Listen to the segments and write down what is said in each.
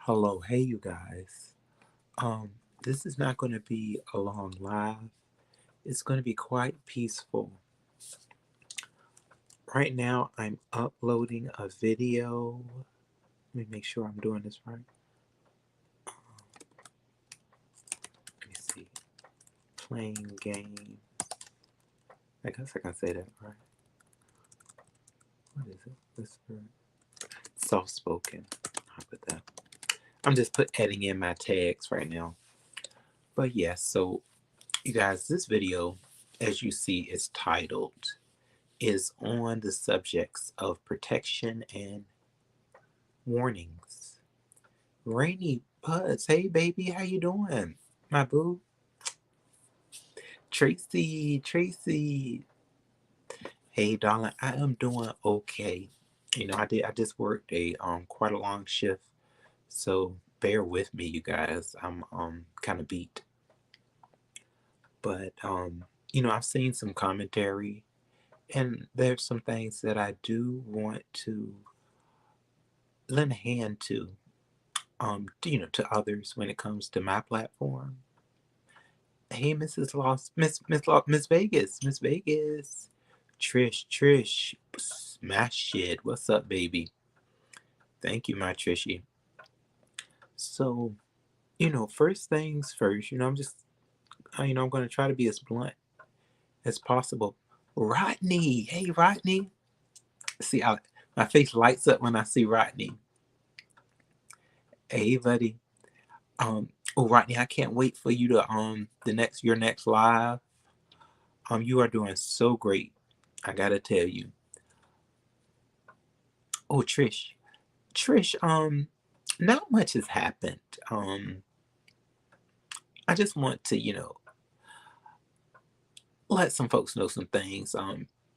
Hello, hey you guys. This is not going to be a long live. It's going to be quite peaceful. Right now, I'm uploading a video. Let me make sure I'm doing this right. Let me see. Playing game. I guess I can say that right. What is it? Whisper. Soft spoken. How about that? I'm just adding in my tags right now. But yeah, so you guys, this video, as you see, is titled is on the subjects of protection and warnings. Rainy Buds, hey baby, how you doing? My boo. Tracy. Hey darling, I am doing okay. I just worked a quite a long shift, so bear with me you guys. I'm kind of beat. But I've seen some commentary and there's some things that I do want to lend a hand to to others when it comes to my platform. Hey, Miss Vegas, Trish, smash it. What's up, baby? Thank you, my Trishy. So, first things first. I'm going to try to be as blunt as possible. Rodney, hey, Rodney. See, my face lights up when I see Rodney. Hey, buddy. Rodney, I can't wait for you to your next live. You are doing so great. I gotta tell you. Oh, Trish, not much has happened. I just want to, let some folks know some things.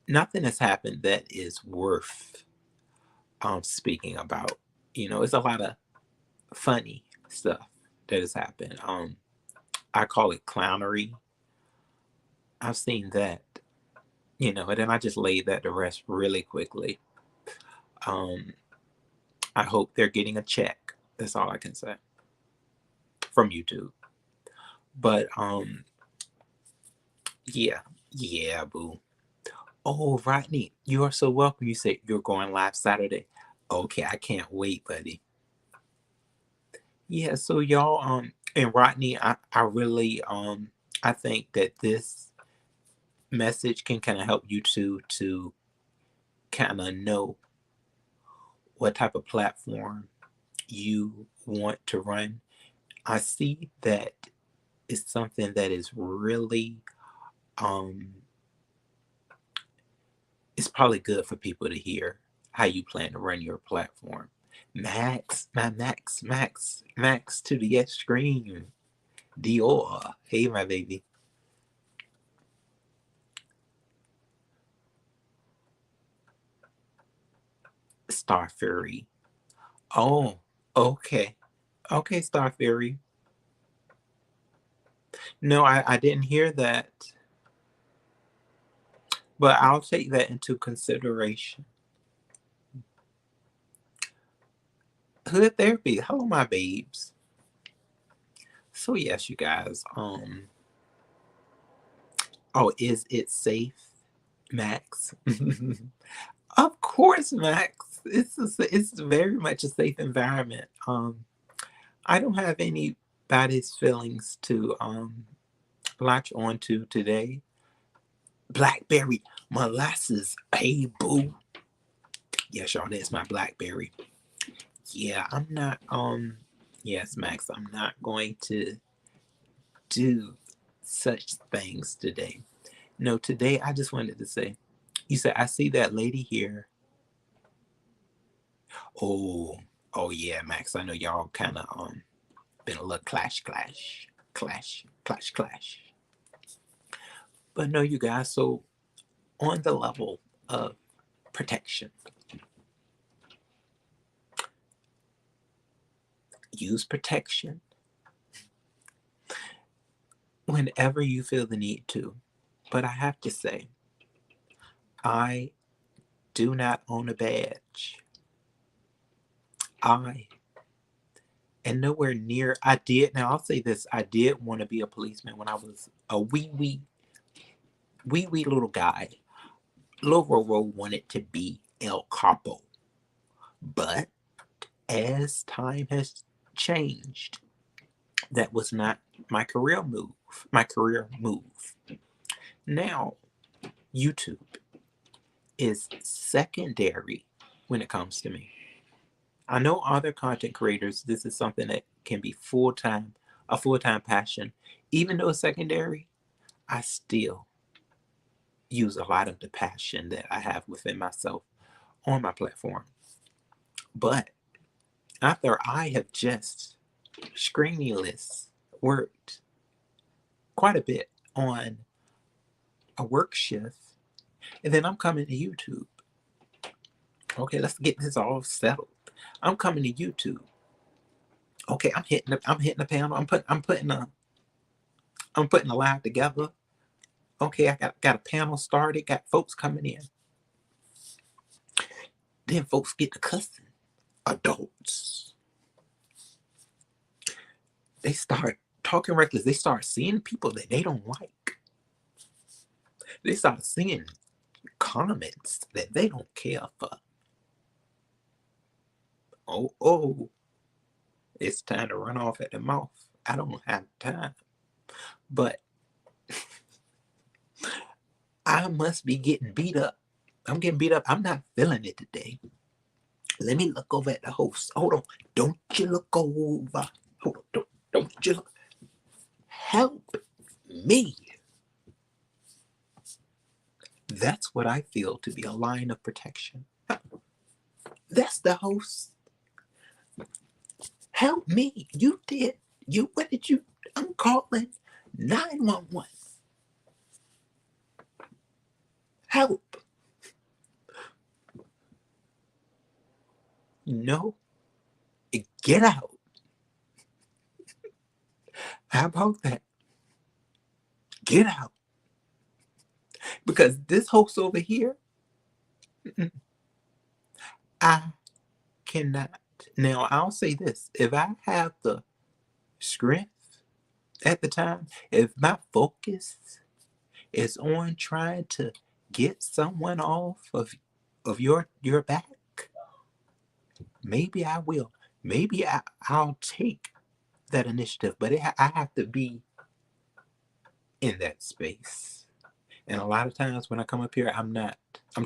Nothing has happened that is worth speaking about. It's a lot of funny stuff that has happened. I call it clownery. I've seen that, and then I just laid that to rest really quickly. Um, I hope they're getting a check. That's all I can say from YouTube. But yeah, boo. Oh, Rodney, you are so welcome. You said you're going live Saturday. Okay, I can't wait, buddy. Yeah, so y'all, and Rodney, I really I think that this message can kind of help you to kind of know what type of platform you want to run. I see that it's something that is really um it's probably good for people to hear how you plan to run your platform. Max to the extreme. Dior. Hey, my baby. Star Fury. Oh, okay. Okay, Star Fury. No, I didn't hear that, but I'll take that into consideration. Hood therapy. Hello, my babes. So yes, you guys. Oh, is it safe, Max? Of course, Max. It's very much a safe environment. I don't have anybody's feelings to latch onto today. Blackberry molasses. Hey, boo. Yes, y'all, that's my Blackberry. Yeah, I'm not. Yes, Max, I'm not going to do such things today. No, today I just wanted to say, you said I see that lady here. Oh, oh yeah, Max. I know y'all kind of been a little clash. But no, you guys. So on the level of protection, use protection whenever you feel the need to. But I have to say, I do not own a badge. I and nowhere near. I did. Now I'll say this: I did want to be a policeman when I was a wee little guy. Lil Roro wanted to be El Capo, but as time has changed, that was not my career move. My career move. Now, YouTube is secondary when it comes to me. I know other content creators, this is something that can be a full-time passion. Even though it's secondary, I still use a lot of the passion that I have within myself on my platform. But after I have just screeningless worked quite a bit on a work shift, and then I'm coming to YouTube. Okay, let's get this all settled. I'm coming to YouTube. Okay, I'm hitting the panel. I'm putting a live together. Okay, I got a panel started, got folks coming in. Then folks get to cussing. Adults. They start talking reckless. They start seeing people that they don't like. They start seeing comments that they don't care for. Oh, it's time to run off at the mouth. I don't have time. But I must be getting beat up. I'm getting beat up. I'm not feeling it today. Let me look over at the host. Hold on. Don't you look over. Hold on. Don't you look. Help me. That's what I feel to be a line of protection. That's the host. Help me. You did. What did you? I'm calling 911. Help. No. Get out. How about that? Get out. Because this host over here, I cannot. Now, I'll say this. If I have the strength at the time, if my focus is on trying to get someone off of your back, maybe I will. Maybe I'll take that initiative, but I have to be in that space. And a lot of times when I come up here, I'm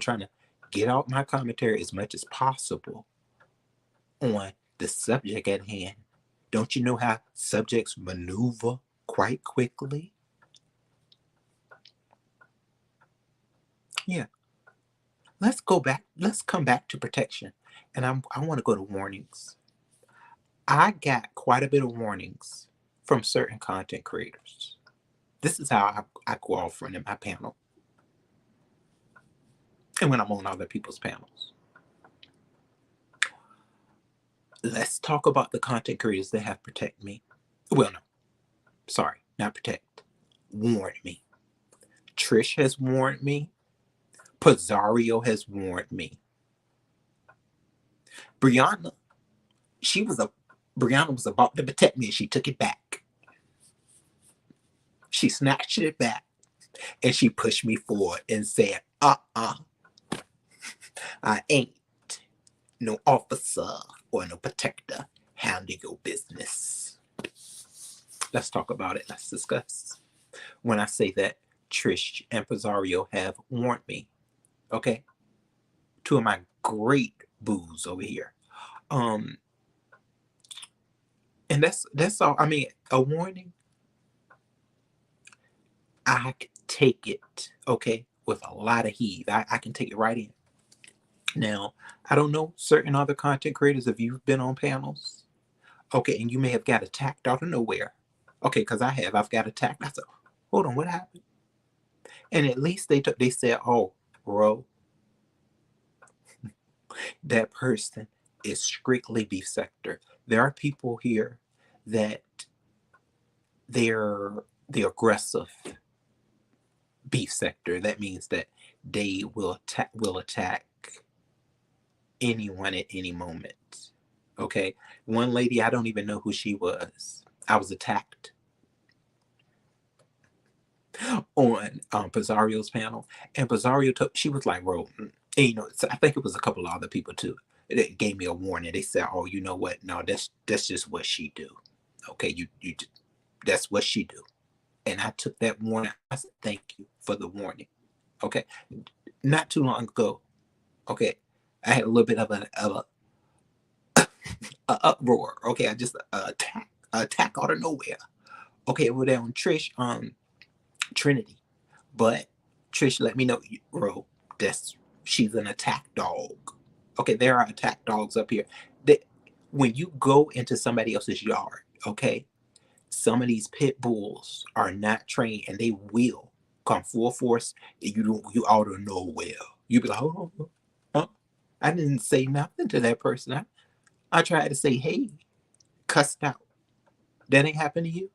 trying to get out my commentary as much as possible on the subject at hand. Don't you know how subjects maneuver quite quickly? Yeah. Let's come back to protection. And I want to go to warnings. I got quite a bit of warnings from certain content creators. This is how I go off running my panel. And when I'm on other people's panels. Let's talk about the content creators that have protected me. Well, no. Sorry, not protect. Warned me. Trish has warned me. Pizzario has warned me. Brianna was about to protect me and she took it back. She snatched it back and she pushed me forward and said, I ain't no officer or no protector. Handle your business. Let's talk about it. Let's discuss. When I say that Trish and Pizzario have warned me, okay? Two of my great boos over here. And that's all. I mean, a warning, I can take it, okay, with a lot of heat. I can take it right in. Now, I don't know certain other content creators if you've been on panels, okay, and you may have got attacked out of nowhere. Okay, because I've got attacked. I said, hold on, what happened? And at least they said, oh, bro, that person is strictly beef sector. There are people here that they're the aggressive beef sector. That means that they will attack anyone at any moment. Okay. One lady, I don't even know who she was. I was attacked on Pizzario's panel, and Pizzario took. She was like, "Bro," and, so I think it was a couple of other people too. They gave me a warning. They said, "Oh, you know what? No, that's just what she do. Okay, that's what she do." And I took that warning. I said, "Thank you for the warning." Okay, not too long ago. Okay, I had a little bit of a uproar. Okay, I just attack out of nowhere. Okay, over there on Trish, Trinity. But Trish let me know, bro, that's she's an attack dog. Okay, there are attack dogs up here. That when you go into somebody else's yard, okay, some of these pit bulls are not trained and they will come full force. And you out of nowhere. You be like, hold on, huh? I didn't say nothing to that person. I tried to say, hey, cussed out. That ain't happened to you?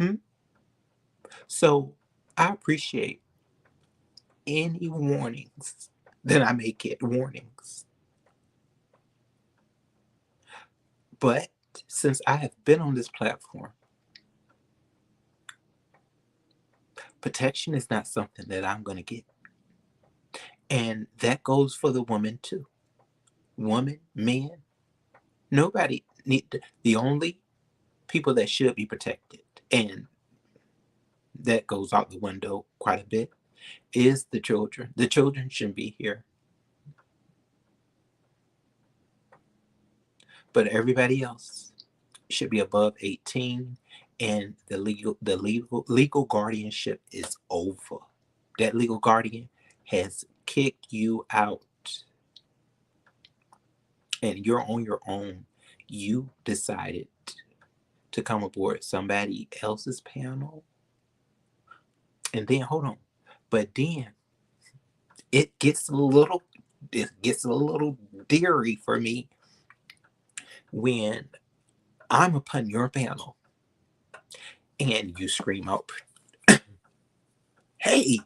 Hmm? So I appreciate any warnings that I may get warnings. But since I have been on this platform, protection is not something that I'm going to get. And that goes for the woman too. Woman, man, nobody the only people that should be protected, and that goes out the window quite a bit, is the children. The children shouldn't be here. But everybody else should be above 18, and the legal guardianship is over. That legal guardian has kicked you out and you're on your own. You decided to come aboard somebody else's panel. And then hold on. But then it gets a little deary for me when I'm upon your panel and you scream out, hey,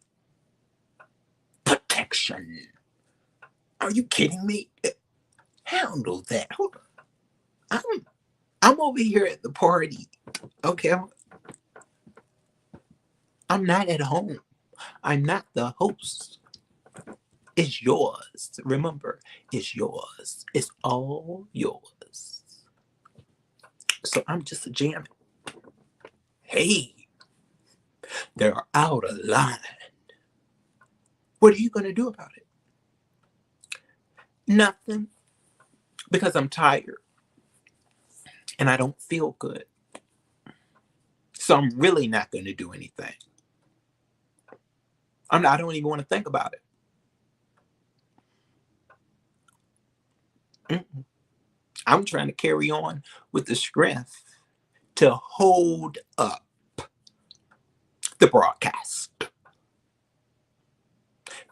protection. Are you kidding me? Handle that. I'm I'm over here at the party. Okay, I'm not at home. I'm not the host. It's yours. Remember, it's yours. It's all yours. So I'm just jamming. Hey, they're out of line. What are you going to do about it? Nothing. Because I'm tired and I don't feel good. So I'm really not going to do anything. I don't even want to think about it. Mm-mm. I'm trying to carry on with the strength to hold up the broadcast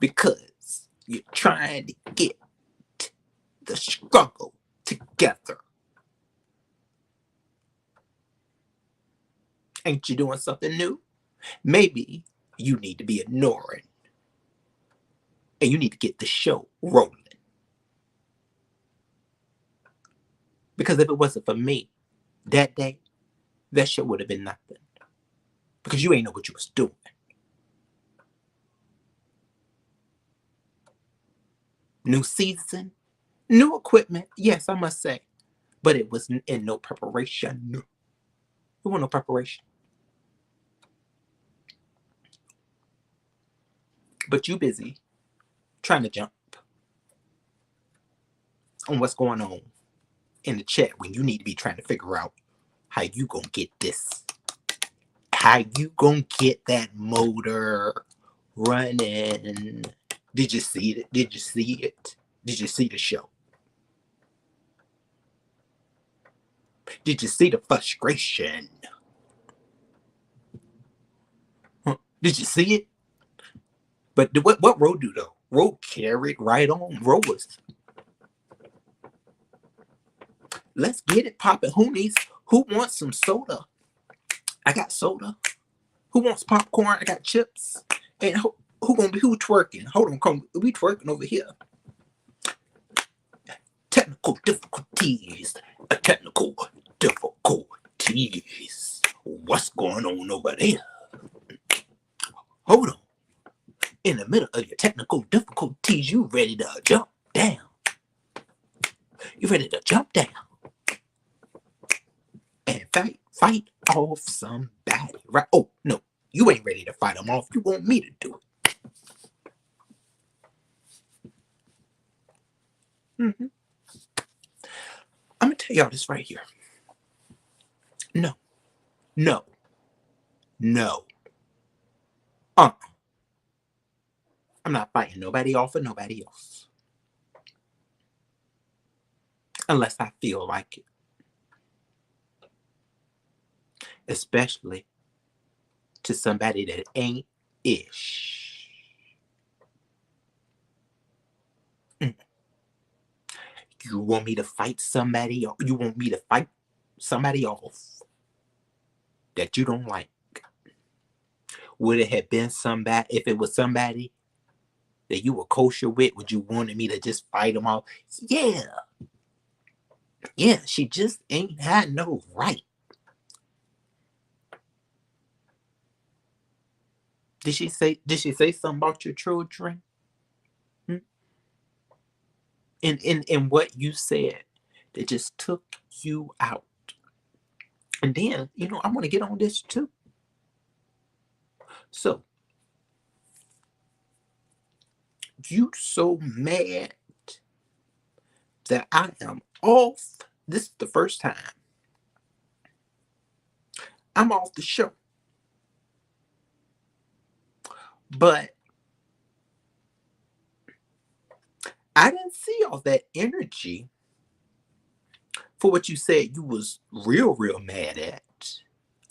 because you're trying to get the struggle together. Ain't you doing something new? Maybe you need to be ignoring and you need to get the show rolling. Because if it wasn't for me that day, that show would have been nothing. Because you ain't know what you was doing. New season, new equipment, yes, I must say. But it was in no preparation. There was no preparation. But you busy trying to jump on what's going on in the chat when you need to be trying to figure out how you gonna get this. How you gonna get that motor running. Did you see it? Did you see it? Did you see the show? Did you see the frustration? Huh? Did you see it? But what Ro do though? Ro carried right on. Ro was, let's get it popping. Who wants some soda? I got soda. Who wants popcorn? I got chips. And who twerking? Hold on, come we twerking over here. technical difficulties. Technical difficulties. What's going on over there? Hold on. In the middle of your technical difficulties, you ready to jump down. You ready to jump down and fight off somebody, right? Oh, no, you ain't ready to fight them off. You want me to do it. I'm going to tell y'all this right here. No, no, no. I'm not fighting nobody off or nobody else. Unless I feel like it. Especially to somebody that ain't ish. You want me to fight somebody? You want me to fight somebody off that you don't like? Would it have been somebody, if it was somebody that you were kosher with, would you wanted me to just fight them off? Yeah. Yeah, she just ain't had no right. Did she say something about your children? In what you said that just took you out. And then, I want to get on this too. So, you so mad that I am off. This is the first time I'm off the show. But I didn't see all that energy for what you said you was real mad at.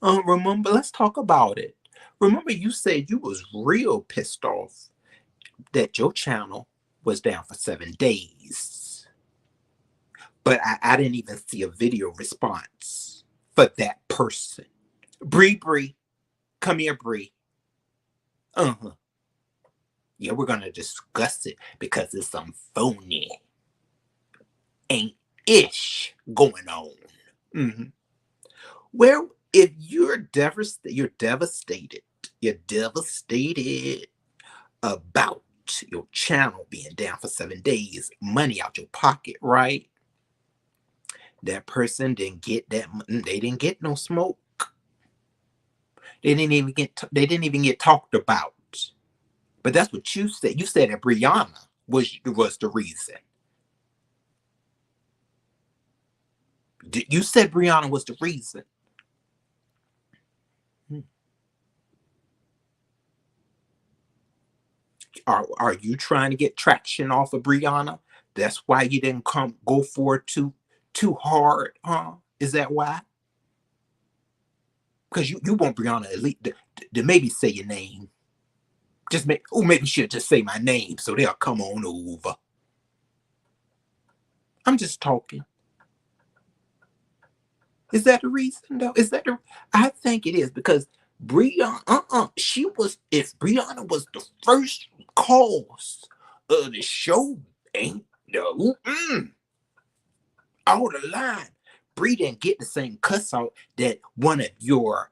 Remember, let's talk about it. Remember, you said you was real pissed off that your channel was down for 7 days. But I didn't even see a video response for that person. Bree, come here, Bree. Yeah, we're gonna discuss it because it's some phony ain't ish going on. Well, if you're devastated about your channel being down for 7 days, money out your pocket, right? That person didn't get that. They didn't get no smoke. They didn't even get talked about. But that's what you said. You said that Brianna was the reason. You said Brianna was the reason. Are you trying to get traction off of Brianna? That's why you didn't go for it too hard, huh? Is that why? Because you want Brianna at least to maybe say your name. Maybe she'll just say my name so they'll come on over. I'm just talking. Is that the reason though? I think it is because Brianna, if Brianna was the first cause of the show, ain't no, out of line. Bree didn't get the same cuss out that one of your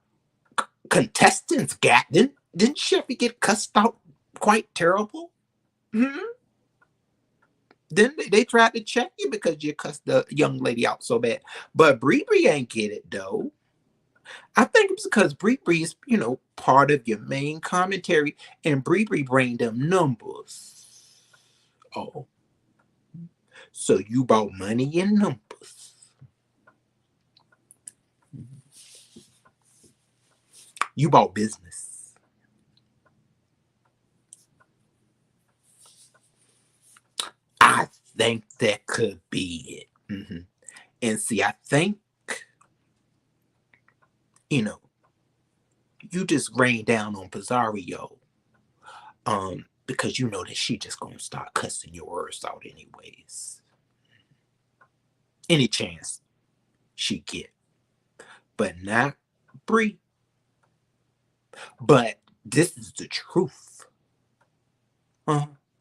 contestants got. Didn't Sheffy get cussed out quite terrible? Then they tried to check you because you cussed the young lady out so bad. But Bree ain't get it though. I think it's because Bree is, part of your main commentary, and Bree bring them numbers. Oh. So you bought money in numbers. You bought business. I think that could be it. And see, I think, you just rained down on Pizarro, because you know that she just gonna start cussing your words out anyways. Any chance she get. But not Bree. But this is the truth.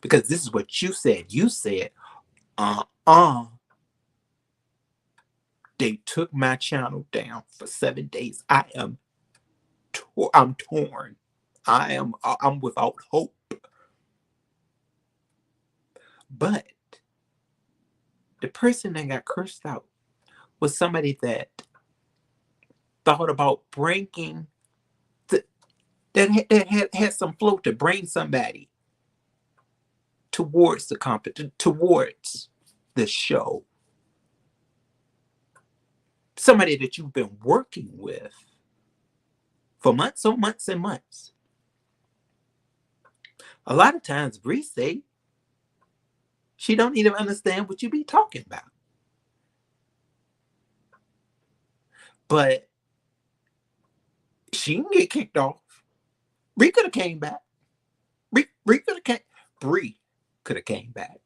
Because this is what you said. You said, They took my channel down for 7 days. I'm torn. I'm without hope. But the person that got cursed out was somebody that thought about bringing that had some flow to bring somebody towards towards the show. Somebody that you've been working with for months on months and months. A lot of times Bree say she don't even understand what you be talking about. But she can get kicked off. Bree could have came back. Bree could have came back.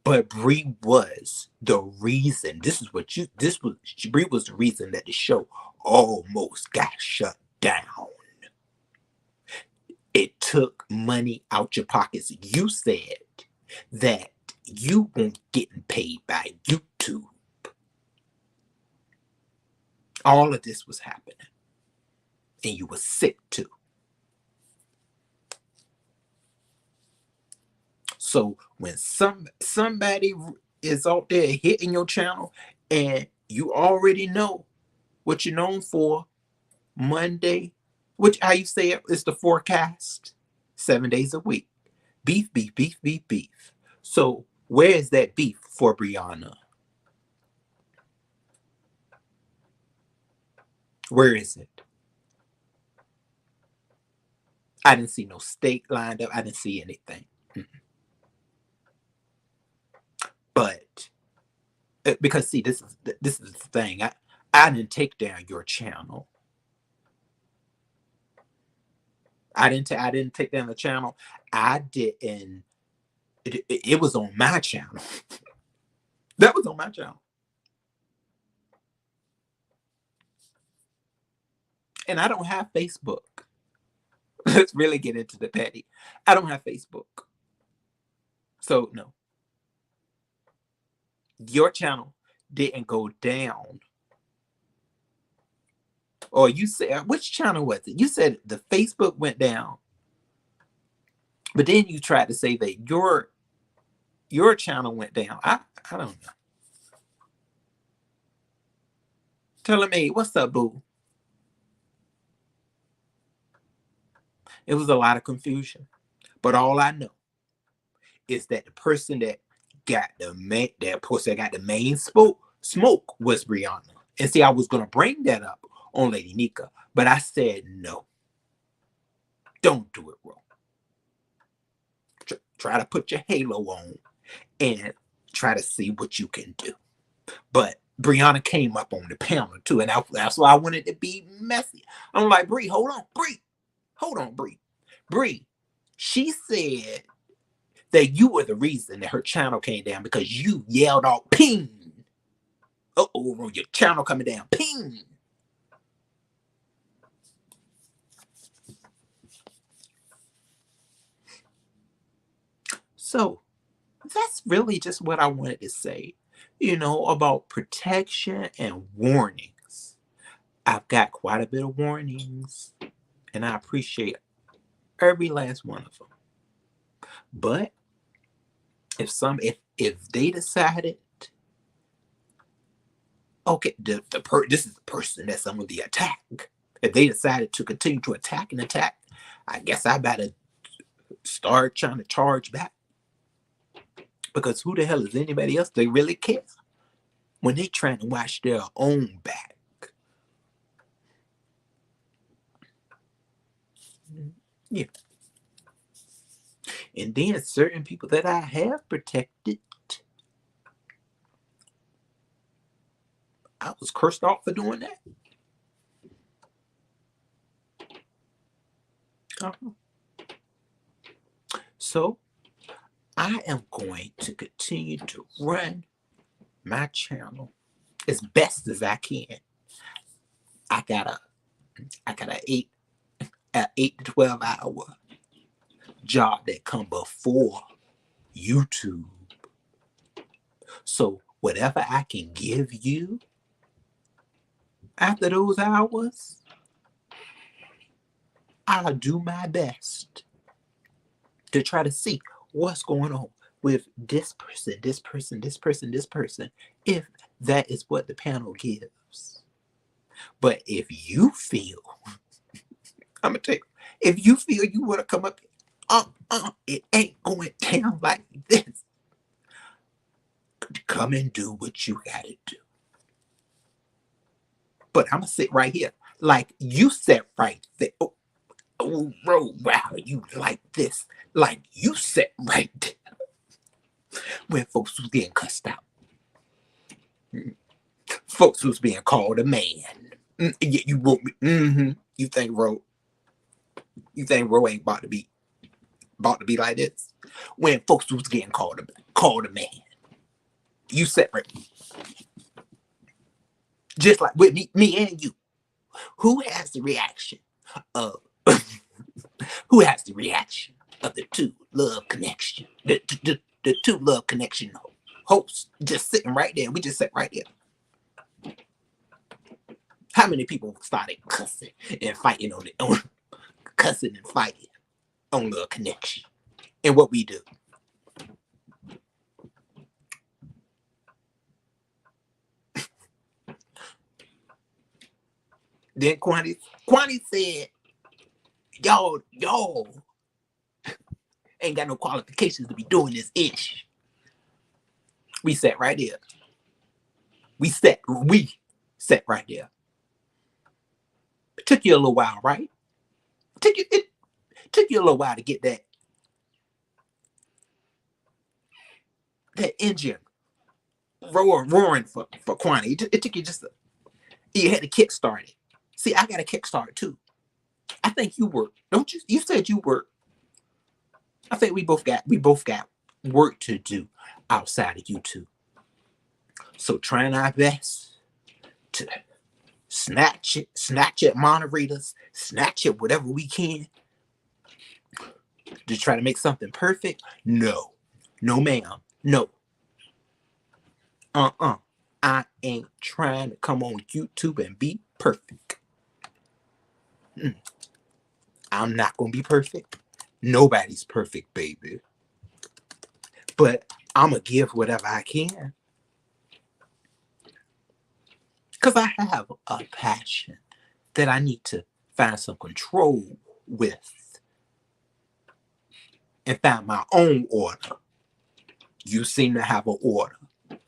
But Bree was the reason. Bree was the reason that the show almost got shut down. It took money out your pockets. You said that you weren't getting paid by YouTube. All of this was happening. And you were sick too. So when somebody is out there hitting your channel and you already know what you're known for, Monday, which how you say it is the forecast, 7 days a week. Beef, beef, beef, beef, beef. So where is that beef for Brianna? Where is it? I didn't see no state lined up. I didn't see anything. But because see, this is the thing. I didn't take down your channel. I didn't take down the channel. I didn't. It was on my channel. That was on my channel. And I don't have Facebook. Let's really get into the petty. I don't have Facebook. So no. Your channel didn't go down. Or you said, which channel was it? You said the Facebook went down. But then you tried to say that your channel went down. I don't know. Telling me, what's up, boo? It was a lot of confusion. But all I know is that the person that got the main smoke was Brianna. And see, I was gonna bring that up on Lady Nika, but I said no. Don't do it wrong. Try to put your halo on and try to see what you can do. But Brianna came up on the panel too, and that's why I wanted to be messy. I'm like, Bree, hold on, Bree. Bree, she said that you were the reason that her channel came down because you yelled out ping. Uh-oh, your channel coming down. Ping. So that's really just what I wanted to say, about protection and warnings. I've got quite a bit of warnings, and I appreciate every last one of them. But if they decided, okay, this is the person that's under the attack. If they decided to continue to attack, I guess I better start trying to charge back. Because who the hell is anybody else? They really care when they trying to watch their own back. Yeah. And then certain people that I have protected, I was cursed off for doing that. So I am going to continue to run my channel as best as I can. I got a 8 to 12 hour job that come before YouTube. So whatever I can give you after those hours, I'll do my best to try to see what's going on with this person, this person, this person, this person, if that is what the panel gives. But if you feel, I'm gonna tell you, if you feel you want to come up, it ain't going down like this. Come and do what you gotta do. But I'm gonna sit right here, like you sat right there. Oh, bro, wow, you like this, like you sat right there when folks was getting cussed out. Folks was being called a man. You wrote me. You think Ro? You think Ro ain't about to be like this? When folks was getting called a man, you said right, just like with me and you. Who has the reaction of who has the reaction of the two love connection, the two love connection hosts just sitting right there? We just sat right there. How many people started cussing and fighting on cussing and fighting on love connection? And what we do? Then Quanti said, y'all ain't got no qualifications to be doing this ish. We sat right there. We sat right there. It took you a little while, right? It took you a little while to get that engine roaring for Quanti. It took you you had to kickstart it. See, I got a kickstart too. I think you work, don't you? You said you work. I think we both got work to do outside of YouTube. So trying our best to snatch at moderators, snatch at whatever we can to try to make something perfect. No, ma'am, no. I ain't trying to come on YouTube and be perfect. I'm not gonna be perfect. Nobody's perfect, baby. But I'm gonna give whatever I can. Because I have a passion that I need to find some control with and find my own order. You seem to have an order.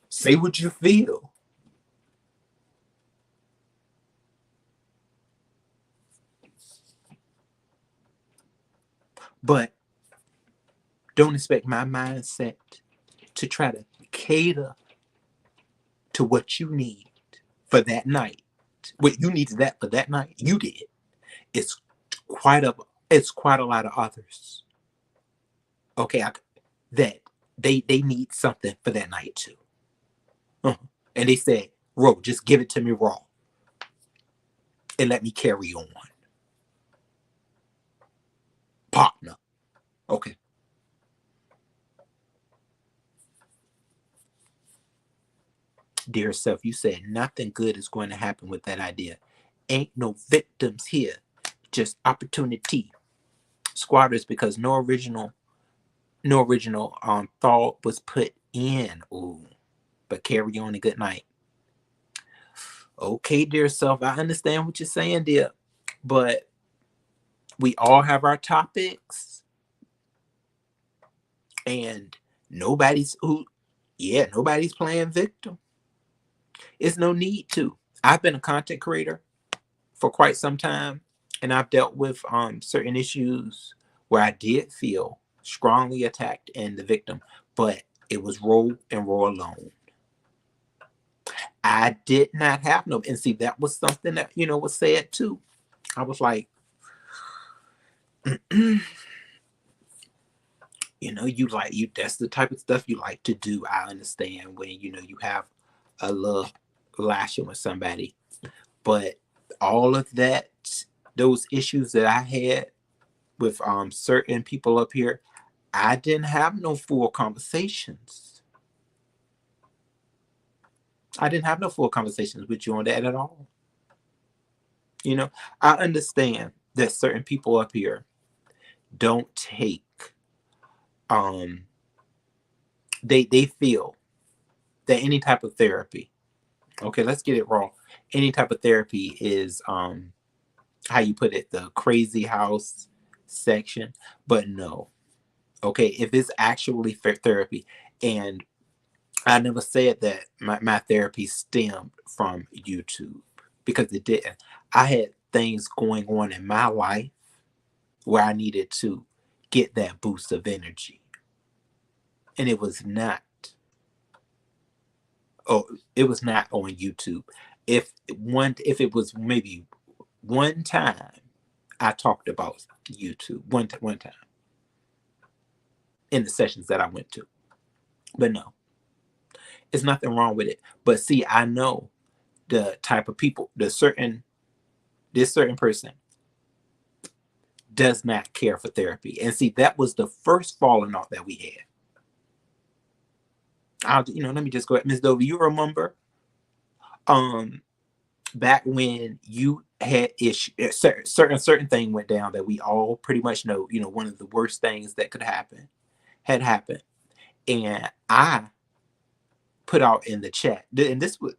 Say what you feel. But don't expect my mindset to try to cater to what you need for that night. What you needed that for that night, you did. It's quite a lot of others. Okay, that they need something for that night too. And they said, Ro, just give it to me raw and let me carry on. Partner. Okay. Dear self, you said nothing good is going to happen with that idea. Ain't no victims here, just opportunity. Squatters, because no original thought was put in. Ooh, but carry on a good night. Okay, dear self, I understand what you're saying, dear, but we all have our topics, and nobody's playing victim. It's no need to. I've been a content creator for quite some time, and I've dealt with certain issues where I did feel strongly attacked and the victim, but it was Ro and Ro alone. I did not have no, and see, that was something that was said too. I was like, that's the type of stuff you like to do. I understand when you have a love lashing with somebody, but all of that, those issues that I had with certain people up here, I didn't have no full conversations. I didn't have no full conversations with you on that at all. You know, I understand that certain people up here don't take um they feel that any type of therapy, okay, let's get it wrong. Any type of therapy is how you put it, the crazy house section. But no, okay, if it's actually therapy, and I never said that my therapy stemmed from YouTube, because it didn't. I had things going on in my life where I needed to get that boost of energy. And it was not, oh, it was not on YouTube. If it was maybe one time I talked about YouTube, one time in the sessions that I went to. But no, it's nothing wrong with it. But see, I know the type of people, this certain person does not care for therapy. And see, that was the first falling off that we had. Let me just go ahead. Ms. Dover, you remember back when you had issue, certain thing went down that we all pretty much know, one of the worst things that could happen had happened. And I put out in the chat, and this was,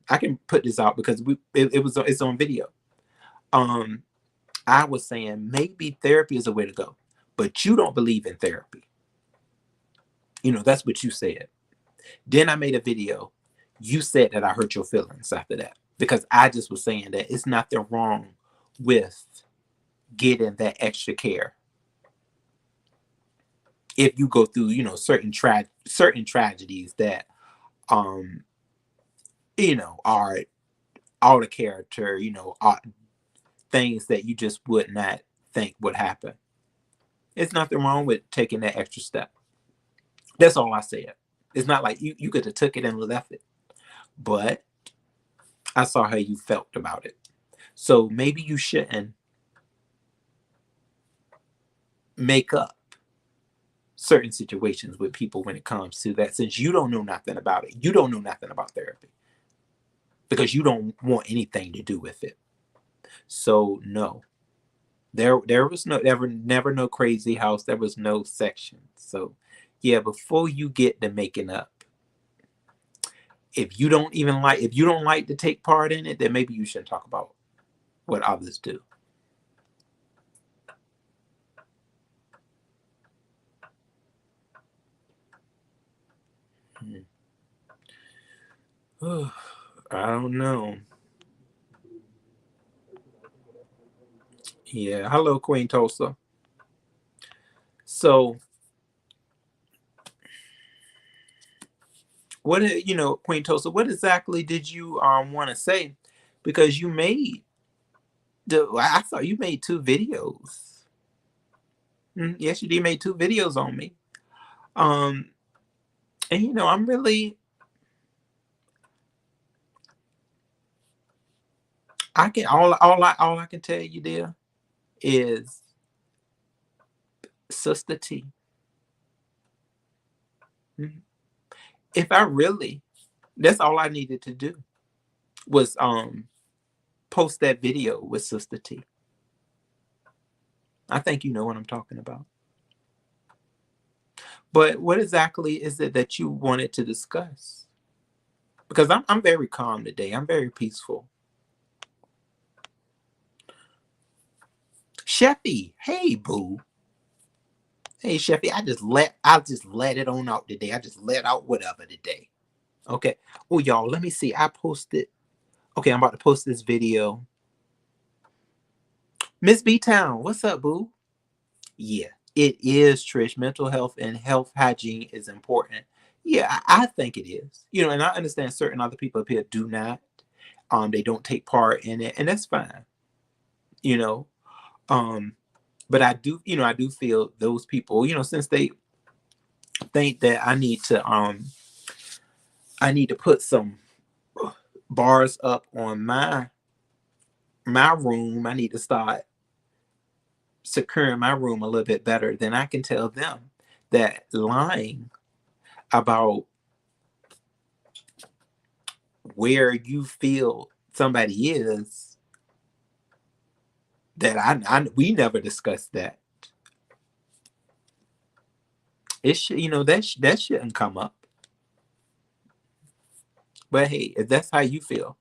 I can put this out because it's on video. I was saying maybe therapy is a way to go, but you don't believe in therapy. That's what you said. Then I made a video. You said that I hurt your feelings after that, because I just was saying that it's nothing wrong with getting that extra care if you go through, certain tragedies that are out of character, are things that you just would not think would happen. It's nothing wrong with taking that extra step. That's all I said. It's not like you could have took it and left it, but I saw how you felt about it. So maybe you shouldn't make up certain situations with people when it comes to that, since you don't know nothing about it. You don't know nothing about therapy because you don't want anything to do with it. So no, there was never no crazy house. There was no section. So yeah, before you get to making up, if you don't like to take part in it, then maybe you shouldn't talk about what others do. I don't know. Yeah. Hello, Queen Tulsa. So what, Queen Tulsa, what exactly did you want to say? Because I thought you made 2 videos. Yes, you did, made 2 videos on me. And I'm really, I can all I can tell you there is Sister T. Mhm. If I really, that's all I needed to do was post that video with Sister T. I think you know what I'm talking about. But what exactly is it that you wanted to discuss? Because I'm very calm today. I'm very peaceful. Sheffy, hey boo. Hey Sheffy, I just let it on out today. I just let out whatever today. Okay. Oh y'all, let me see. I posted. Okay, I'm about to post this video. Miss B Town, what's up, boo? Yeah, it is, Trish. Mental health and health hygiene is important. Yeah, I think it is. And I understand certain other people up here do not. They don't take part in it, and that's fine. You know, um, but I do feel those people, since they think that I need to put some bars up on my room. I need to start securing my room a little bit better. Then I can tell them that lying about where you feel somebody is, that I we never discussed that. It should, that shouldn't come up. But hey, if that's how you feel,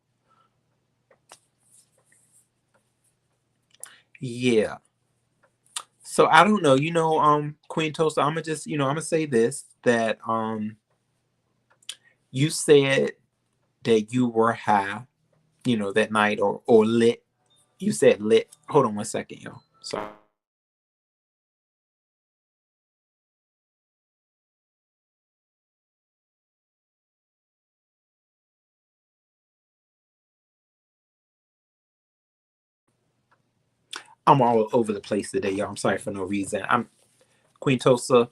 yeah. So I don't know, Queen Toast, I'm gonna just, I'm gonna say this, that you said that you were high, that night, or lit. You said lit. Hold on one second, y'all. Sorry. I'm all over the place today, y'all. I'm sorry for no reason. I'm Queen Tosa.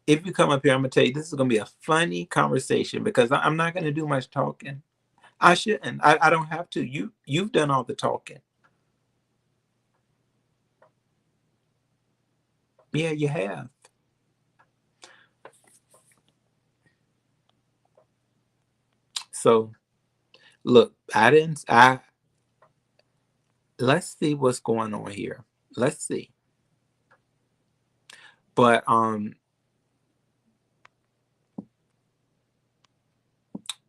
If you come up here, I'm gonna tell you this is gonna be a funny conversation because I'm not gonna do much talking. I shouldn't. I don't have to. You've done all the talking. Yeah, you have. So look, I didn't. I Let's see what's going on here. Let's see. But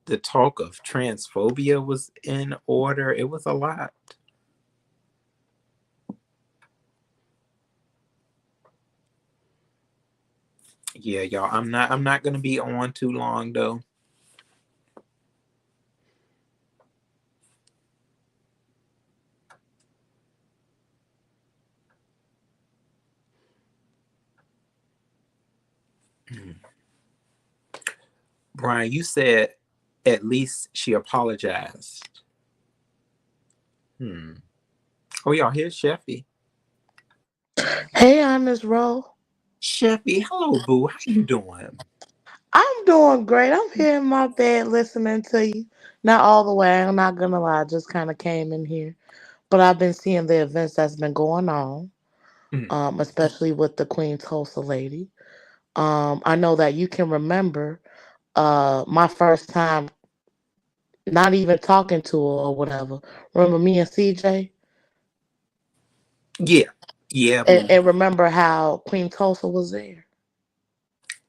the talk of transphobia was in order. It was a lot. Yeah, y'all. I'm not gonna be on too long though. Brian, you said at least she apologized. Hmm. Oh, y'all, here's Sheffy. Hey, on this roll. Sheffy, hello, boo. How you doing? I'm doing great. I'm here in my bed listening to you. Not all the way. I'm not gonna lie. I just kind of came in here, but I've been seeing the events that's been going on. Mm. Especially with the Queen Tulsa lady. I know that you can remember. My first time not even talking to her or whatever. Remember me and CJ, Yeah. Yeah, and, boo. and remember how Queen Tulsa was there.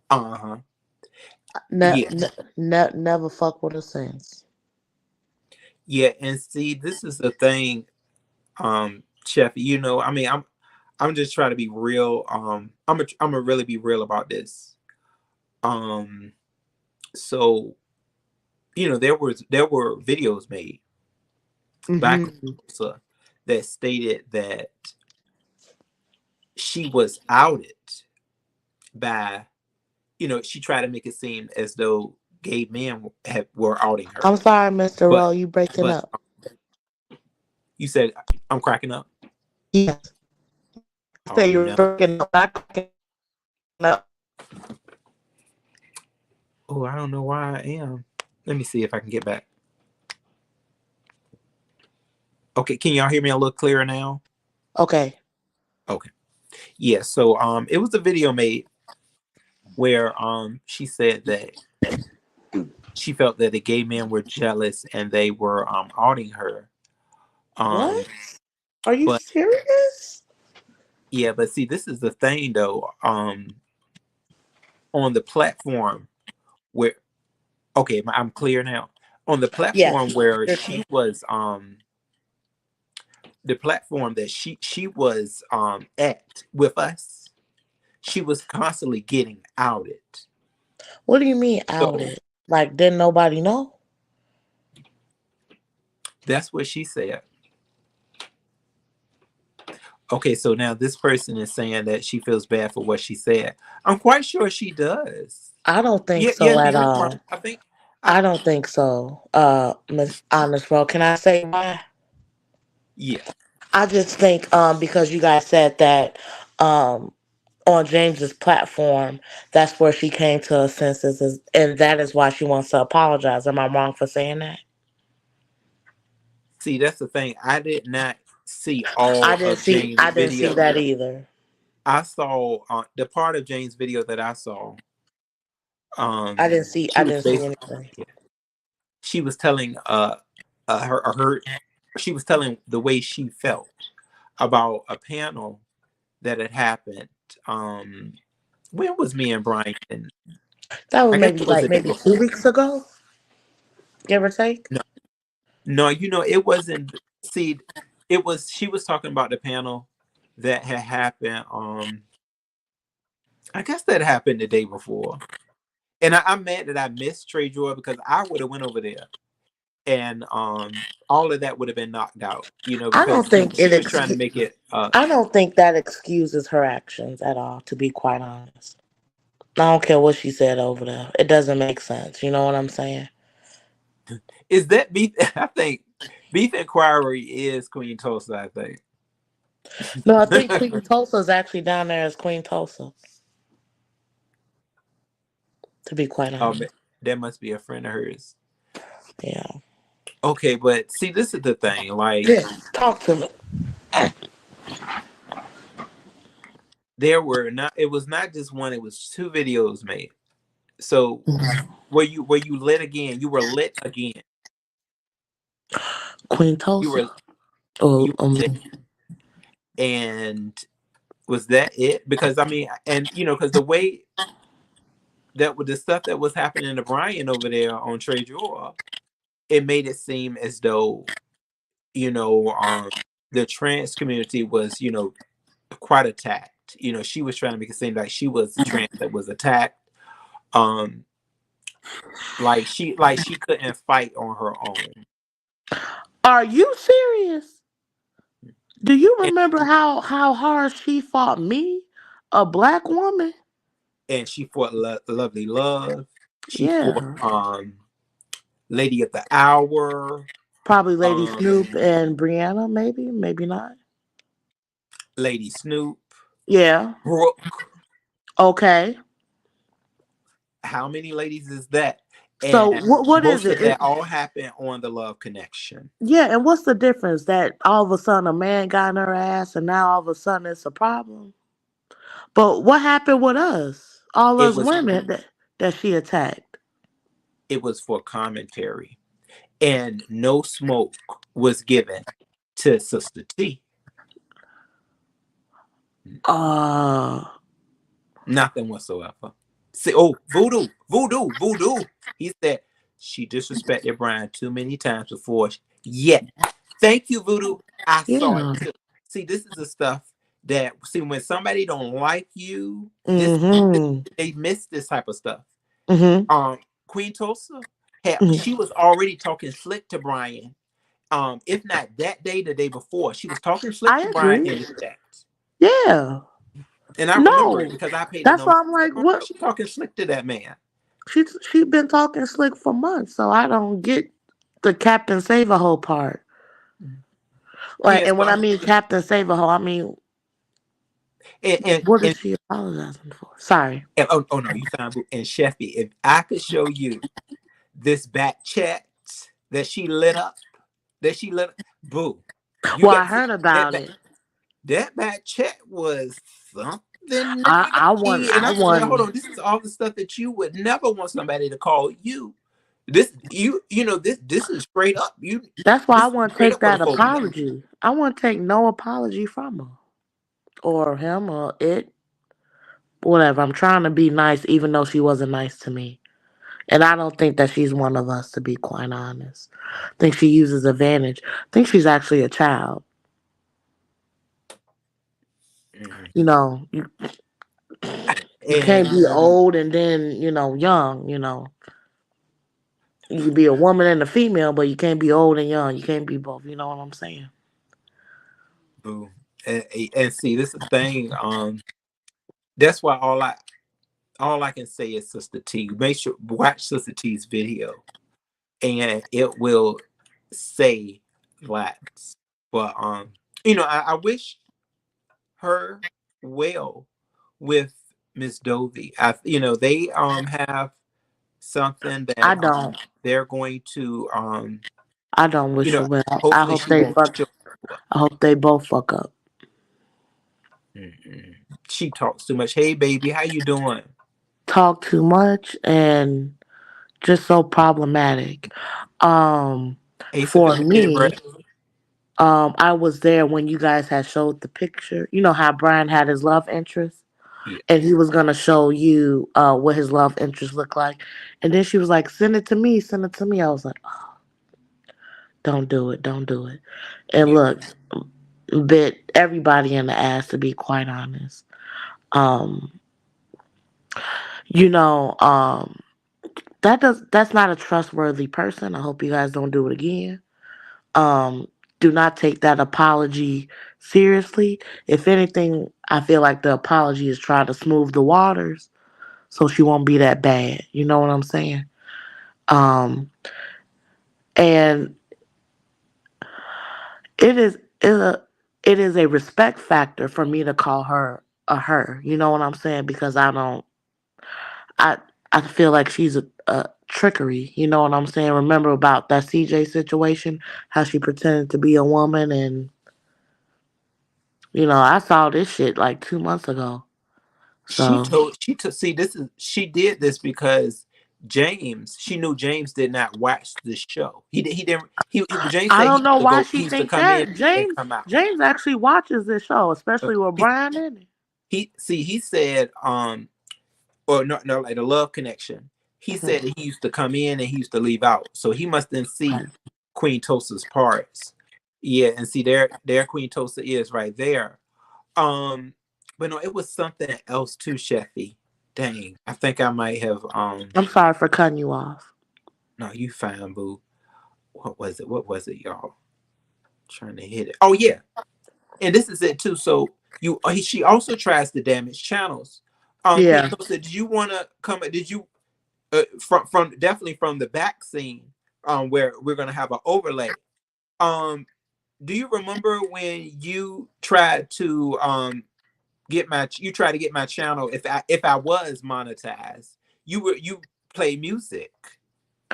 Uh-huh. Ne- Yeah. ne- never fuck with her since. Yeah. And see, this is the thing, Sheffy, I mean, I'm just trying to be real. I'm gonna really be real about this. Um, so there were videos made by Queen Hmm. Tulsa that stated that she was outed by, she tried to make it seem as though gay men were outing her. I'm sorry, Mr. But Rowe, you breaking but up. you said I'm cracking up. Yes. I Oh say you're no. breaking up. Not cracking up. Oh, I don't know why I am. Let me see if I can get back. Okay, can y'all hear me a little clearer now? Okay. Okay. Yeah, so it was a video made where she said that she felt that the gay men were jealous and they were outing her. What? Um Are you but serious? yeah, but see, this is the thing though. On the platform where, okay, I'm clear now. On the platform Yes. where You're she clear. was the platform that she was at with us, she was constantly getting outed. What do you mean So outed? Like, didn't nobody know? that's what she said. Okay, so now this person is saying that she feels bad for what she said. I'm quite sure she does. I don't think Yeah, yeah, so you at heard right. all. I think I I don't think so. Miss Honest Rowe, can I say why? yeah. I just think because you guys said that um on James's platform, that's where she came to her senses, and that is why she wants to apologize. Am I wrong for saying that? See, that's the thing. I did not see all I didn't of see. Jane's I didn't see video. that either. I saw the part of Jane's video that I saw. Um, I she was didn't see basically, anything. yeah, she was telling her she was telling the way she felt about a panel that had happened. Um, when was me and Brian? That was I guess it was the day maybe two before. weeks ago, give or take. No, no, it wasn't. See, it was. She was talking about the panel that had happened. I guess that happened the day before, and I'm mad that I missed Trey Joy because I would have went over there, and all of that would have been knocked out. I don't Because think she was trying to make it. I don't think that excuses her actions at all. To be quite honest, I don't care what she said over there. It doesn't make sense. You know what I'm saying? Is that beef? I think beef inquiry is Queen Tulsa. I think. No, I think Queen Tulsa is actually down there as Queen Tulsa. To be quite Oh, honest, that must be a friend of hers. yeah, Okay, but see, this is the thing. Like, yeah. Talk to me. there were not. It was not just one. It was two videos made. So, were you lit again? You were lit again. Queen You Tulsa. were Oh, you were lit, and was that it? Because I mean, and because the way that with the stuff that was happening to Brian over there on Trey Draw, it made it seem as though you know um the trans community was quite attacked. She was trying to make it seem like she was the trans that was attacked. Um, like she couldn't fight on her own, are you serious? Do you and, remember how hard she fought me, a black woman? and she fought Lovely Love. She fought Yeah, Lady of the Hour, probably Lady Snoop um, and Brianna. Maybe, maybe not. Lady Snoop, Yeah. Brooke. Okay. How many ladies is that? So And what is most it? of that all happened on the Love Connection. Yeah, and what's the difference? That all of a sudden a man got in her ass, and now all of a sudden it's a problem. But what happened with us? All It us was women that she attacked. it was for commentary, and no smoke was given to Sister T. Uh, Nothing whatsoever. See, oh, voodoo, voodoo, voodoo. He said she disrespected Brian too many times before. Yet, thank you, voodoo. I saw it yeah. too. See, this is the stuff that when somebody don't like you, this Mm-hmm. they miss this type of stuff. Mm-hmm. Queen Tulsa Hmm. she was already talking slick to Brian. If not that day, the day before, she was talking slick I to Brian agree. in the chat. Yeah. And I remember it No. because I paid it That's no mind. why I'm I said, like, oh, what? she talking slick to that man. She been talking slick for months, so I don't get the Captain Save a Hoe part. Like, Yeah, and when I so mean Captain Save a Hoe, I mean and and, what is and, she apologizing for? Sorry. oh no, you found boo. And Sheffy, if I could show you this back chat that she lit up, boo, you Well, got I to see heard that about back it. that back chat was something nasty. And I I said, hold won. on, this is all the stuff that you would never want somebody to call you. This is straight up. That's why I This is want to straight take up what a that folks do. apology. I want to take no apology from her or him or it. Whatever. I'm trying to be nice, even though she wasn't nice to me. And I don't think that she's one of us, to be quite honest. I think she uses advantage. I think she's actually a child. Mhm. You know, you can't And be old and then, young, You can be a woman and a female, but you can't be old and young. You can't be both. You know what I'm saying? boo. And see, this is the thing. That's why all I can say is Sister T. Make sure watch Sister T's video, and it will say that. But I wish her well with Miss Dovey. They have something I that don't. they're going to I don't wish her well. I hopefully hope she they won't fuck. show up. I hope they both fuck up. Mm-mm. She talks too much. Hey baby, how you doing? talk too much and just so problematic. Um, Ace of for Spade, me, right? I was there when you guys had showed the picture. You know how Brian had his love interest, Yeah. and he was gonna show you what his love interest looked like, and then she was like, "Send it to me, send it to me." I was like, oh, "Don't do it, don't do it." And You look, bit everybody in the ass to be quite honest. Um, you know, that's not a trustworthy person. I hope you guys don't do it again. Um, do not take that apology seriously. If anything, I feel like the apology is trying to smooth the waters so she won't be that bad. You know what I'm saying? Um, and it is a it is a respect factor for me to call her a her. You know what I'm saying? Because I I feel like she's a trickery. You know what I'm saying? Remember about that CJ situation? How she pretended to be a woman, and I saw this shit like 2 months ago. So she took see this is she did this because she knew James did not watch the show. He didn't James I said don't know why she he used to think come in that. and James come out. James actually watches this show, especially with He Brian in it. he said or no like the love connection. He said that he used to come in and he used to leave out. So he must then see Queen Tulsa's parts. Yeah, and see there Queen Tulsa is right there. Um, but no, it was something else too, Sheffy. Dang, I think I might have. I'm sorry for cutting you off. No, you fine, boo. What was it? What was it, y'all? Trying to hit it. Oh yeah, and this is it too. So she also tries to damage channels. Queen Yeah. Tulsa, did you want to come? Did you from definitely from the back scene where we're gonna have an overlay. Do you remember when you tried to try to get my channel if I was monetized? You play music.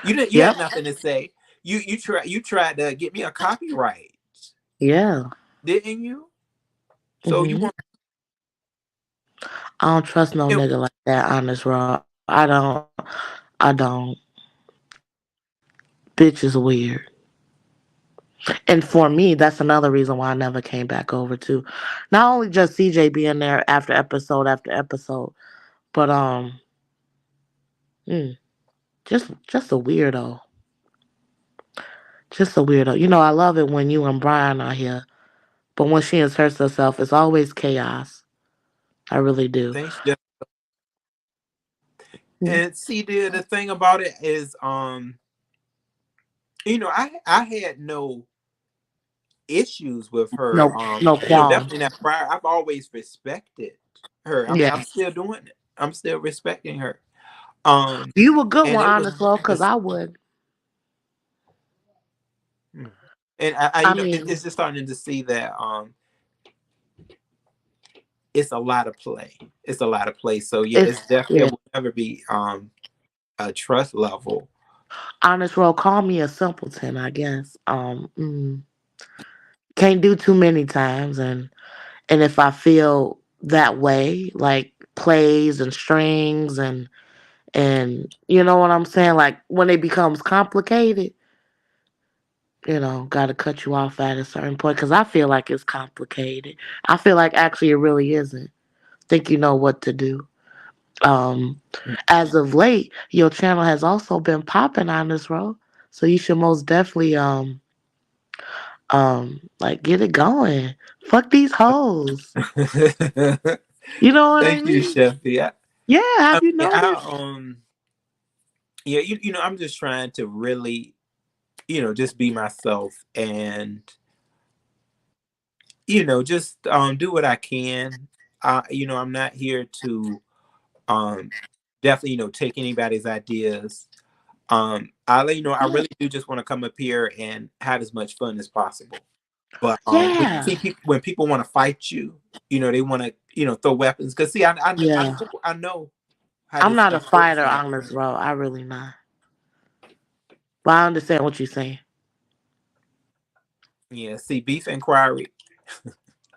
You Yep. had nothing to say. You tried to get me a copyright, Yeah. didn't you? So you hmm want I don't trust no it, nigga like that, honest raw. I don't. Bitch is weird. And for me, that's another reason why I never came back over to. Not only just CJ being there after episode, but mm, just a weirdo. Just a weirdo. I love it when you and Brian are here, but when she inserts herself, it's always chaos. I really do. things Mm. and see the thing about it is I had no issues with her. No, no qualms. Definitely not prior. I've always respected her. I mean, I'm Yeah. still doing it. I'm still respecting her. You a good And one, it was honest, Lord, because just, I would. mm. And I I mean, it's just starting to see that it's a lot of play. It's a lot of play. So yeah, it's, it's definitely yeah. it will never be a trust level. Honest, Lord, call me a simpleton, I guess. Can't do too many times. And if I feel that way, like plays and strings and you know what I'm saying? Like when it becomes complicated, gotta cut you off at a certain point because I feel like it's complicated. I feel like actually it really isn't. Think you know what to do. Um, as of late, your channel has also been popping on this road, so you should most definitely like get it going. Fuck these hoes. You know what I Thank you, mean? Chefy. Yeah. Have I you mean, noticed? yeah, I'm just trying to really, just be myself and just do what I can. I'm not here to um definitely, take anybody's ideas. I really do just want to come up here and have as much fun as possible. But when you Yeah. see people when people want to fight you, they want to, throw weapons. Cause see, Yeah. I know how I'm this not a stuff works fighter now. on this road. I really not. But I understand what you're saying. Yeah, see, beef inquiry.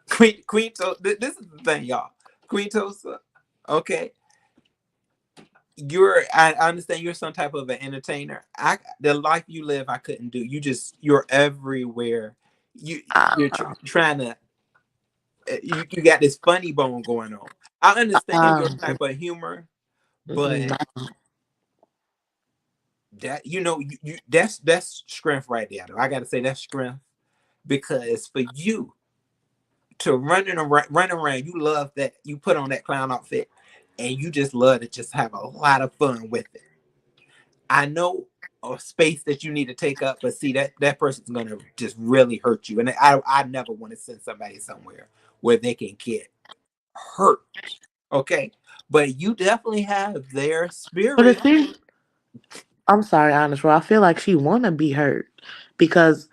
Queen Tulsa. This is the thing, y'all. Queen Tulsa. Okay. I understand you're some type of an entertainer. The life you live, I couldn't do. You're everywhere. Trying to you got this funny bone going on. I understand your Um, type of humor, but mm-mm. that that's strength right there. Though I got to say that's strength because for you to run around, you love that you put on that clown outfit, and you just love to just have a lot of fun with it. I know a space that you need to take up, but see that person's gonna just really hurt you, and I never want to send somebody somewhere where they can get hurt. Okay, but you definitely have their But spirit. if she, I'm sorry, honest, bro. I feel like she wanna be hurt because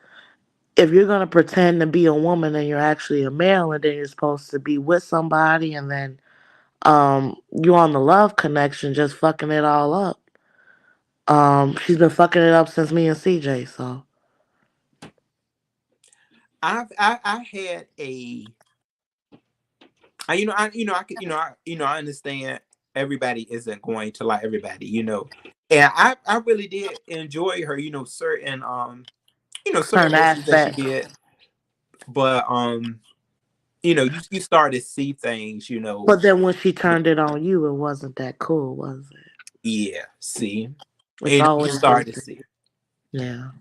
if you're gonna pretend to be a woman and you're actually a male, and then you're supposed to be with somebody, and then you on the love connection, just fucking it all up. She's been fucking it up since me and CJ. So I had a I understand everybody isn't going to like everybody, and I really did enjoy her, certain certain verses that she aspects. did, but you start to see things, But then when she turned it on you, it wasn't that cool, was it? yeah, see, It's you always start those to things. see, Yeah.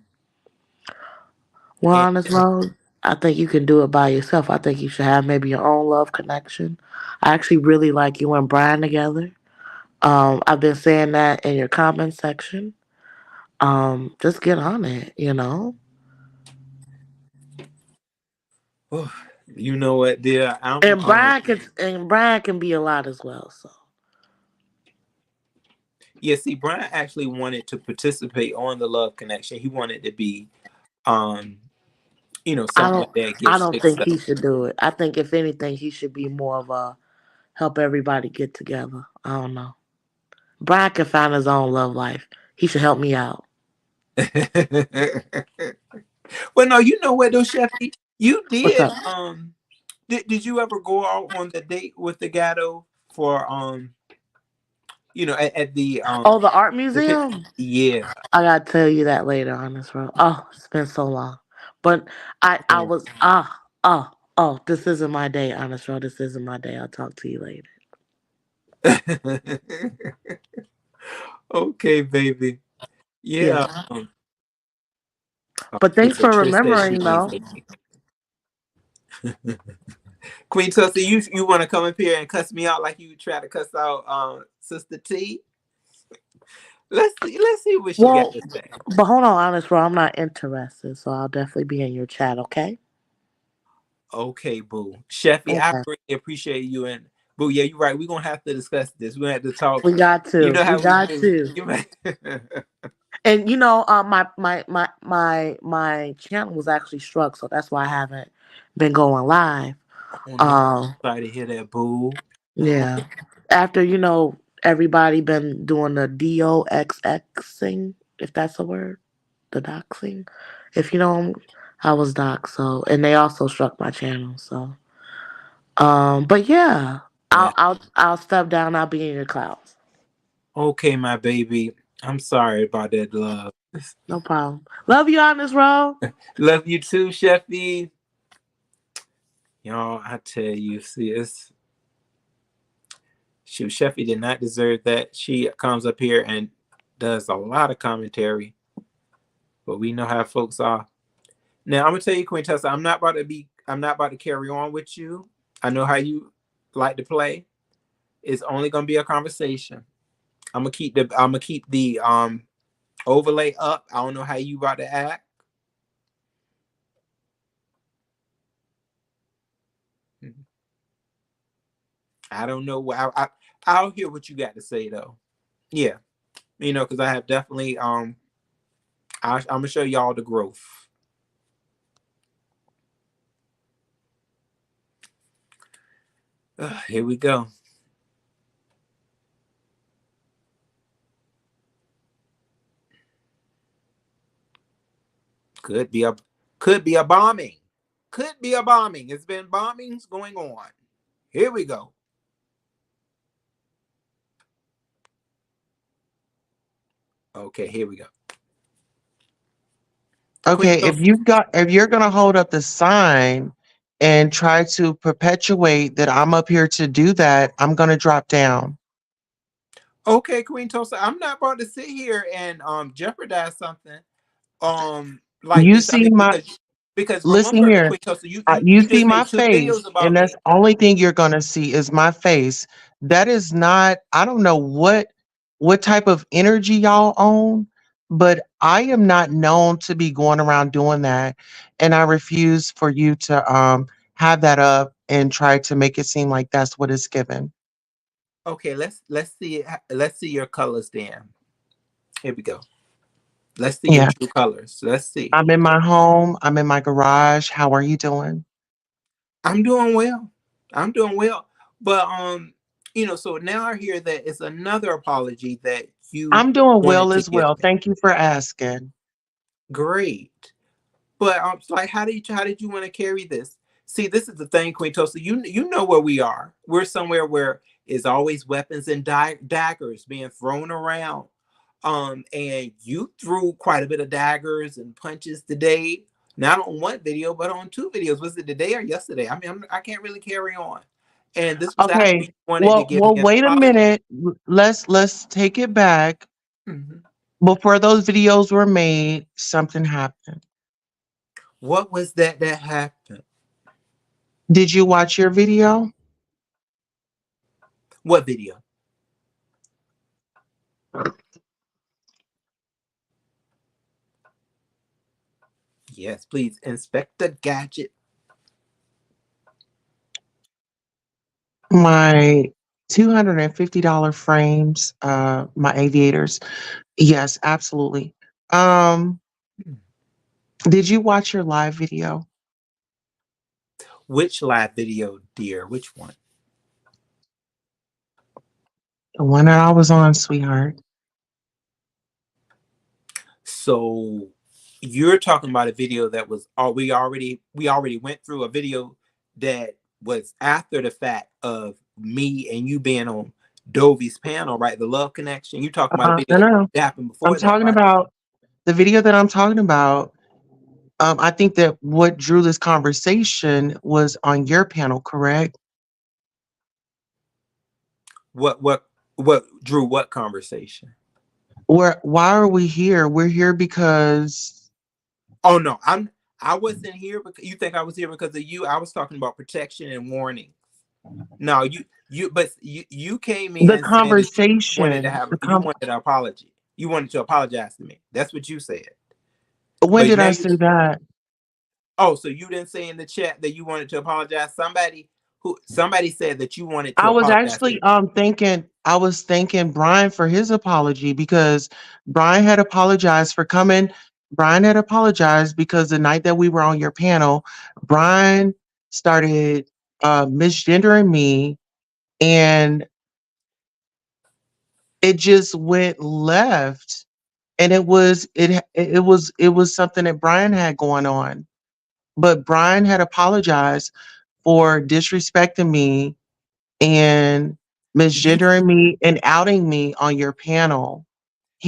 Well, and honest, bro, I think you can do it by yourself. I think you should have maybe your own love connection. I actually really like you and Brian together. I've been saying that in your comment section. Just get on it, you know. oh, you know what, dear, And Brian can be a lot as well. So yeah, see, Brian actually wanted to participate on the love connection. He wanted to be, um I someone don't, that I gets don't fixed think up. he should do it. I think if anything, he should be more of a help everybody get together. I don't know. Brian can find his own love life. He should help me out. Well, no, you know what though, Sheffy? You What's did up? did you ever go out on the date with the guy though for at Oh, the art the pit? museum. Yeah. I gotta tell you that later on this road. Oh, it's been so long. But I Oh. was this isn't my day, honest road. This isn't my day. I'll talk to you later. Okay, baby. Yeah. Yeah. Oh, But shoot, thanks for Latrice said she remembering needs though. a Queen Tulsa, you want to come up here and cuss me out like you try to cuss out Sister T? Let's see what she got Well, to say. but hold on, honest bro. I'm not interested, so I'll definitely be in your chat. Okay. Okay, boo. Sheffy, I Okay. really appreciate you, and boo, yeah, you're right. We're gonna have to discuss this. We're gonna have to talk. We got You to. know We how we got do. to. You might And my channel was actually struck, so that's why I haven't been going live. Oh no, Um, sorry to hear that, boo. yeah. After everybody been doing the doxxing, if that's a word, the doxing. If you know, I was doxed, so and they also struck my channel. So, but yeah, Wow. I'll step down. I'll be in your clouds. Okay, my baby. I'm sorry about that, love. No problem. Love you on this road. Love you too, Sheffy. Y'all, I tell you, see, Sheffy did not deserve that. She comes up here and does a lot of commentary, but we know how folks are. Now I'm gonna tell you, Quintessa, I'm not about to carry on with you. I know how you like to play. It's only gonna be a conversation. I'm gonna keep the overlay up. I don't know how you about to act. I don't know. I'll hear what you got to say though. Yeah, because I have definitely I'm gonna show y'all the growth. Here we go. Could be a could be a bombing. Could be a bombing. It's been bombings going on. Here we go. Okay, here we go. Queen Okay, Tulsa. if you're gonna hold up the sign and try to perpetuate that I'm up here to do that, I'm gonna drop down. Okay, Queen Tulsa. I'm not about to sit here and jeopardize something like You this. I see mean, my because listen remember, here. Queen Tulsa, you you You you see just my made two videos face, and about that's me. the only thing you're gonna see is my face. That is not. I don't know what type of energy y'all own, but I am not known to be going around doing that, and I refuse for you to have that up and try to make it seem like that's what it's given. Okay, let's see your colors then. Here we go. Let's see your Yeah, true colors. Let's see. I'm in my home. I'm in my garage. How are you doing? I'm doing well. I'm doing well. But so now I hear that it's another apology that you I'm doing wanted well to as give well. me. Thank you for asking. Great. But like, how did you want to carry this? See, this is the thing, Queen Tosa. You know where we are. We're somewhere where is always weapons and daggers being thrown around. And you threw quite a bit of daggers and punches today. Not on one video, but on two videos. Was it today or yesterday? I mean, I can't really carry on. And this was after you Okay. wanted to Well, give me an wait a apology. minute. Let's take it back. Mhm. Before those videos were made, something happened. What was that happened? Did you watch your video? What video? Yes, please. Inspector Gadget. My $250 frames, my aviators. Yes, absolutely. Um, did you watch your live video? Which live video, dear? Which one? The one that I was on, sweetheart. So you're talking about a video that was we already went through a video that was after the fact of me and you being on Dovey's panel, right? The Love Connection. You talking about a No, video no, no. that happened I'm before that, talking right? about the video that I'm talking about. I think that what drew this conversation was on your panel, correct? What drew what conversation? Why are we here? We're here because Oh no, I wasn't here because you think I was here because of you. I was talking about protection and warning. No, you came the in saying that you wanted to conversation. have you wanted an apology. You wanted to apologize to me. That's what you said. When But did now I you say that? so you didn't say in the chat that you wanted to apologize. Somebody said that you wanted to I was apologize to actually thinking I was thanking Brian for his apology because Brian had apologized for coming. Brian had apologized because the night that we were on your panel, Brian started misgendering me, and it just went left. And it was something that Brian had going on. But Brian had apologized for disrespecting me and you. misgendering me and outing me on your panel.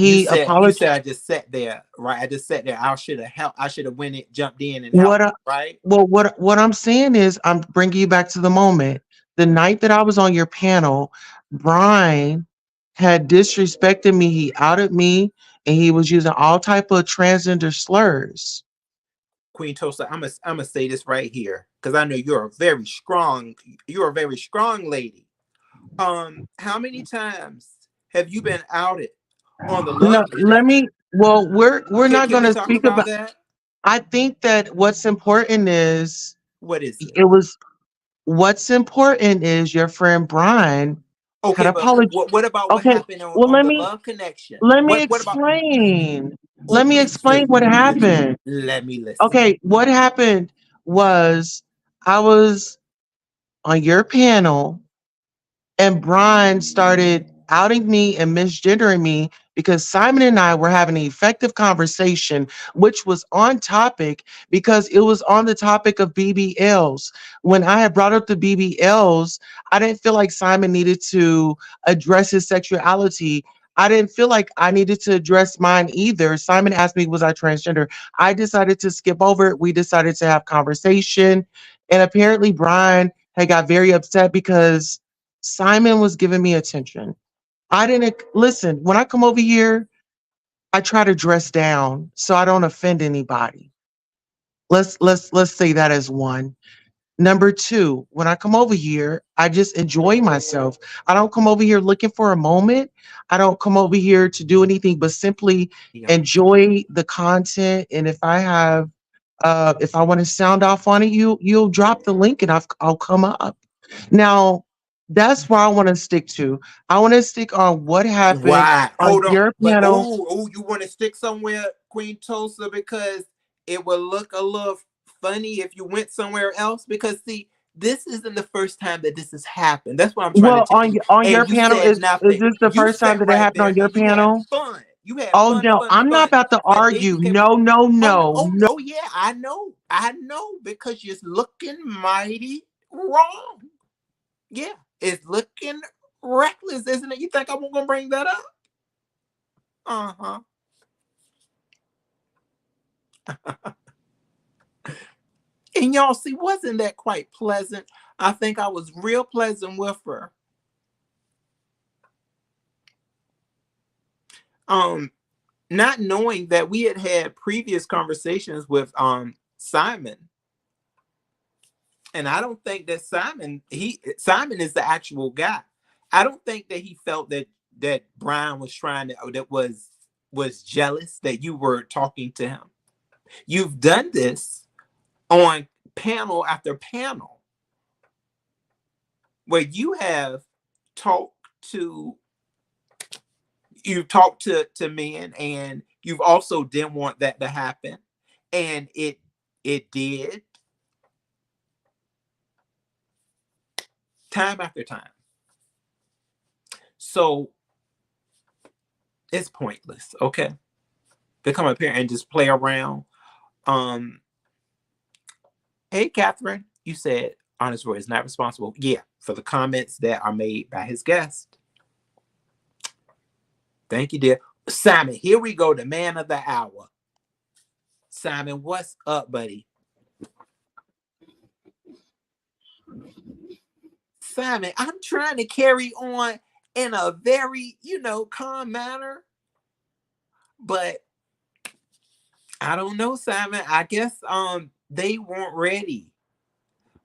You He said you apologized. said I just sat there, right? I just sat there. I should have helped. I should have went it, jumped in and helped, What I, right? what I'm saying is I'm bringing you back to the moment. The night that I was on your panel, Brian had disrespected me. He outed me, and he was using all type of transgender slurs. Queen Tosa, I'm gonna say this right here because I know you're a very strong lady. How many times have you been outed on the No, love let connection? me. Well, we're not Can going we to talk speak about about. that? I think that what's important is What is it? it was what's important is your friend Brian had Okay, but apologized. what about what Okay, happened well on the love connection? let me What about? explain. Oh, Let me please explain do. what happened. Let me listen. Okay, what happened was I was on your panel and Brian started outing me and misgendering me because Simon and I were having an effective conversation, which was on topic because it was on the topic of BBLs. When I had brought up the BBLs, I didn't feel like Simon needed to address his sexuality. I didn't feel like I needed to address mine either. Simon asked me, was I transgender? I decided to skip over it. We decided to have conversation. And apparently Brian had got very upset because Simon was giving me attention. I didn't listen. When I come over here, I try to dress down so I don't offend anybody. Let's say that as one. Number two, when I come over here, I just enjoy myself. I don't come over here looking for a moment. I don't come over here to do anything but simply Yeah. enjoy the content. And if I want to sound off on it, you'll drop the link and I'll come up. Now, that's where I want to stick to. I want to stick on what happened Why? on Hold on. your But panel. you want to stick somewhere, Queen Tulsa, because it will look a little funny if you went somewhere else. Because see, this isn't the first time that this has happened. That's what I'm trying to Well, tell you. on And your you panel, said is nothing. this the You first time sat that it right happened there on your and you had panel? fun. You had Oh fun, no, fun, I'm not fun. about to But then argue. you came. No, no, Oh no, no, no. oh yeah, I know, because you're looking mighty wrong. Yeah, it's looking reckless, isn't it? You think I'm gonna bring that up? Uh huh. And y'all see, wasn't that quite pleasant? I think I was real pleasant with her. Um, Not knowing that we had had previous conversations with Simon, and I don't think that Simon is the actual guy. I don't think that he felt that Brian was trying to, or that was jealous that you were talking to him. You've done this on panel after panel where talked to you've talked to men, and you've also didn't want that to happen, and it did, time after time. So it's pointless, okay, to come up here and just play around. um hey, Catherine, you said Honest Roy is not responsible, yeah, for the comments that are made by his guest. Thank you, dear. Simon, here we go, the man of the hour. Simon, what's up, buddy? Simon, I'm trying to carry on in a very, calm manner, but I don't know, Simon. I guess they weren't ready.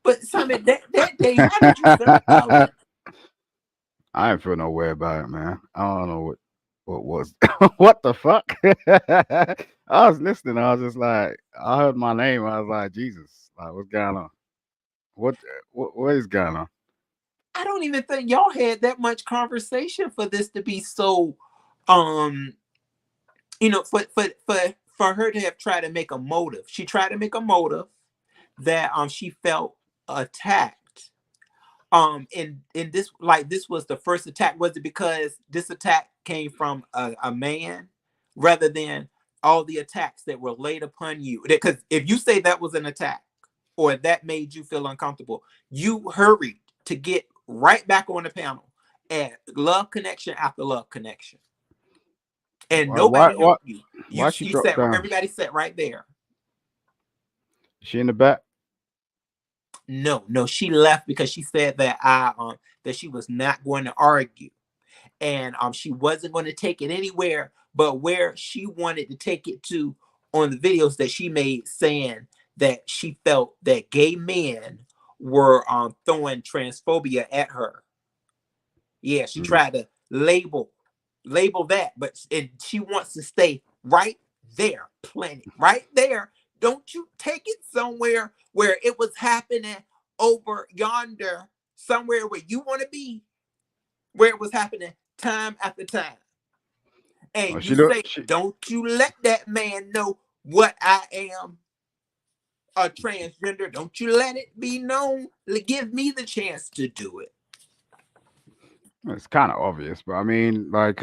But Simon, that day, how did you feel about it? I ain't feel no way about it, man. I don't know what was what the fuck. I was listening. I was just like, I heard my name. I was like, Jesus, like, what's going on? What what is going on? I don't even think y'all had that much conversation for this to be so um for her to have tried to make a motive. She tried to make a motive that she felt attacked. In this, like, this was the first attack. Was it because this attack came from a man rather than all the attacks that were laid upon you? Because if you say that was an attack or that made you feel uncomfortable, you hurried to get right back on the panel at love connection after love connection, and Why why nobody why helped you. You why she you dropped sat, down? everybody sat right there. She in the back? No, no, she left because she said that that she was not going to argue, and she wasn't going to take it anywhere but where she wanted to take it to on the videos that she made, saying that she felt that gay men were throwing transphobia at her. Yeah, she Mhm. tried to label that, but she wants to stay right there, planet right there. Don't you take it somewhere where it was happening over yonder, somewhere where you want to be, where it was happening time after time. Well, And you she look say, she don't you let that man know what I am, a transgender. Don't you let it be known. Give me the chance to do it. it's kind of obvious, but I mean, like,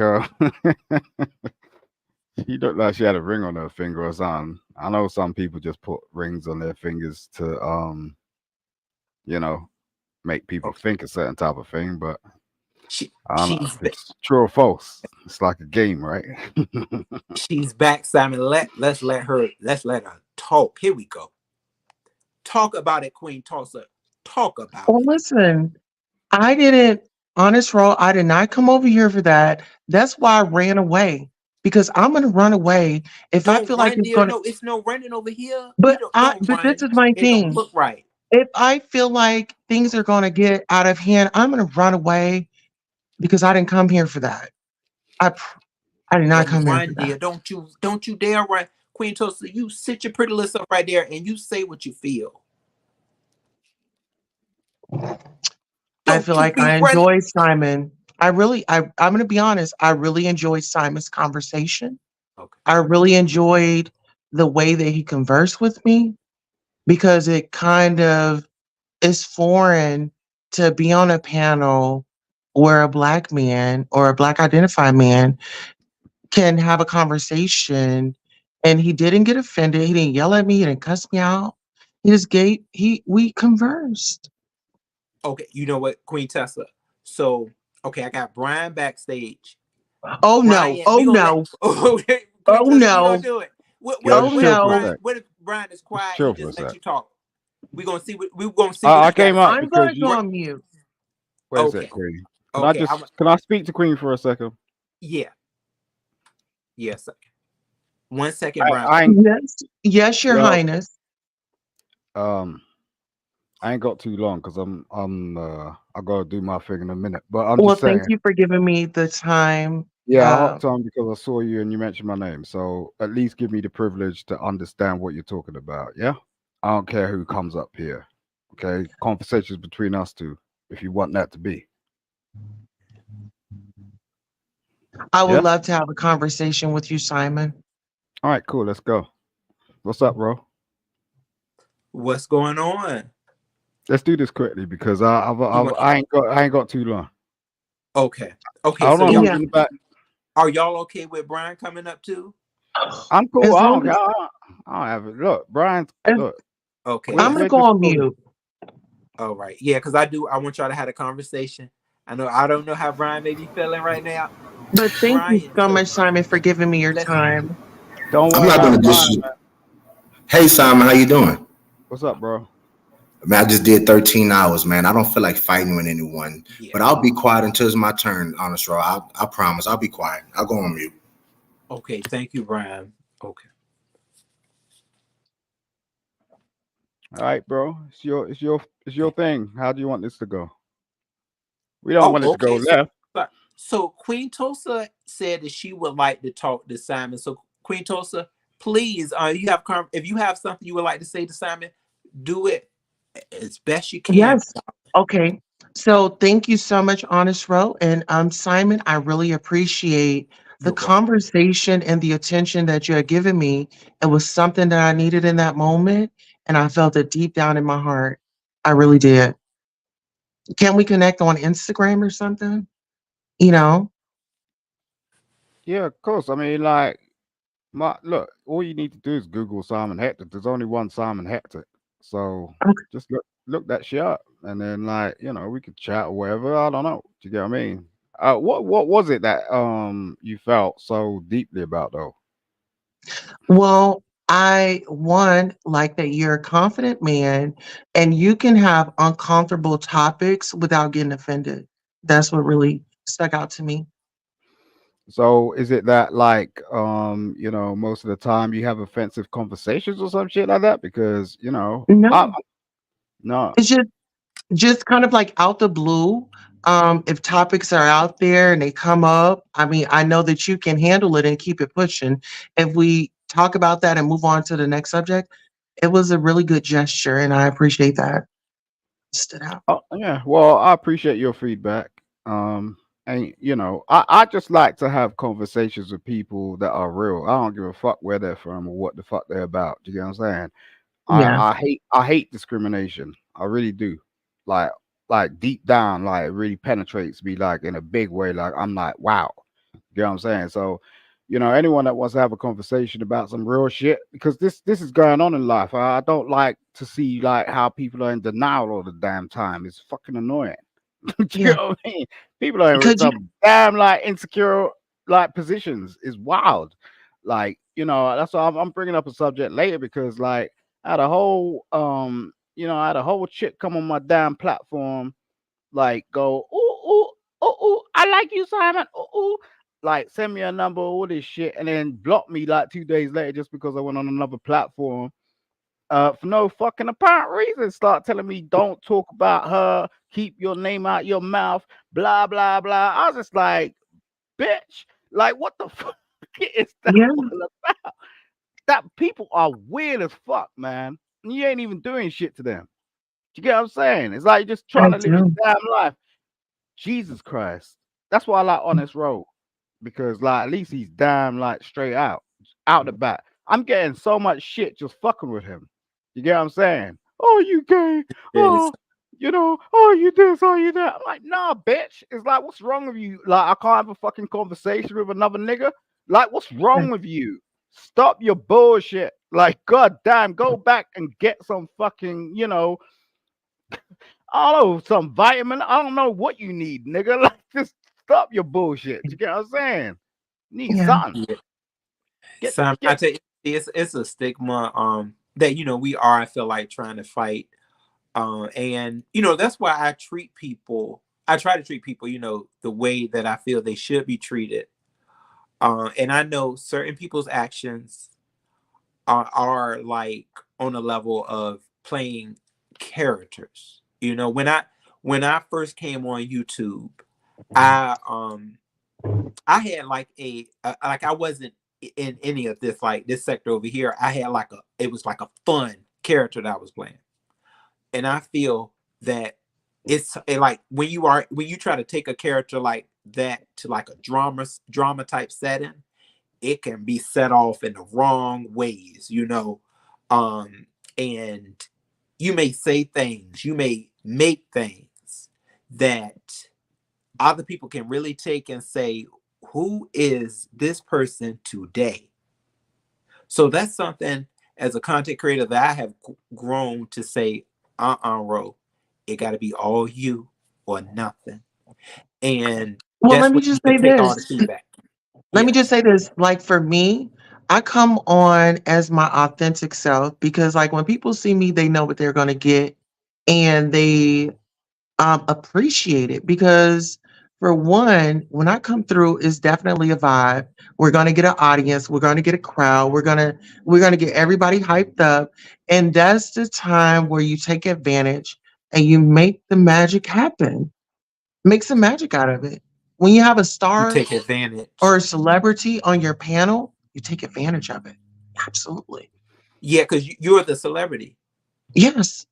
she looked like she had a ring on her finger or something. I know some people just put rings on their fingers to, you know, make people think a certain type of thing, but I don't know She's if it's true or false. It's like a game, right? she's back, Simon. Let's let her talk. Here we go. Talk about it, Queen Tulsa. Talk about Well, it. listen, I didn't, honest roll, I did not come over here for that. That's why I ran away because I'm going to run away if I Don't feel like run, it's dear. going to, No, it's no running over here. We but don't but this run. is my It don't thing. look right. If I feel like things are going to get out of hand, I'm going to run away because I didn't come here for that. I, pr- I did not Don't come here for run, that. dear. Don't you dare run. Queen Tulsa, you sit your pretty little self right there and you say what you feel. I feel Don't you like be I running. enjoyed Simon. I'm going to be honest. I really enjoyed Simon's conversation. Okay. I really enjoyed the way that he conversed with me because it kind of is foreign to be on a panel where a black man or a black identified man can have a conversation and he didn't get offended. He didn't yell at me. He didn't cuss me out. He just we conversed. Okay, you know what, Queen Tessa? So, okay, I got Brian backstage. Oh no. Brian, Oh we gonna let no. okay, Queen Oh Tessa, we gonna no. do it. What Yeah, what Oh just what chill if for a no. Brian sec. what if Brian is Just quiet, he chill for a just let sec. you talk? We gonna see what I he got to came up say. I'm going because to go you. on mute. Wait a sec, Okay, Queen. okay, I'm Can I speak to Queen for a second? yeah, yes. 1 second, Brian. I ain't. Yes. Yes, your Well, highness. um, I ain't got too long because I gotta do my thing in a minute. But I'm Well, just thank saying. you for giving me the time. Yeah, I Uh, hopped on because I saw you and you mentioned my name. So at least give me the privilege to understand what you're talking about. Yeah, I don't care who comes up here. Okay, conversations between us two. If you want that to be. I would Yeah. love to have a conversation with you, Simon. All right. Cool. Let's go. What's up, bro? What's going on? Let's do this quickly because You want? I ain't got too long. Okay, I okay. don't So know y'all who's Yeah. in the back. are y'all okay with Brian coming up too? I'm cool. As I long don't care. as I don't have it. Look, Brian. as- Look, Okay, I'm gonna we're go just on cool. mute. all right. Yeah, because I want y'all to have a conversation. I don't know how Brian may be feeling right now. But thank you Brian, so so much, Simon, for giving me your let's time. Don't I'm worry not about gonna Brian, dis. man. Hey Simon, how you doing? What's up, bro? Man, I just did 13 hours, man. I don't feel like fighting with anyone, yeah. but I'll be quiet until it's my turn. Honest, Raw. I promise. I'll be quiet. I'll go on mute. Okay, thank you, Brian. Okay. All right, bro. It's your thing. How do you want this to go? We don't Oh, want it to go okay. So, left. so Queen Tulsa said that she would like to talk to Simon. So Queen Tulsa, please, if you have something you would like to say to Simon, do it as best you can. Yes. Okay. So thank you so much, Honest Row. And Simon, I really appreciate the You're welcome. conversation and the attention that you had given me. It was something that I needed in that moment, and I felt it deep down in my heart. I really did. Can we connect on Instagram or something? You know? Yeah, of course. I mean, like, look. All you need to do is Google Simon Hector. There's only one Simon Hector, so Okay. just look that shit up, and then like we could chat or whatever. I don't know. Do you get what I mean? What was it that you felt so deeply about though? Well, I one like that you're a confident man and you can have uncomfortable topics without getting offended. That's what really stuck out to me. So is it that like most of the time you have offensive conversations or some shit like that? Because I No, no. it's just kind of like out the blue. If topics are out there and they come up, I mean, I know that you can handle it and keep it pushing. If we talk about that and move on to the next subject, it was a really good gesture, and I appreciate that. Stood out. Oh, yeah. Well, I appreciate your feedback. And I just like to have conversations with people that are real. I don't give a fuck where they're from or what the fuck they're about. Do you get what I'm saying? Yeah, I hate discrimination. I really do. Like deep down, like it really penetrates me like in a big way. Like I'm like, wow. You know what I'm saying? So, anyone that wants to have a conversation about some real shit, because this is going on in life. I don't like to see like how people are in denial all the damn time. It's fucking annoying. Do you yeah, know what I mean? People are in because you some damn like insecure like positions. Is wild. Like that's why I'm bringing up a subject later because like I had a whole I had a whole chick come on my damn platform like go ooh I like you Simon ooh like send me a number all this shit and then block me like 2 days later just because I went on another platform for no fucking apparent reason. Start telling me don't talk about her, keep your name out your mouth, blah blah blah. I was just like, bitch, like what the fuck is that yeah, all about? That people are weird as fuck, man. And you ain't even doing shit to them. You get what I'm saying? It's like you're just I trying to live your do. damn life. Jesus Christ. That's why I like Honest Road. Because like at least he's damn like straight out the bat. I'm getting so much shit just fucking with him. You get what I'm saying? Oh, you gay. Yes. Oh, oh, you this, oh, you that. I'm like, nah, bitch. It's like, what's wrong with you? Like, I can't have a fucking conversation with another nigga. Like, what's wrong with you? Stop your bullshit. Like, god damn, go back and get some fucking, I don't know, some vitamin. I don't know what you need, nigga. Like, just stop your bullshit. You get what I'm saying? Need Yeah. something. Yeah. Get So I get tell you, it's a stigma that we are, I feel like, trying to fight. And that's why I try to treat people, the way that I feel they should be treated. And I know certain people's actions are like on a level of playing characters. When I first came on YouTube, I had like like I wasn't in any of this, like this sector over here. I had like it was like a fun character that I was playing. And I feel that like when you try to take a character like that to like a drama type setting, it can be set off in the wrong ways, um and you may say things, you may make things that other people can really take and say, who is this person today? So that's something as a content creator that I have grown to say, Ro, it got to be all you or nothing. And Well, that's let me when you just can say take all the this. feedback. Let me just Yes. say this. Like for me, I come on as my authentic self because, like, when people see me, they know what they're going to get, and they appreciate it because for one, when I come through, it's definitely a vibe. We're gonna get an audience, we're gonna get a crowd, we're gonna get everybody hyped up. And that's the time where you take advantage and you make the magic happen. Make some magic out of it. When you have a You star take advantage. or a celebrity on your panel, you take advantage of it. Absolutely. Yeah, because you're the celebrity. Yes. Yeah.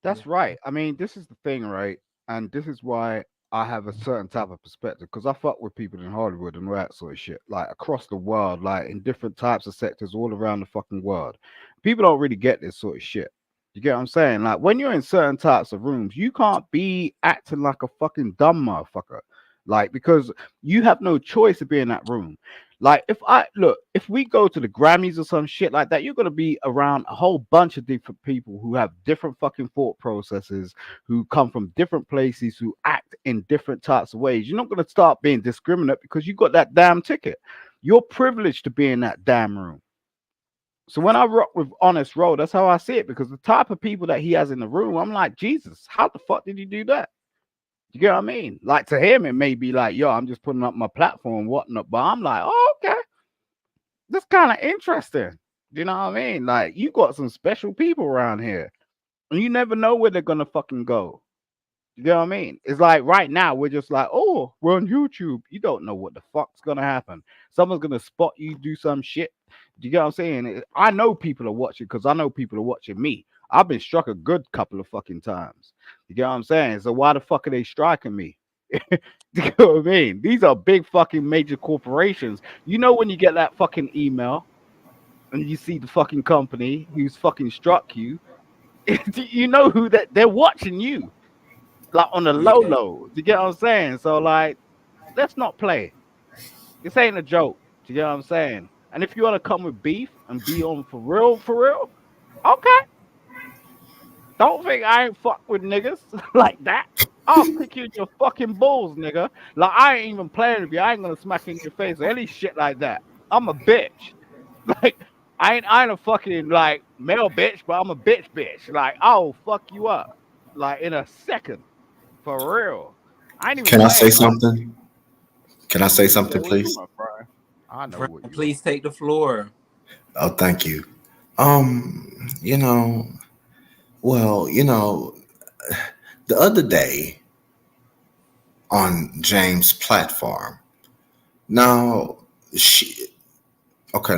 That's right. I mean, this is the thing, right? And this is why I have a certain type of perspective because I fuck with people in Hollywood and all that sort of shit, like across the world, like in different types of sectors all around the fucking world. People don't really get this sort of shit. You get what I'm saying? Like when you're in certain types of rooms, you can't be acting like a fucking dumb motherfucker. Like because you have no choice to be in that room. Like if we go to the Grammys or some shit like that, you're gonna be around a whole bunch of different people who have different fucking thought processes, who come from different places, who act in different types of ways. You're not gonna start being discriminate because you got that damn ticket. You're privileged to be in that damn room. So when I rock with Honest Road, that's how I see it because the type of people that he has in the room, I'm like, Jesus, how the fuck did you do that? You get what I mean? Like to him, it may be like, yo, I'm just putting up my platform, whatnot. But I'm like, oh, okay, that's kind of interesting. You know what I mean? Like you got some special people around here, and you never know where they're gonna fucking go. You know what I mean? It's like right now we're just like, oh, we're on YouTube. You don't know what the fuck's gonna happen. Someone's gonna spot you do some shit. Do you get what I'm saying? I know people are watching because I know people are watching me. I've been struck a good couple of fucking times. You get what I'm saying? So why the fuck are they striking me? Do you know what I mean? These are big fucking major corporations. You know when you get that fucking email and you see the fucking company who's fucking struck you, you know who that they're watching you like on the low Yeah. low. Do you get what I'm saying? So like, let's not play. This ain't a joke. Do you get what I'm saying? And if you want to come with beef and be on for real, okay. Don't think I ain't fuck with niggas like that. I'll kick you in your fucking balls, nigga. Like I ain't even playing with you. I ain't gonna smack in your face or any shit like that. I'm a bitch. Like I ain't a fucking like male bitch, but I'm a bitch. Like I'll fuck you up like in a second for real. I ain't even Can I playing. say Like something? Can I say yeah, something, what you please? want, bro? I know Brian, what you want. please take the floor. Oh, thank you. You know, well, the other day on James' platform. Now, she, okay,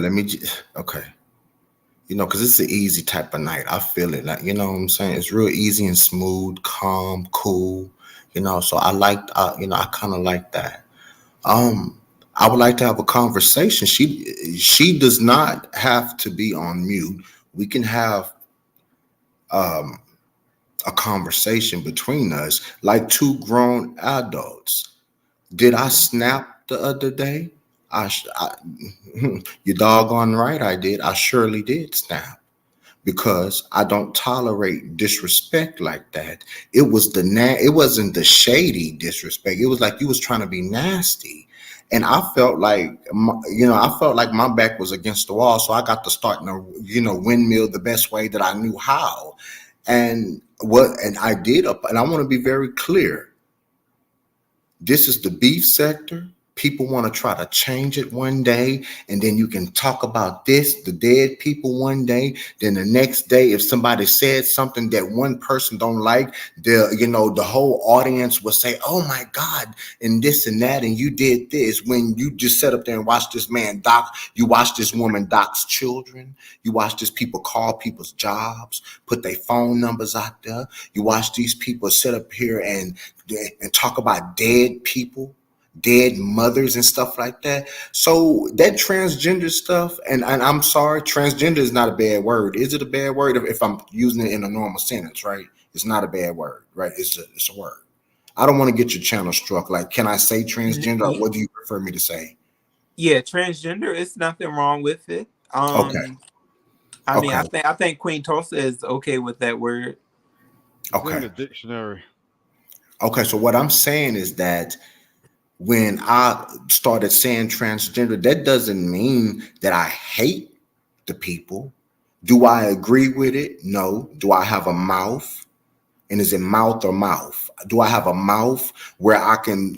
okay, because it's an easy type of night. I feel it, like, you know what I'm saying? It's real easy and smooth, calm, cool, so I kind of like that. Um, I would like to have a conversation. She does not have to be on mute. We can have um, a conversation between us like two grown adults. Did I snap the other day? I you doggone right I did. I surely did snap because I don't tolerate disrespect like that. It wasn't the shady disrespect. It was like you was trying to be nasty. And I felt like I felt like my back was against the wall, so I got to start in a windmill the best way that I knew how. And I did and I want to be very clear. This is the beef sector. People want to try to change it one day, and then you can talk about the dead people one day. Then the next day, if somebody said something that one person don't like, the whole audience will say, "Oh my God," and this and that, and you did this. When you just sit up there and watch this man doc, you watch this woman doc's children, you watch these people call people's jobs, put their phone numbers out there. You watch these people sit up here and talk about dead people, dead mothers and stuff like that. So that transgender stuff, and I'm sorry, transgender is not a bad word. Is it a bad word if I'm using it in a normal sentence, right? It's not a bad word, right? It's a word. I don't want to get your channel struck. Like, can I say transgender or Y- what do you prefer me to say? Yeah, transgender. It's nothing wrong with it. Okay. I mean, Okay. I think Queen Tulsa is okay with that word. It's in Okay. the dictionary. Okay. So what I'm saying is that when I started saying transgender, that doesn't mean that I hate the people. Do I agree with it? No. Do I have a mouth? And is it mouth or mouth? Do I have a mouth where I can,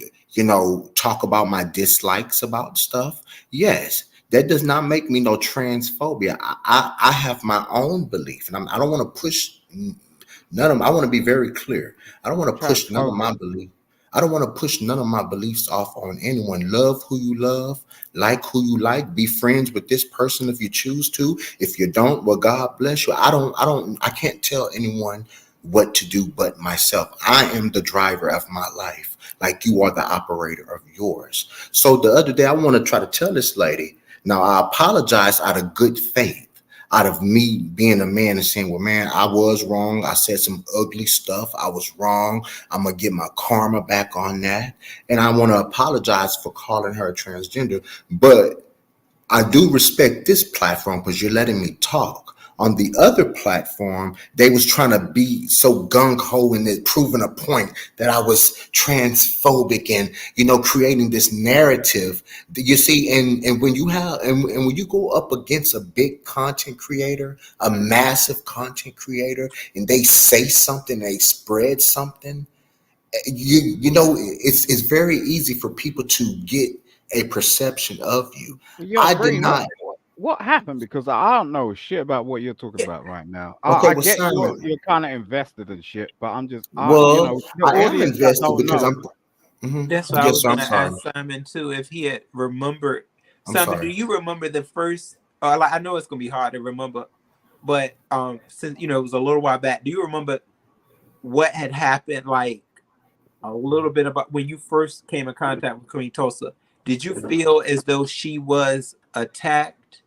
talk about my dislikes about stuff? Yes. That does not make me no transphobia. I have my own belief, and I don't want to push none of. I want to be very clear. I don't want to push none of Transphobic. my belief. I don't want to push none of my beliefs off on anyone. Love who you love, like who you like, be friends with this person if you choose to. If you don't, well, God bless you. I can't tell anyone what to do but myself. I am the driver of my life, like you are the operator of yours. So the other day, I want to try to tell this lady. Now, I apologize out of good faith, out of me being a man and saying, well, man, I was wrong. I said some ugly stuff. I was wrong. I'm going to get my karma back on that. And I want to apologize for calling her a transgender. But I do respect this platform because you're letting me talk. On the other platform, they was trying to be so gung ho and it proving a point that I was transphobic and creating this narrative. You see, and when you have and when you go up against a big content creator, a massive content creator, and they say something, they spread something, it's very easy for people to get a perception of you. Yo, I did Green, what, not. what what happened? Because I don't know shit about what you're talking about right now. Okay, I well, get Simon. you're kind of invested in shit, but I'm just Well, the I am audience that invested don't because know. I'm. Mhm. That's what I Yes, was sir. I'm gonna sorry. ask Simon too, if he had remembered. I'm Simon, do sorry. you remember the first? Like, I know it's gonna be hard to remember, but since it was a little while back, do you remember what had happened? Like a little bit about when you first came in contact with Queen Tulsa. Did you feel as though she was attacked?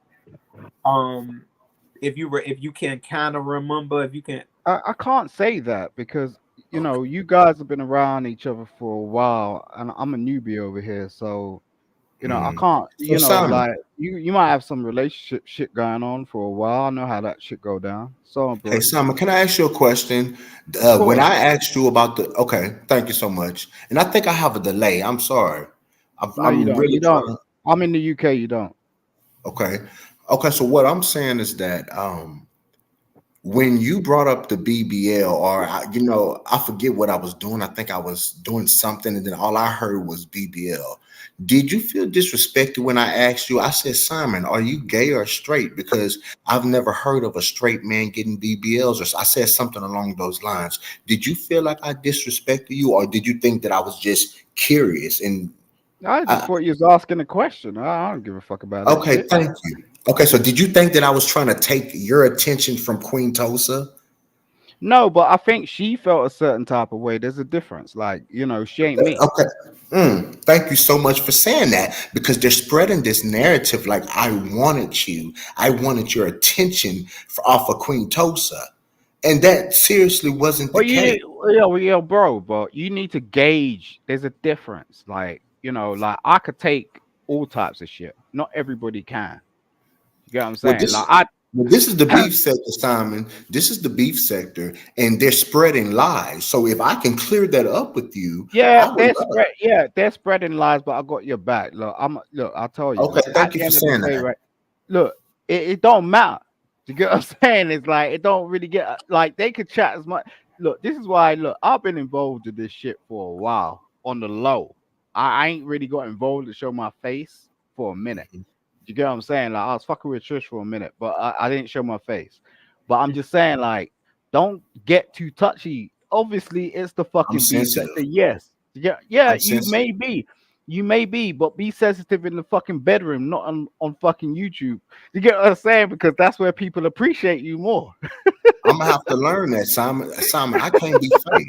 Um, if you can kind of remember, if you can. I can't say that because Okay. you guys have been around each other for a while, and I'm a newbie over here, so I Mm. can't. So Simon, Like you might have some relationship shit going on for a while. I know how that shit go down. So, hey bro, Simon, can I ask you a question? of When course. I asked you about the, okay, thank you so much. And I think I have a delay. I'm sorry. No, you I'm don't. really You don't. trying. I'm in the UK. You don't. Okay, okay. So what I'm saying is that when you brought up the BBL, or I forget what I was doing. I think I was doing something, and then all I heard was BBL. Did you feel disrespected when I asked you? I said, Simon, are you gay or straight? Because I've never heard of a straight man getting BBLs, or I said something along those lines. Did you feel like I disrespected you, or did you think that I was just curious? And I just I, thought you was asking a question. I don't give a fuck about that okay, shit. thank you. Okay, so did you think that I was trying to take your attention from Queen Tulsa? No, but I think she felt a certain type of way. There's a difference. Like, she ain't me. Okay. Thank you so much for saying that, because they're spreading this narrative like I wanted your attention off of Queen Tulsa, and that seriously wasn't the But case. bro, but you need to gauge. There's a difference. Like, like I could take all types of shit. Not everybody can. You get what I'm Well, saying? Like this well, this is the beef sector, Simon. This is the beef sector, and they're spreading lies. So if I can clear that up with you, I would love. they're spreading lies, but I got your back. Look, I'll tell you, Okay, look, at thank you the for end of the saying day, that. right? Look, it don't matter. You get what I'm saying? It's like it don't really get like they could chat as much. Look, this is why I've been involved in this shit for a while on the low. I ain't really got involved to show my face for a minute. You get what I'm saying? Like I was fucking with Trish for a minute, but I didn't show my face. But I'm just saying, like, don't get too touchy. Obviously, it's the I'm fucking B sector. sensitive. Yes. Yeah, yeah, I'm sensitive. you may be, but be sensitive in the fucking bedroom, not on fucking YouTube. You get what I'm saying? Because that's where people appreciate you more. I'm gonna have to learn that, Simon. Simon, I can't be fake.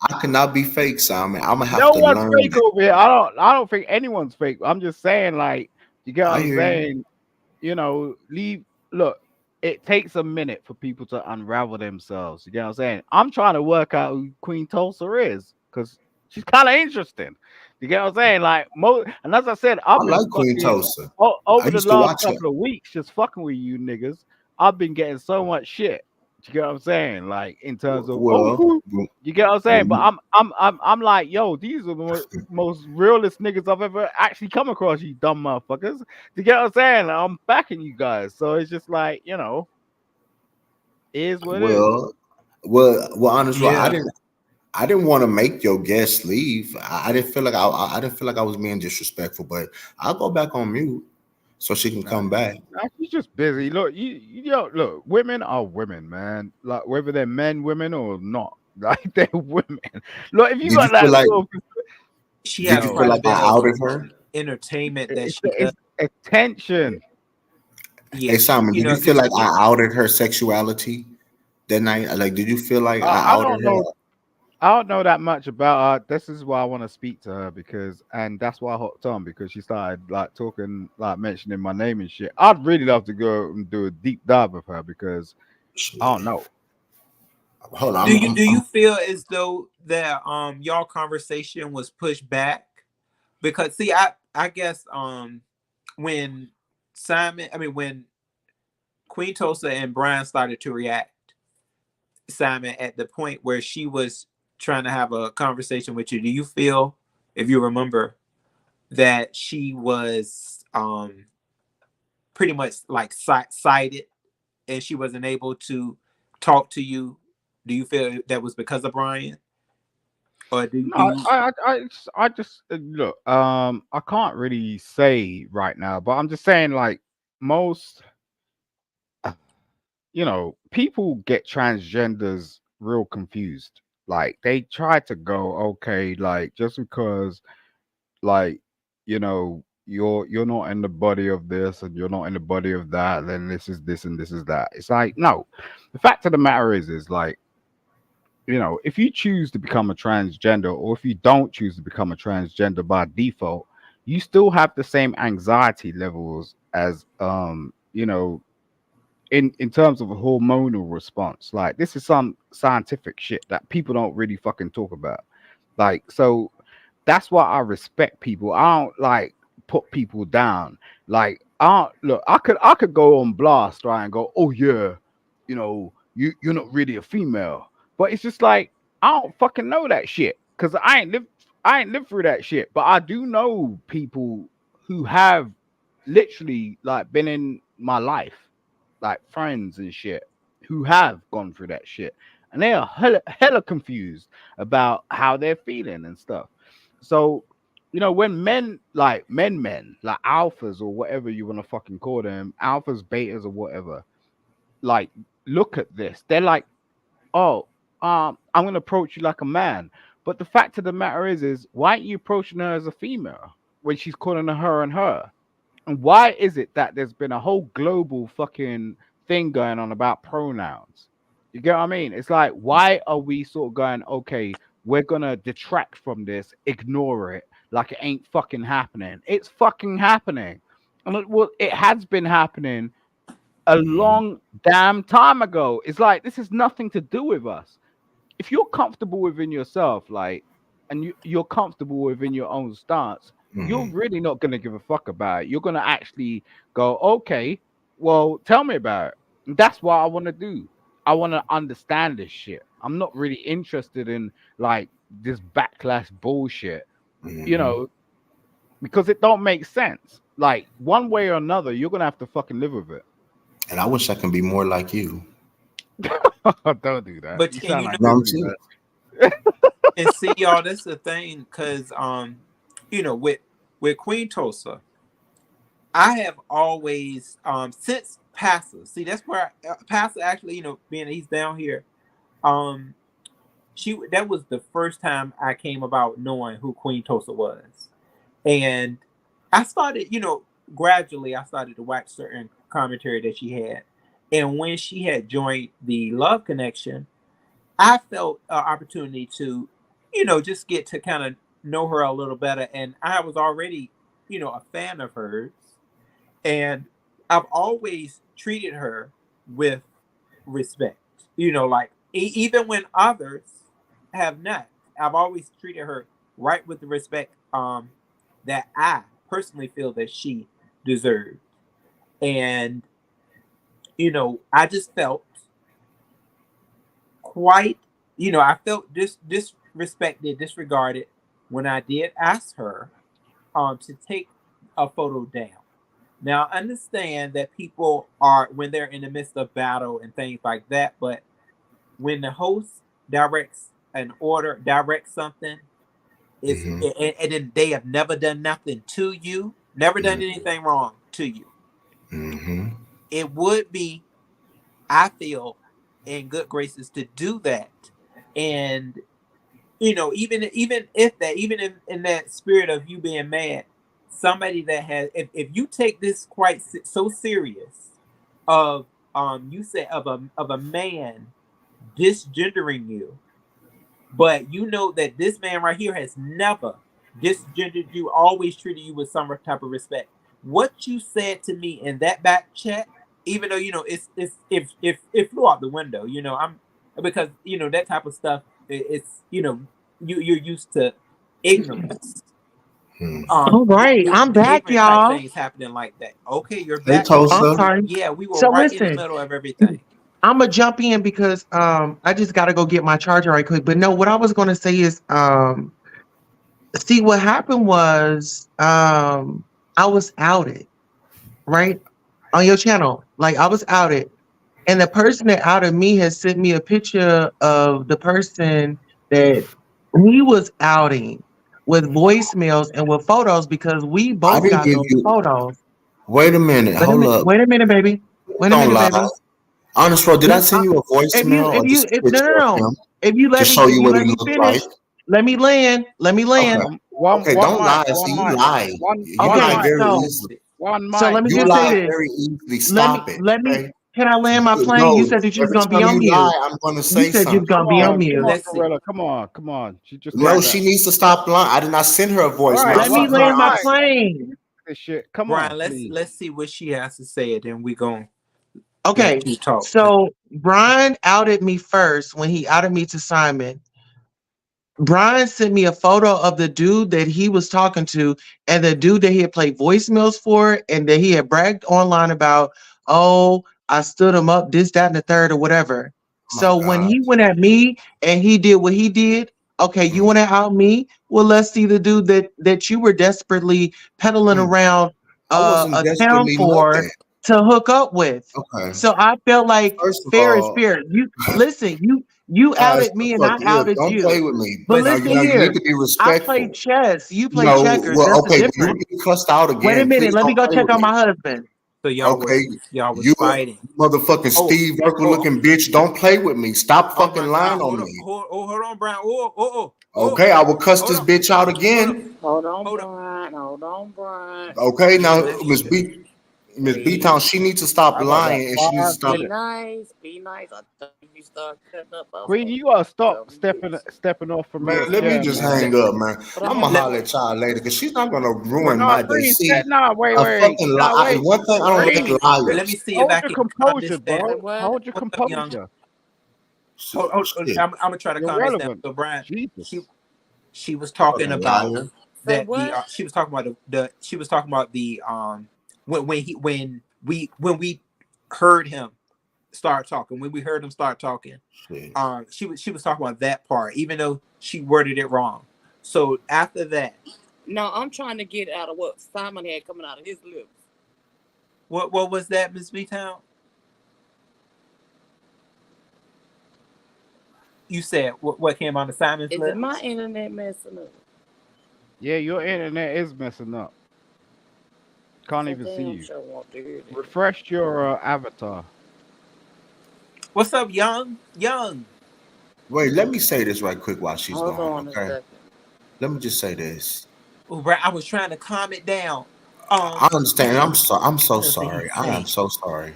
I cannot be fake, Simon. I'm gonna have No to one's learn fake that. over here. I don't think anyone's fake. I'm just saying, like, you get what I I'm hear you. saying? Leave. Look, it takes a minute for people to unravel themselves. You get what I'm saying? I'm trying to work out who Queen Tulsa is because she's kind of interesting. You get what I'm saying? Like, and as I said, I I've been like Queen fucking Tulsa. I over the used to last watch her. couple of weeks just fucking with you niggas. I've been getting so much shit. You get what I'm saying? Like, in terms of, Well, well, you get what I'm well, saying? But I'm like, yo, these are the most realest niggas I've ever actually come across, you dumb motherfuckers. You get what I'm saying? Like, I'm backing you guys. So it's just like, it is what it is. well, well. Honestly, Yeah. I didn't want to make your guest leave. I didn't feel like I didn't feel like I was being disrespectful, but I'll go back on mute so she can Nah, come back. she's just busy. Look, look, women are women, man. Like whether they're men, women, or not, like they're women. Look, if you Did you got feel that like sort of, She you did has you feel know, quite a like I bit of outed her? entertainment that she does. it's attention. Hey Yeah, Simon, did you feel this like I outed her sexuality that night? Like, did you feel like I I outed don't her? know. I don't know that much about her. This is why I want to speak to her and that's why I hooked on because she started like talking, like mentioning my name and shit. I'd really love to go and do a deep dive with her because I don't Shit. know. Hold do on. you feel as though that y'all conversation was pushed back? Because see, I guess when when Queen Tulsa and Brian started to react, Simon, at the point where she was trying to have a conversation with you, do you feel, if you remember, that she was pretty much like sided and she wasn't able to talk to you? Do you feel that was because of Brian, or No, do you? I just look. I can't really say right now, but I'm just saying like most, people get transgenders real confused. Like they try to go, okay, like just because like you're not in the body of this and you're not in the body of that, then this is this and this is that. It's like no. The fact of the matter is like if you choose to become a transgender or if you don't choose to become a transgender by default, you still have the same anxiety levels as in terms of a hormonal response. Like this is some scientific shit that people don't really fucking talk about. Like so that's why I respect people. I don't like put people down. Like, look, I could go on blast, right, and go, oh yeah, you're not really a female, but it's just like I don't fucking know that shit because I ain't lived through that shit. But I do know people who have literally like been in my life, like friends and shit, who have gone through that shit, and they are hella confused about how they're feeling and stuff. So, when men, like alphas or whatever you want to fucking call them, alphas, betas, or whatever, like look at this, they're like, oh, I'm gonna approach you like a man. But the fact of the matter is why aren't you approaching her as a female when she's calling her and her? And why is it that there's been a whole global fucking thing going on about pronouns? You get what I mean? It's like, why are we sort of going, okay, we're gonna detract from this, ignore it, like it ain't fucking happening? It's fucking happening. And it has been happening a Mhm. long damn time ago. It's like this has nothing to do with us. If you're comfortable within yourself, like, and you're comfortable within your own stance, you're Mhm. really not gonna give a fuck about it. You're gonna actually go, okay, well, tell me about it. And that's what I want to do. I want to understand this shit. I'm not really interested in like this backlash bullshit, you Mhm. know, because it don't make sense. Like one way or another, you're gonna have to fucking live with it. And I wish I can be more like you. Don't do that. But You and sound like No, I'm Disney, serious. and see y'all, that's the thing, because with Queen Tulsa, I have always since Pastor. See, that's where Pastor actually, being he's down here. Um, that was the first time I came about knowing who Queen Tulsa was, and I started, gradually I started to watch certain commentary that she had, and when she had joined the Love Connection, I felt an opportunity to, just get to kind of know her a little better, and I was already, a fan of hers, and I've always treated her with respect. Like even when others have not, I've always treated her right with the respect that I personally feel that she deserved. And I just felt quite, I felt disrespected, disregarded when I did ask her to take a photo down. Now, I understand that people are when they're in the midst of battle and things like that, but when the host directs directs something, Mhm. and then they have never done nothing to you, never done Mhm. anything wrong to you, Mhm. it would be, I feel, in good graces to do that. And even if that, even in that spirit of you being mad, somebody that has, if you take this quite so serious, of you say of a man disgendering you, but you know that this man right here has never disgendered you, always treated you with some type of respect. What you said to me in that back chat, even though it's if it flew out the window, I'm because that type of stuff, it's you're used to ignorance. Mhm. All right, I'm back, Ignorant type y'all. things happening like that. Okay, you're Hey, back. Tulsa. Okay. Yeah, we were So right in the listen, middle of everything. I'm gonna jump in because I just gotta go get my charger right quick. But no, what I was gonna say is see what happened was I was outed, right? On your channel. Like I was outed. And the person that outed me has sent me a picture of the person that he was outing with voicemails and with photos because we I both didn't got give those you. photos. Wait a minute. Hold up. Wait a minute, baby. Wait a Don't minute, lie. baby. Honest, bro. Did I Let, send you a voicemail or just a if no, picture no, of no. him to show If you you what he let me looked like? finish, let me land. Okay. One Okay. one Don't mic, lie. one See, you mic, lie. You one Okay, lie mic, very so easily. one let mic, me You just one say lie mic. this. very easily. Stop it. Let me Okay. can I land my plane? You No. said that you was Every gonna be time on you mute. lie, I'm going to You say said you was something. gonna be on Come mute. on, Let's see. Gorilla. Come on. She just No, said Brian. she that. needs to stop lying. I did not send her a All right, voicemail. Let me Stop one land being my mic. honest. plane. This shit. Come on, Brian, let's please. let's see what she has to say, and then we gonna let Okay, you talk. so Brian outed me first when he outed me to Simon. Brian sent me a photo of the dude that he was talking to and the dude that he had played voicemails for and that he had bragged online about, oh, I stood him up, this, that, and the third, or whatever. Oh my So when God. he went at me and he did what he did, okay, you Mm, want to out me? Well, let's see the dude that you were desperately peddling mm. around I wasn't a town desperately for nothing. to hook up with. Okay. So I felt like First of fair is all, fair. You listen, you all right, outed so me and look, I look, outed don't play you. with me. But But Now, listen you need here, to be I play respectful. chess. You play No, checkers. well, That's the okay, when you difference. get cussed out Wait a again, minute. please Let me don't go play check with on me. my husband. so Okay, y'all was you a fighting. motherfucking Oh, Steve Urkel oh, looking bitch. Don't play with me. Stop oh, fucking Brian, lying on hold on, me. hold on, Brian. Okay, I will cuss Hold this on, bitch out hold on, again. Hold on, hold on. Brian. Hold on, Brian. Okay, now Let me. Miss B Please. Town, she needs to stop I got lying and she needs to 5 stop. Be minutes. nice. Be nice. I told you you start cutting up. I was Queen, gonna you gotta stop tell me stepping this. stepping off from Man, your let me chair, just man. hang up, man. But I'm I'm on gonna the Let, holler phone. at y'all later because she's not gonna But ruin no, my day. Queen, See, nah, wait, a wait, fucking nah, lie. wait. One thing I don't like Queen, let me liars. see if I hold your can calm this composure, down. Say bro. what? Hold your What's up, young? composure. Shit, I'm gonna try to You're calm this down. relevant. So, Brian, she Jesus. she was talking fucking about liar. Say that the what? she was talking about the she was talking about the when we heard him start talking when we heard him start talking. Shit. She was talking about that part, even though she worded it wrong. So after that, No, I'm trying to get out of what Simon had coming out of his lips. what was that, Miss B Town? You said what came on the Simon's Is it my lips? internet messing up? Yeah, your internet is messing up. Can't So even see damn you. sure want to hear this. Refresh your avatar. What's up, young? Young. Wait, let me say this right quick while she's Hold gone, on a okay? second. Let me just say this. Oh, right. I was trying to calm it down. I understand. You I'm so know, so he sorry. I am say. so sorry.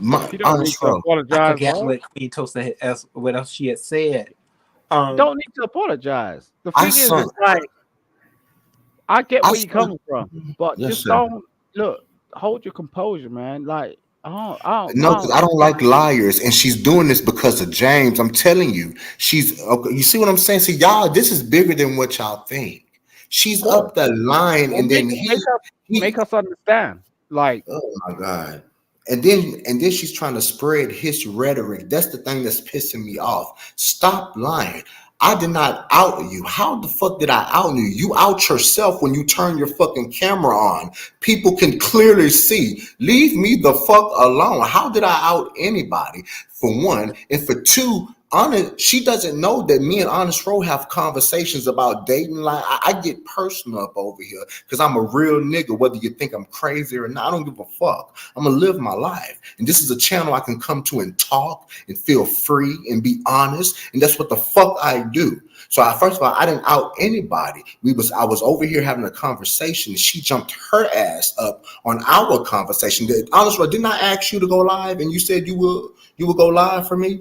My You don't need honest to bro. I apologize, forgot bro. what Queen Toast else what else she had said. You Um, don't need to apologize. The I thing is, son. it's like I get I where you're son. coming from, but Yes, just sir. don't look. Hold your composure, man. Like No, because I don't like liars, and she's doing this because of James. I'm telling you, she's okay. You see what I'm saying? See, y'all, this is bigger than what y'all think. of She's course. up the line, Well, and then he make us understand. Like, oh my God. And then she's trying to spread his rhetoric. That's the thing that's pissing me off. Stop lying. I did not out you. How the fuck did I out you? You out yourself when you turn your fucking camera on. People can clearly see. Leave me the fuck alone. How did I out anybody? For one, and for two, Honest, she doesn't know that me and Honest Row have conversations about dating. Like I get personal up over here because I'm a real nigga. Whether you think I'm crazy or not, I don't give a fuck. I'm gonna live my life, and this is a channel I can come to and talk and feel free and be honest, and that's what the fuck I do. So first of all, I didn't out anybody. I was over here having a conversation, and she jumped her ass up on our conversation. Honest Row, didn't I ask you to go live, and you said you would go live for me?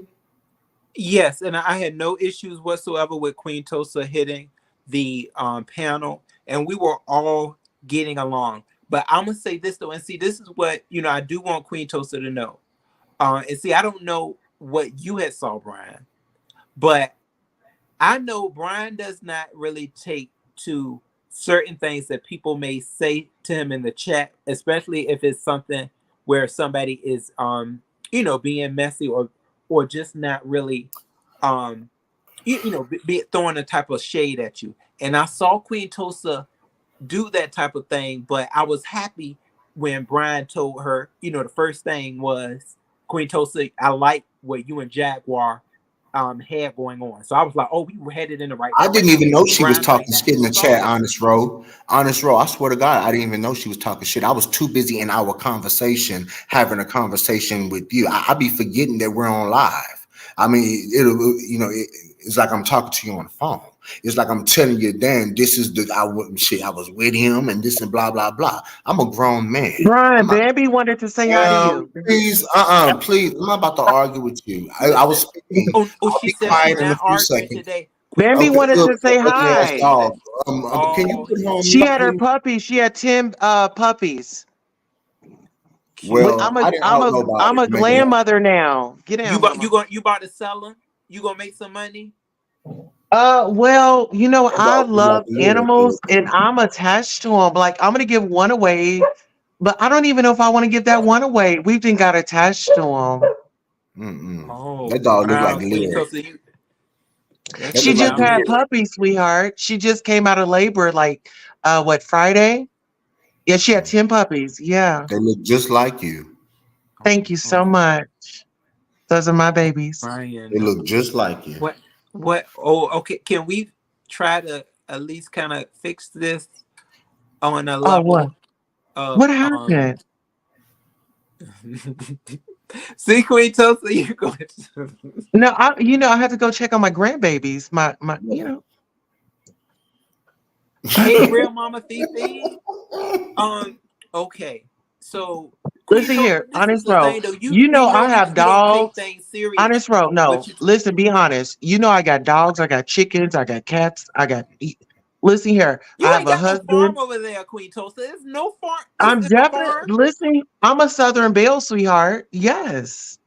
yes, and I had no issues whatsoever with Queen Tosa hitting the panel, and we were all getting along. But I'm gonna say this though, and see, this is what I do want Queen Tosa to know. And see, I don't know what you had saw, Brian, but I know Brian does not really take to certain things that people may say to him in the chat, especially if it's something where somebody is being messy or just not really um be throwing a type of shade at you. And I saw Queen Tosa do that type of thing, but I was happy when Brian told her, the first thing was, Queen Tosa, I like what you and Jaguar had going on. So I was like, oh, we were headed in the right I didn't even direction. know she was Brian might talking not shit in have the saw chat, that. Honest Row. Honest Row, I swear to God, I didn't even know she was talking shit. I was too busy in our conversation, having a conversation with you. I be forgetting that we're on live. I mean, it's like I'm talking to you on the phone. It's like I'm telling you, damn, this is I was with him and this and blah, blah, blah. I'm a grown man. Brian, I'm not, Bambi wanted to say hi to you. please, please. I'm not about to argue with you. I was Listen. speaking. Oh, I'll she be said she's quiet in a not few arguing seconds. today. Queen Bambi Okay, Tosa wanted good. to said say Ugly ass hi. dog. listen. Can you Oh, put him on She mute, had her please? puppy. She had 10 puppies. cute. Well, I didn't I'm out a nobody, I'm a man. grandmother now. Get You down, about mama. you about to sell them? You gonna make some money? Well, My I dog was like love a little animals girl. and I'm attached to them. Like, I'm gonna give one away, but I don't even know if I want to give that one away. We've been got attached to them. Mm-mm. Oh That dog looked like wow, Queen lyric. Tulsa, you that's That She looked good. like just I'm had getting lyric. puppies, sweetheart. She just came out of labor, like, what, Friday? Yeah, she had 10 puppies. Yeah. They look just like you. Thank you oh, so much. Those are my babies. They Brian. look just like you. What oh okay. Can we try to at least kind of fix this on a Oh, what? level of What happened? see Queen Tulsa, you going to No, I had to go check on my grandbabies. Hey grandmama Fifi. Um, okay. So Queen Listen Tulsa, here, this is honest the row. thing though. We know I have you don't take dogs. things serious, Honest row. but No, you listen, be honest. I got dogs, I got chickens, I got cats, listen here. I you have ain't a got no farm husband. over there, Queen Tulsa. There's no farm. Is I'm it a definitely farm? listen. I'm a Southern Belle, sweetheart. Yes.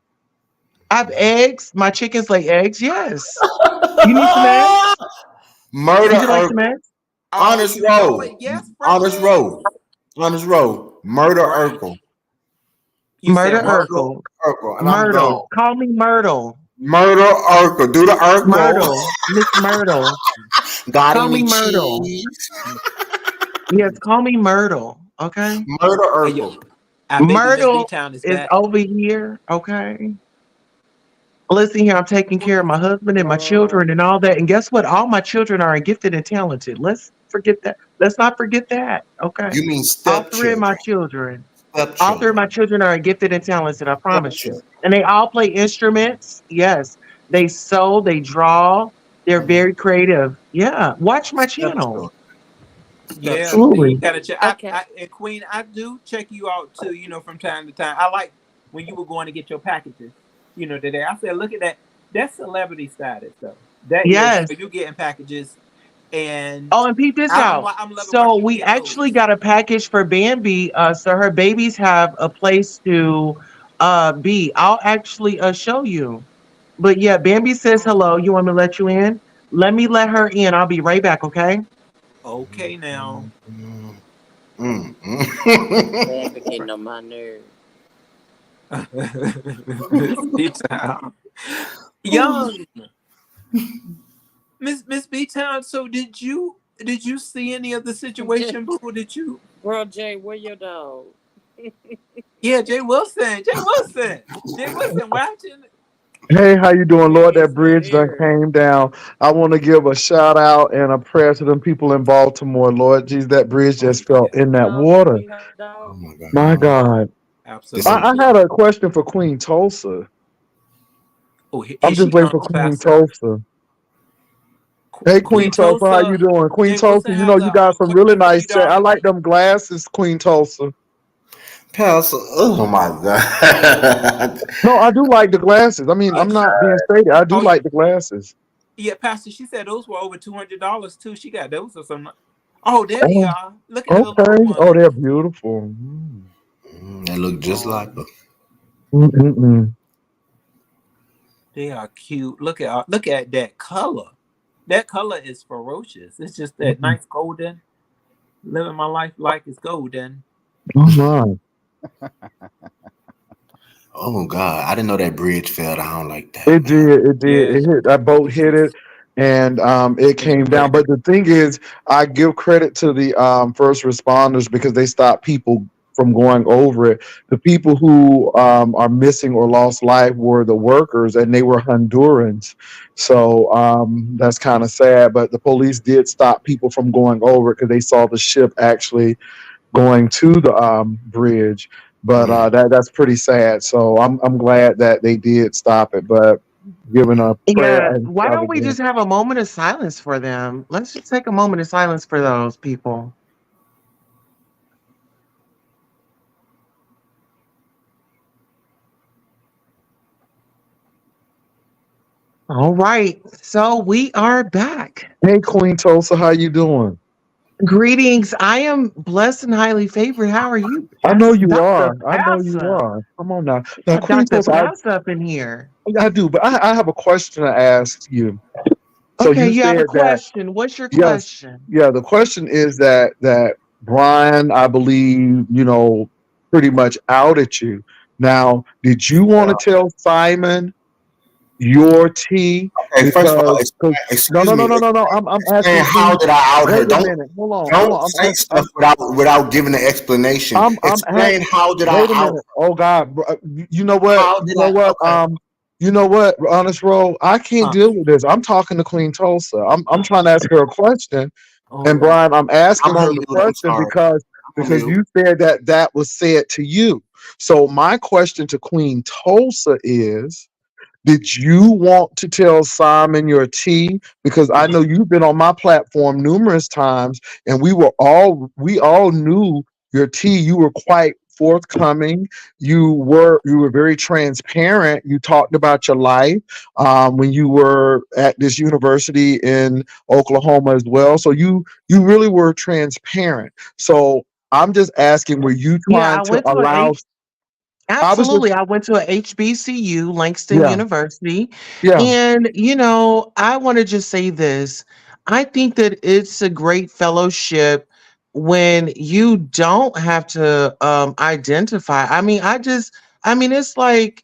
I have eggs. My chickens lay eggs. Yes. You need some eggs? Murder Would you like Urkel. some eggs? Oh, Honest you know row. it. Yes, fresh Honest eggs. row. Honest row. Murder Brian, Urkel. you said Murder what? Murder Urkel. Urkel. And I'm Myrtle. gone. Call me Myrtle. Murder Urkel. Do the Urkel. Myrtle. Miss Myrtle. Got Call me any Myrtle. cheese? Yes, call me Myrtle. Okay. Murder Hey, Urkel. I baby Miss B Myrtle Town is is back. over here. Okay. Listen here, I'm taking What? care of my husband and my Lord. children and all that. And guess what? All my children are gifted and talented. Let's forget that. Let's not forget that. Okay. You mean All three of my stepchildren. children. All three of my Stepchildren. children are gifted and talented, I promise you. Stepchildren. And they all play instruments. Yes. They sew, they draw. They're very creative. Yeah. Watch my channel. Stepchildren. Yeah, Stepchildren. you Absolutely. gotta check. Okay. And Queen, I do check you out too. From time to time. I like when you were going to get your packages. Today I said, look at that. That's celebrity status, though. That is. Yes. You getting packages, and Oh, and peep this out. I'm loving So watching you we get actually those. got a package for Bambi. So her babies have a place to be. I'll actually show you. But yeah, Bambi says hello. You want me to let you in? Let me let her in. I'll be right back, okay? Okay, now. Mm, mm, Bambi mm. getting on my nerves. Miss B Town, young Miss B Town. So did you see any of the J- situation, boo? Did you? Bro, Jay, where your dog? Yeah, Jay Wilson. Jay Wilson. Jay Wilson watching. Hey, how you doing, Yeah, Lord? he's That still bridge done here. came down. I want to give a shout out and a prayer to them people in Baltimore, Lord. Geez, that bridge Oh just fell yeah, in that No, water. sweetheart, Oh dog. my My God. God. This absolutely. I is had a question for Queen Tulsa. Oh, here I'm she just waiting for comes, Queen Pastor. Tulsa. Hey, Queen Queen Tulsa, how you Tulsa. doing? Queen Jay Wilson Tulsa, has you a got some really question for you, nice chat. I darling. like them glasses, Queen Tulsa. Pastor. Oh my God. No, I do like the glasses. I mean, Yeah, I'm not being shady. I do oh like the glasses. yeah, Pastor. She said those were over $200 too. She got those or something. Oh, there they Oh, are. Look at the little okay. Oh, they're ones. beautiful. They look just like Oh, her. Mm-mm-mm. they are cute. Look at that color. That color is ferocious. It's just that Mm-mm. nice golden. Living my life like it's golden. Oh, my. Oh God. I didn't know that bridge fell down like that, It man. did. It did. Yeah, It hit that boat, hit it's it, and it it's came down. great. But the thing is, I give credit to the first responders because they stopped people from going over it. The people who are missing or lost life were the workers, and they were Hondurans. So that's kind of sad. But the police did stop people from going over it because they saw the ship actually going to the bridge. But Mm. that's pretty sad. So I'm glad that they did stop it. But giving a prayer Yeah. and Why stuff don't we again. just have a moment of silence for them? Let's just take a moment of silence for those people. All right. So we are back. Hey, Queen Tulsa, how you doing? Greetings. I am blessed and highly favored. How are you, I know you Dr. are. I know you Passa? are. Come on now. Now, Queen Dr. Tulsa, Passa up in here. I do, but I have a question to ask you. So Okay, you you have a said that question. What's your yes, question? yeah. The question is that Brian, I believe, pretty much outed you. Now, did you want to tell Simon your tea? Okay, first of all, Because no, excuse no, no, me. no, no, no. I'm Explain asking how Queen. did I out her? Wait a Don't minute. Hold on, hold don't on. say stuff without giving an explanation. I'm at. Explain how did I Wait a out minute. her? Oh God, you know what? How You did know I? what? Okay. You know what? Honest roll. I can't Uh, deal with this. I'm talking to Queen Tulsa. I'm uh, trying to ask her a question. And oh, Brian, I'm I'm asking on her the mute. I'm question sorry. I'm on because mute. you said that was said to you. So my question to Queen Tulsa is, did you want to tell Simon your tea? Because I know you've been on my platform numerous times, and we all knew your tea. You were quite forthcoming. You were very transparent. You talked about your life when you were at this university in Oklahoma as well. So you really were transparent. So I'm just asking, were you Yeah, I trying to went to a allow? H. I was just Absolutely, I went to a HBCU, Langston yeah, University, yeah. and I want to just say this. I think that it's a great fellowship when you don't have to identify. I mean, it's like,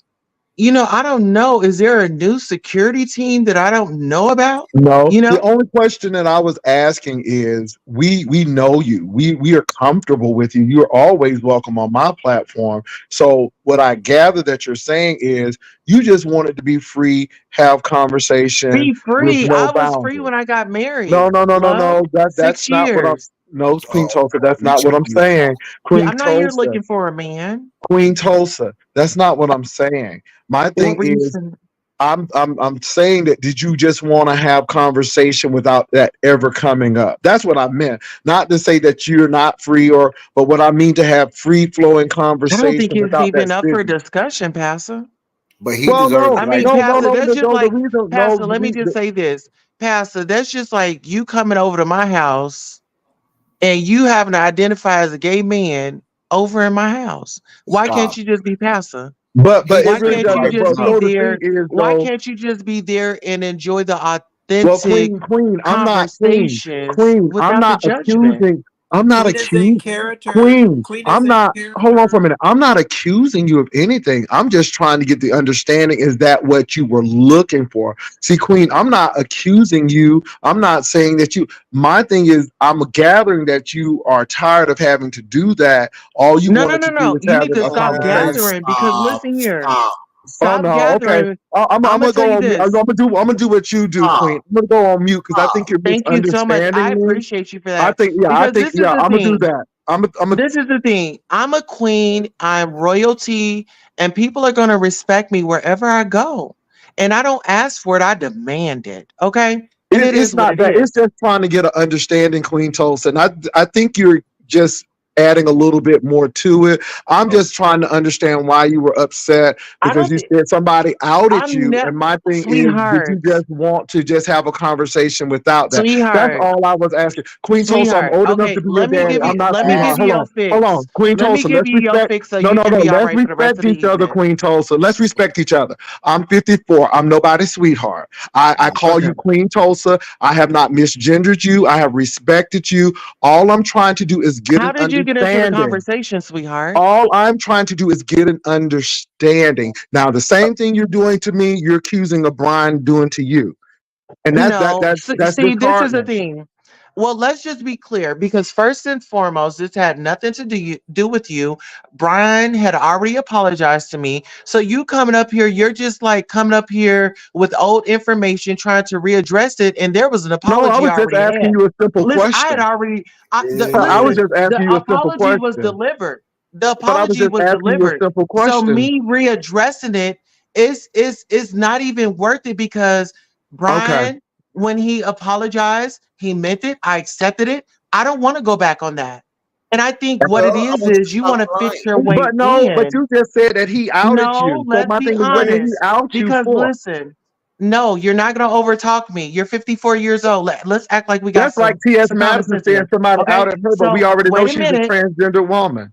I don't know. Is there a new security team that I don't know about? No, You the know? only question that I was asking is we know you. We are comfortable with you. You're always welcome on my platform. So what I gather that you're saying is you just wanted to be free, have conversation Be with free. no I was free boundaries. when I got No, married. no, no, no, Love, no. That's six not what I'm. years. No, Queen Oh, Tulsa. That's you not what I'm you saying. Yeah, Queen I'm not here Tulsa. looking for a man. Queen Tulsa. That's not what I'm saying. My What thing were you is saying? I'm saying that did you just want to have conversation without that ever coming up? That's what I meant. Not to say that you're not free but what I mean to have free flowing I don't think conversation it's without that even up for stigma. discussion, Pastor. but he Well, deserves no, the I right mean, to no, no, Pastor, no, that's no, just no. The like, reason, no, Pastor, let me just say this. Pastor, that's just like you coming over to my house and you having to identify as a gay man over in my house. Why can't stop. you just be Pastor? but He it Why really deserves can't the you right doesn't. to just But be know. the thing there? is, Why though, can't you just be there and enjoy the well, authentic Queen, I'm not Queen. conversations Queen, I'm without the not judgment? accusing. I'm not Queen is in accusing. character. Queen, Queen is I'm in not. Hold on for a character. minute. I'm not accusing you of anything. I'm just trying to get the understanding. Is that what you were looking for? See, Queen, I'm not accusing you. I'm not saying that you. My thing is, I'm gathering that you are tired of having to do that. All you No, no, wanted no, to do no. is You have need to a stop conversation. gathering because Stop. listen here. Stop. Oh Stop no, okay. gathering. I'm I'm gonna gonna tell go you on mute. I'm this. gonna do what you do, Stop. Queen. I'm gonna go on mute because I Stop. think you're Thank you so much. I misunderstanding me. appreciate you for that. I Because think, this is yeah, the I'm gonna do thing. that. I'm a, This is the thing. I'm a queen. I'm royalty, and people are gonna respect me wherever I go. And I don't ask for it. I demand it. Okay. And it it's is what not it that. It's is. just trying to get an understanding, Queen Tulsa. And I think you're just adding a little bit more to it. I'm Oh, just trying to understand why you were upset I because don't you think said somebody outed I'm you. ne- And my thing is, did you sweetheart, just want to just have a conversation without that? That's sweetheart, all I was asking. Queen Tulsa, I'm sweetheart. old enough to Okay, be your daddy. I'm not let me give sweetheart. you Hold your on. Hold fix. on. Queen Let me Tulsa, give let's you your respect. fix so No, you no, can no. be all Let's right for the rest respect of the each other, evening. Queen Tulsa. Let's respect each other. I'm 54. I'm nobody's sweetheart. I call Okay. you Queen Tulsa. I have not misgendered you. I have respected you. All I'm trying to do is get How an did you get into the understanding. conversation, sweetheart? All I'm trying to do is get an understanding. Now, the same thing you're doing to me, you're accusing of Brian doing to you, and No. that's See, this is the disheartening. thing. Well, let's just be clear because first and foremost, this had nothing to do with you. Brian had already apologized to me. So you coming up here, you're just like coming up here with old information, trying to readdress it, and there was an No, I apology was just already asking had. you a simple Listen, I had question. already I was yeah. listen, just the asking you a simple apology was question. delivered. The But I was apology just was asking you a delivered. simple So question. me readdressing it is not even worth it because Okay. Brian, when he apologized, he meant it. I accepted it. I don't want to go back on that. And I think what it Well, I'm gonna is tell you you I'm want to fit lying. your way But no, but in. you just said that he outed No, you. So let's my be thing is, what did he honest. out you Because for? listen, no, you're not gonna overtalk me. You're 54 years old. Let's act like we got That's like T.S. some common Madison sense saying here. somebody Okay. outed her, but we So already know wait a she's a minute. transgender woman.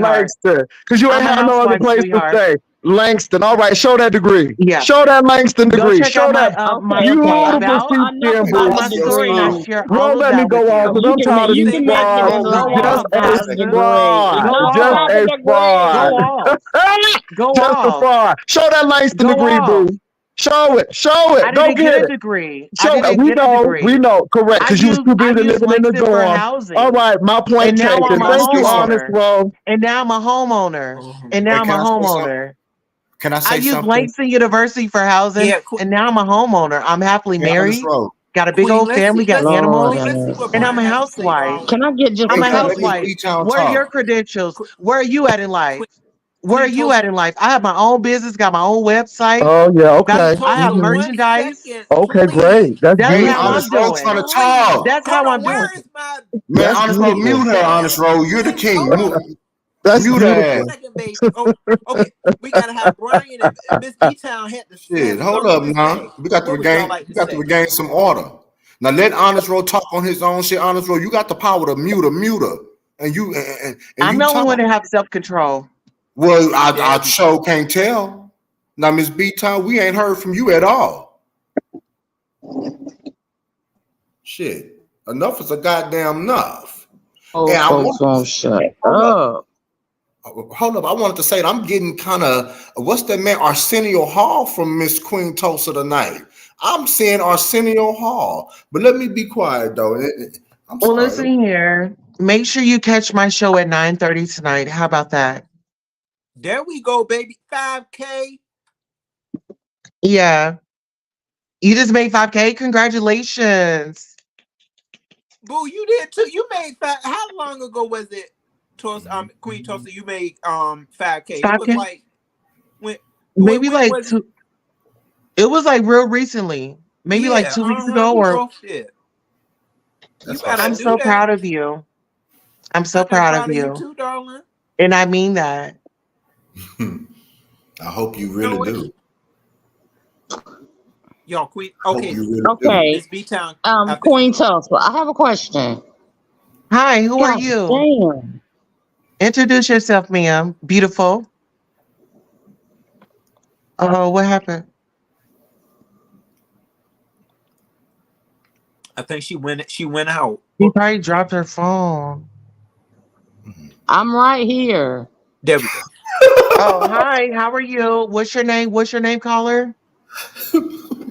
sweetheart. Langston, because you ain't I'm a had no other housewife, place to sweetheart. stay. Langston, all right, show that degree. Yeah. Show that Langston Go degree. check out Show my that my Okay. beautiful about Enough sheepskin about the my That's boots. your story, and I degree. song. share all Won't of let me that with go on you. because I'm tired of You these Listen, can make Max, it hold frauds. on, Go Max. enough off, about That's the a Just a good Langston. song. degree. fraud. Go Enough Just about off. the a Go fraud. degree. off. Go Just a off. fraud. Show that Langston Go degree, off. boo. Show it. Show I it. Go didn't get get a it. degree. I Show it. didn't We get a know. We degree. know. Correct. Because you was too I busy used living in the Langston for dorm. All housing. right. My point And now Hey, taken. I'm can a I Thank say you, something? honest homeowner. bro. And now I'm a homeowner. And Hey, now I'm can a I say something? homeowner. Can I I say used something? Langston University for housing, Yeah, and now I'm a homeowner. I'm happily Hey, Honest married, Road. got a big Queen. old Let's family, see. got Lord Queen. animals, have Let's see what and mercy. I'm a Brian has to say for housewife. all of Can I that. get just I'm Hey, a can I a let this housewife. B-Town What are your talk? credentials? Qu- Where are you at in life? Queen, Where are Queen you Tulsa. at in life? I have my own business, got my own website, Oh yeah, Queen okay. I have Tulsa, Hmm. merchandise. 1 second, Okay, great. please. That's That's Hey, how beautiful. Honest I'm Roll trying doing. to talk. That's Hold how on, I'm where doing. is my Man, That's Honest Roll, beautiful. mute her, Instagram? Honest Roll. You're the Miss, king. hold on. That's Mute her ass. 1 second, baby. Oh, okay. We gotta have Brian and Miss B Town Shit, have hold something up to now. say. What would y'all like We to got to say? regain some order. Now let Honest Roll talk on his own shit. Honest Roll, you got the power to mute her, and I'm you the only one talk. that have self-control. Well, There I we go. sure can't tell. Now, Miss B Town, we ain't heard from you at all. Shit, enough is a goddamn enough. And Old I folks want won't shut hold up. up. Hold up, I wanted to say that I'm getting kind of what's that man Arsenio Hall from Miss Queen Tulsa tonight. I'm seeing Arsenio Hall, but let me be quiet though. I'm Well, sorry. listen here. Make sure you catch my show at 9:30 tonight. How about that? There we go, baby. 5K. Yeah. You just made 5K. Congratulations. Boo, you did too. You made five. How long ago was it? Queen Tulsa, you made 5K. It was 5K? like when Maybe when like was it? two. It was like real recently. Maybe like Yeah, 2 weeks ago we or both did. You That's better I'm awesome. do so that. proud of you. I'm so I am proud of proud of you you. too, darling. And I mean that. I hope you really No, do. y'all, Queen. I hope Okay, you really do. Okay. Miss B Town. I think. Queen Tulsa, I have a question. Hi, who are God you? damn. Introduce yourself, ma'am. Beautiful. Oh, what happened? I think she went. She went out. She probably dropped her phone. I'm right here. There we go. Oh, hi. How are you? What's your name? What's your name, caller?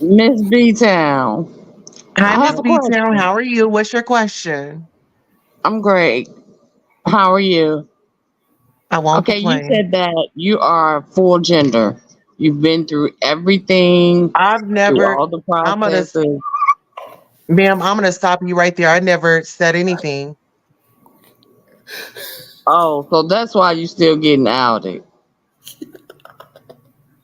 Miss B Town. Hi, I have Miss a B Town. question. How are you? What's your question? I'm great. How are you? I won't Okay, you complain. said that you are full gender. You've been through everything, I've through never, all the I'm gonna, processes. ma'am, I'm gonna stop you right there. I never said anything. Oh, so that's why you still getting outed.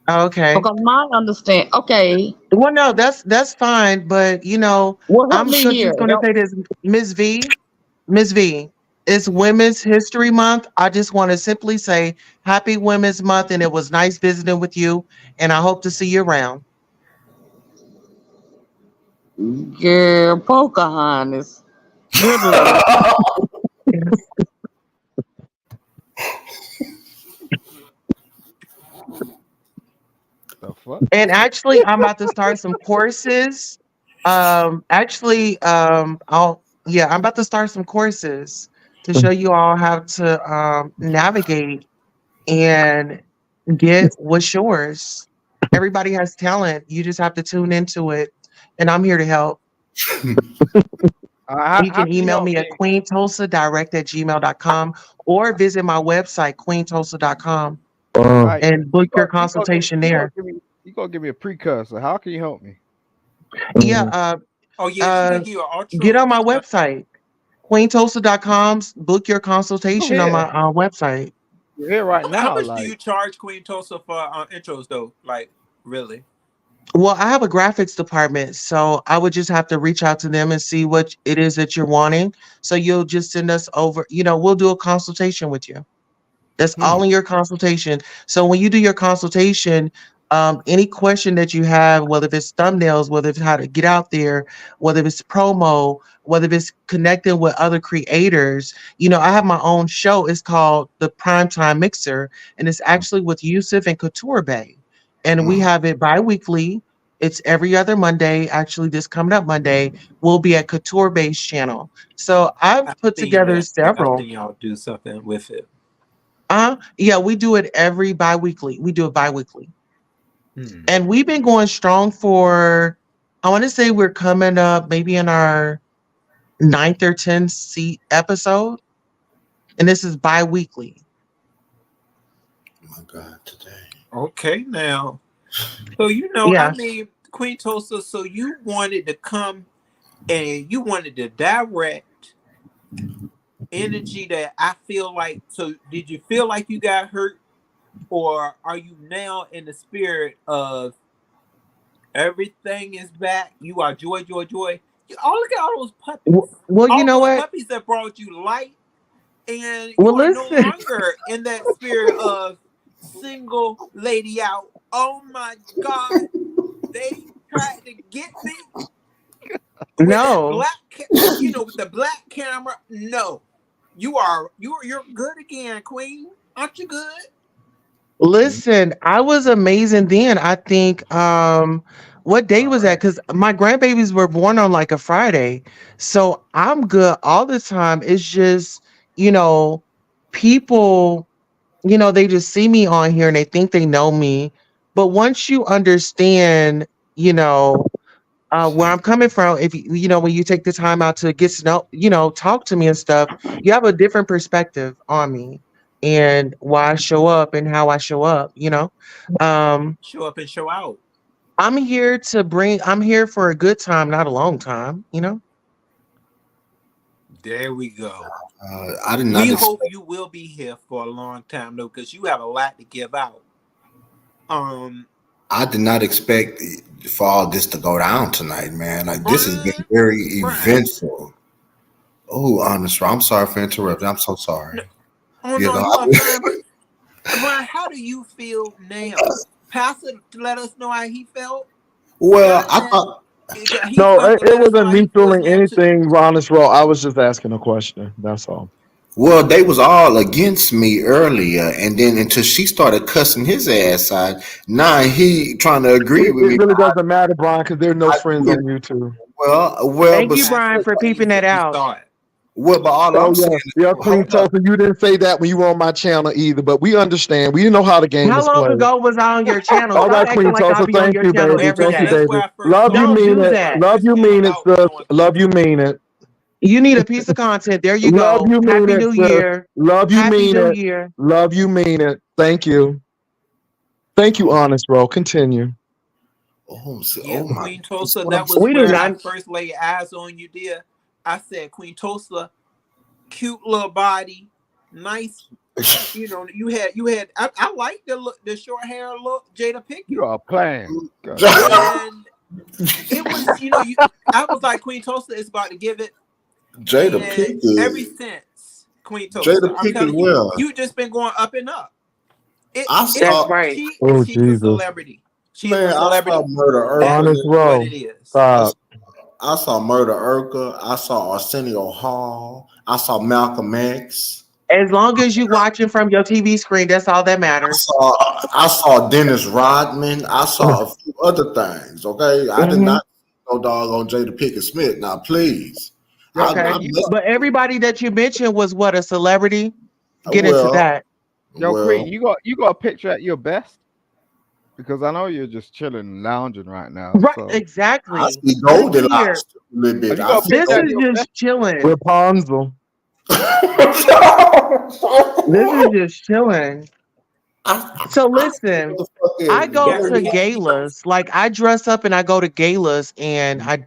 Okay. Because my understand okay, Well, no, that's fine. But well help I'm me here. just gonna Help say this, Miss V, Miss V. It's Women's History Month. I just want to simply say Happy Women's Month, and it was nice visiting with you. And I hope to see you around. girl Pocahontas. Good luck. The fuck? And actually, I'm about to start some courses. I'm about to start some courses to show you all how to navigate and get what's yours. Everybody has talent. You just have to tune into it. And I'm here to help. You How can can you email help me me? at queentulsadirect@gmail.com or visit my website, queentulsa.com, All Uh, right, and book your consultation there. you gonna give me a precursor. How can you help me? Yeah, mm, Oh yeah, she uh, can give you an get outro. on my website, queentulsa.com, book your I'm consultation on my here. website. You're here right How now. much do Like, you charge Queen Tulsa for intros though? Like really? Well, I have a graphics department, so I would just have to reach out to them and see what it is that you're wanting. So you'll just send us over, we'll do a consultation with you. That's Hmm. all in your consultation. So when you do your consultation, any question that you have, whether if it's thumbnails, whether it's how to get out there, whether it's promo, whether it's connecting with other creators, I have my own show. It's called the Primetime Mixer, and it's actually with Yusuf and Couture Bay. And we Hmm. have it bi-weekly. It's every other Monday. Actually, this coming up Monday, we'll be at Couture Bay's channel. So I've I've put seen together that. Yeah, I've several. seen y'all do something with it. Yeah, we do it every bi-weekly. We do it bi-weekly. Hmm. And we've been going strong for, I want to say we're coming up maybe in our ninth or 10th seat episode. And this is bi-weekly. Oh my God, today. Okay, now. So I Yeah. mean, Queen Tulsa. So you wanted to come and you wanted to direct energy that I feel like. So did you feel like you got hurt or are you now in the spirit of everything is back? You are joy, joy, joy. Oh, look at all those puppies. Well, you All know those what? puppies that brought you light, and Well, you are no listen. longer in that spirit of single lady out. Oh my God, they tried to get me with that No. black, with the black camera. No, you're good again, Queen. Aren't you good? Listen, I was amazing then. I think what day was that? Because my grandbabies were born on like a Friday. So I'm good all the time. It's just, you know, people, they just see me on here and they think they know me. But once you understand, you know, where I'm coming from, if when you take the time out to get to know, talk to me and stuff, you have a different perspective on me and why I show up and how I show up. Um, Show up and show out. I'm here for a good time, not a long time. There we go. I did We not hope expect. you will be here for a long time though, because you have a lot to give out. Um, I did not expect for all this to go down tonight, man. Like this has been Brian, very Brian. eventful. Oh, honest, I'm sorry for interrupting. I'm so No, sorry. oh You no, know, you are fine. But Brian, how do you feel now? Pastor to let us know how he felt. well, I Brian, thought. he No, felt to it let us know wasn't how me he feels feeling now too. anything, honest, bro. I was just asking a question. That's all. Well, they was all against me earlier, and then until she started cussing his ass out, now he trying to agree with It me. really doesn't matter, Brian, because there are no I friends did on YouTube. well, Thank but you, see, Brian, Pastor, for peeping please that let me out. start. well, but all Oh I'm saying yeah, is, yeah, hold Queen up. Tulsa. You didn't say that when you were on my channel either, but we understand. We know how the game How is long played. ago was I on your channel? All Stop right, acting Queen like I'll Tulsa. be on Thank your you, channel baby. Queen every Thank you, Tulsa, day. that's baby. where I first Love saw you, Don't you. mean do it. That's where I that. Love first you, came mean it, about sis. knowing Queen Love you, Tulsa. mean it. You need a piece of content. There you Love go. you, mean Happy it, New sis. Year. Love you, Happy mean New it. Year. Love you, mean it. Thank you. Thank you, honest, bro. Continue. Yeah, Oh my, Queen this is Tulsa, what I'm that was We do where I not. saying. first laid eyes on you, dear. I said, Queen Tulsa, cute little body, nice. I like the look, the short hair look, Jada You Pickett, are playing. God damn. and it was, you. I was like, Queen Tulsa is about to give it, Jada and ever Pickett, since Queen Tulsa, Jada I'm Pickett. telling you, Well, you just been going up and up. I That's saw right. Oh, She's a Jesus. celebrity. She is a man, I saw celebrity. Murder That Honest, Urkel. is what bro. it is. I, Stop. I saw Murder Urkel. I saw Arsenio Hall. I saw Malcolm X. As long as you watching from your TV screen, that's all that matters. I saw Dennis Rodman. I saw a few other things. Okay, I did Hmm. not see no dog on Jada Pickett Smith. Now, please, Okay. I You But everybody that you mentioned was what, a celebrity? Get into well, that. Yo, Queen, well, you got a picture at your best? Because I know you're just chilling, lounging right now. Right, So, I exactly. see Listen here. Goldilocks a little have bit. you I got a see This picture at is your Goldilocks. best? just chilling. Rapunzel. This is just chilling. So I see listen, I motherfucking go Got to Goldilocks. galas. Like I dress up and I go to galas and I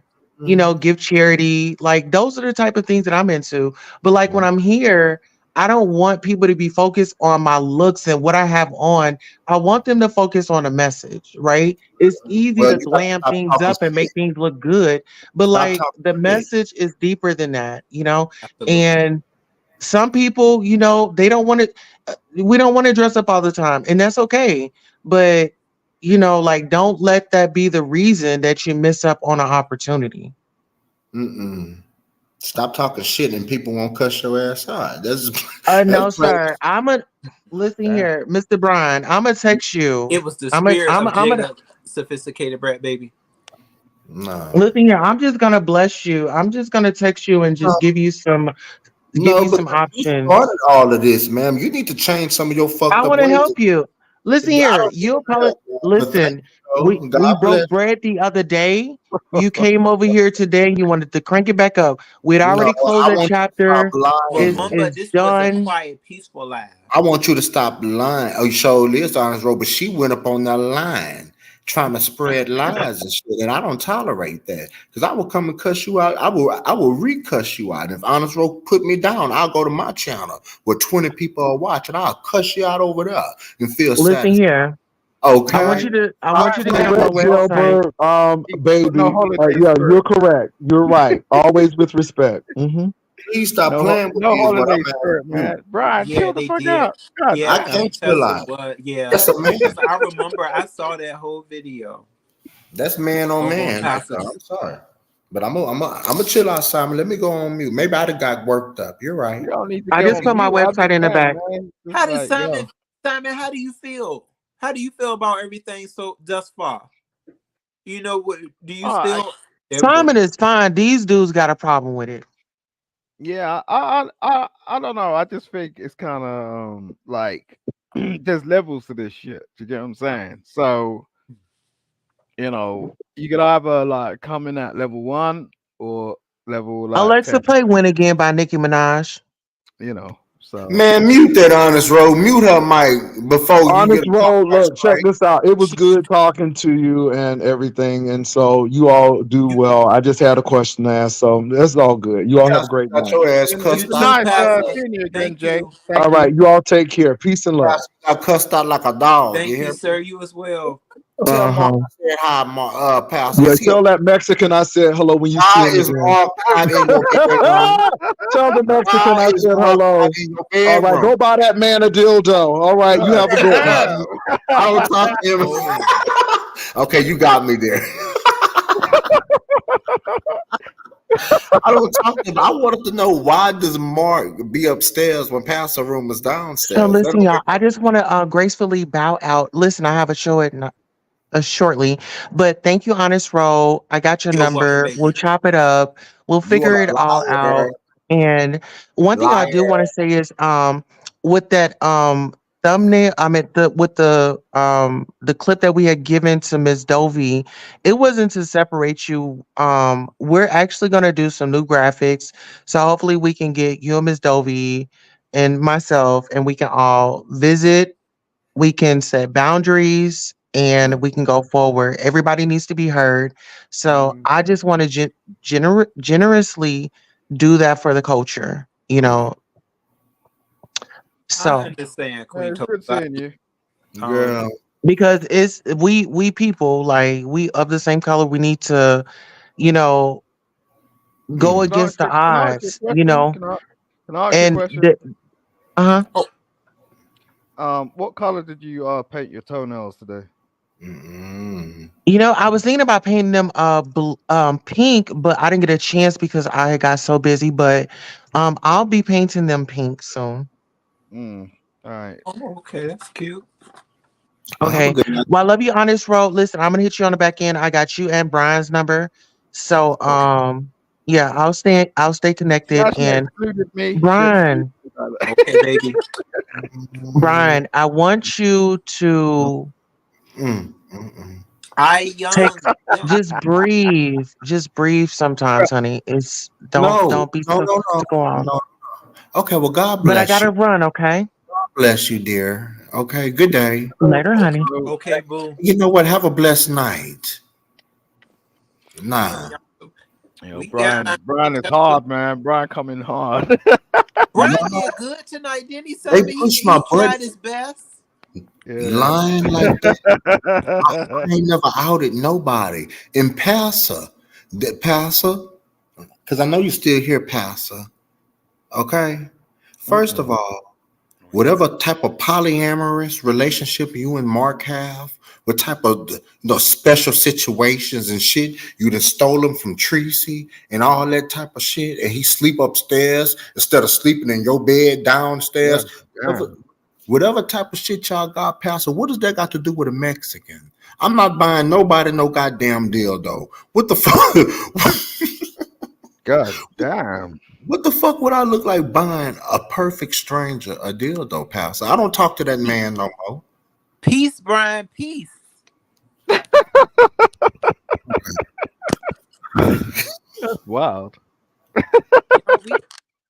give charity. Like those are the type of things that I'm into. But like when I'm here, I don't want people to be focused on my looks and what I have on. I want them to focus on the message, right? It's easy Well, to you got to glam stop things talking up and shit. make things look good. But Stop like talking the shit. message is deeper than that. Absolutely. And some people, they don't want to, we don't want to dress up all the time, and that's okay. But, like, don't let that be the reason that you miss up on an opportunity. Mm-mm. Stop talking shit and people won't cuss your ass out. That's No, plain. sir. Listen Damn. here, Mr. Brian. I'm gonna text you. It was the spirit of I'm gonna, Jada, sophisticated brat baby. No. listen here. I'm just gonna bless you. I'm just gonna text you and just give No, you because some you options. started all of this, man. You need to change some of your I fucked up want to ways. help you. Listen I here, don't need you probably that, man. But thank listen. you, We though. we God bless. broke bread the other day. You came over here today and you wanted to crank it back up. We'd No, already closed I that want you to stop chapter. But Is lying. Mamba, is this was a done. quiet, peaceful laugh. I want you to stop lying. Oh, you showed Liz Honest Road, but she went up on that line trying to spread lies and shit, and I don't tolerate that because I will come and cuss you out. I will re-cuss you out. If Honest Roll put me down, I'll go to my channel where 20 people are watching. I'll cuss you out over there and feel Listen satisfied. here. I want Okay, you to I All want right, you to get man. on my Correct, website. Jailbird. But no Baby. holiday Yeah, spirit. you're correct. You're right. Always with respect. please stop playing with No me. Is what holiday I'm spirit, asking you. man. Brian, Yeah, chill the they fuck did. out. God Yeah, I damn. King can't chill Tessa out. was. Yeah, That's a man. because I remember I saw that whole video That's man on over on man. Right Pastor. there. I'm sorry, but I'm a chill out, Simon. Let me go on mute. Maybe I'd have got worked up. You're You right. don't need to I go just on put my mute. I'm website just in the saying, back. man. Just How did like, yo. Simon, how do you feel? How do you feel about everything so thus far? You know what? Do you I, still? There we go. Simon is fine. These dudes got a problem with it. yeah, I don't know. I just think it's kind of like there's levels to this shit. You get what I'm saying? So you could either like come in at level 1 or level like Alexa, 10. play "Win Again" by Nicki Minaj. So Man, mute that Honest Roll. Mute her mic before you get Honest a Roll, copyright look, check strike. this out. It was good talking to you and everything. And so you all do well. I just had a question to ask. So that's all good. You all have a great Got night. your ass You it's cussed been out. too, nice Pastor. seeing you again, Thank Jay. you. Thank All right. you. You all take care. Peace and love. Got cussed out like a dog. You Thank you, hear sir. me? You as well. Tell Uh Mark huh. I said hi, Mark, Pastor. Yeah, Is he tell that Mexican I said hello when you see why him is again. Mark not in your bedroom? Tell the Why Mexican I is said Mark not hello. in your All right. bedroom? Go buy that man a dildo. All right. You God have a good one. damn. I don't talk to him. Oh, Okay, you got me there. I don't talk to him. I wanted to know why does Mark be upstairs when Pastor Room is So downstairs? That listen, don't y'all. make I just want to gracefully bow out. Listen, I have a show at shortly, but thank you, Honest Roll. I got your you're welcome, number. We'll baby. chop it up. We'll you are figure it a all liar, out. And one thing I do liar. want to say is, with that thumbnail, I mean the clip that we had given to Miss Dovey, it wasn't to separate you. We're actually gonna do some new graphics, so hopefully we can get you and Miss Dovey and myself, and we can all visit, we can set boundaries, and we can go forward. Everybody needs to be heard. So Mhm. I just want to generously do that for the culture, I So understand, Man, Queen it's good Tula. seeing you. Um, Girl, because it's we people, like, we of the same color, we need to, you know, go mm. against the Can I ask you a odds, question? Can I ask you a and question? uh-huh. oh, What color did you paint your toenails today? Mm. I was thinking about painting them pink, but I didn't get a chance because I got so busy. But I'll be painting them pink soon. Mm. All right. oh, okay, that's cute. Well, have a Okay. good night. Well, I love you, Honest Road. Listen, I'm gonna hit you on the back end. I got you and Brian's number. So Okay, yeah, I'll stay Yeah, connected. she And excluded me. She excluded Brian, me. okay, baby. Mm, Brian, I want you to mm. I take yeah. just breathe sometimes, honey. It's No, don't be no, so no, no, to go on. no. Okay, well, God But I bless gotta you. run, okay? Bless you, dear. Okay, good day. Later, honey. So, Okay, boo. You know what? Have a blessed night. Nah. you We got. Brian is hard, man. Brian coming hard. Brian did good tonight, didn't he, They Simon? He push my he butt tried his best. Yeah. lying like that. I ain't never outed nobody. And Pastor, because I know you still here, Pastor. Okay. First of Mm-mm. all, whatever type of polyamorous relationship you and Mark have, what type of special situations and shit, you done stole him from Tracy and all that type of shit, and he sleep upstairs instead of sleeping in your bed Yeah. downstairs. Whatever, Damn. whatever type of shit y'all got, Pastor, what does that got to do with a Mexican? I'm not buying nobody no goddamn deal though. What the fuck? God damn. What the fuck would I look like buying a perfect stranger a dildo, Pastor? I don't talk to that man no more. Peace, Brian. Peace. That's wild. You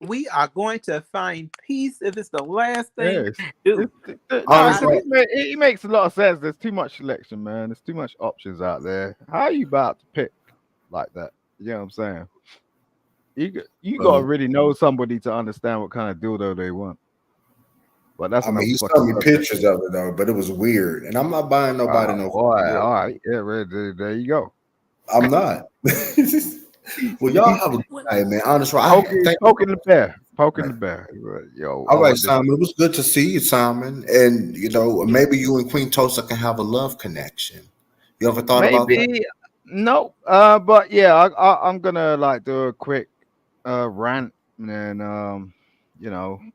know, we are going to find peace if it's the last thing Yes. we do. No, I, Honestly, because it makes a lot of sense. There's too much selection, man. There's too much options out there. How are you about to pick like that? You know what I'm saying? You gotta well, really know somebody to understand what kind of dildo they want. But that's I mean, another he fucking sent me subject. pictures of it though, but it was weird, and I'm not buying nobody no Boy, fucking dildo. all right, yeah, well, there you go. I'm not. Well, y'all have a good what, night, man. Honestly, Poking, thank you. poking the bear, poking the bear. Yo, All I right, want this. Simon. It was good to see you, Simon. And yeah. maybe you and Queen Tosa can have a love connection. You ever thought about that? Maybe no, but yeah, I'm gonna like do a quick rant and then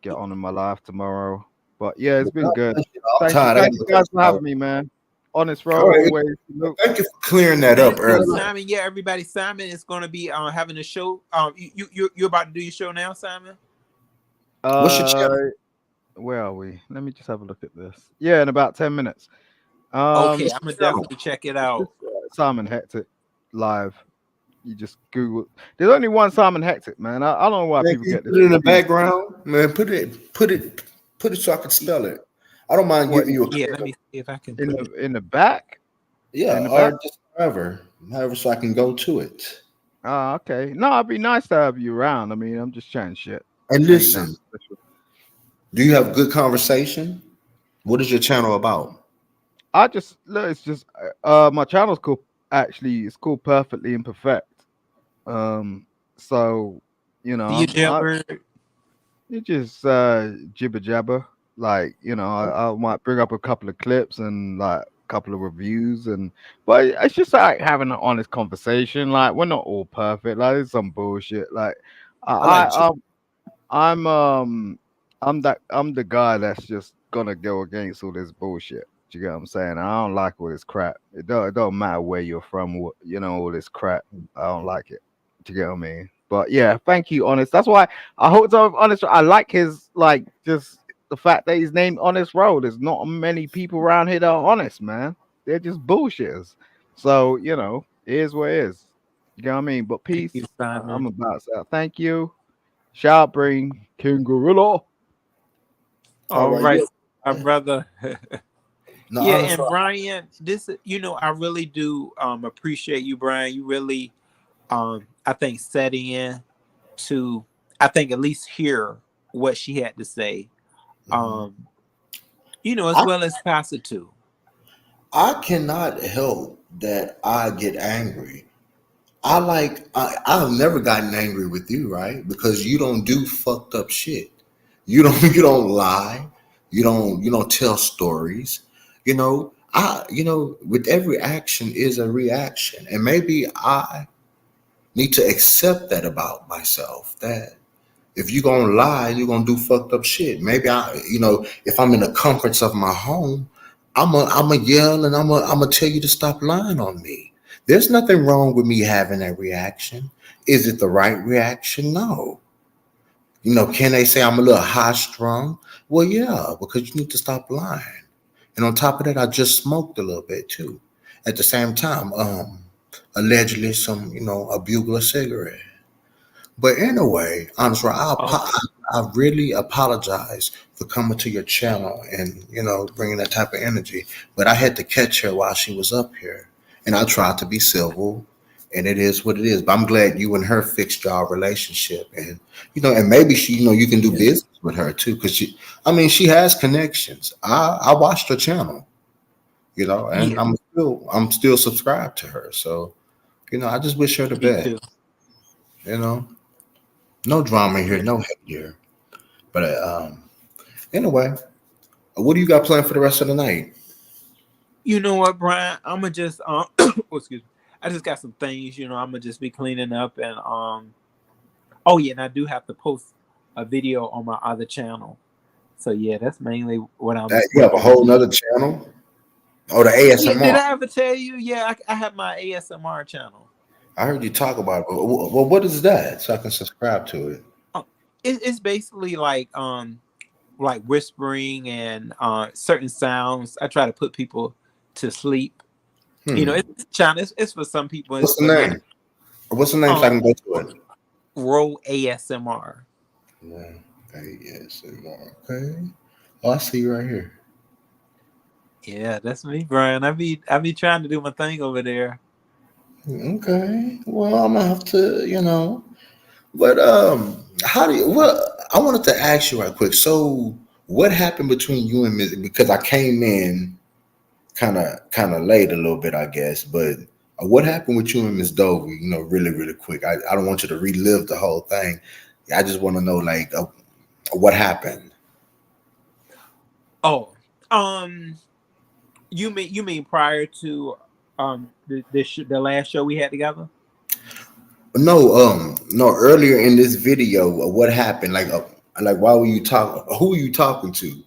get on in my life tomorrow. But yeah, it's But been God good. bless you. I'm tired. I got Thank you to go. guys for having me, man. Honest All roll right. always. Look, Thank you for clearing that up Thank you, earlier. Simon. Yeah, everybody. Simon is going to be having a show. You're about to do your show now, Simon. What's your uh, channel? where are we? Let me just have a look at this. Yeah, in about 10 minutes. Okay, What's I'm your gonna channel? definitely check it It's out. just Simon Hectic live. You just Google. There's only one Simon Hectic, man. I don't know why Man, people can you get this put it in the confused. background? Man, put it so I can spell it. I don't mind What giving you a Yeah, let me see if I can in put the it. in the back? yeah, In the or back? just however, so I can go to it. Ah, okay. No, it'd be nice to have you around. I mean, I'm just chatting shit. And Ain't nothing listen, special. do you have good conversation? What is your channel about? I just look. It's just my channel's called actually. It's called Perfectly Imperfect. Um, so Do you I jailbird? it just jibber jabber. Like, I might bring up a couple of clips and like a couple of reviews but it's just like having an honest conversation. Like we're not all perfect. Like it's some bullshit. Like I, I like I I'm I'm the guy that's just gonna go against all this bullshit. You get what I'm saying? I don't like all this crap. It don't matter where you're from, all this crap. I don't like it. Do you get what I mean? But yeah, thank you, Honest. That's why I hope so Honest. I like his like just the fact that he's named Honest Road. There's not many people around here that are honest, man. They're just bullshitters. So, it is what it is. You know what I mean? But Thank you, peace. Simon. I'm about to say thank you. Shout bring King Gorilla. all All right. right, my brother. No, Yeah, honestly, and Brian, I really do appreciate you, Brian. You really I think set in to I think at least hear what she had to say. mhm. Um, as I well as Pastor too. I cannot help that I get angry. I've never gotten angry with you, right? Because you don't do fucked up shit. You don't you don't lie. You don't tell stories. With every action is a reaction. And maybe I need to accept that about myself. That if you're gonna lie, you're gonna do fucked up shit. Maybe if I'm in the comforts of my home, I'm a yell and I'm a tell you to stop lying on me. There's nothing wrong with me having that reaction. Is it the right reaction? No. Can they say I'm a little high strung? Well, yeah, because you need to stop lying. And on top of that, I just smoked a little bit too. At the same time, allegedly a bugler cigarette. But anyway, honestly, Oh, I really apologize for coming to your channel and bringing that type of energy. But I had to catch her while she was up here, and I tried to be civil, and it is what it is. But I'm glad you and her fixed your relationship, and maybe you can do yeah, business with her too, because she has connections. I watched her channel, and yeah, I'm still subscribed to her. So I just wish her the me best. too. You know. No drama here, Yeah. no hate here. But anyway, what do you got planned for the rest of the night? You know what, Brian? I'm gonna just excuse me. I just got some things. I'm gonna just be cleaning up and Oh yeah, and I do have to post a video on my other channel. So yeah, that's mainly what I'm You what have I'm a gonna whole be. nother channel? Oh, the Yeah, did ASMR. I ever tell you? Yeah, I have my ASMR channel. I heard you talk about it. Well, what is that? So I can subscribe to it. Oh, it's basically like whispering and certain sounds. I try to put people to sleep. Hmm. It's China. It's for some people, What's the but yeah, name? What's the name so I um, can go to it? Roll ASMR. Yeah. ASMR. Okay. Oh, I see you right here. Yeah, that's me, Brian. I be trying to do my thing over there. Okay. Well, I'm gonna have to, But how do you? Well, I wanted to ask you right quick. So, what happened between you and Miss? Because I came in kind of late a little bit, I guess. But what happened with you and Miss Dovey? Really, really quick. I don't want you to relive the whole thing. I just want to know, like, what happened. Oh, um, you mean prior to the last show we had together? No, no. Earlier in this video, what happened? Like, why were you talking? Who were you talking to?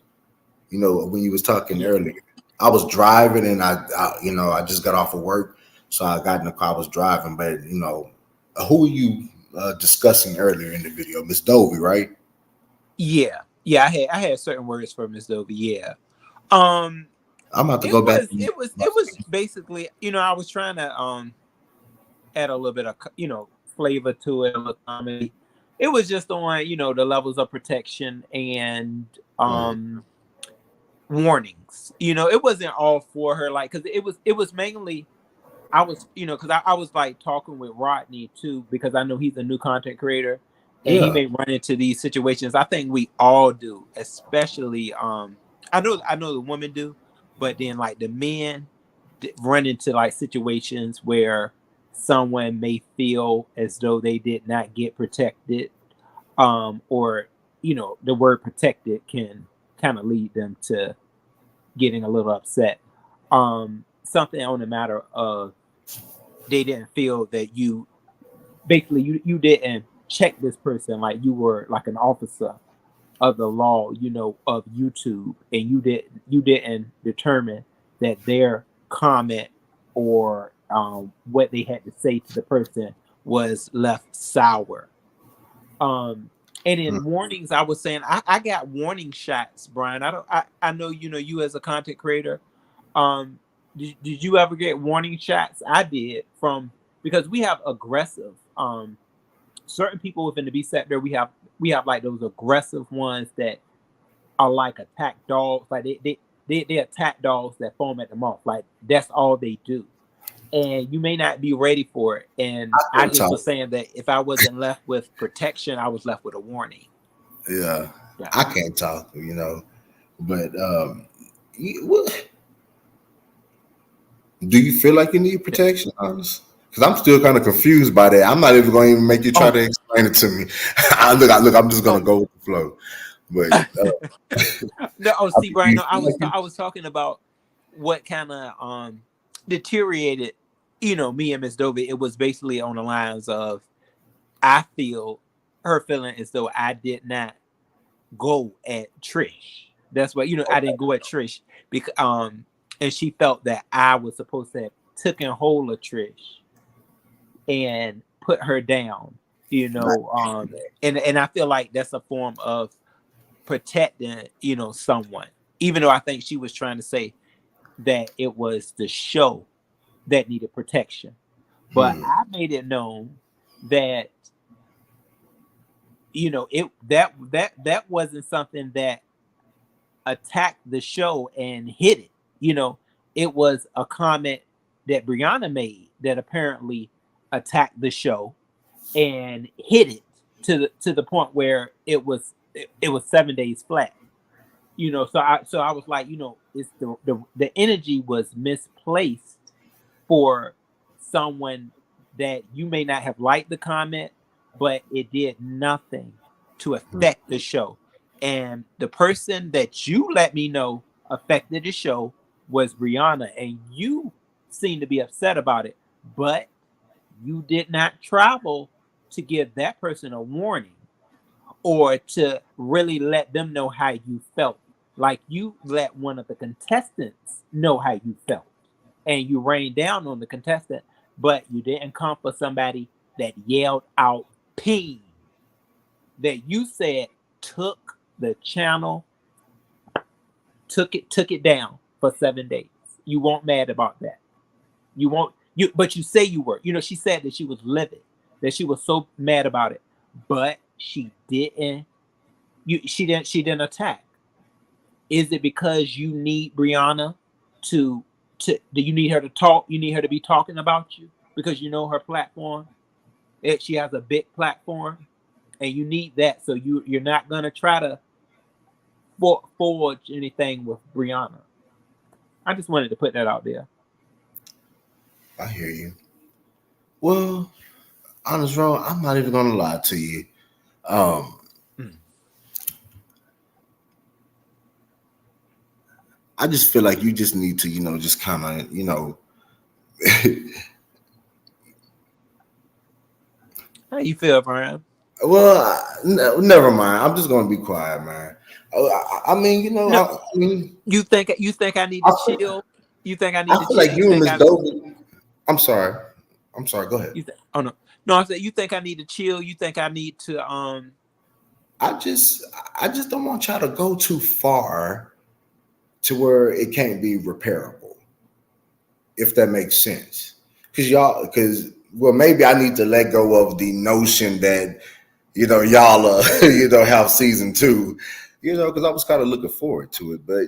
When you was talking Yeah. earlier. I was driving and I just got off of work, so I got in the car. I was driving, but who were you discussing earlier in the video? Miss Dovey, right? Yeah. I had certain words for Miss Dovey. Yeah. Um, I'm about to it go back. was it was it was basically, I was trying to add a little bit of flavor to it, a little comedy. It was just on the levels of protection and Mm, warnings. It wasn't all for her, like, because it was mainly I was, because I was like talking with Rodney too, because I know he's a new content creator and he yeah. may run into these situations. I think we all do, especially I know the women do, but then like the men run into like situations where someone may feel as though they did not get protected, or the word protected can kind of lead them to getting a little upset. Something on the matter of they didn't feel that you basically you didn't check this person like you were like an officer of the law, of YouTube, and you didn't determine that their comment or what they had to say to the person was left sour. Um, and Mm. in warnings, I was saying I got warning shots, Brian. I know you as a content creator. Um, did you ever get warning shots? I did from because we have aggressive certain people within the B sector. We have like those aggressive ones that are like attack dogs. Like they attack dogs that foam at the mouth. Like that's all they do. And you may not be ready for it. And I I can't just talk. was saying that if I wasn't left with protection, I was left with a warning. Yeah, Yeah. I can't talk. But what, do you feel like you need Yeah. protection, honest? Because I'm still kind of confused by that. I'm not even going to even make you try to Oh, explain it to me. Look. I'm just going to oh. go with the flow. But No, oh, see, do Brian. you No, I feel was like I was talking about what kind of deteriorated, me and Miss Dovey. It was basically on the lines of I feel her feeling as though I did not go at Trish. That's why I didn't go at Trish because and she felt that I was supposed to have taken hold of Trish and put her down. And I feel like that's a form of protecting someone, even though I think she was trying to say that it was the show that needed protection. But Hmm. I made it known that that wasn't something that attacked the show and hit it. It was a comment that Brianna made that apparently attacked the show and hit it to the point where it was 7 days flat. So I was like, it's the energy was misplaced for someone that you may not have liked the comment, but it did nothing to affect the show. And the person that you let me know affected the show was Brianna, and you seem to be upset about it, but you did not travel to give that person a warning or to really let them know how you felt. Like you let one of the contestants know how you felt and you rained down on the contestant, but you didn't come for somebody that yelled out "peen," that you said took the channel, took it down for 7 days. You weren't mad about that. But you say you were. She said that she was livid, that she was so mad about it, but she didn't she didn't attack? Is it because you need Brianna to do you need her to talk? You need her to be talking about you because you know her platform. She has a big platform, and you need that. So you're not gonna try to forge anything with Brianna. I just wanted to put that out there. I hear you. Well, honest, bro, I'm not even gonna lie to you. Um, Mm. I just feel like you just need to, just kind of, How you feel, Brian? well, never mind. I'm just gonna be quiet, man. I mean, No, I mean, you think I need I to feel, chill? You think I I need to feel chill? like You you and think Miss I Doby. I'm sorry. I'm sorry. Go ahead. you think oh no. No, I said you think I need to chill, you think I need to I just, I just don't want y'all to go too far to where it can't be repairable, if that makes sense. Because well, maybe I need to let go of the notion that y'all have season two, because I was kind of looking forward to it, but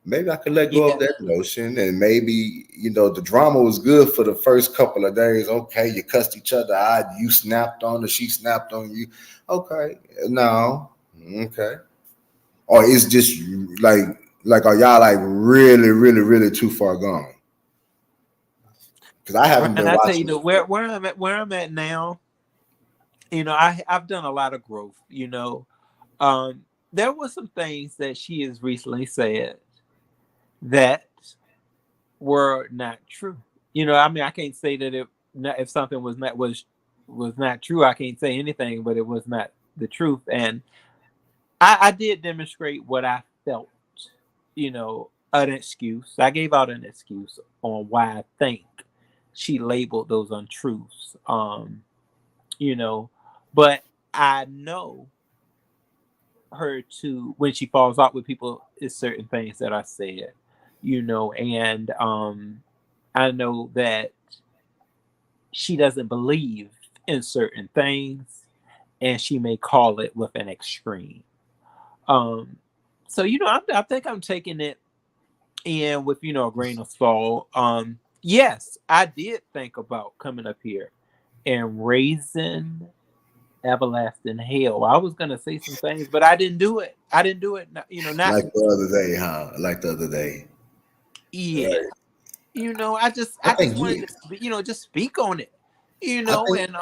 maybe I could let go of yeah. that notion, and maybe the drama was good for the first couple of days. Okay, you cussed each other out, you snapped on her, she snapped on you. Okay, no, okay, or it's just like are y'all like really, really, really too far gone? Because I haven't And been I tell you watching. the where I'm at now, I've done a lot of growth, there were some things that she has recently said that were not true. I mean, I can't say that if something was not true, I can't say anything, but it was not the truth. And I did demonstrate what I felt, an excuse. I gave out an excuse on why I think she labeled those untruths. You know, but I know her to when she falls out with people is certain things that I said, and I know that she doesn't believe in certain things and she may call it with an extreme. Um so I think I'm taking it in with a grain of salt. Yes, I did think about coming up here and raising everlasting hell. I was gonna say some things, but I didn't do it. I didn't do it. Not Like the other day, huh? Like the other day. yeah. Right. I I just think wanted you. to just speak on it. I think. And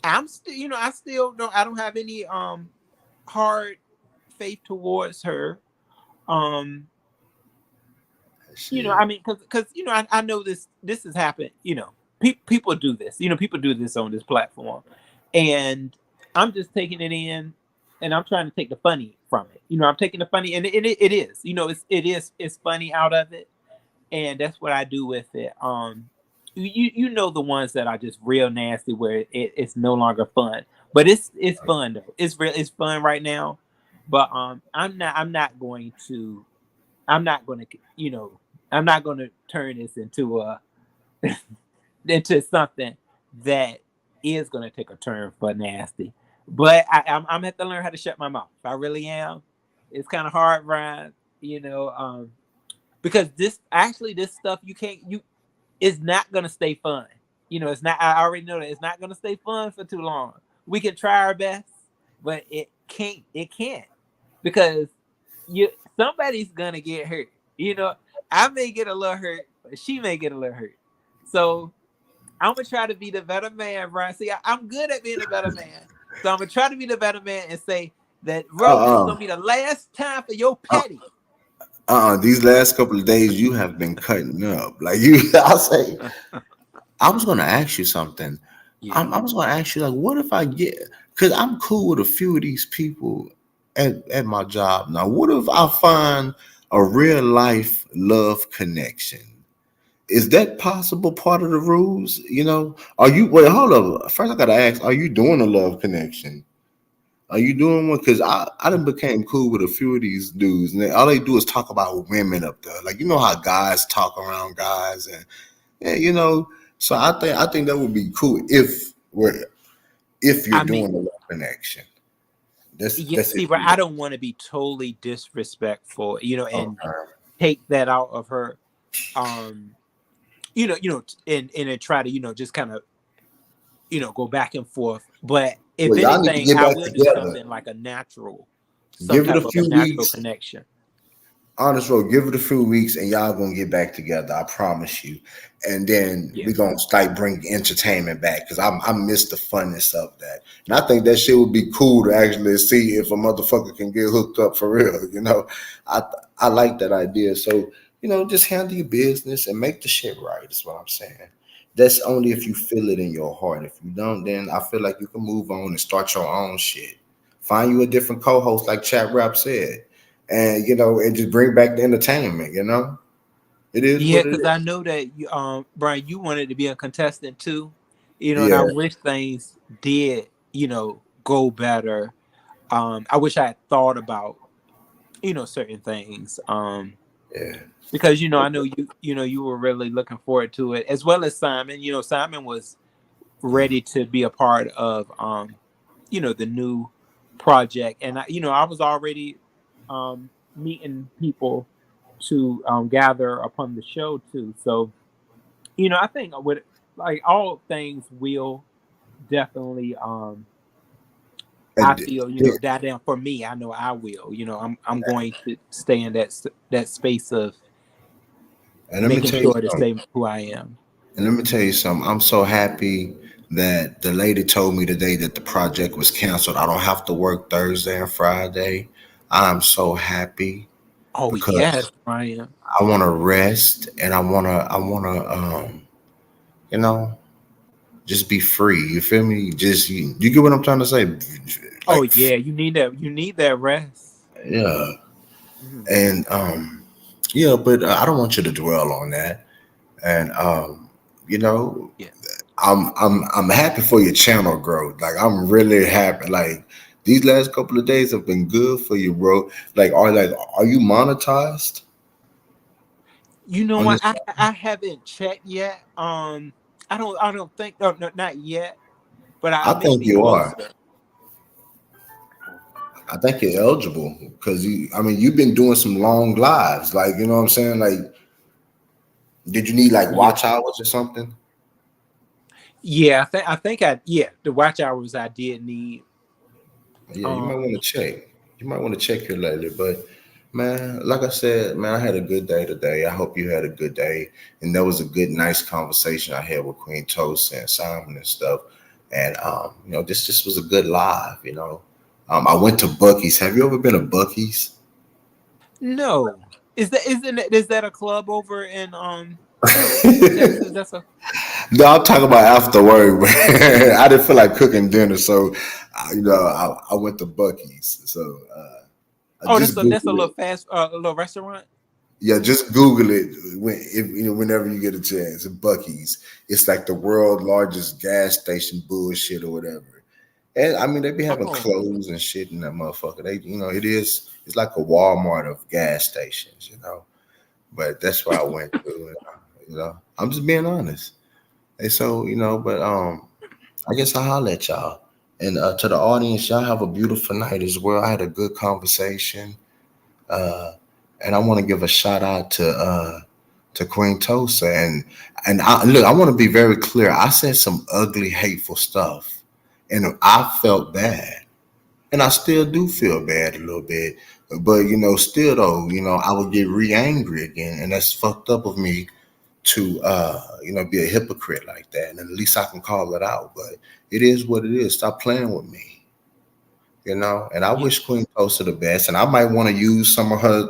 I'm still I still don't I don't have any hard faith towards her. Um I Shit. mean, because I know this has happened. People do this. People do this on this platform, and I'm just taking it in, and I'm trying to take the funny from it. I'm taking the funny, and it is. It's funny out of it, and that's what I do with it. You know the ones that are just real nasty, where it's no longer fun, but it's fun though. It's fun right now, but I'm not going to, I'm not going to turn this into into something that is going to take a turn for nasty. But I'm gonna have to learn how to shut my mouth. I really am. It's kind of hard, Brian. Because this stuff it's not gonna stay fun. It's not. I already know that it's not gonna stay fun for too long. We can try our best, but it can't. It can't because you somebody's gonna get hurt. I may get a little hurt, but she may get a little hurt. So I'm gonna try to be the better man, Brian. See, I'm good at being a better man. So I'm gonna try to be the better man and say that, bro, this is Uh gonna be the last time for your uh petty. These last couple of days you have been cutting up. Like you, I'll say. I was gonna ask you something. Yeah. I was gonna ask you like, what if I get? Because I'm cool with a few of these people at my job now. What if I find a real life love connection? Is that possible part of the rules? Are you wait, hold up. First I gotta ask, are you doing a love connection? Are you doing one? Because I done became cool with a few of these dudes, and all they do is talk about women up there. Like how guys talk around guys, and yeah, So I think that would be cool if you're I mean, doing a love connection. Yeah, That's it see, for but you. I don't want to be totally disrespectful, and Okay. take that out of her, um, and then try to, just kind of, go back and forth. But if Well, y'all need to anything, get I back will do together. something like a natural, some Give it a type of a few natural weeks. connection. Honest road, give it a few weeks and y'all gonna get back together. I promise you. And then Yeah. we gonna start bringing entertainment back because I miss the funness of that. And I think that shit would be cool to actually see if a motherfucker can get hooked up for real. I I like that idea. So just handle your business and make the shit right. Is what I'm saying. That's only if you feel it in your heart. If you don't, then I feel like you can move on and start your own shit. Find you a different co-host, like Chat Rap said, and and just bring back the entertainment. It is Yeah, what it because I is. know that Brian, you wanted to be a contestant too, and I Yeah, wish things did, go better. I wish I had thought about, certain things. yeah. Because I know you were really looking forward to it, as well as Simon. Simon was ready to be a part of the new project, and I was already meeting people to gather upon the show too. So I think with like all things will definitely I And feel die down for me. I know I will. I'm going to stay in that space of and let me making tell you sure to something. stay who I am. And let me tell you something. I'm so happy that the lady told me today that the project was canceled. I don't have to work Thursday and Friday. I'm so happy Oh because yes, Brian. I want to rest and I want to you know just be free. You feel me? Just you get what I'm trying to say? Oh Like, yeah, you need that. You need that rest. yeah. Mhm. And yeah, but I don't want you to dwell on that. And you know, Yeah. I'm happy for your channel growth. Like I'm really happy. Like these last couple of days have been good for you, bro. Are you monetized You know on what? this? I haven't checked yet. I don't think. No, no, not yet. But I I may think be you are. closer. I think you're eligible because I mean, you've been doing some long lives. Like, you know what I'm saying? Like, did you need like Yeah. watch hours or something? Yeah. Yeah. The watch hours I did need. Yeah, you might want to Um. check. You might want to check your lately. But man, like I said, man, I had a good day today. I hope you had a good day. And there was a good, nice conversation I had with Queen Toast and Simon and stuff. And this just was a good live. I went to Bucky's. Have you ever been to Bucky's? No. Is that a club over in Texas? That's a. No, I'm talking about after work, man. I didn't feel like cooking dinner, so I went to Bucky's. So I Oh, just that's a googled little it. fast, a little restaurant. Yeah, just Google it whenever you get a chance. Bucky's, it's like the world largest gas station bullshit or whatever. And I mean, they be having Oh. clothes and shit in that motherfucker. It's like a Walmart of gas stations. But that's where I went to. I'm just being honest. And so, but I guess I'll holler at y'all. And to the audience, y'all have a beautiful night as well. I had a good conversation. Uh, and I want to give a shout out to Queen Tosa. And look, I want to be very clear. I said some ugly, hateful stuff. And I felt bad. And I still do feel bad a little bit. But still though, I would get re-angry again. And that's fucked up of me to be a hypocrite like that, and at least I can call it out. But it is what it is. Stop playing with me. And I Yeah. wish Queen Toast the best, and I might want to use some of her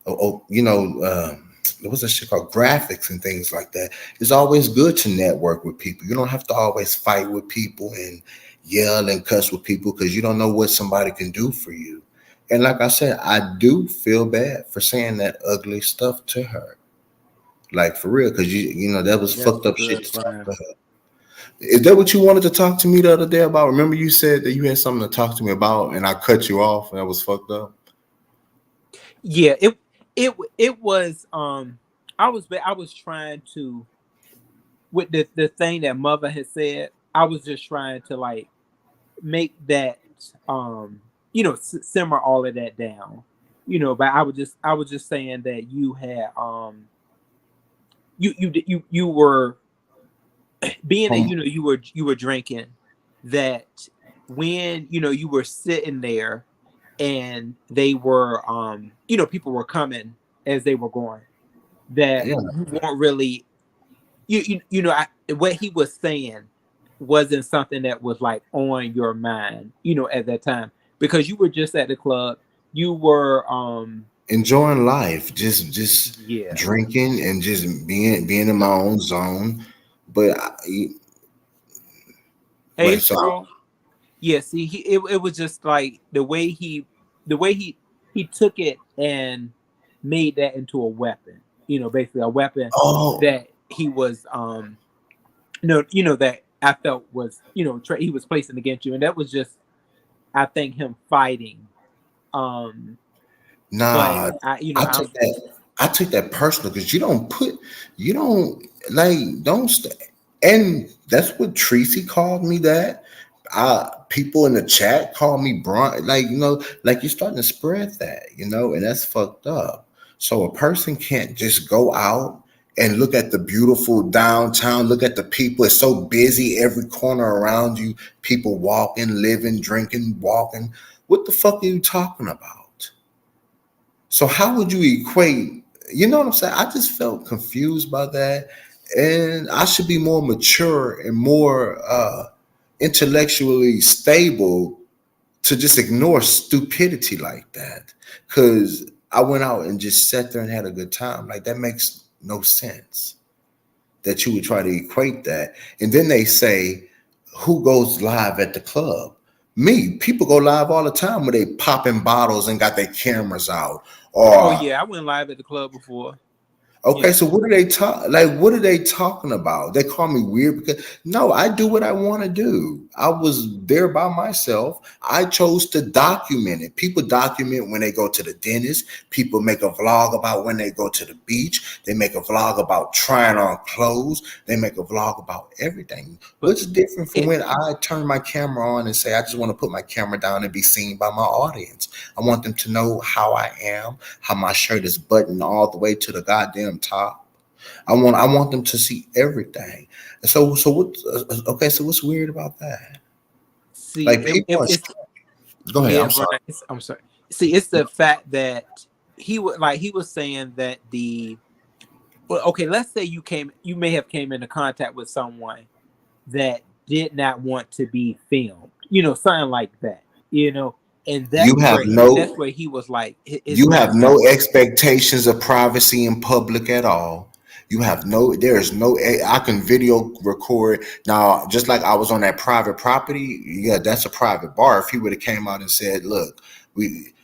oh, what's that shit called, graphics and things like that. It's always good to network with people. You don't have to always fight with people and yell and cuss with people because you don't know what somebody can do for you. And like I said, I do feel bad for saying that ugly stuff to her. Like for real, because that was That's fucked up shit good, to talk Brian. to her. Is that what you wanted to talk to me the other day about? Remember you said that you had something to talk to me about and I cut you off and that was fucked up? Yeah. It was. I was trying to with the thing that Mother had said. I was just trying to like make that you know simmer all of that down, you know. But I was just saying that you had you were being that Um, you know you were drinking, that when you know you were sitting there and they were you know people were coming as they were going, that yeah. you weren't really you know what he was saying wasn't something that was like on your mind, you know, at that time, because you were just at the club, you were Enjoying life, just yeah. drinking and just being in my own zone. But Hey wait, so Strong. Yeah, see, it was just like the way he took it and made that into a weapon. You know, basically a weapon oh that he was no, you know, that I felt was, you know, he was placing against you, and that was just I think him fighting. Um, but nah, I, you know, I took that I took that personal because you don't don't and that's what Tracy called me that. People in the chat call me Brian, like you're starting to spread that, and that's fucked up. So a person can't just go out and look at the beautiful downtown, look at the people. It's so busy every corner around you, people walking, living, drinking, walking. What the fuck are you talking about? So how would you equate? You know what I'm saying? I just felt confused by that, and I should be more mature and more intellectually stable to just ignore stupidity like that. Because I went out and just sat there and had a good time. Like that makes no sense that you would try to equate that. And then they say, who goes live at the club? Me. People go live all the time when they popping bottles and got their cameras out. oh Or yeah, I went live at the club before. okay, Yeah. so what are they what are they talking about? They call me weird because no, I do what I want to do. I was there by myself. I chose to document it. People document when they go to the dentist. People make a vlog about when they go to the beach. They make a vlog about trying on clothes. They make a vlog about everything. But What's different from it, when I turn my camera on and say I just want to put my camera down and be seen by my audience? I want them to know how I am, how my shirt is buttoned all the way to the goddamn top. I want them to see everything. So what? Okay, so what's weird about that? see, Like people are. it's Go ahead. yeah, I'm Brian. sorry. I'm sorry. See, it's the fact that he was saying that the well, okay, let's say you may have came into contact with someone that did not want to be filmed, you know, something like that, you know, and You have that's no. where he was like his You have mindset no was. expectations of privacy in public at all. You have no, there is no, I can video record. Now, just like I was on that private property, yeah, that's a private bar. If he would have came out and said, look,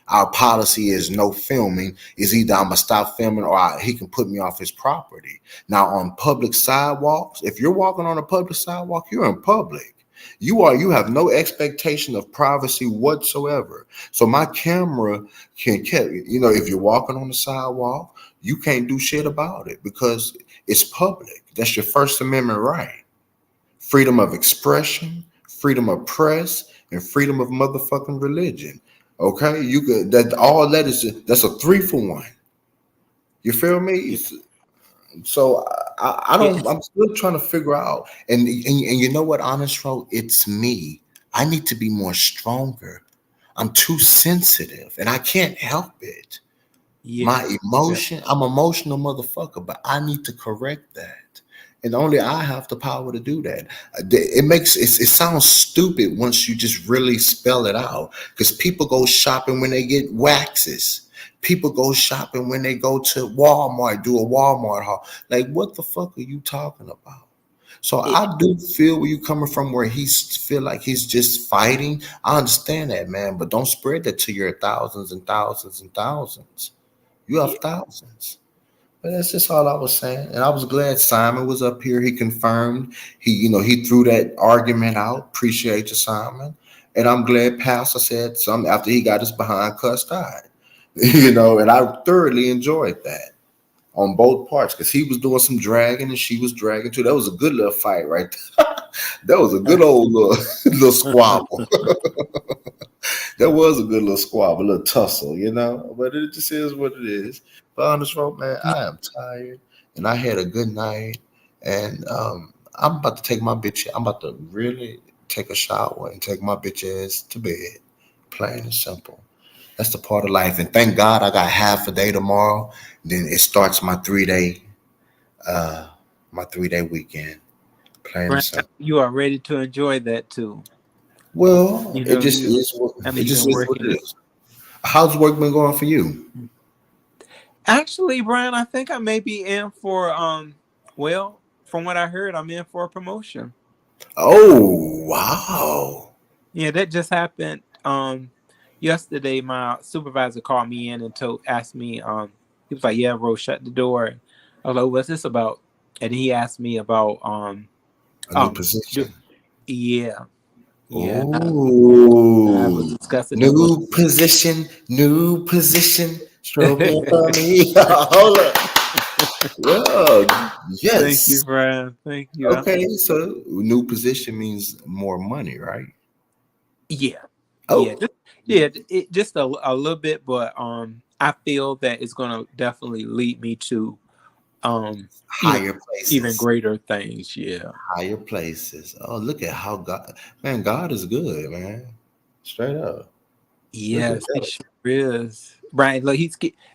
our policy is no filming, is either I'm gonna stop filming or he can put me off his property. Now, on public sidewalks, if you're walking on a public sidewalk, you're in public. You have no expectation of privacy whatsoever. So my camera if you're walking on the sidewalk, you can't do shit about it because it's public. That's your First Amendment right. Freedom of expression, freedom of press, and freedom of motherfucking religion. Okay, you could that all that is that's a 3-for-1. You feel me? Yeah, So I yeah, don't. I'm still trying to figure out. And you know what, honest bro, it's me. I need to be more stronger. I'm too sensitive, and I can't help it. yeah, My yeah, emotion, I'm emotional motherfucker, but I need to correct that. And only I have the power to do that. It sounds stupid once you just really spell it out. Because people go shopping when they get waxes. People go shopping when they go to Walmart, do a Walmart haul. Like, what the fuck are you talking about? So it, I do feel where you coming from, where he's feel like he's just fighting. I understand that, man, but don't spread that to your thousands and thousands and thousands. You have yeah, thousands. But that's just all I was saying. And I was glad Simon was up here. He confirmed. He threw that argument out. Appreciate you, Simon. And I'm glad Pastor said something after he got his behind cussed out. And I thoroughly enjoyed that on both parts because he was doing some dragging and she was dragging too. That was a good little fight right there. That was a good old little, little squabble. That was a good little squabble, a little tussle, you know. But it just is what it is. But honest, road, man, I am tired, and I had a good night, and I'm about to take my bitch. I'm about to really take a shower and take my bitch ass to bed. Plain and simple. That's the part of life. And thank God I got half a day tomorrow. Then it starts uh my 3 day weekend. Plain and Brian, simple. you are ready to enjoy that too. Well, You it know, just you. is what I know it you've just been is what working. it is. How's work been going for you? Actually, Brian, I think I may be in for well, from what I heard, I'm in for a promotion. Oh wow. Yeah, that just happened. Yesterday my supervisor called me in and asked me, he was like, "Yeah, bro, shut the door." I was like, "What's this about?" And he asked me about A new um do, position. yeah, yeah. I was Oh, discussing the book. new position. Stroking for me. Hold up. Yeah, Thank you, yes. Brian. Thank you. Okay, so new position means more money, right? Yeah, yeah, Oh, just just a little bit, but I feel that it's gonna definitely lead me to um, you know, higher even places. greater things. Yeah. Higher places. Oh, look at how God, man, God is good, man. Straight up. Look at Yes, he that. sure is. Brian, look,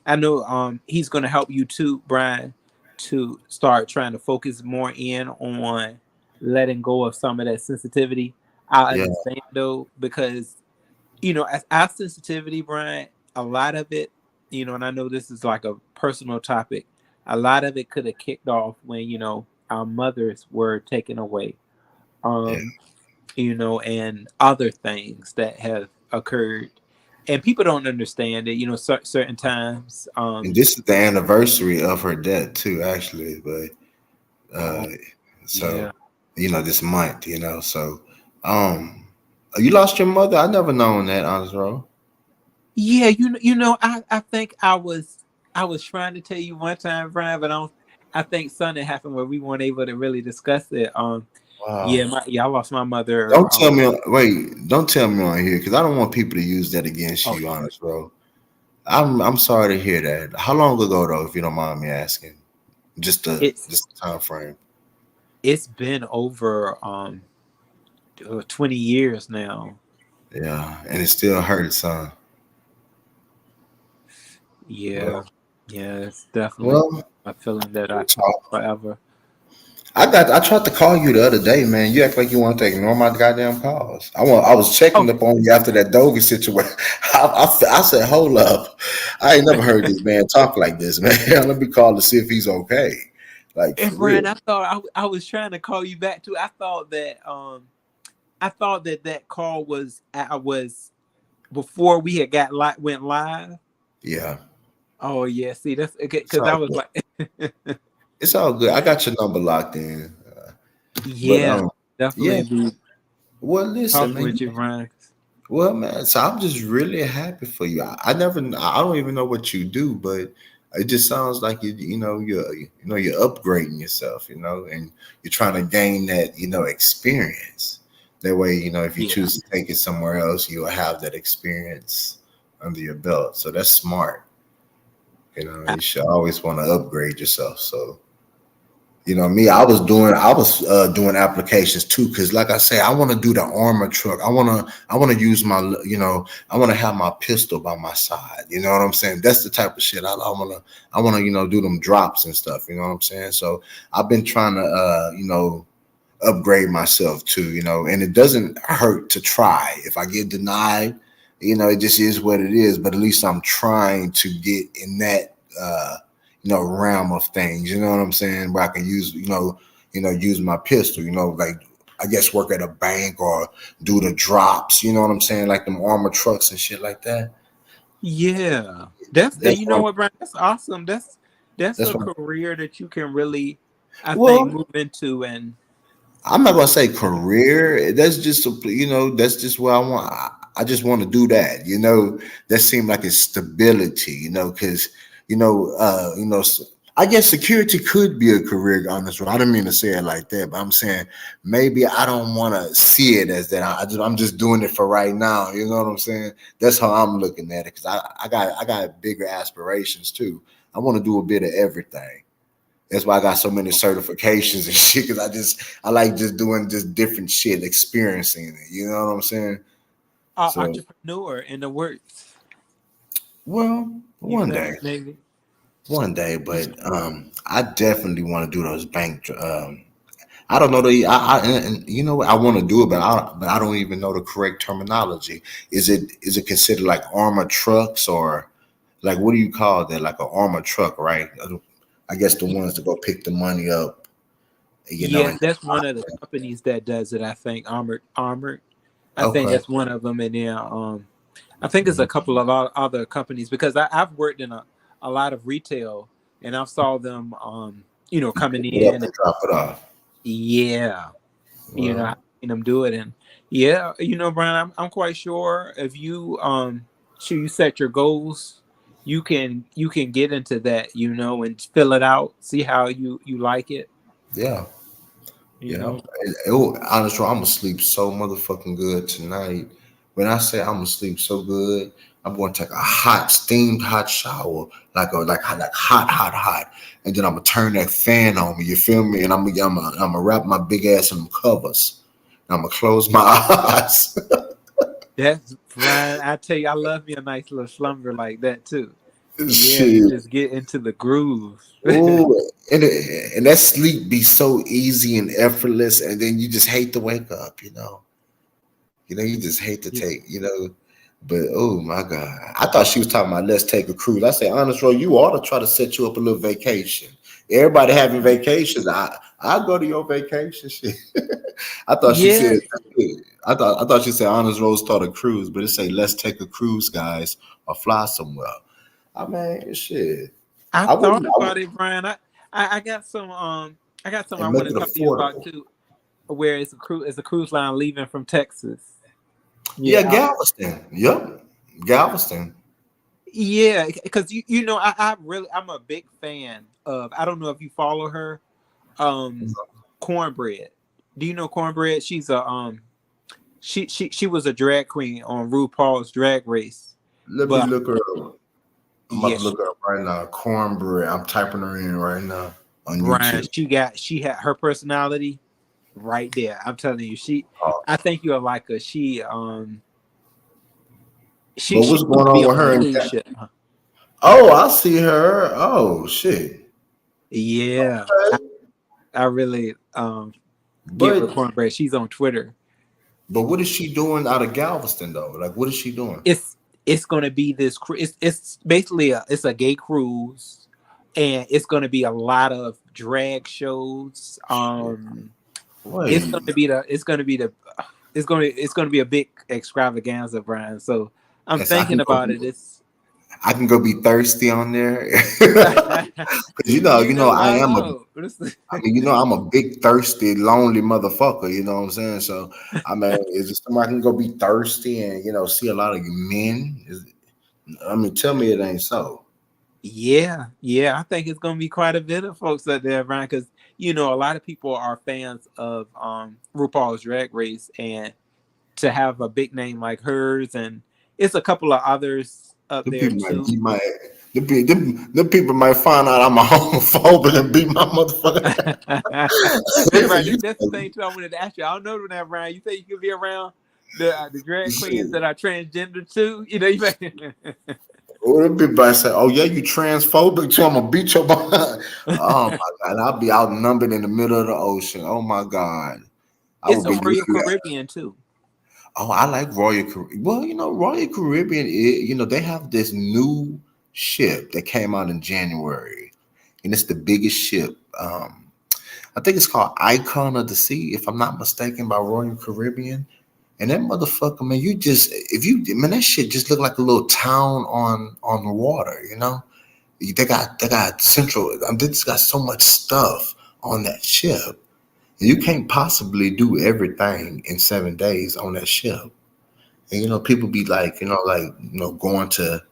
I know he's gonna help you too, Brian, to start trying to focus more in on letting go of some of that sensitivity. I Yeah, understand though, because as our sensitivity, Brian, a lot of it, and I know this is like a personal topic, a lot of it could have kicked off when, our mothers were taken away. yeah. Um, and other things that have occurred. And people don't understand it, certain times. And this is the anniversary of her death too, actually. But uh Oh, so yeah. this month, so um you lost your mother. I never known that, honest bro. Yeah, I think I was trying to tell you one time, Brian, but I think something happened where we weren't able to really discuss it. Wow. Yeah, I lost my mother. Don't tell me wait, don't tell me on here because I don't want people to use that against Oh, you, honest bro. I'm sorry to hear that. How long ago though, if you don't mind me asking? it's Just the time frame. it's been over 20 years now. Yeah, and it still hurts, huh? Yeah, Well, yeah, it's definitely well, a feeling that I we'll carry talk. forever. I tried to call you the other day, man. You act like you want to ignore my goddamn calls. I was checking Oh, up on you after that Doge situation. I said, hold up. I ain't never heard this man talk like this, man. Let me call to see if he's okay. Like for and real. Brian, I thought I was trying to call you back too. I thought that that call was before we had went live. Yeah. Oh yeah, see that's okay It's because I all was good. like, It's all good. I got your number locked in. But yeah, yeah. definitely be Well, listen, talking man. with you, Brian. Well, man, so I'm just really happy for you. I don't even know what you do, but it just sounds like you're upgrading yourself, and you're trying to gain that, experience. That way, if you Yeah, choose to take it somewhere else, you'll have that experience under your belt. So that's smart. I, You should always want to upgrade yourself. So me, I was doing applications too, because like I say, I want to do the armor truck. I want to use I want to have my pistol by my side. You know what I'm saying? That's the type of shit I want to do them drops and stuff. You know what I'm saying? So I've been trying to upgrade myself too. And it doesn't hurt to try. If I get denied, it just is what it is. But at least I'm trying to get in that realm of things. You know what I'm saying? Where I can use my pistol. Like I guess work at a bank or do the drops. You know what I'm saying? Like them armor trucks and shit like that. yeah. And That's you know what what, Brian? That's awesome. That's that's a what. career that you can really, I think, Well, move into. And I'm not gonna say career. That's just that's just where I want. I just want to do that. That seemed like it's stability. Because you know, uh, you know, I guess security could be a career, honestly. I didn't mean to say it like that, but I'm saying maybe I don't want to see it as that. I'm just doing it for right now. You know what I'm saying? That's how I'm looking at it because I got bigger aspirations too. I want to do a bit of everything. That's why I got so many certifications and shit. Because I like just doing just different shit, experiencing it. You know what I'm saying? So Entrepreneur in the works. well, You one feel day. me, maybe? One day, but I definitely want to do those I don't know and you know what I want to do it, but I don't even know the correct terminology. Is it considered like armor trucks or like what do you call that? Like an armor truck, right? I guess the ones to go pick the money up, you know. Yes, And that's one of the companies that does it. I think Armored. I think okay, that's one of them, and then I think it's a couple of other companies because I've worked in a lot of retail, and I saw them, coming pick it up in. and drop it off. Yeah, Well, I've seen them do it, and yeah, Brian, I'm quite sure if you sure you set your goals, you can get into that, and fill it out, see how you like it, yeah. you Yeah, know. honestly, I'm gonna sleep so motherfucking good tonight. When I say I'm gonna sleep so good, I'm gonna take a hot, steamed hot shower, like hot, and then I'm gonna turn that fan on me. You feel me? And I'm gonna wrap my big ass in them covers. And I'm gonna close my eyes. That's Brian. I tell you, I love me a nice little slumber like that too. Yeah, you Shit. just get into the groove. Ooh, and that sleep be so easy and effortless, and then you just hate to wake up. You just hate to Yeah. take, but oh my God. I thought she was talking about let's take a cruise. I say, honest, bro, you ought to try to set you up a little vacation. Everybody having vacations. I go to your vacation. Shit. I thought she Yeah, said I thought she said honest rose taught a cruise, but it say let's take a cruise, guys, or fly somewhere. I mean, shit. I I thought wouldn't about it, Brian. I got some I and want make to it talk to you about affordable. too. Where it's a cruise line leaving from Texas. Yeah, Yeah, Galveston. Yep. Galveston. yeah, because I'm a big fan of. I don't know if you follow her, um, Cornbread. Do you know Cornbread? She's a she was a drag queen on RuPaul's Drag Race, Let me but look her up. I'm about to yes, look her up right now. Cornbread. I'm typing her in right now on Brian, YouTube. she had her personality right there. I'm telling you, Oh, I think you'll like her. but She what's used going to on be with on a her? cruise ship. Oh, I see her. Oh shit. Yeah, I really get with But Cornbread. She's on Twitter. but what is she doing out of Galveston though? Like what is she doing? It's gonna be this. It's basically it's a gay cruise, and it's gonna be a lot of drag shows. Shit. It's Wait. gonna be the. It's gonna be the. It's gonna be a big extravaganza, Brian. So I'm Yes, I can thinking go about be it. It's I can go be thirsty on there. Cause I I am a know. I mean, I'm a big thirsty, lonely motherfucker, you know what I'm saying? So I mean, is it somebody can go be thirsty and see a lot of men? I mean, tell me it ain't so. Yeah. I think it's gonna be quite a bit of folks out there, Brian, because a lot of people are fans of RuPaul's Drag Race, and to have a big name like hers, and it's a couple of others up The there people might too. beat my the people might find out I'm a homophobe and beat my motherfucker. See, They say right, you that's the thing too. I wanted to ask you. I don't know that, Brian. You think you could be around the drag queens shit. that are transgender too? You Or the people might say, "Oh yeah, you transphobic too? I'm gonna beat your behind." Oh my God, I'll be outnumbered in the middle of the ocean. Oh my God, I it's will a be Royal looking. Caribbean too. Oh, I like Royal Caribbean. Well, Royal Caribbean, they have this new ship that came out in January, and it's the biggest ship. I think it's called Icon of the Sea, if I'm not mistaken, by Royal Caribbean. And that motherfucker, man, that shit just look like a little town on the water. They got central. They just got so much stuff on that ship. You can't possibly do everything in 7 days on that ship. And people be like, going to,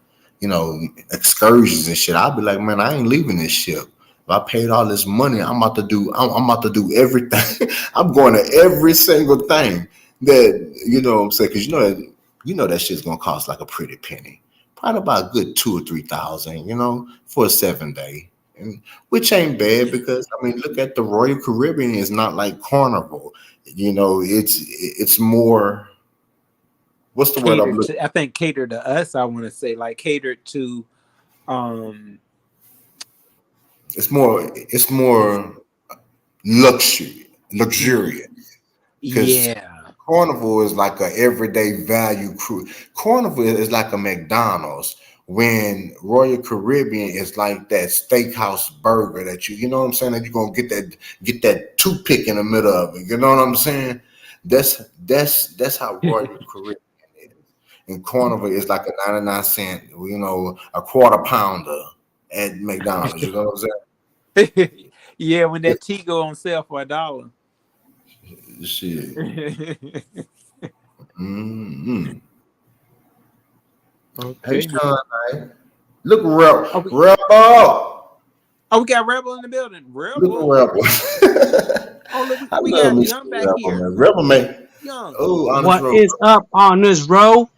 excursions and shit. I'll be like, man, I ain't leaving this ship. I paid all this money. I'm about to do everything. I'm going to every single thing that what I'm saying, because that shit's gonna cost like a pretty penny. Probably about a good 2 or 3 thousand, for a 7 day. And which ain't bad because I mean look at the Royal Caribbean is not like Carnival. It's more what's the word I'm Catered looking to, I think catered to us. I want to say like catered to, um, it's more y- luxurious because yeah, Carnival is like a everyday value crew. Carnival is like a McDonald's when Royal Caribbean is like that steakhouse burger that you know what I'm saying, that you're gonna get that toothpick in the middle of it. You know what I'm saying? That's how Royal Caribbean is. And Carnival is like a 99 cent, a quarter pounder at McDonald's. You know what I'm yeah. When that tea go on sale for $1. saying? Shit. Hey Okay, man. Sean, man. Look, Oh, we, Rebel. oh, we got Rebel in the building. Look at Rebel. Rebel. Oh, look, I we love got me Young some back Rebel, here. man. Rebel, man. Young, Oh, honest What Rebel. is up on this row?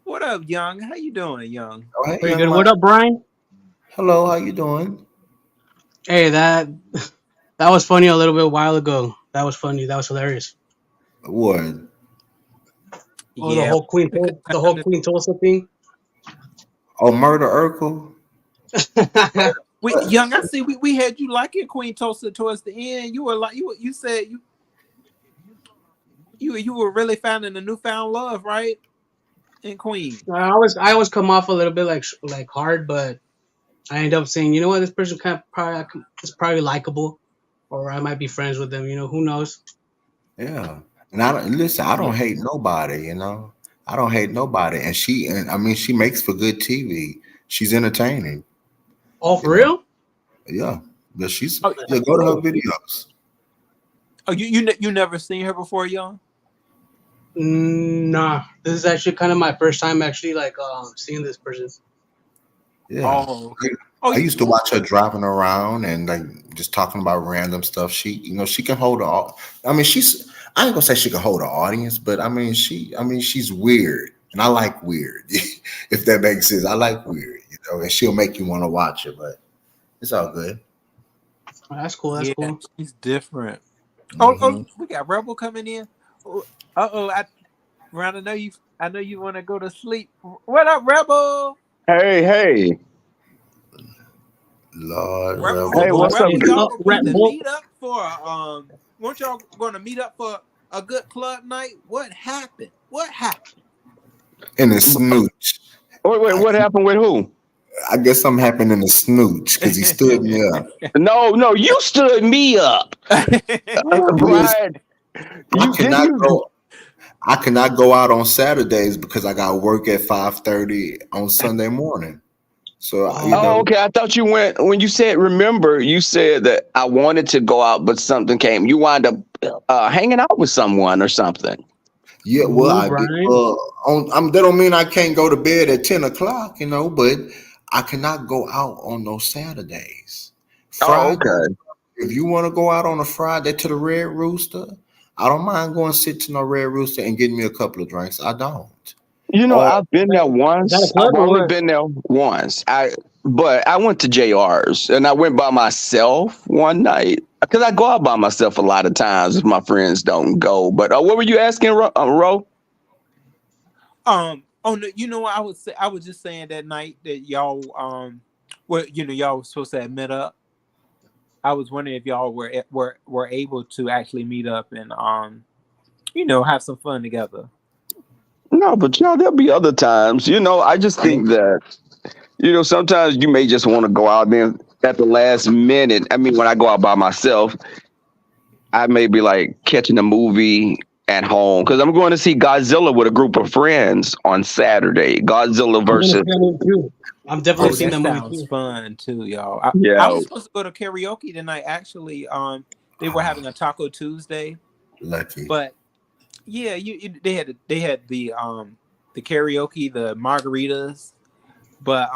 what up, Young? How you doing, Young? Oh, hey, Pretty young good. man. What up, Brian? Hello, how you doing? Hey, that was funny a little bit a while ago. That was funny. That was hilarious. What? Oh, the Yeah, whole Queen, we the come whole to- Queen Tulsa thing. Oh, Murder Urkel? we What? Young. I see. We had you liking Queen Tulsa towards the end. You were like you said you were really finding a newfound love, right? In Queen. I always come off a little bit like hard, but I end up saying, you know what, this person is probably likable, or I might be friends with them. Who knows? Yeah. And I don't listen, I Yeah. don't hate nobody. I don't hate nobody. And I mean she makes for good TV. She's entertaining, Oh, you for know. real? Yeah. But Oh, yeah, That's go to her cool. videos. oh, you never seen her before, Young? Nah, this is actually kind of my first time actually like seeing this person. Yeah. Oh, okay. Oh, I used to watch her driving around and like just talking about random stuff. She can hold I mean, I ain't gonna say she can hold an audience, but she's weird, and I like weird. If that makes sense, I like weird, and she'll make you want to watch it. But it's all good. That's cool. That's yeah, cool. she's different. Hmm. We got Rebel coming in. I Ron, I know you want to go to sleep. What up, Rebel? Hey, hey, Lord Rebel, hey, Rebel, What what's up? Rebel, is y'all up, supposed Red to Bull? meet up for weren't y'all going to meet up for a good club night? What happened? What happened? and the snooch. Wait, I, what happened with who? I guess something happened in the snooch because he stood me up. No, you stood me up, Listen, Brian. I You didn't cannot you? go. I cannot go out on Saturdays because I got work at 5:30 on Sunday morning. So Oh, Oh, okay. I thought you went when you said. Remember, you said that I wanted to go out, but something came. You wound up hanging out with someone or something. yeah, well, ooh, I did. Brian. That don't mean I can't go to bed at 10 o'clock, but I cannot go out on those Saturdays. Oh, Friday, okay. if you want to go out on a Friday to the Red Rooster, I don't mind going sit to no Red Rooster and getting me a couple of drinks. I don't. Or I've been there Is that a once. club I've or only what? been there once. But I went to JR's and I went by myself one night because I go out by myself a lot of times if my friends don't go. But what were you asking, Ro? Oh no, you know what I was just saying that night that y'all well, y'all were supposed to have met up. I was wondering if y'all were able to actually meet up and have some fun together. No, but there'll be other times. I just think that sometimes you may just want to go out there at the last minute. I mean, when I go out by myself, I may be like catching a movie at home because I'm going to see Godzilla with a group of friends on Saturday. Godzilla I'm gonna versus see that movie too. I'm definitely Oh, seeing that that movie sounds too. fun too, y'all. I yeah. was supposed to go to karaoke tonight. Actually, they were having a Taco Tuesday, lucky. but yeah, they had the karaoke, the margaritas, but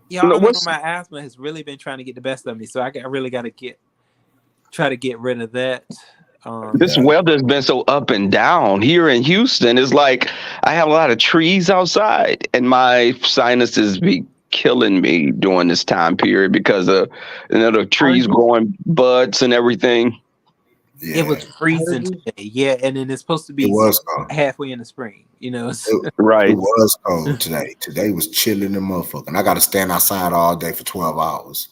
Y'all, No, I don't know. what's My asthma has really been trying to get the best of me, so I really got to try to get rid of that. Um, this Yeah. weather's been so up and down here in Houston. It's like I have a lot of trees outside, and my sinuses be killing me during this time period because of the trees Allergies. growing buds and everything. it was Yeah. freezing Allergies. today, yeah, and then it's supposed to It be was cold. halfway in the spring. It Right. was cold today. Today was chilling the motherfucker. And I got to stand outside all day for 12 hours.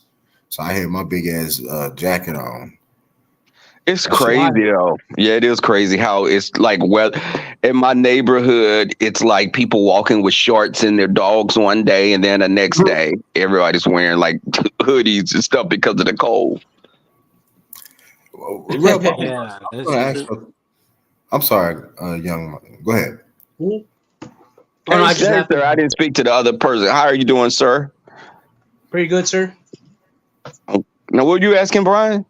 So I had my big ass jacket on. It's That shit. Why? crazy though. Yeah, it is crazy how it's like well in my neighborhood, it's like people walking with shorts and their dogs one day, and then the next day everybody's wearing like hoodies and stuff because of the cold. Reb, Yeah, I'm that's gonna ask true. you. I'm sorry, young man. Go ahead. Hmm? Oh no, Hey, I just sir, laughing. I didn't speak to the other person. How are you doing, sir? Pretty good, sir. Now, what were you asking, Brian?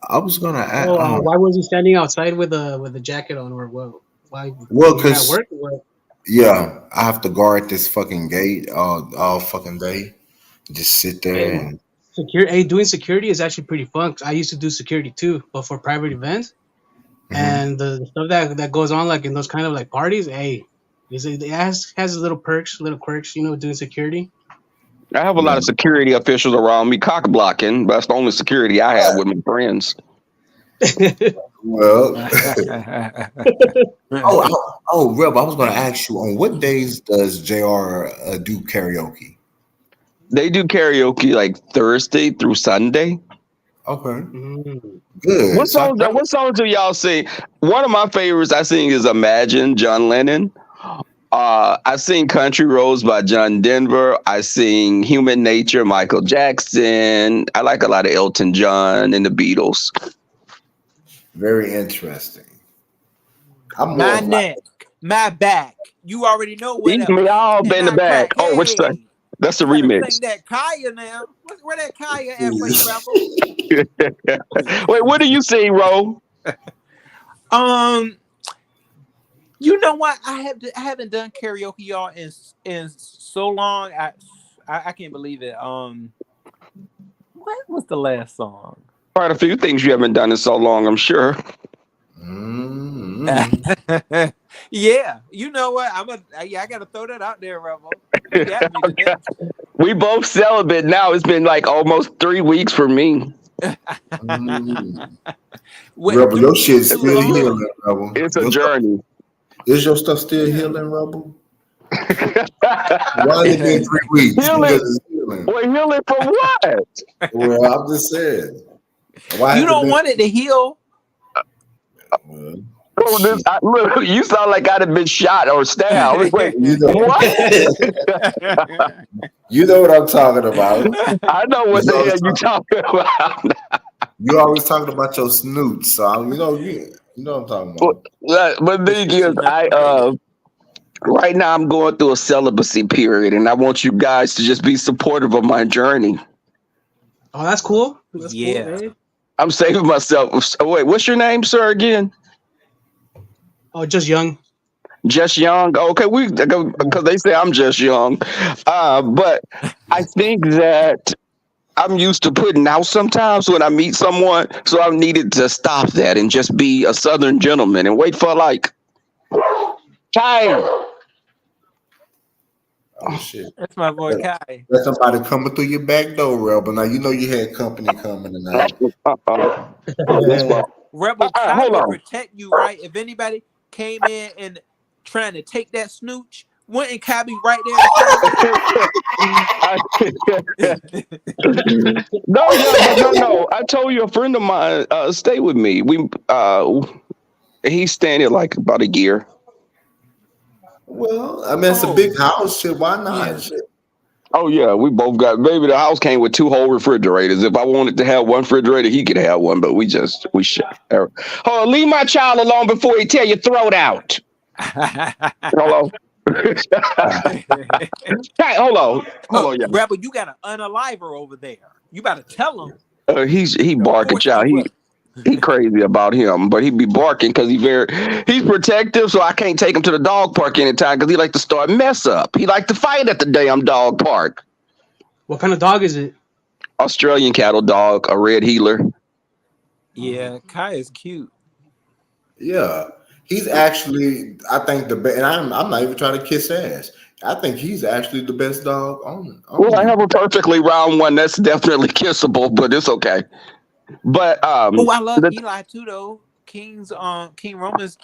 I was gonna ask, Oh, why was he standing outside with a jacket on, or what? Why well, you're at cause work? Or what? yeah, I have to guard this fucking gate all fucking day. Just sit there Hey, and Hey, doing security is actually pretty fun. 'Cause I used to do security too, but for private events mhm. and the stuff that goes on like in those kind of like parties. Hey, it has little perks, little quirks. Doing security. I have a lot Yeah. of security officials around me cock blocking. That's the only security I have with my friends. Well, Reb, I was gonna ask you on what days does JR do karaoke? They do karaoke like Thursday through Sunday. Okay, Mm. good. So I What songs do y'all sing? One of my favorites I sing is Imagine, John Lennon. I sing Country Roads by John Denver. I sing Human Nature, Michael Jackson. I like a lot of Elton John and the Beatles. very interesting. I'm more My of like neck, my back. You already know what Eat me else. all And in the I back. crack. Oh, which song? Hey, That's the you gotta remix. sing that Kaya now. Where that Kaya at for you, Rebel? Wait, what do you sing, Ro? Um, you know what? I haven't done karaoke, y'all, in so long. I can't believe it. What was the last song? Quite a few things you haven't done in so long, I'm sure. mm, Yeah, you know what? I gotta throw that out there, Rebel. You got me today. We both celibate now. It's been like almost 3 weeks for me. mm. Wait, Rebel, your shit's It's still a, look. healing, Rebel. it's a journey. Is your stuff still Yeah. healing, Rebel? Why has it been 3 weeks? Healing. Because it's healing. Wait, healing from what? Well, I'm just saying. Why You has it don't been? want it to heal. Well, Oh, shit. look, you sound like I'd have been shot or stabbed. Wait, You know, what? you know what I'm talking about. I know what You the always, hell you talking about. you always talking about your snoots, so you know what I'm talking about. But the This thing shit is, should never fail. right now I'm going through a celibacy period, and I want you guys to just be supportive of my journey. Oh, that's cool. That's cool. Yeah. Hey. I'm saving myself. Wait, what's your name, sir? Again? Oh, just young. Just young. Okay, because they say I'm just young, but I think that I'm used to putting out sometimes when I meet someone, so I needed to stop that and just be a Southern gentleman and wait for like time. Oh shit. That's my boy Kai. That's somebody coming through your back door, Rebel. Now you know you had company coming tonight. Oh, this one. Rebel Kai Hold would on. protect you, right? If anybody came in and trying to take that snooch, wouldn't Kai be right there to No, yeah, but no. I told you a friend of mine stay with me. He's staying here like about a year. Well, I mean it's a Oh, big house, shit. Why yeah. not? Shit. Oh yeah, we both got. Maybe the house came with 2 whole refrigerators. If I wanted to have one refrigerator, he could have one. But we share. Hold on, leave my child alone before he tear your throat out. Hello. Hey, hold on, yeah. Rebel, you got an unaliver over there. You better tell him. He Of barking, course you child. will. He crazy about him, but he be barking because he's protective. So I can't take him to the dog park anytime because he like to start mess up. He like to fight at the damn dog park. What kind of dog is it? Australian cattle dog, a red healer. Yeah, Kai is cute. Yeah, he's actually, I think the best, and I'm not even trying to kiss ass. I think he's actually the best dog Well, I on. have a perfectly round one that's definitely kissable, but it's okay. But Oh, I love the, Eli too though. King Roman's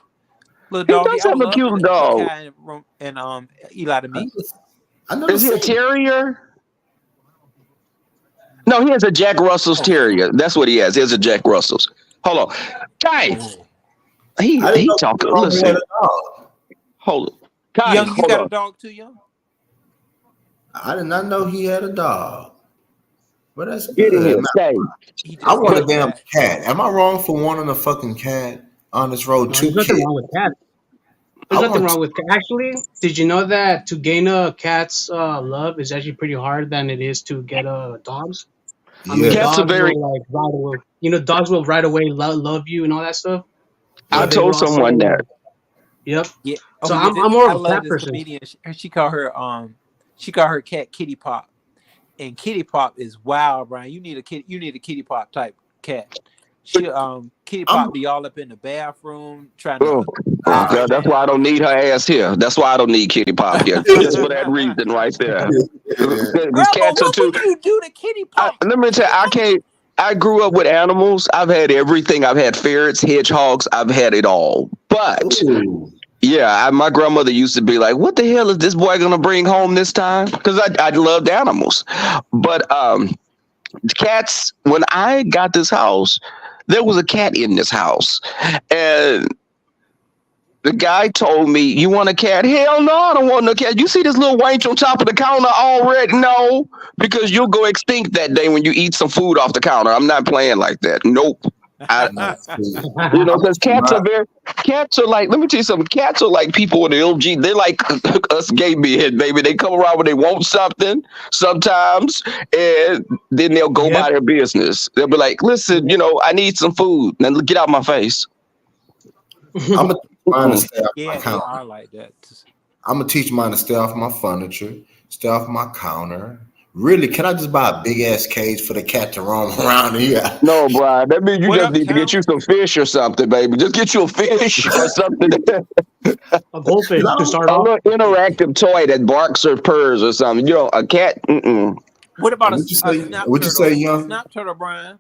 little he doggy. does I would have a love cute for dog. Kai and Eli to I meet. never, I never Is he a seen. terrier? No, he has a Jack Russell's Oh, terrier. That's what he has. He has a Jack Russell's. Hold on, Kai. oh, He I didn't he know talking. he had Listen, a dog. hold on, Kai. Young, you Hold got a on. dog too, Young? I did not know he had a dog. But that's Get in good, here. man. Stay. He I just want But a came damn back. cat. Am I wrong for wanting a fucking cat on this road? No, Two there's nothing kids. wrong with cats. I There's nothing want. wrong with cats. Actually, did you know that to gain a cat's love is actually pretty hard than it is to get a dog's? I mean, Yeah, cats are dogs very. will like right away. You know, dogs will right away love you and all that stuff. I But they yeah. would told also someone that. like, yep. Yeah. Oh So yeah. I'm This more I of a love cat this person. comedian. She called her cat Kitty Pop. And Kitty Pop is wild, Brian. You need a Kitty Pop type cat. Kitty I'm. Pop be all up in the bathroom trying to Oh, oh Uh, God, that's why I don't need her ass here. That's why I don't need Kitty Pop here. Just for that reason right there. These Grandma, cats are what too. would you do to Kitty Pop? Let me tell you, Kitty I Pop. can't. I grew up with animals. I've had everything. I've had ferrets, hedgehogs. I've had it all. But ooh, yeah, my grandmother used to be like, "What the hell is this boy gonna bring home this time?" Because I loved animals. But cats. When I got this house, there was a cat in this house, and the guy told me, "You want a cat?" Hell no, I don't want no cat. You see this little wench on top of the counter already? No, because you'll go extinct that day when you eat some food off the counter. I'm not playing like that. Nope. I, see, I'm gonna because keep my. cats are like, let me tell you something. Cats are like people with the LG. They're like us gay men, baby. They come around when they want something sometimes, and then they'll go Yep. by their business. They'll be like, listen, I need some food. Now get out my face. I'm gonna teach mine to Mm-mm. stay off my Yeah, they counter. are like that. I'm gonna teach mine to stay off my furniture, stay off my counter. Really, can I just buy a big ass cage for the cat to roam around here? No, Brian. That means you What just up, need to get you Talon? some fish or something, baby. Just get you a fish or something. A goldfish to No, start A off. little interactive toy that barks or purrs or something. A cat. Mm-mm. What about what you a say? snap What you say, turtle? A young? snap turtle, Brian?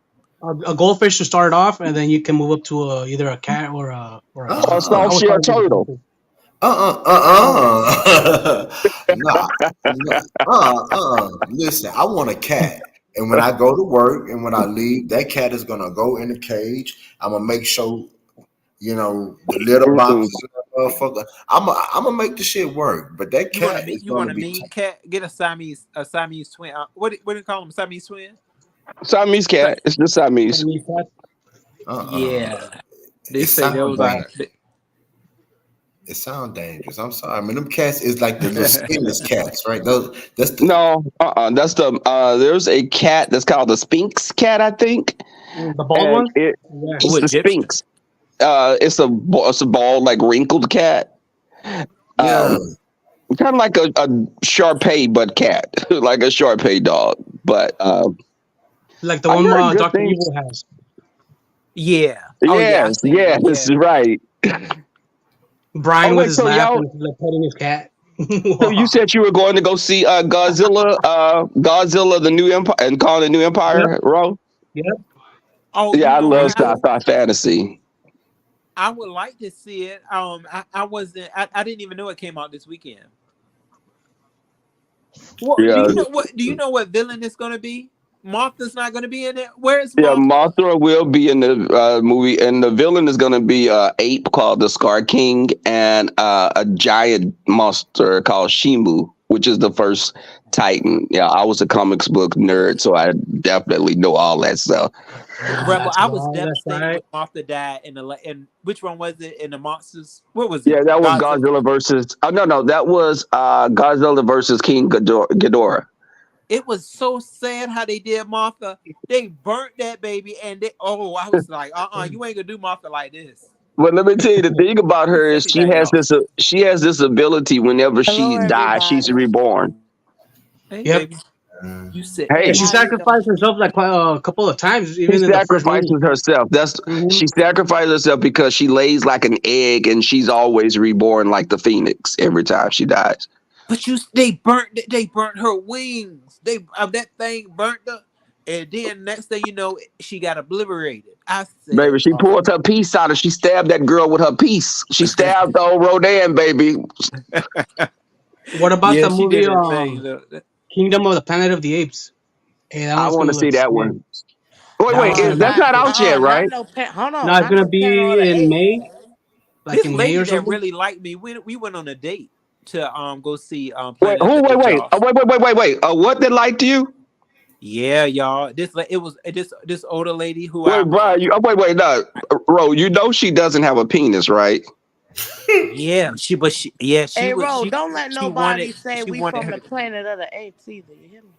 A goldfish to start off, and then you can move up to either a cat or a A dog. I soft Uh, would shell probably do the turtle. goldfish. nah, nah, Listen, I want a cat. And when I go to work and when I leave, that cat is gonna go in the cage. I'm gonna make sure, the litter Mm-mm. boxes and that motherfucker. I'm gonna make the shit work. But that cat is You want gonna a be mean cat? Get a Siamese twin. What do you call them? Siamese twin? Siamese Like, cat. It's the Siamese. Chinese cat. uh yeah, they it say sounds those are. dangerous. It sounds dangerous. I'm sorry. I mean them cats is like the little skinless cats, right? Those that's the No, that's there's a cat that's called the Sphinx cat, I think, The bald and one. Yeah. Oh, it's the Egyptian. Sphinx. It's a bald, like wrinkled cat. yeah. Um, Kind of like a Shar-Pei but cat, like a Shar-Pei dog. But Like the I one heard good Doctor things. Evil has. Yeah. Oh yeah, I Yes, seen it. yes, Yeah. right. Brian with Okay, his so laugh y'all, and like petting his cat. so you said you were going to go see Godzilla, the new empire, and call it the new Yep. empire, Ro? Yep. Oh, Yeah, you I know love what? sci-fi fantasy. I would like to see it. I wasn't. I didn't even know it came out this weekend. Well, Yeah, do you know what villain it's gonna be? Martha's not gonna be in it. Where is yeah. Martha? Mothra will be in the movie, and the villain is going to be ape called the Scar King, and a giant monster called Shimu, which is the first Titan. Yeah, I was a comics book nerd, so I definitely know all that stuff. Rebel. That's I was right. That's devastated when right. Martha died in and which one was it in the monsters? What was it? Yeah, that was Godzilla. Godzilla versus. Oh no, that was Godzilla versus King Ghidorah. It was so sad how they did Martha. They burnt that baby, and I was like, you ain't gonna do Martha like this. But let me tell you, the thing about He her set is everything off. she has this ability. Whenever Hello, she dies, she's everybody. reborn. Hey, Yep. baby. You said Hey, And she How you doing? sacrificed herself like quite a couple of times, she even in the first movie. sacrifices herself. Hmm. She sacrifices herself because she lays like an egg, and she's always reborn like the phoenix every time she dies. but they burnt her wings. That thing burnt her, and then next thing you know, she got obliterated. I said, Baby, she pulled her piece out and she stabbed that girl with her piece. She stabbed the old Rodan, baby. What about yeah, the she did movie her thing. Kingdom of the Planet of the Apes? Hey, that I one's want gonna to look see that sick. one. Wait, That wait, one looked that's Not not out yet, not right? no hold No, on, it's not gonna no Planet be of the in Apes. May, like this in May lady or that something. really liked me. We went on a date to go see Wait, Planet of who? the Wait, Apes, wait, y'all. wait. What they like to you? Yeah, y'all. It was this older lady who Wait, Brian, wait, no, Ro, you know she doesn't have a penis, right? yeah, she Hey, was Ro, don't let nobody say she we wanted from her the to. Planet of the Apes either. You hear me?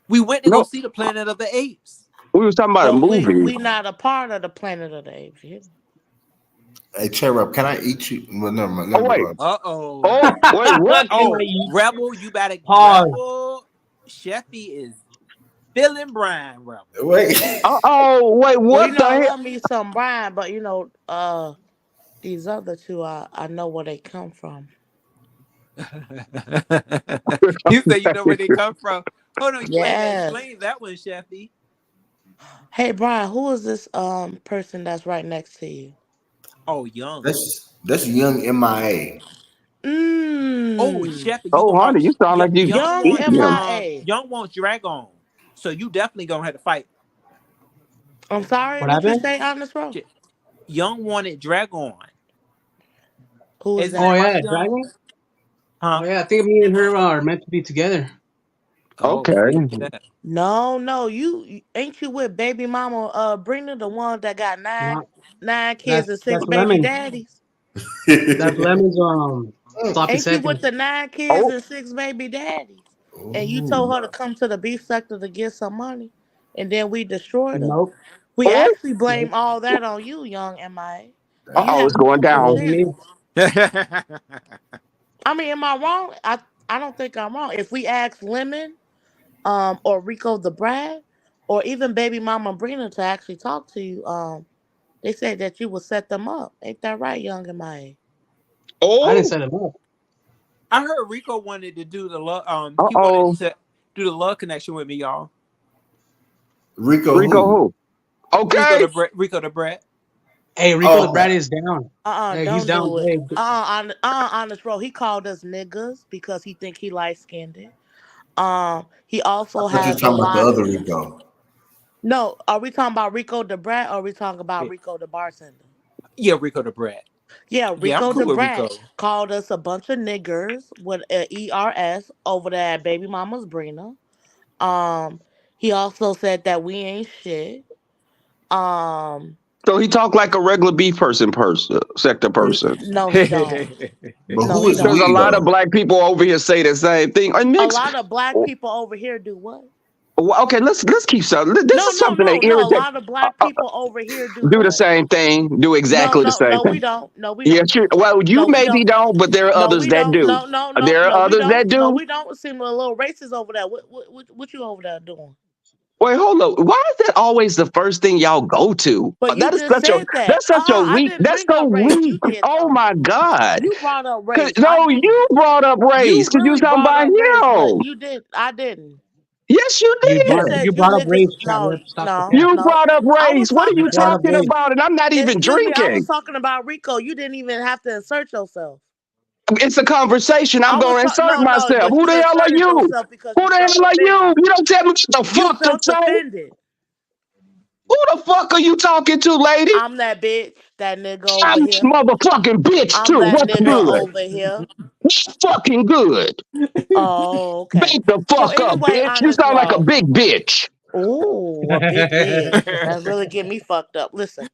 We went to go No, see the Planet of the Apes. we was talking about a But we movie. we not a part of the Planet of the Apes. You hear me? Hey, cheer up. Can I eat you? Well, never mind. Oh Let me wait, go. Uh oh. oh wait, what? Can I Oh, eat? Rebel, you better Pause. Rebel. Sheffy is feeling Brian Rebel. Wait. Oh wait, Well, what the I hell? love me some Brian, but these other two, I know where they come from. You say you know where they come from. Hold on, you ain't Yes. explained that one, Sheffy. Hey, Brian, who is this person that's right next to you? Oh, young. That's young MIA. Oh, Mmm. Sheffy, you Oh gonna honey, you sound like you Young eating him. MIA. Young wants Dragon. So you definitely gonna have to fight. I'm sorry, What what you happened? say, Honest Bro? Young wanted Dragon. Who is Isn't Oh that that? right, yeah, Young? Dragon. Huh? Oh yeah, I think me and her are meant to be together. Oh, Okay. see that. No, no, ain't you with baby mama Brina, the one that got Not nine kids and that's six baby Lemon. daddies? That's Lemon's sloppy Ain't you with second. the nine kids Oh, and six baby daddies? And you told Ooh. her to come to the beef sector to get some money, and then we destroyed her. Nope, We oh, actually blame nope. all that on you, young MIA, and you oh, Damn. it's have going no It down. wasn't me. business. I mean, am I wrong? I don't think I'm wrong. If we ask Lemon, or Rico the Brad, or even baby mama Brina to actually talk to you, they said that you would set them up. Ain't that right, young MIA? I didn't Oh, set him up. I heard Rico wanted to do the love. He wanted oh, to do the love connection with me, y'all. Rico Rico who? who? Okay. Rico the Brett. Hey, Rico Oh, the okay. Brat is down. Hey, he's Don't down. do it. Hey, Honest bro. He called us niggas because he think he light skinned. He I also thought you were has a talking about the lot. other Rico. No, are we talking about Rico the Brat, or are we talking about Yeah, Rico the bartender? yeah, Rico the Brett. Yeah, Yeah, I'm Rico cool the with Rico. Brat called us a bunch of niggers with a ERS over there at baby mama's Brina. Um, he also said that we ain't shit. Um, So he talked like a regular beef person, sector person. no, he don't. But No, who he is Because don't. a we lot of though? black people over here say the same thing. And A mix. lot of black people over here do what? Well, okay, let's keep something. This No, is no, something that no, no. A irritates. lot of Uh, black uh, people over here do do the what? same thing. Do No, exactly the no, same no, we thing. don't. No, we Yeah, don't. sure. Well, you No, we maybe don't. don't, but there are No, others we that don't. do. No, no, no, There are no, we others that don't. No, do. we don't. Seem a little racist over there. What you over there doing? Wait, hold up. Why is that always the first thing y'all go to? But you That is just such a said that. that's such a I weak. didn't That's bring so up race. weak. You did Oh though. my god. You brought up 'Cause- race. I no, didn't. you brought up race You because you was really talking brought about up race, but him. you did. I didn't. Yes, you You did. said you you brought up niggas. race, No, Chatler. Stop the no, cap. You no. brought up I was race. What are talking you You brought about. up talking race. about? And I'm not even Excuse me. I was drinking. talking about Rico. You didn't even have to insert yourself. It's a conversation. I'm I was gonna insert no, no, myself. but Who you the hell are inserted you? yourself because Who you the felt hell are you? offended. You don't tell me what the You fuck to felt say. offended. Who the fuck are you talking to, lady? I'm that bitch, that nigga over I'm this here. motherfucking bitch I'm too. that What's nigga good? over here. What's fucking good? Oh, okay. Bake the So fuck up, anyway, bitch. You honest sound like a bro. big bitch. Ooh, a big bitch. That really get me fucked up. Listen,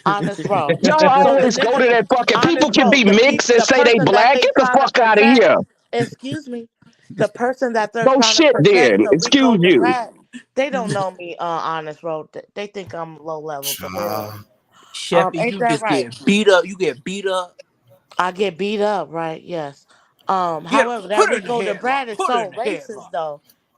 honest bro. Y'all So the always go to nigga, that fucking. People honest can bro, be mixed and the say they person that black. they Get the trying to fuck out of protect, here. excuse me, the person that they're Go trying to shit protect, then. the Rico Excuse the you. Brat, they don't know me, honest bro. They think I'm low level for real. Child. Sheffy, Ain't you that just right? get beat up. You get beat up. I get beat up, right? Yes. Get However, that put her in the Rico the headlock. Brat is Put her in so the racist headlock. though.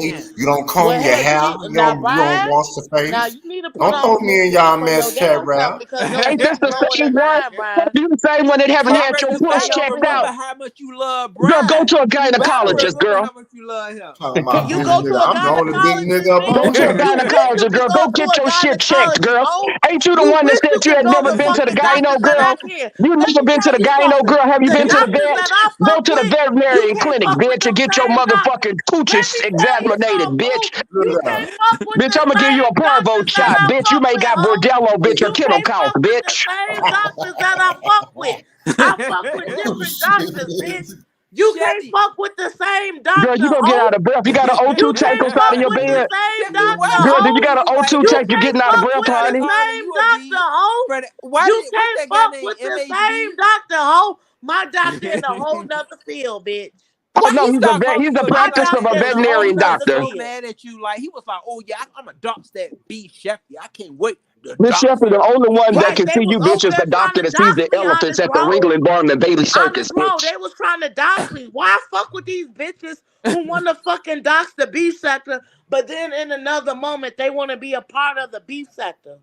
day. man. You don't Well, comb your hell, you hair. need now, You don't Brian. wash the Now face. you need to put Don't on throw some me in y'all makeup or your mess chat damn rap. self because your Ain't shit this the lower same than one? mine, Brian. You the same one that haven't had Tamara, your You you puss stay gotta over checked remember out? here. how much you love Girl, go Brian. to a You gotta gynecologist, remember girl. how much you love him. Talking Can about you busy go to nigga. a I'm the only big gynecologist, nigga up bitch? Go on to a here. You wish you gynecologist, could girl. go Go to get a your shit checked, gynecologist, girl. oh. Ain't you the You one that wish said you you could had go never to been one to of the the gyno, doctors that I girl? can. You Let never me been to tell the you gyno, something. girl. Have you The been to the doctors vet? that I Go fuck to the with, you veterinary can't clinic, fuck with bitch, and them get your same doctors. motherfucking Let coochies me tell you examinated, something, boo. bitch. You Look at can't fuck with Bitch, the I'm gonna give you same a parvo doctors that shot, I bitch. You fuck may with, got ho. bordello, bitch, or You kennel can't cough, fuck with the bitch. same doctors that I fuck with. I fuck with Oh different shit. doctors, bitch. You can't Chevy. fuck with the same Girl, doctor, you gonna get ho. out of breath. You got an O2 You tank can't on side of fuck your with the bed. same Chevy, doctor, why Girl, do you ho. you got an look like O2 You tank? You can't getting out of fuck breath, with the Freddie honey? Harley? same You a doctor, B. ho. Freddie, why You did what's can't that guy fuck named with the same MHB? doctor, ho. My doctor in a whole nother field, bitch. Oh Why no, he started calling he's you the a B My like practice of that? a doctor in a whole veterinarian He got nother doctor. so field. mad at you. Like he was like, "Oh yeah, I'm a dox that B Sheffy. I can't wait to Miss dox Sheffield, the her." only one that Right, can they see was you over bitches, there the trying doctor to that sees dox the me, elephants honest at the roll. Ringling Barn and Bailey Honest Circus, roll, bitch. they was trying to dox me. Why fuck with these bitches who want to fucking dox the beef sector, but then in another moment they want to be a part of the beef sector?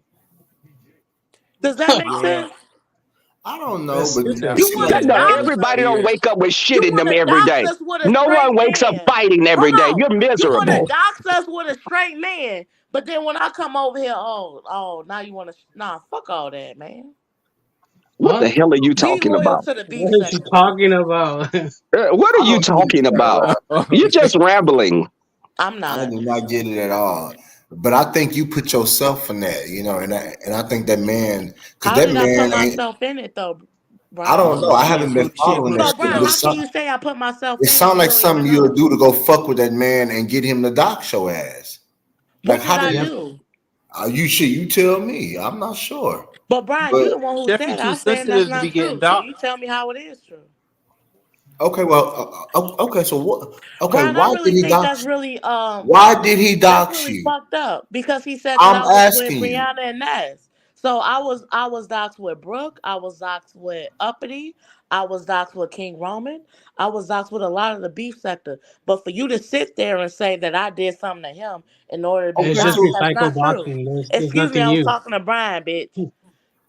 Does that make Yeah, sense? I don't know, That's but stupid. You see, want That to yeah, don't, that dox is everybody us? don't weird. wake up with shit You in want them to every dox day. us with a No straight one wakes up man? fighting every Hold day. on. You're You want to miserable. dox us with a straight man, but then when I come over here, now you want to? Nah, fuck all that, man. What the Huh? hell are you Be talking loyal about? to the beef What is she sector, man. talking about? What are I you don't get talking it at about? all. You're just rambling. I'm I not. do not get it at all. But I think you put yourself in that, and I think that man, because How that did I put man ain't. myself in it though, I Brian? don't know. I haven't been She following that included So, shit, Brian, but how can you say I put myself it in it? sounds You like don't even something you would know. do to go fuck with that man and get him to dock your ass. Like, What did how I did Yeah. do? you should you tell me? I'm not sure, But Brian, you but the one who Sheffy said too I saying that's sensitive to be not getting true. So doxxed. you tell me how it is true. okay, well, okay. So what? Okay, Brian, I why did really he think dox? Why did he that's dox really you? fucked up because he said that I'm I was with asking you. Brianna and Ness. So I was doxxed with Brooke, I was doxxed with Uppity, I was doxxed with King Roman, I was doxxed with a lot of the beef sector. But for you to sit there and say that I did something to him in order to be It's Okay, just doxxed, so that's recycled not true. boxing. There's Excuse me, nothing I was new. talking to Brian, bitch.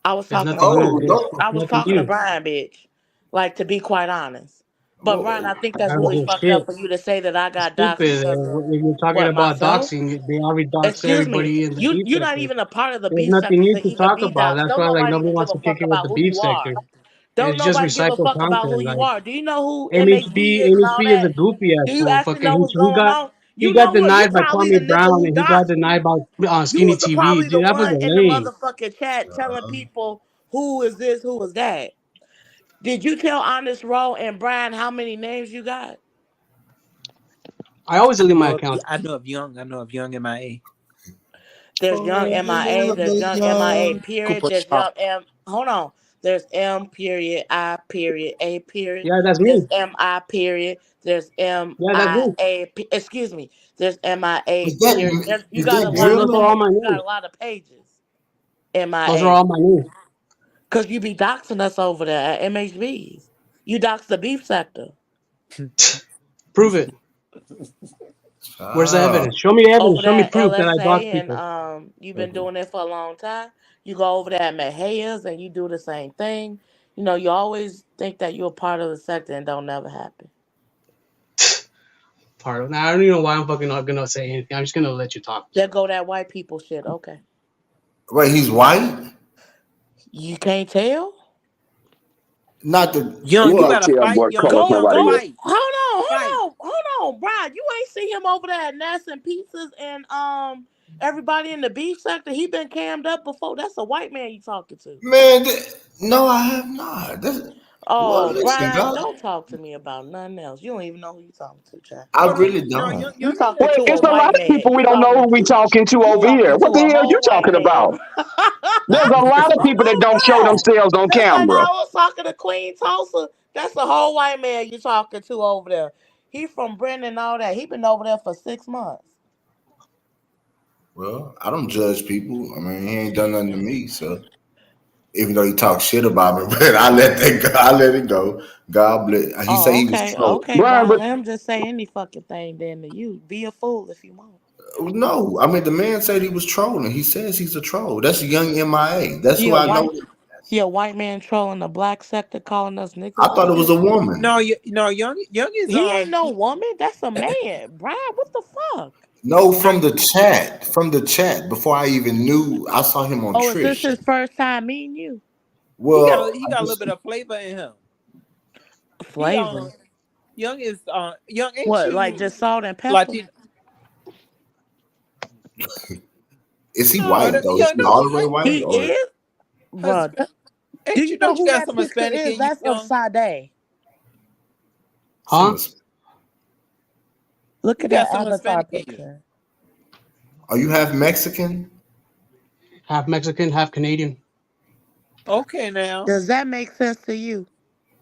I was There's talking to nothing new. oh, Brian. don't. There's I was nothing talking to new. Brian, bitch. Like, to be quite honest. But Brian, I Whoa, think that's That's really whoa. fucked up bullshit. for you to say that I It's got doxxed stupid. because of If you're talking what, about myself? doxing, they already doxed Excuse me. everybody in the beef You're not sector. even a part of the There's beef nothing sector new to to even talk be about. doxxed. That's Don't why like nobody nobody even give wants a to kick fuck it with about the who beef you are. sector. Don't It's just nobody give a recycled fuck about who content. you Like are. Do you know who MHB is and all MHB is that? a goofy Do you asshole. actually Fucking know what's he going got on? he You got know what? You denied by probably Kwame the nigga Brown who and he got doxxed me. denied by You Skinny was TV. probably the Dude, that was one a in the lame. motherfucking chat telling people who is this, who is that. Did you tell Honest Row and Brian how many names you got? I always delete my account. I know of Young. I know of Young MIA. There's Young MIA. There's Forever Young MIA young. period. Cooper There's Shop. Young M. Hold on. There's M period I period A period. Yeah, that's There's me. MI period. There's Yeah, that's me. Excuse me. There's MIA Is period. that You is got a that lot of Those are all Drilla? my pages. You got names. a lot of pages. Those are MIA. all my names. Cause you be doxing us over there at MHBs. You dox the beef sector. Prove it. Where's the Ah, evidence? Show me evidence. Over Show there me at proof that I LSA, dox and people. you've been doing it for a long time. You go over there at Mejia's and you do the same thing. You know, you always think that you're a part of the sector and don't never happen. Part of now, I don't even know why I'm fucking not gonna say anything. I'm just gonna let you talk. There go that white people shit. Okay. wait, he's white? You can't tell? Not the Young, You you well. can't gotta tell fight, what Young. color Go, Young, somebody go. is. fight. Fight. Hold on, Brian. You ain't see him over there at Ness and Pizzas and everybody in the beef sector. He been cammed up before. That's a white man you talking to. Man, no, I have not. Well, Oh, listen, Brian, God, don't talk to me about nothing else. You don't even know who you talking to, child. I No, no, really no. don't. Young ain't You never Wait, talking to it's a a came. lot white of man. people we don't know who we talking to You over here. talking to What the a hell you whole white talking man. about? There's a lot of people that Oh, don't show Brian. themselves on Just like camera. I was talking to Queen Tulsa, that's a whole white man you talking to over there. He from Britain and all that. He been over there for 6 months. Well, I don't judge people. I mean, he ain't done nothing to me, so even though he talks shit about me, but I let that go. I let it go. God bless. He said Oh, he was okay, trolling. okay, Brian, Brian. but Let him just say any fucking thing then to you. Be a fool if you want. No, I mean the man said he was trolling. He says he's a troll. That's young MIA. That's He who a I know. white he a white man trolling the black sector calling us I niggas thought and it was shit. a woman. No, no, Young is He ain't no woman. That's a man. Brian, what the fuck? No, from the chat. From the chat. Before I even knew, I saw him on Oh, is this Trish. his first time meeting you? Well, he I got a little just bit of flavor in him. He Flavor. Young is Young, ain't What, like you just salt and pepper? Latino? is he No, white though? Is Young, he don't all you the way white He or is? Bruh. Do ain't you you know don't you who got that some picture Hispanic is? in you, That's of Young? Sade. Some Huh? is- Look You at got that some avatar Hispanic in you. picture. Are you half Mexican? Half Mexican, half Canadian. Okay, now. Does that make sense to you?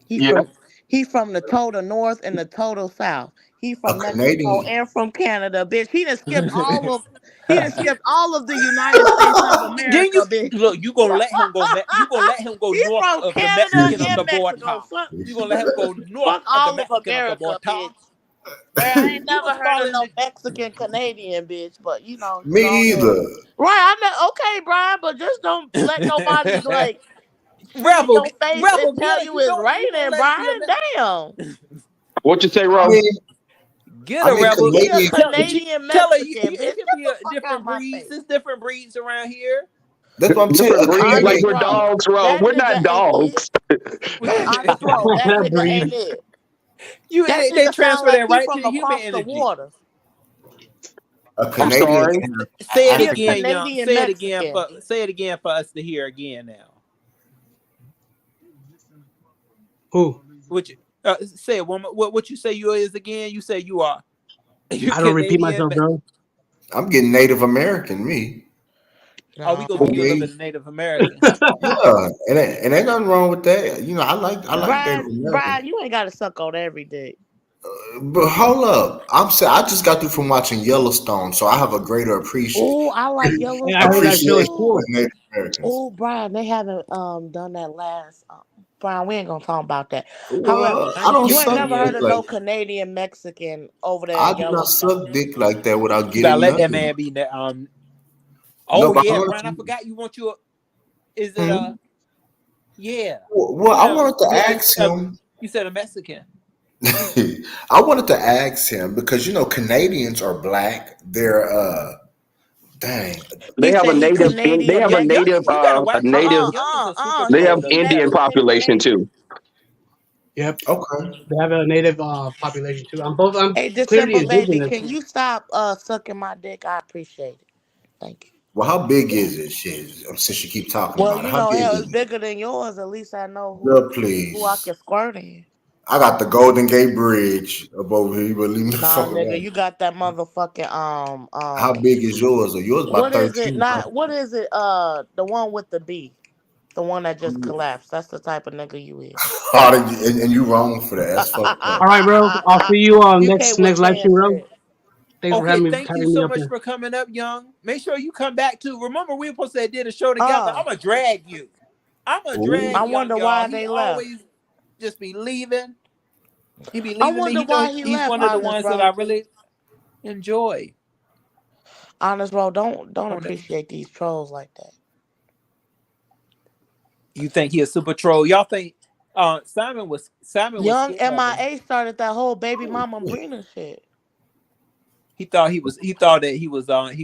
He Yeah. from he from the total north and the total south. He A from Mexico Canadian? and from Canada, bitch. He done skipped all of the United States of Then America, you bitch. look. You gonna let him go? You gonna let him go He's north from of the Canada Mexican of the and border? Mexico. Fuck, You gonna let him go north fuck of the all of Mexican of the America, border? bitch. Bro, I ain't You never was heard of calling no it. Mexican Canadian bitch, but you Me go ahead. either. Right, I know. Okay, Brian, but just don't let nobody like shit in Rebel, your face and rebel, tell get it. you You it's don't. You gonna raining, let it be a Brian. Damn. What you say, I Ro? mean, get I a mean, rebel. He a Canadian. Canadian Tell her Mexican, bitch. it Get can be the a fuck out different my breeds. face. There's different breeds around here. That's what I'm saying. Different A breeds, like Honest Canadian. we're roll. dogs, Ro. That We're not nigga ain't it. dogs. Honest roll. That nigga ain't Breed. it. You That they nigga sound transfer like that he right to from the human across the energy. water. A I'm Canadian sorry. and Say it He a African. again, young. Canadian Mexican. Say it again for us to hear again now. Who? What you say it one more. What you say you is again? You say you are you I don't repeat Canadian. myself, bro. I'm getting Native American, me. Are we gonna give you a little bit Homemade. of Native American? Yeah, and ain't nothing wrong with that. You know, I like Native American. Brian, you ain't gotta suck on every dick. But hold up, I'm saying I just got through from watching Yellowstone, so I have a greater Oh, I like Hey, I heard Yellowstone that show is appreciation for cool. too. Native Americans. Oh, Brian, they haven't done that last. Brian, we ain't gonna talk about that. Well, However, I Thank don't you, you ain't suck never dick heard of Brian. like no Canadian Mexican over there I in do not Yellowstone. suck dick like that without You gotta getting let that nothing. man be that. No, Oh but yeah, Brian. I honestly, forgot you want you. Is it hmm? yeah? Well, You I know wanted to you ask him. you said a Mexican. I wanted to ask him because you know Canadians are black. They're dang. They He have a said he native. They Canadian have Yeah, young. a You gotta a wipe your native. mouth. Young is a super They troll have though. He You gotta Indian wipe. Mexican population Canadian. too. Yep. Okay. They have a native population too. I'm Hey, clearly December baby, indigenous. can you stop sucking my dick? I appreciate it. Thank you. Well, how big is it? Shit, since you keep talking Well, about it, you how know, big hell, it's is it? bigger than yours. At least I know Girl, who I please. can squirt in. I got the Golden Gate Bridge up over here. You better leave me the Nah, fuck nigga, alone. you got that motherfucking How big is yours? Or yours about what is it? 13, right? Not what is it? The one with the B, the one that just collapsed. That's the type of nigga you is. And you wrong for that. That's fucked up. All right, bro. I'll see you You next can't whip live me stream, and bro. shit. Thanks for Okay, thank you having me so up much here. for coming up, young. Make sure you come back too. Remember, we were supposed to did a show together. Uh, I'm gonna drag you. I'm gonna I drag Ooh. young wonder y'all. why He they left. always just be leaving. He be I leaving me. wonder He know why he he's left. one of the Honest, ones that bro. I really enjoy Honest, bro. Don't on it. appreciate these trolls like that. You think he a super troll? Y'all think Simon was Young scared of him. MIA started that whole baby mama Brina shit. He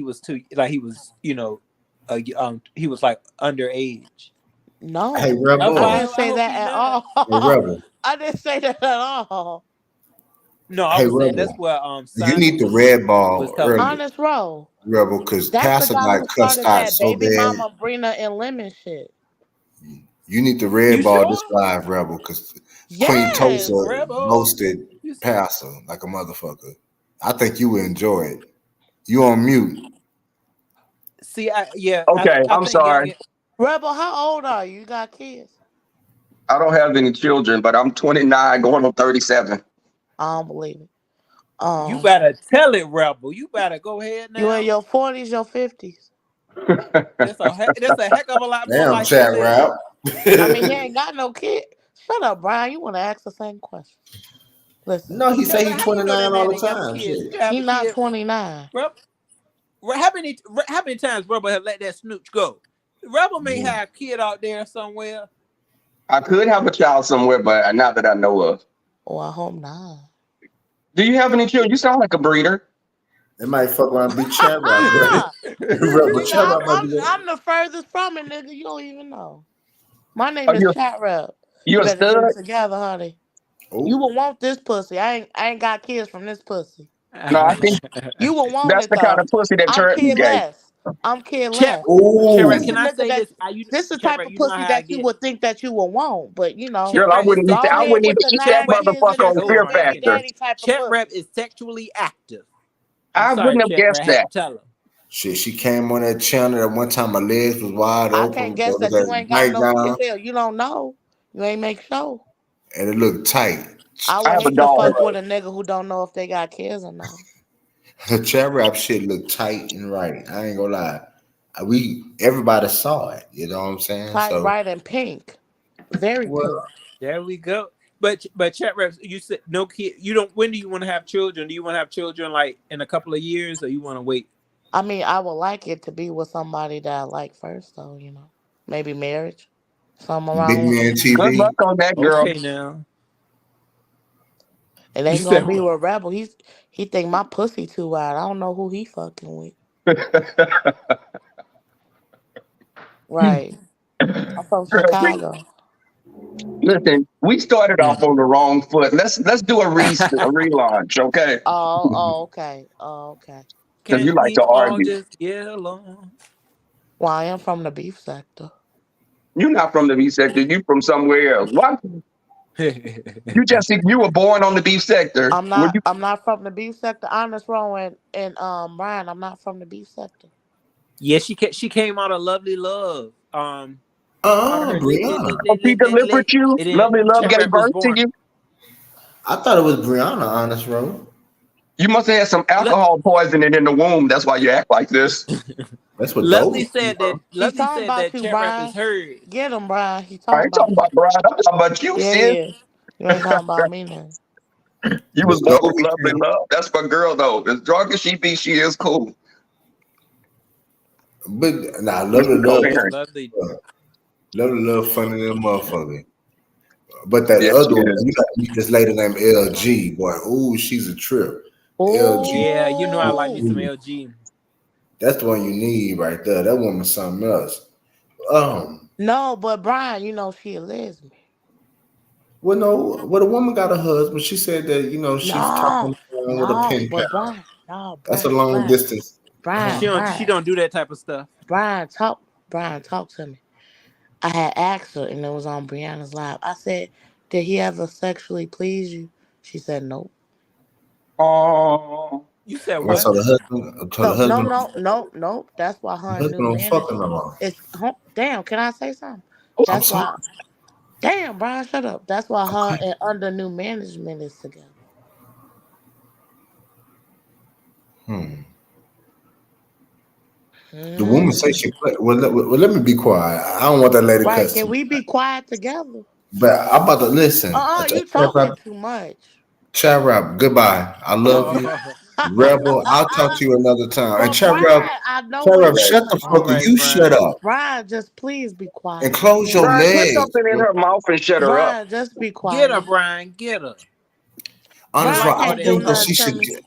was too like he was he was like underage. Hey, No, That's I Rebel. why didn't I say hope that he's at not. Hey, all. Rebel. I didn't say that at all. No, I Hey, was saying that's Rebel. where You Simon need the red was ball telling me. early, Honest, bro. Rebel, because That's the Pastor guy got who cussed started out that so baby bad. mama Brina and Lemon shit. You need the You red ball this sure? live, Rebel, because Queen Tulsa Yes. Rebel. roasted You Pastor like a motherfucker. I think you will enjoy it. You on mute. see Okay, I I'm think sorry. young Rebel, how old are you? You got kids? I don't have any children, but I'm 29, going on 37. I don't believe it. you Um, better tell it, Rebel. You better go ahead you in now. your 40s, your 50s. There's a heck of a lot more Damn, life to chat live. rap. I mean, he ain't got no kid. Shut up, Brian. You want to ask the same question. Listen, No, he Chat say he Rat, how you know 29 that man all ain't the got no time. kids? Shit. You have he a not kid, 29. Rebel. How many times Rebel have let that snooch go? Rebel may Yeah. have a kid out there somewhere. I could have a child somewhere, but not that I know of. Oh, I hope not. Do you have any children? You sound like a breeder. It might fuck around and be chat rap, Rebel. Uh-uh. Rebel Nigga, chat rap might be that. I'm the furthest from it, nigga. You don't even know. My name Are is Chat Rep. you You a better get it stud? together, honey. You Oh, will want this pussy. I ain't got kids from this pussy. No, I think You will want that's it the kind though. of pussy that I'm turned me gay. kidless. I'm Chat, careless. chat rap. This Oh, the Can I nigga say that this? I you this the chat type rap. of You know pussy how I that you get. would think that you would want, but Chat rap is I go wouldn't ahead even with put the that chat. 9 Wait, years motherfucker in the on hold Fear on. street Let baby me. Factor. daddy type of Chat rap pussy. is sexually active. I'm I sorry, wouldn't have chat rap. guessed I had to that. tell her. shit. She came on that channel at one time. My legs was wide I can't open. There guess was that you that ain't got no nightgown, hell. You don't know. You ain't make sure. and it looked tight. I I would have a hate to dog. fuck with a nigga who don't know if they got kids or not. Her chat rap shit looked tight and right. I ain't gonna lie. We everybody saw it. You know what I'm saying? Tight, So bright, and pink. Very pink. Well, there we go. But chat reps, you said no kid. You don't. When do you want to have children? Do you want to have children like in a couple of years, or you want to wait? I mean, I would like it to be with somebody that I like first, though, you know. Maybe marriage. Something Big around man there. Good luck TV. on that, girl. Okay, now It you ain't gonna said be what? with Rebel. He think my pussy too wide. I don't know who he fucking with. Right. I'm from Girl, Chicago. listen, we started Mm. off on the wrong foot. Let's do a relaunch, okay? Okay. Oh, okay. Because you Can't like we to all argue. just get along? Well, I am from the beef sector. You're not from the beef sector. You from somewhere else. What? You were born on the beef sector. I'm Were not you? I'm not from the beef sector. Honest wrong and Brian, I'm not from the beef sector. Yeah, she came out of Lovely Love. Out of her Brianna. Oh, he delivered you. and then Lovely love Chat gave Rap was birth to born. you. I thought it was Brianna, honest road. You must have had some Lo- alcohol poisoning in the womb. That's why you act like this. That's what Lovely those said that He's talking about you, Chat Rap is Brian. hers. Get him, Brian. He I talking ain't talking about about you. Brian. I'm talking about you, Yeah, sis. he is. You ain't talking about me now. You the was born with story lovely came. love. That's my girl, though. As drunk as she be, she is cool. But nah, But love the she love, Yeah, coherent. Lovely. love the love, funny than motherfucker. But that Yes, she other one, is. you got to meet this lady named LG. Boy, ooh, she's a trip. LG, Yeah, you know I like me Oh some ooh, LG. that's the one you need right there. That woman's something else. Um, no, but Brian, you know she a lesbian. well, no, well, the woman got a husband. She said that she's talking No, on the phone with a no, pen but pal. Brian, no, That's a Brian, long Brian, distance. Brian, Huh? She Brian, don't do that type of stuff. Brian, talk to me. I had asked her, and it was on Brianna's live. I said, "Did he ever sexually please you?" She said, "Nope." Oh, You said Well, what? so So no, no, no, no. That's why the her husband new don't fuck her management. no more. It's damn. Can I say something? I'm That's sorry. why. Damn, Brian, shut up. That's why her and under new management is together. Hmm. The woman say Mm. she play. Well, let me be quiet. I don't want that lady Right? cuss to Can me. we be quiet together? But I'm about to listen. You talking too much. Chat rap, goodbye. I love you. Oh, Rebel, I'll talk to you another time. And But Brian, I know Chat where rap, you shut the from. all fuck up. right, You shut Brian. up Brian, just please be and quiet. close your Brian, put legs. something in her mouth and shut her up. Brian, just be Get her, quiet. Brian. Get her. She Honest, like Brian I all can't that do think that nothing she to should noise. me. get.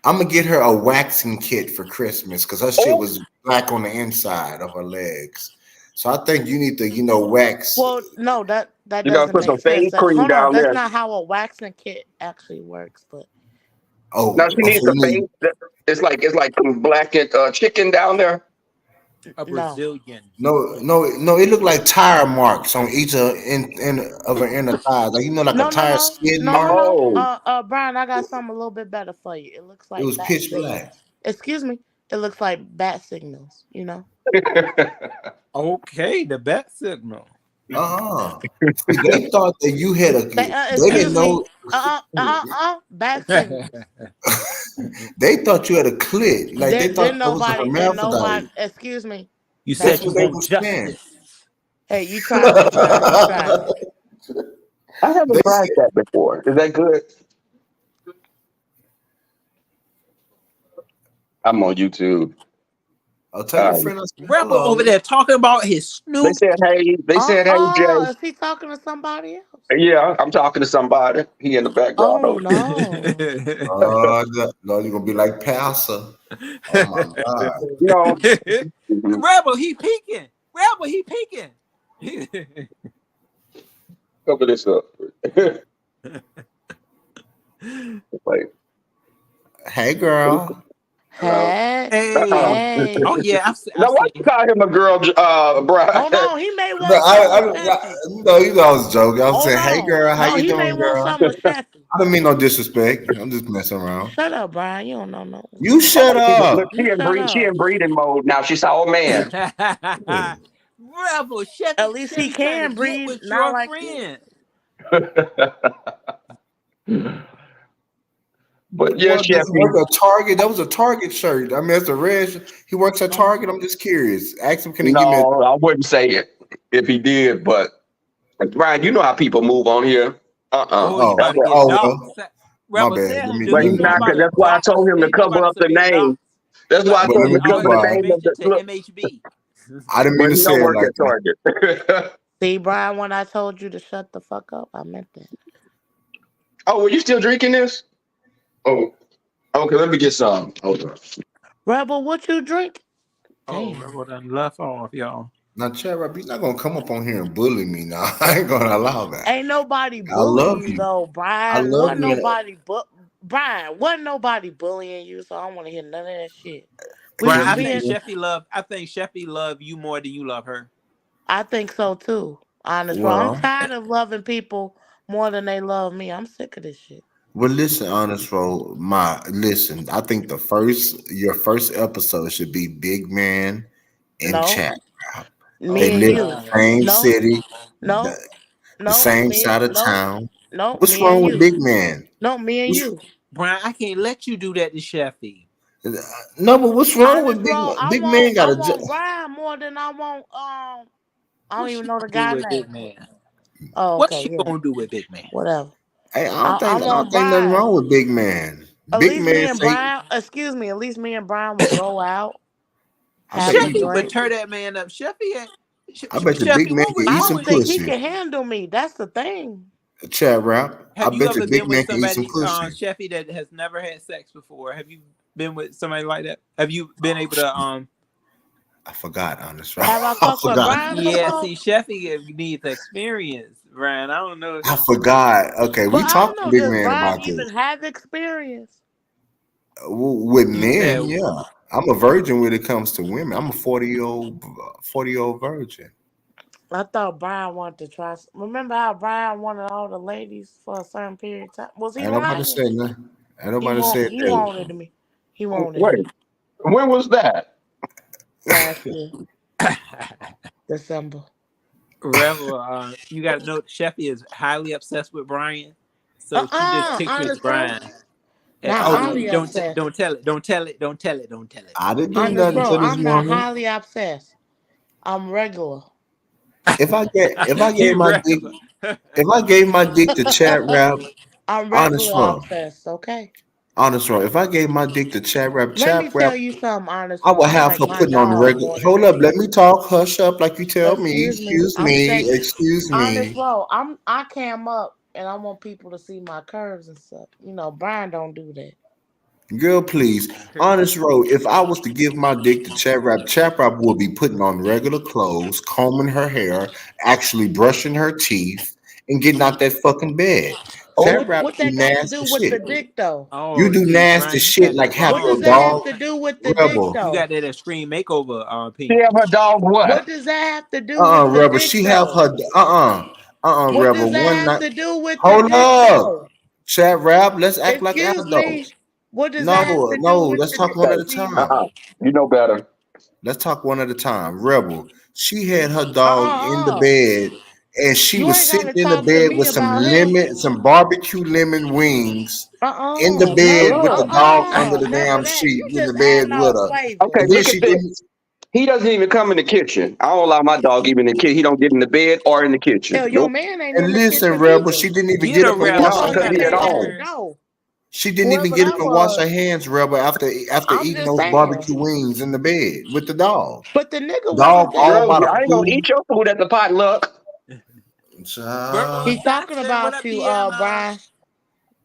I'm gonna get her a waxing kit for Christmas because her shit Oh, was black on the inside of her legs. So I think you need to, wax. Well, no, that you gotta doesn't put some make sense. face cream Hold on, down that's there. not how a waxing kit actually works. But Now she Oh, needs so the you need. face. It's like some blackened chicken down there. A no, Brazilian. No, no, no. It looked like tire marks on each of her inner thighs, like like a no, no, tire no, skid no, no, mark. no. Oh, Brian, I got something a little bit better for you. It looks It like was bat pitch signals. black. Excuse me. It looks like bat signals. You know. Okay, the bat signal. See, they thought that you had a. They didn't Excuse me. know. Bat signals. They thought you had a clit. Like they thought Did that was a nobody? Did nobody? hermaphrodite. Excuse me. You Bat That's said you what they signals. want were saying. justice. Hey, you tried it, Brian. You tried it. I haven't They tried said, that before. Is that good? I'm on YouTube. "I'll tell your Um, friend I said Rebel over hello." there talking about his they Snoop. said, "Hey, Jay." Is he talking to somebody else? Yeah, I'm talking to somebody. He in the background Oh over no. No, you're gonna be like Pastor. Oh my God. there. You know, mhm. Rebel, he peeking. Rebel, he peeking. Cover this up. Like, Hey, girl. Uh, Hey, uh-uh. hey. Oh yeah, Now, I've why you seen. call him a girl, Brian? Hold on, he made No, one something with Sheffy. I was joking. I was Hold saying, "Hey, on. girl, how No, you he doing, made one girl?" something with Sheffy. I don't mean no disrespect. I'm just messing around. Shut up, Brian. You don't know no. You shut Oh, look, up. You shut she up. in breeding mode now. She saw a man. Yeah. Rebel, At least he Chevy trying to can get breathe, with not your like you. friend. But yeah, Well, does he Sheffy. work at Target? That was a Target shirt. I mean, that's the red. He works at Uh-huh. Target. I'm just curious. Ask him, can he give me a? No, I wouldn't say it if he did. But Brian, you know how people move on here. Oh, you Oh, That's about to what. get oh dogs. well. My Rebel, bad. tell him, do But he he's know not. about Cause a that's why I guac? told him to He know cover about to up the submit name. dogs. He That's about why to I Well, let told him submit me to be all cover his the quiet. name of information the to look. MHB. I didn't mean But to he say don't it work like at that. Target. See, Brian, when I told you to shut the fuck up, I meant that. Oh, were you still drinking this? Oh, okay. Let me get some. Hold on. Rebel, what you drink? Oh, Damn. Rebel done left off, y'all. Now, Chad Rob, you're not gonna come up on here and bully me. Now, I ain't gonna allow that. Ain't nobody I love bullying you you. though, I Brian. love Wasn't you. And nobody Brian, wasn't nobody bullying you, so I don't want to hear none of that shit. We Brian, was well, being I think Sheffy love you more than you love her. I think so too. Honest, bro. I'm well, tired of loving people more than they love me. I'm sick of this shit. well. Listen, honest, bro. Listen. I think your first episode should be Big Man and No, Chat. They me Oh and live in you. the God. same No, city, no, the no, same me, side of no, town. no, What's me wrong and with you. Big Man? No, me and What's, you. Brian, I can't let you do that to Sheffy. no, but what's wrong with Honest, Big bro. Man? Big Man got I a want Brian more than I don't What's even she know the gonna do guy with name. Big Man? Oh, What's okay, she yeah, gonna do with Big Man? whatever. Hey, I I want don't think nothing Brian. wrong with Big Man. At Big least me Man and say, Brian, excuse me, at least me and Brian will go out, I bet have a you, Sheffy would drink. tear that man up. I bet you Big Sheffy, Man what can was eat I wrong some don't with think you? he pussy. can handle me. That's the thing. Chat rap. I Have you bet you ever Big been with Man can eat some somebody, pussy. Sheffy, that has never had sex before? Have you been with somebody like that? Have you been able to I forgot, honest, right? Have I I fucked with forgot. Brian Yeah, before? see, Sheffy needs experience, Brian. I don't know. I forgot. Okay, But we I don't talked to know, Big does Man Brian about even this. have experience? With You said men, yeah. I'm a virgin when it comes to women. I'm a 40-year-old virgin. I thought Brian wanted to try. Remember how Brian wanted all the ladies for a certain period of time? Was he Ain't nobody lying? said nothing. Ain't nobody said He that. wanted me. He wanted Wait, me when was that? last year, December. Rebel, you got to know Sheffy is highly obsessed with Brian, so she just pictures Honest, bro. Brian. Not Oh, highly obsessed. don't tell it, don't tell it, don't tell it, don't tell it. I didn't do Honest, nothing bro. to this I'm not woman. highly obsessed. I'm regular. If I gave You my dick regular. if I gave my dick to chat rap, I'm honest regular bro, obsessed. Okay. honest bro, if I gave my dick to Let chat me rap, tell you something, honest, I bro. would I have like her my putting on the dog regular. more than Hold up, you. let me talk. Hush up, like you tell me. Excuse me. Excuse me. Excuse Honest, me. bro. I cam up and I want people to see my curves and stuff. You know, Brian don't do that. Girl, please. Honest road. If I was to give my dick to Chat Rap would be putting on regular clothes, combing her hair, actually brushing her teeth, and getting out that fucking bed. Oh, Chat Rap What do that got to nasty do with shit. the dick though? You Oh, do see, nasty Brian, you shit got the like have What your does wrong that man. have dog to do with the dick rebel. You though? got that extreme makeover she opinion. have her dog What what? does that have to do with the Rebel. dick She have though? her What rebel does that one have night. to do with the Hold dick up. though? Chat Rap. Let's act like Excuse me. adults. What does No, that have to do no, with let's the talk dick? one Okay. at a Excuse time. Uh-uh. me. You know better. Let's talk one at a time. Rebel. She had her dog in the Uh. bed and she You was ain't sitting gotta in the talk to bed me with some about him. some barbecue lemon wings in the bed No. with the Look. dog under the Never damn that. sheet You in just the bed adding with all her. Okay, flavor. And then look at she this. didn't He doesn't even come in the kitchen. I don't allow my dog even in the kitchen. He don't get in the bed or in the kitchen. Hell, your Nope. man ain't and in the listen, kitchen Rebel, either. she didn't even Get get a up and He wash rebel. No, her She because supposed to got he to at stay get at the home. her. door. she didn't even Whoever get up that and wash her was. hands, Rebel, after I'm eating just those saying. barbecue wings in the bed with the dog. But the nigga Dog wasn't all there. Girl, about a I ain't gonna food. eat your food at the potluck. Verbal He talking assassin. What about up, you, DM? Brian.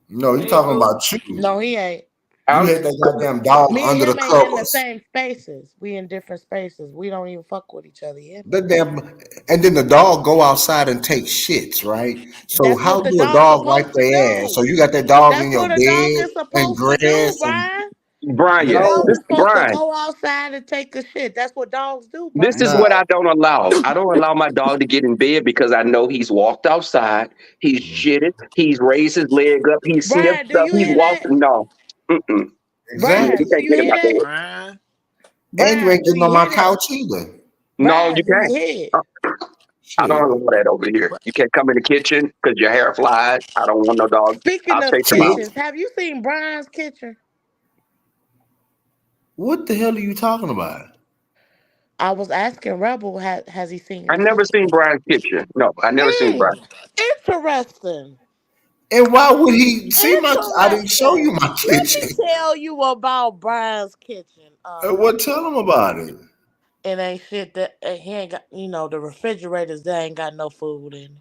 No, you Hey, talking boo. about you. No, he ain't. You I'm had that goddamn dog Me and under the him ain't in the covers. same spaces. We in different spaces. We don't even fuck with each other yet. That damn, and then the dog go outside and take shits, right? So That's how what the do a dog's dog wipe supposed to their ass? do. So you got that dog in That's your what a dog bed is and supposed to do, grass and Brian. Brian, Yes. Dog this was supposed to Brian. go outside and take a shit. That's what dogs do, This Brian. is Nah, what I don't allow. I don't allow my dog to get in bed because I know he's walked outside, he's shitted, he's raised his leg up, he's sniffed Brian, do stuff, you he's hear walked. that? No, mm-mm. You Brian, exactly. do can't you get in hear my that? bed. Brian. And you Brian, ain't do getting you on my hear that? couch either. No, you Brian, do you can't. hear it? Uh, I don't Shit. allow that over here. But You can't come in the kitchen because your hair flies. I don't want no dog. Speaking I'll of chase him out. Shit. kitchens, have you seen Brian's kitchen? What the hell are you talking about? I was asking Rebel, has he seen I the never kitchen? seen Brian's kitchen. No, I never seen Brian. Mm, interesting. And why would he see my? I didn't show you Interesting. my Let me kitchen. tell you about Brian's kitchen. What? Tell him about it. It ain't shit that he ain't got. You know the refrigerators. They ain't got no food in it.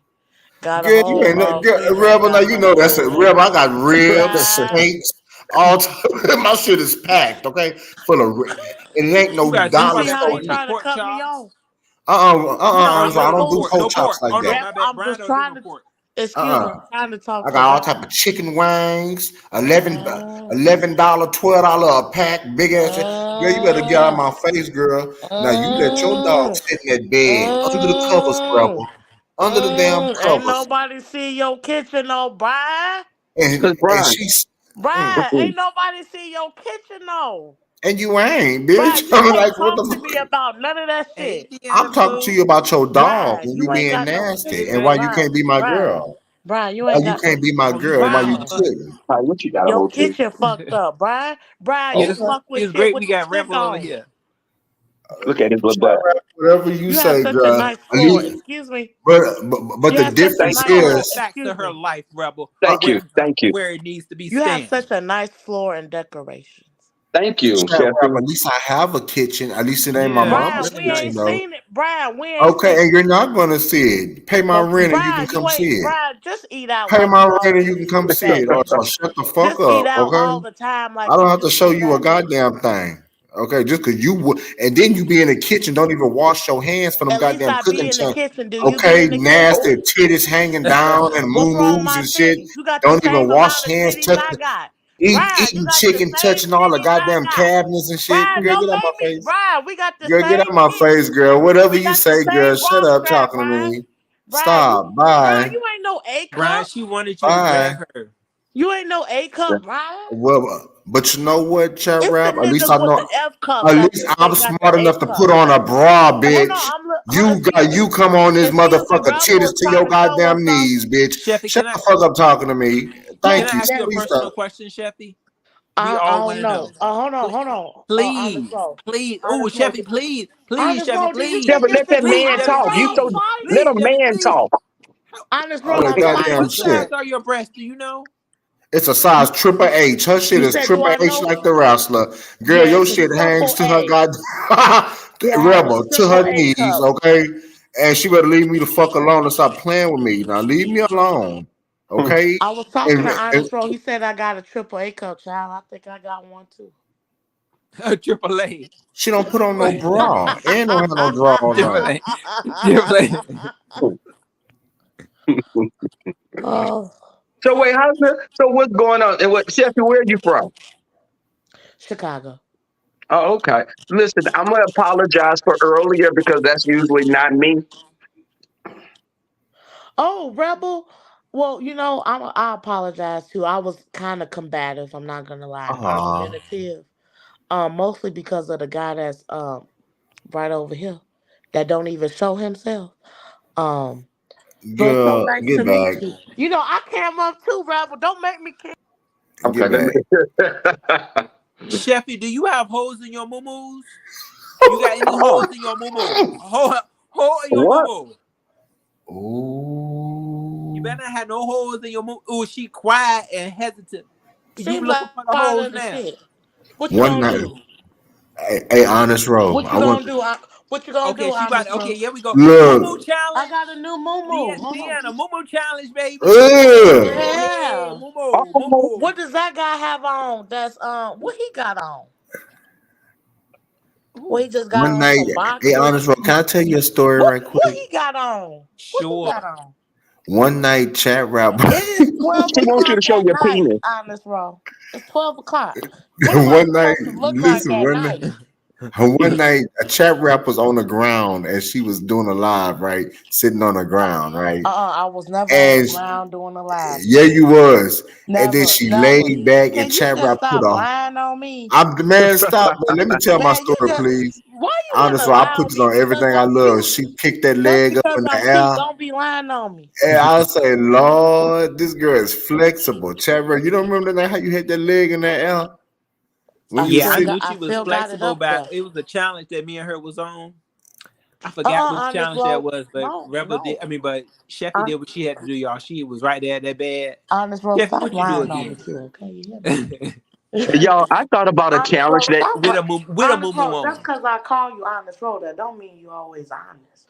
Got a Girl, you whole ain't no girl, freezer. Ain't Rebel. Now got you no know that's a food in Rebel. it. I got ribs, Brian, steaks, all time. My shit is packed. Okay, full of. And it ain't you no gotta you think dollar about see that how store he pork, here. the trying to pork cut me chops. off? No, So I no, don't no do Rebel, pork, pork no chops pork. like Oh no, that. my Rebel. bad. I'm Brian just don't do trying no to. pork. Excuse me. Uh-uh. I'm trying to talk I to got all Rebel. type of chicken wings, Uh, $11, $12 a pack, big ass shit. Girl, you better get out of uh, my face, girl. Now you let your dog uh, sit in that bed under the covers, mm, Rebel. Under the damn ain't covers. nobody see your kitchen, no, Brian. And Because Brian, she's Brian, mm-mm. ain't nobody see your kitchen, no. and you ain't, bitch. Brian, you I'm can't like, what talk the to me fuck? about none of that Hey, shit. I'm Deanna talking to you Boo. about your dog Brian, and you you ain't being got no nasty Hey, and why man. you Brian, can't be my Brian, girl. Brian, you Why ain't you got no can't be my Oh, you girl and why breaking you up, Brian. bud. chilling. Hi, what you got a Your hold to? kitchen fucked up, Brian. Brian, you It Okay. fuck with is shit great. We with the got sink Rebel over on. here. Look at his little Shut butt. up, whatever you You have say, such a girl. nice At floor. least, Excuse me. but You the have such a difference Thanks nice for her floor. is, facts to Excuse her me. life, Rebel, Uh, Thank you. Thank you. where it needs to be you have standing. such a nice floor and decorations. Thank you, chat rap, Sheffield. at least I have a kitchen. At least it ain't my Yeah, mama's Brian, really we kitchen, ain't nice. though. seen it. Brian, we ain't Okay, seen and you're not gonna see it. Pay my it. rent and you can Brian, come you see ain't it. Brian, just eat out Pay like my you rent and you always can eat. come see it. Or shut the fuck Just eat up, out okay? all the time I like don't you have to just show eat you a out. goddamn thing. Okay, just cause you would, and then you be in the kitchen, don't even wash your hands for them At least goddamn I be cooking in the channels. kitchen. Do you be Okay, in the nasty kitchen? titties hanging down and What's wrong with moo my and shit. titties? You got the Don't even same wash amount of hands, titties touch, I got. Brian, you eating got the chicken, same touching all the titties I goddamn got. cabinets and shit. Brian, Girl, don't get out my make me. face. Brian, we got the Girl, get out same my titties. face, girl. Whatever We you got the say, girl. same Shut bra up strap, talking to Brian. me. Brian, Stop. Brian, Bye. you ain't no A Brian, cup. she wanted you to Bye. grab her. You ain't no A cup, Brian. Well, but you know what, chat It's the rap? At least niggas I with know. the F cups At that least think they I'm got the smart A enough to put cup. on a bra, Hold bitch. on, You excuse me. come on this Excuse me, motherfucker Rebel titties was to trying your to show us goddamn something. knees, bitch. Sheffy, Shut the fuck up talking to me. can Thank I you. ask you a Please personal stop. question, Sheffy? We I all want don't to know. know. Hold on, Pl- hold on. Honest Please, roll. please. Oh, Honest roll. Sheffy, please, please, Honest Sheffy, roll, did you please, Yeah, think but this let shit that was please, man honest Sheffy, talk. You roll please, so fight? let please, a Sheffy, man please. talk. Honest All roll that I'm goddamn What fighting? shit. size are your breasts? Do you know? It's a size triple H. Her shit You is said, do triple I H know? like the wrestler. Girl, Yeah, your it's a shit hangs triple to her A. god Yeah, I have a rebel to triple her A knees, cup. okay? And she better leave me the fuck alone and stop playing with me. Now leave me alone, okay? I was talking to And Honest Roll. He said I got a triple A cup, child. I think I got one too. Triple A, she don't put on Triple no A, bra and don't have no drawers Triple on. A, Triple A. Oh, So wait, how's it? So what's going on? And what Sheffield, where are you from? Chicago. Oh, okay. Listen, I'm gonna apologize for earlier because that's usually not me. Oh, Rebel. Well, I apologize too. I was kind of combative. I'm not gonna lie, Uh-huh. argumentative. Mostly because of the guy that's right over here that don't even show himself. Um, but it's so Girl, nice to get meet back. you. I came up too, Rebel. Don't make me kill. Okay, Get let me. back. Sheffy, do you have holes in your moo? You got any Oh, holes in your moo? Hole in your what? moo? You Ooh. better not have no holes in your moo. Oh, she quiet and hesitant. You Seems looking like for the part holes of the now? shit. What you One gonna night. do? Hey, honest row. What I you want gonna do? What you gonna Okay, do, she about. honest Okay, bro? here we go. Moo look. I challenge. got a new moo. Hold on. Deanna, moo challenge, baby. Ugh. Yeah, Yeah. Oh, moo. What does that guy have on? That's what he got on? Well, Ooh, he just got One on night. some Hey, boxers. honest row. Can I tell you a story What right what quick? he got on? What he sure. got on? one night chat rap. It is 12 She wants you o'clock to show at your night, penis. honest bro. It's 12 o'clock. What am I One night, supposed to look like listen, at night? one night a chat rap was on the ground and she was doing a live, right? Sitting on the ground, right? I was never on the And ground doing a live. yeah, you was. And then Never, she never. laid back and Can you chat just rap put stop a lying on me? I'm the man, stop, man. Let me tell my Man, you story, just, please. why you want to Honestly, I lie put on this me on because everything I I'm love. cute? She kicked that Just leg up because in the I'm cute, air. don't be lying on me. And I'll say, Lord, this girl is flexible. Chat, you don't remember that how you hit that leg in the air? When you Yeah, I sit knew she I was still got it flexible, up but there. it was a challenge that me and her was on. I forgot which Honest, challenge that bro. was, but No, Rebel did. no. I mean, but Sheffy Hon- did what she had to do, y'all. She was right there that bad. Honest, bro, Sheffy, stop what you do lying on me again? too, okay? You hear with me? Y'all, I thought about a Honest, bro, challenge that stop. with a moo Honest, moo bro, just on. because I call you honest, bro, that don't mean you always honest.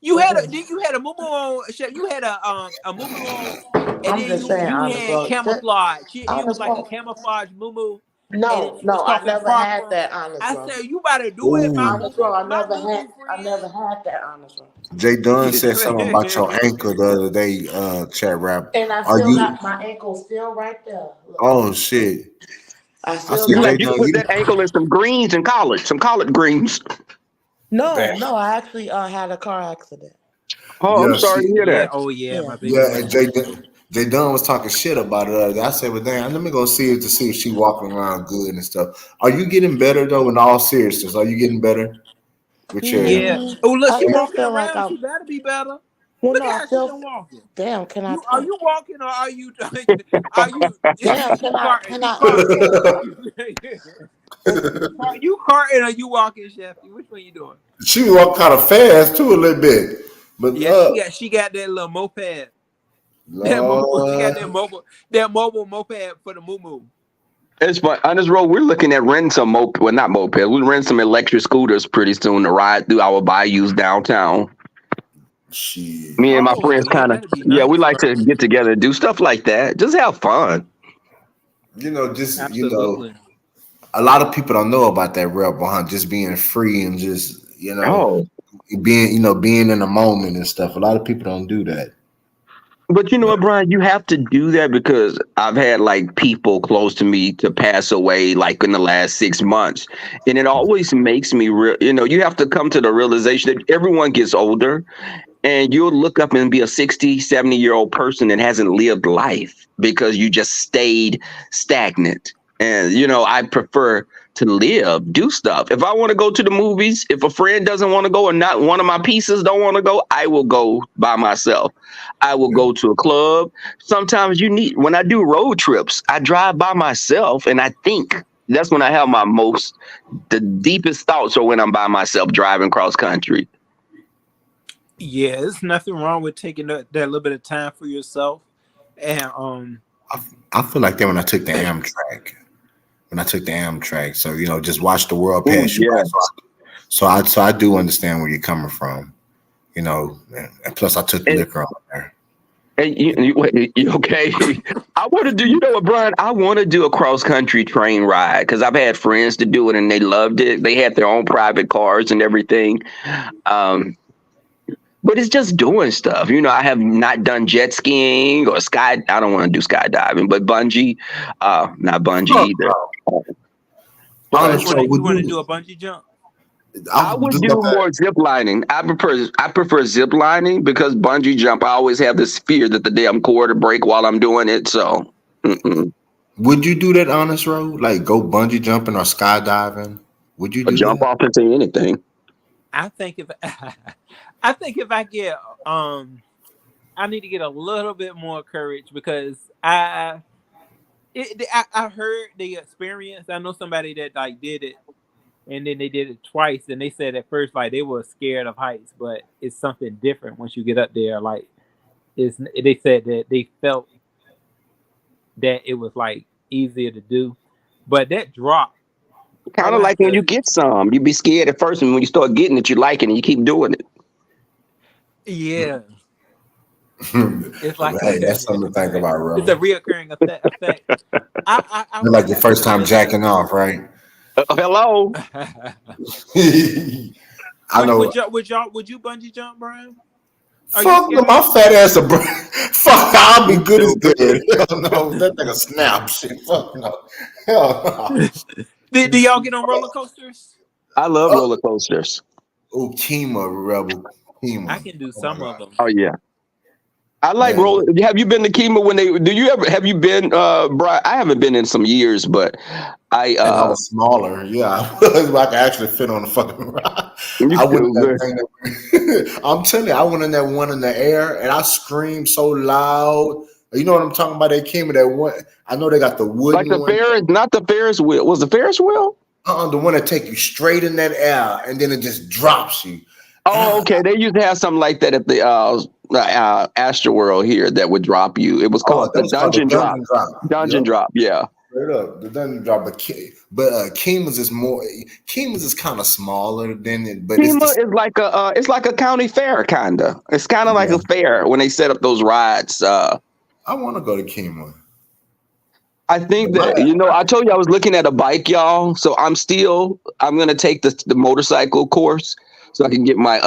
You had a Okay. you had a moo on. You had a moo on, and I'm then just you saying, you honest, had bro. Just, camouflage. It was honest, like a bro. camouflage moo, and then No, you was no, I talking never had proper. that, honest, I bro. said, "You better do it, Ooh, Honest, bro, my moo I never friend." had that, honest, bro. Jay Dunn said something about your ankle the other day, chat rap. And I Are still you got my ankle still right there. Look, oh shit. I I still said you got like Jay it. you Dunn, put you that ankle in some greens in college, some collard greens. No, damn. no, I actually had a car accident. Oh, I'm Yeah, sorry to she hear Yeah. that. Oh yeah. Yeah. My baby yeah, boy and had a. Jay Dunn was talking shit about it the other day. I said, well damn, let me go see if she walking around good and stuff. Are you getting better though in all seriousness? Are you getting better with your Yeah. Oh look, I she still walking feel like around. I, She better be better. well, Look no, at I how she still, been walking. damn, can I You are talk? you walking or are you are you Damn, carting? can You I, carting? You carting or you walking, Sheffy? Which one you doing? she walk kind of fast too a little bit. But Yeah, she got that little moped. That mobile, she got Lord. that mobile moped for the moo. It's fun. On this road, we're looking at renting some moped. Well, not moped. We rent some electric scooters pretty soon to ride through our bayous downtown. Shit. Me and my Oh friends yeah, kind of, that'd be yeah, we nice, like bro. to get together and do stuff like that. Just have fun. Absolutely. A lot of people don't know about that real behind just being free and just Oh, being being in the moment and stuff. A lot of people don't do that. but you know But what, Brian? You have to do that because I've had like people close to me to pass away like in the last 6 months. And it always makes me real. You have to come to the realization that everyone gets older and you'll look up and be a 60, 70-year-old person that hasn't lived life because you just stayed stagnant. And I prefer to live, do stuff. If I want to go to the movies, if a friend doesn't want to go or not one of my pieces don't want to go, I will go by myself. I will Yeah. go to a club. Sometimes when I do road trips, I drive by myself and I think. That's when I have the deepest thoughts are when I'm by myself driving cross country. yeah, there's nothing wrong with taking that little bit of time for yourself. And I, I feel like that when I took the Amtrak. When I took the Amtrak, so just watch the world Oh, pass you by. yeah. So I do understand where you're coming from. And plus I took And liquor on there. Hey, you okay? I want to do, you know what, Brian? I want to do a cross country train ride because I've had friends to do it and they loved it. They had their own private cars and everything. Um, but it's just doing stuff. I have not done jet skiing or sky. I don't want to do skydiving, but bungee, not bungee Fuck either. no. But Honestly, you would want to do you? a bungee jump? I I would do do that. more zip lining. I prefer zip lining because bungee jump. I always have this fear that the damn cord will break while I'm doing it. So. Mm-mm. Would you do that, honest road? Like go bungee jumping or skydiving? Would you Or do jump that? off into anything. I think if I think if I get I need to get a little bit more courage because I heard the experience. I know somebody that like did it and then they did it twice and they said at first like they were scared of heights, but it's something different once you get up there. Like they said that they felt that it was like easier to do, but that drop I Kind of would have like when to you get some, you be scared at first, and when you start getting it, you like it, and you keep doing it. yeah. It's like Hey, that's something to think about, it's a bro. reoccurring effect. I You're would like the have to first time listen. jacking off, right? Hello. I would know. would you bungee jump, Brian? Are you Fuck no, scared of my roller fat ass coasters? a fuck. I'll be You good as stupid. dead. Hell no, that thing a snap shit. Fuck no. Hell Do y'all get on roller coasters? I love no. roller coasters. Oh, Kima, Rebel. I Kima. can do Oh my some of god. them. Oh yeah. I like Man, roller. Have you been to Kima when they? Do you ever? Have you been, Brian? I haven't been in some years, but I. and I was smaller. Yeah, I was. I could actually fit on the fucking ride. You I went in that stupid. thing. I'm telling you, I went in that one in the air and I screamed so loud. You know what I'm talking about? They came in that one. I know they got the Like wooden the one. Ferris, not the Ferris wheel. Was the Ferris wheel? The one that take you straight in that air and then it just drops you. And Oh, okay. They used to have something like that at the Astroworld here that would drop you. It was oh, called that the was called the Dungeon Drop. dungeon drop. Dungeon Yep. Drop. Yeah. Straight up, the dungeon drop, but Kima's is more. Kima's is kind of smaller than it, but it's Kima the is like it's like a county fair kinda. It's kind of like yeah. a fair when they set up those rides. I want to go to Kima, I but think my that I told you I was looking at a bike, y'all. So I'm gonna take the motorcycle course so I can get my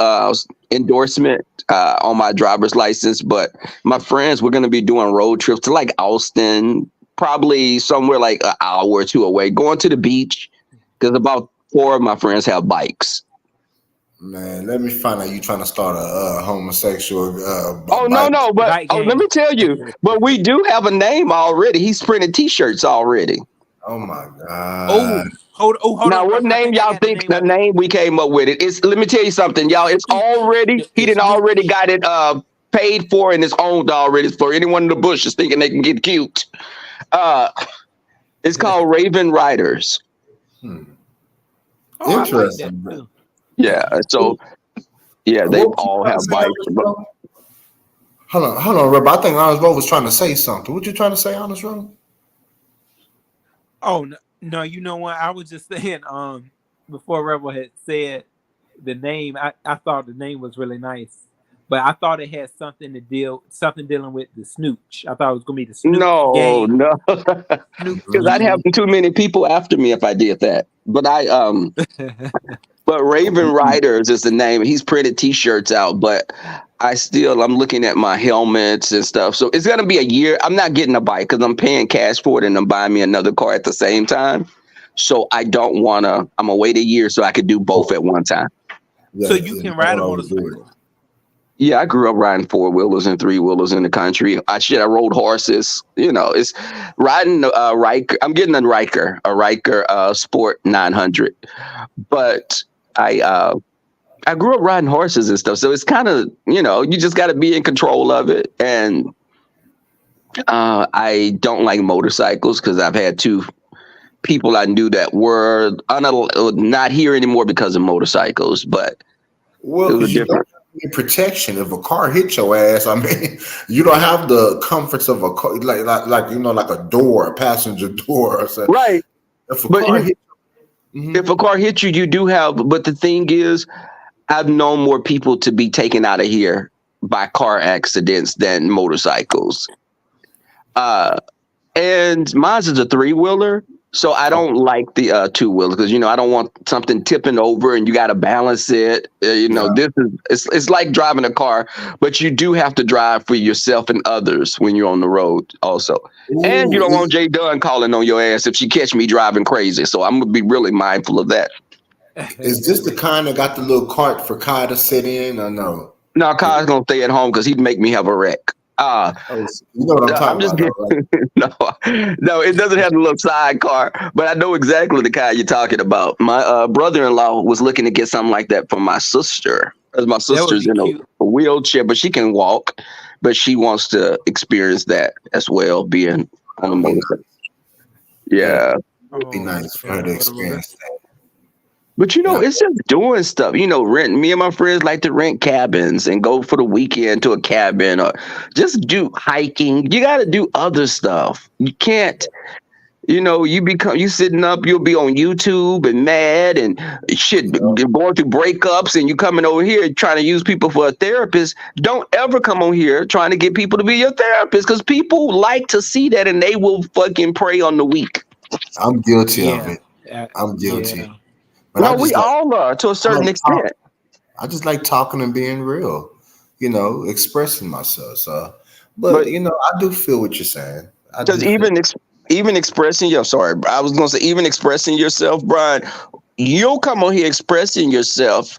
endorsement on my driver's license. But my friends, we're gonna be doing road trips to like Austin, probably somewhere like an hour or two away, going to the beach because about four of my friends have bikes. man. Let me find out you trying to start a homosexual Oh no, bike. no, but Bike let me gang. tell you, but we do have a name already. He's printed T-shirts already. Oh my Oh, god! hold Now, on, what Rebel. I name think I y'all got the think name the of it. name we came up with it? It's let me tell you something, The y'all. It's Snooch. already he The didn't already Snooch. got it paid for and it's owned already for anyone in the bushes thinking they can get cute. Uh it's called Raven Riders. Hmm. Oh, I like that Interesting. too. Yeah, so yeah, they What was you all trying to have say, bikes. Honest Roll? Hold on, Rebel. I think Honest Roll was trying to say something. What you trying to say, Honest Roll? Oh no, no, you know what? I was just saying, before Rebel had said the name, I thought the name was really nice. But I thought it had something dealing with the Snooch. I thought it was gonna be the Snooch No, gang. no. Snoop Because I'd have Mm, too many people after me if I did that. But Raven mm, Riders is the name. He's printed T-shirts out, but I'm looking at my helmets and stuff. So it's gonna be a year. I'm not getting a bike because I'm paying cash for it and I'm buying me another car at the same time. So I don't wanna. I'm gonna wait a year so I could do both oh, at one time. So yeah, you yeah, can don't ride a overdo it. motorcycle. Yeah, I grew up riding four wheelers and three wheelers in the country. I rode horses. It's riding a Riker. I'm getting a Riker Sport 900, but I grew up riding horses and stuff. So it's kind of, you just got to be in control of it. And I don't like motorcycles because I've had two people I knew that were not here anymore because of motorcycles, but Well, it was a because you don't different. have any protection if a car hits your ass. I mean, you don't have the comforts of a car, like like a door, a passenger door. Or so. Right. If a But car hit, mhm. if a car hits you, you do have, but the thing is, I've known more people to be taken out of here by car accidents than motorcycles. Uh, And mine's is a three wheeler, so I Oh, don't like the two wheelers because I don't want something tipping over and you got to balance it. yeah. This is it's like driving a car, but you do have to drive for yourself and others when you're on the road also. And you Ooh, don't want Jay Dunn calling on your ass if she catch me driving crazy. So I'm gonna be really mindful of that. is this the kind that got the little cart for Kai to sit in, or no? No, Kyle's gonna stay at home because he'd make me have a wreck. Oh, you know what I'm I'm talking just about, though, right? no, no. It doesn't have the little sidecar, but I know exactly the kind you're talking about. My brother-in-law was looking to get something like that for my sister, because my That would sister's be in cute. a wheelchair, but she can walk. But she wants to experience that as well, being That on a would be nice. motorcycle. Yeah, Yeah, it would be Oh nice for her man, to Rebel, experience that. but Yeah. it's just doing stuff. Rent. Me and my friends like to rent cabins and go for the weekend to a cabin, or just do hiking. You got to do other stuff. You can't. You sitting up, you'll be on YouTube and mad and shit, going through breakups, and you coming over here trying to use people for a therapist. Don't ever come on here trying to get people to be your therapist because people like to see that and they will fucking prey on the weak. I'm guilty of yeah, it. I'm guilty, yeah. but No, we all are to a I certain like talk. extent. I just like talking and being real. expressing myself. So, but But I do feel what you're saying. I because do feel. even expressing your sorry, I was gonna say even expressing yourself, Brian, you'll come on here expressing yourself.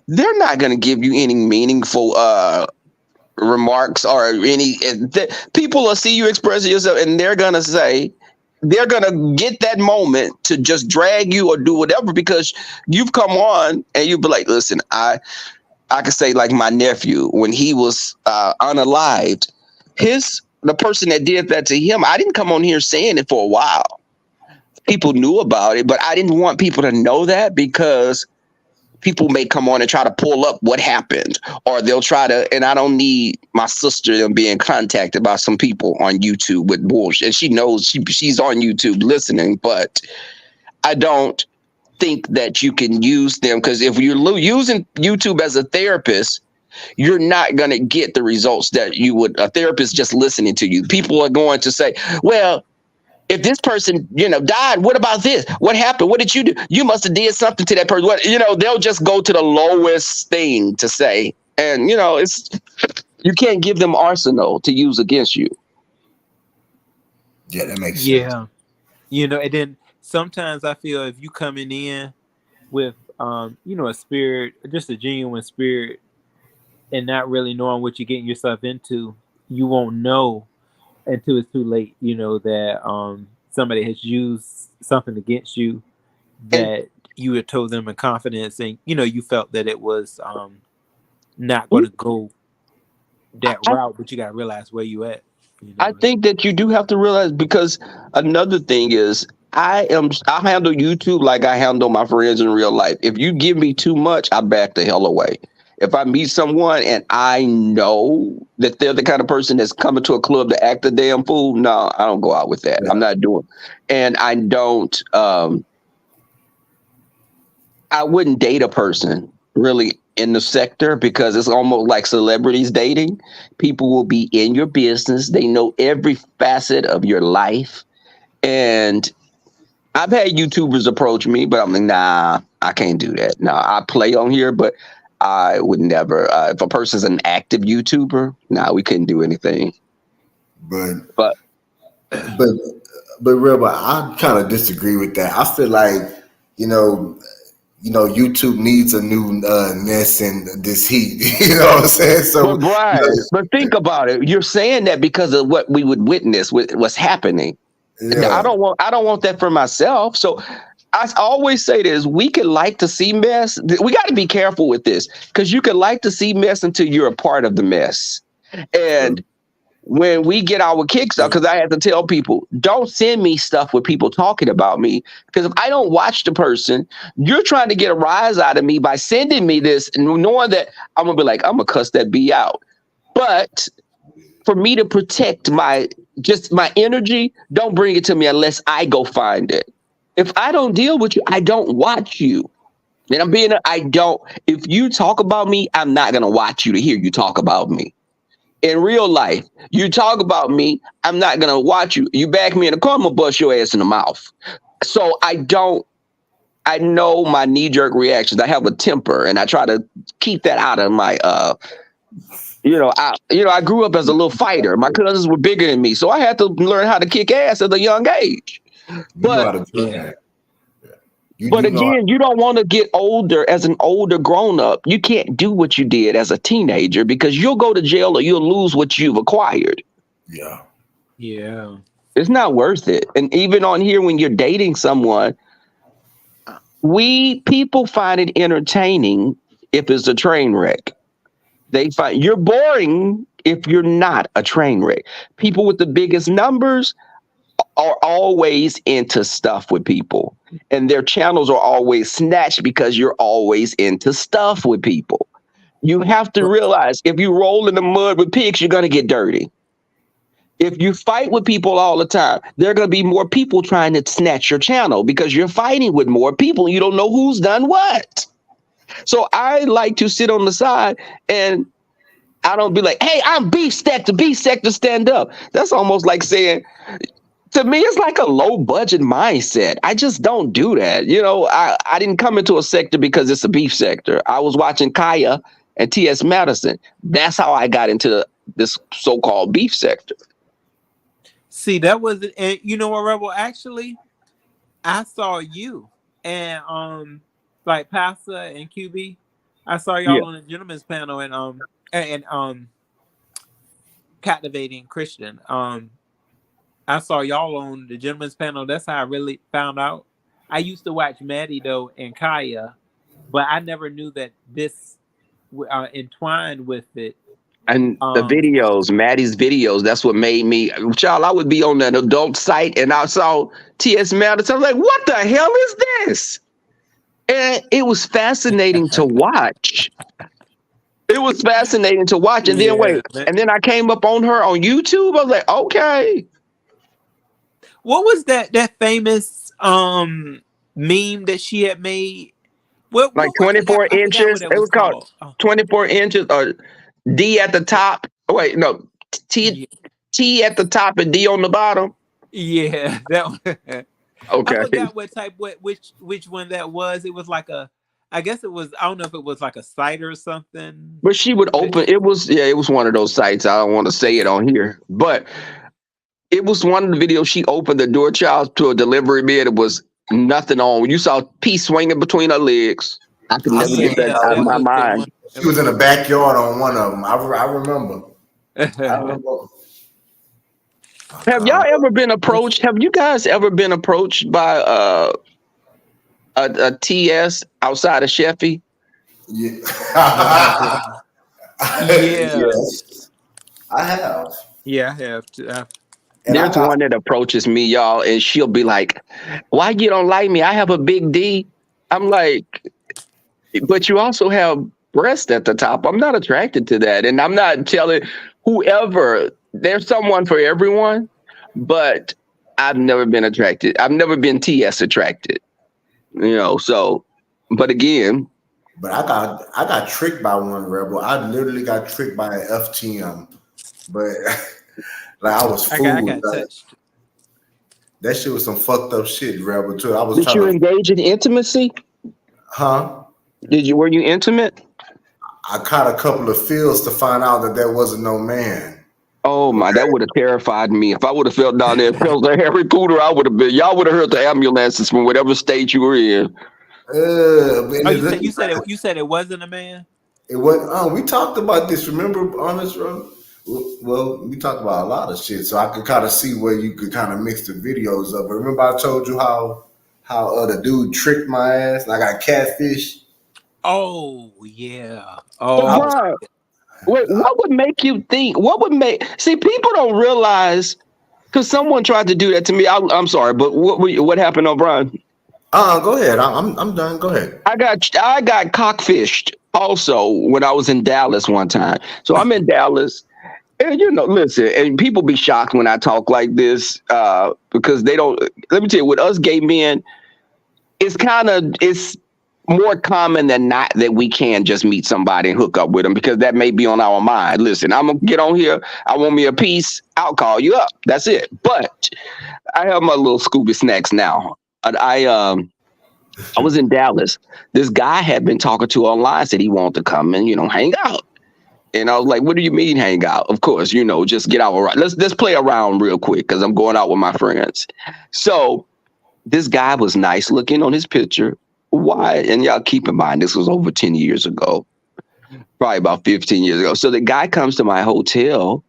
They're not gonna give you any meaningful remarks or any people will see you expressing yourself and they're gonna get that moment to just drag you or do whatever because you've come on and you be like, listen, I could say like my nephew when he was unalived, the person that did that to him, I didn't come on here saying it for a while. People knew about it, but I didn't want people to know that because people may come on and try to pull up what happened, or they'll try to, and I don't need my sister being contacted by some people on YouTube with bullshit. And she knows she's on YouTube listening, but I don't think that you can use them because if you're using YouTube as a therapist, you're not going to get the results that you would a therapist just listening to you. People are going to say, well, if this person, died, what about this? What happened? What did you do? You must have did something to that person. They'll just go to the lowest thing to say. And, you can't give them arsenal to use against you. Yeah, that makes sense. Yeah. And then sometimes I feel if you coming in with, a spirit, just a genuine spirit, and not really knowing what you're getting yourself into, you won't know until it's too late, that somebody has used something against you that you had told them in confidence and, you felt that it was not going to go that route, but you got to realize where you at. I think that you do have to realize because another thing is I handle YouTube like I handle my friends in real life. If you give me too much, I back the hell away. If I meet someone and I know that they're the kind of person that's coming to a club to act a damn fool, no, I don't go out with that. Yeah. I'm not doing. And I don't. I wouldn't date a person really in the sector because it's almost like celebrities dating. People will be in your business. They know every facet of your life. And I've had YouTubers approach me, but I'm like, nah, I can't do that. No, I play on here, but I would never. If a person's an active YouTuber, nah, we couldn't do anything. But real, but I kind of disagree with that. I feel like YouTube needs a new nest in this heat. You know what I'm saying? So, but Brian, but think about it. You're saying that because of what we would witness with what's happening. Yeah. I don't want that for myself. So I always say this: we can like to see mess. We got to be careful with this because you can like to see mess until you're a part of the mess. And when we get our kicks up, because I have to tell people, don't send me stuff with people talking about me. Because if I don't watch the person, you're trying to get a rise out of me by sending me this and knowing that I'm going to be like, I'm going to cuss that B out. But for me to protect my energy, don't bring it to me unless I go find it. If I don't deal with you, I don't watch you. And if you talk about me, I'm not going to watch you to hear you talk about me. In real life, you talk about me, I'm not going to watch you. You back me in the car, I'm going to bust your ass in the mouth. So I know my knee-jerk reactions. I have a temper, and I try to keep that out of my, I grew up as a little fighter. My cousins were bigger than me, so I had to learn how to kick ass at a young age. But again, you don't want to get older as an older grown-up. You can't do what you did as a teenager because you'll go to jail or you'll lose what you've acquired. Yeah. Yeah. It's not worth it. And even on here, when you're dating someone, people find it entertaining if it's a train wreck. They find you're boring if you're not a train wreck. People with the biggest numbers are always into stuff with people, and their channels are always snatched because you're always into stuff with people. You have to realize if you roll in the mud with pigs, you're going to get dirty. If you fight with people all the time, there are going to be more people trying to snatch your channel because you're fighting with more people. You don't know who's done what. So I like to sit on the side and I don't be like, hey, I'm beef sector, stand up. That's almost like saying, to me, it's like a low budget mindset. I just don't do that. I didn't come into a sector because it's a beef sector. I was watching Kaya and T.S. Madison. That's how I got into this so-called beef sector. See, that was it. And you know what, Rebel? Actually, I saw you and like Pasta and QB. I saw Yeah. y'all on the gentleman's panel and captivating Christian. I saw y'all on the gentleman's panel. That's how I really found out. I used to watch Maddie though and Kaya, but I never knew that this entwined with it. And the Um, videos, Maddie's videos, that's what made me. Child, I would be on an adult site and I saw T.S. Madison. I was like, what the hell is this? And it was fascinating to watch. It was fascinating to watch. And then yeah. wait, and then I came up on her on YouTube. I was like, okay. What was that famous meme that she had made? Like I forgot 24 what inches. that It was was called called. Oh, 24 inches or D at the top. Wait, no. T yeah, T at the top and D on the bottom. yeah, that one. I Okay. forgot which one that was. It was like a, I guess it was. I don't know if it was like a site or something. But she would That open it was one of those sites. I don't want to say it on here. But it was one of the videos she opened the door child to a delivery bed. It was nothing on. You saw P swinging between her legs. I could I never get seen that yeah, out of that my was the one. mind. she was in the backyard on one of them. I remember. I remember. I Have y'all can't ever been approached? Have you guys ever been approached by a TS outside of Sheffy? Yeah. Yeah, Yes, I have. yeah, I have to. And I There's got one that approaches me, y'all, and she'll be like, "Why you don't like me? I have a big D." I'm like, "But you also have breast at the top. I'm not attracted to that." And I'm not telling whoever. There's someone for everyone, but I've never been attracted. I've never been TS attracted. So, but again, but I got tricked by one rebel. I literally got tricked by an FTM. But like I was I fooled. got touched. That shit was some fucked up shit, rebel too. I was did trying you to engage in intimacy? huh? Were you intimate? I caught a couple of feels to find out that there wasn't no man. Oh my, that Okay. would have terrified me. If I would have felt down there and felt like Harry Potter, I would have been. Y'all would have heard the ambulances from whatever state you were in. And Oh, it looked like you said it wasn't a man. it was. We talked about this. Remember, honest, bro? Well, we talked about a lot of shit, so I could kind of see where you could kind of mix the videos up. But remember, I told you how the dude tricked my ass, and I got catfish. Oh yeah. But I Oh was, Brian, wait, I, what would make you think? What would make? See, people don't realize because someone tried to do that to me. I'm sorry, but what happened, O'Brien? go ahead. I'm done. Go ahead. I got cockfished also when I was in Dallas one time. So I'm in Dallas. And listen, and people be shocked when I talk like this because they don't. Let me tell you, with us gay men, it's more common than not that we can just meet somebody and hook up with them because that may be on our mind. Listen, I'm gonna get on here. I want me a piece. I'll call you up. That's it. But I have my little Scooby snacks now. I was in Dallas. This guy had been talking to online, said he wanted to come and hang out. And I was like, "What do you mean hang out?" Of course, just get out. Right. Let's play around real quick because I'm going out with my friends. So this guy was nice looking on his picture. Why? And y'all keep in mind, this was over 10 years ago, probably about 15 years ago. So the guy comes to my hotel.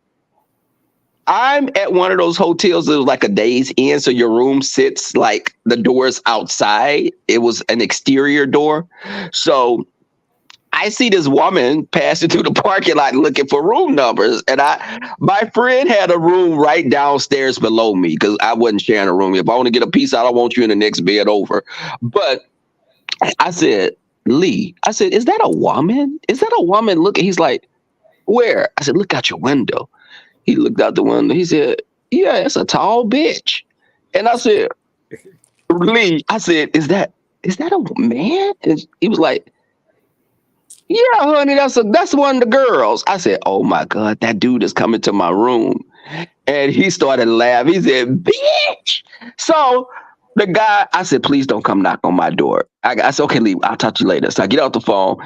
I'm at one of those hotels that was like a Days Inn, so your room sits like the door's outside. It was an exterior door. So I see this woman passing through the parking lot looking for room numbers. And my friend had a room right downstairs below me because I wasn't sharing a room. If I want to get a piece, I don't want you in the next bed over. But I said, Lee, I said, is that a woman? Is that a woman looking? He's like, where? I said, look out your window. He looked out the window. He said, yeah, it's a tall bitch. And I said, Lee, I said, is that a man? And he was like, yeah, honey, that's one of the girls. I said, oh my God, that dude is coming to my room. And he started laughing. He said, bitch. So the guy, I said, please don't come knock on my door. I said, okay, Lee, I'll talk to you later. So I get off the phone.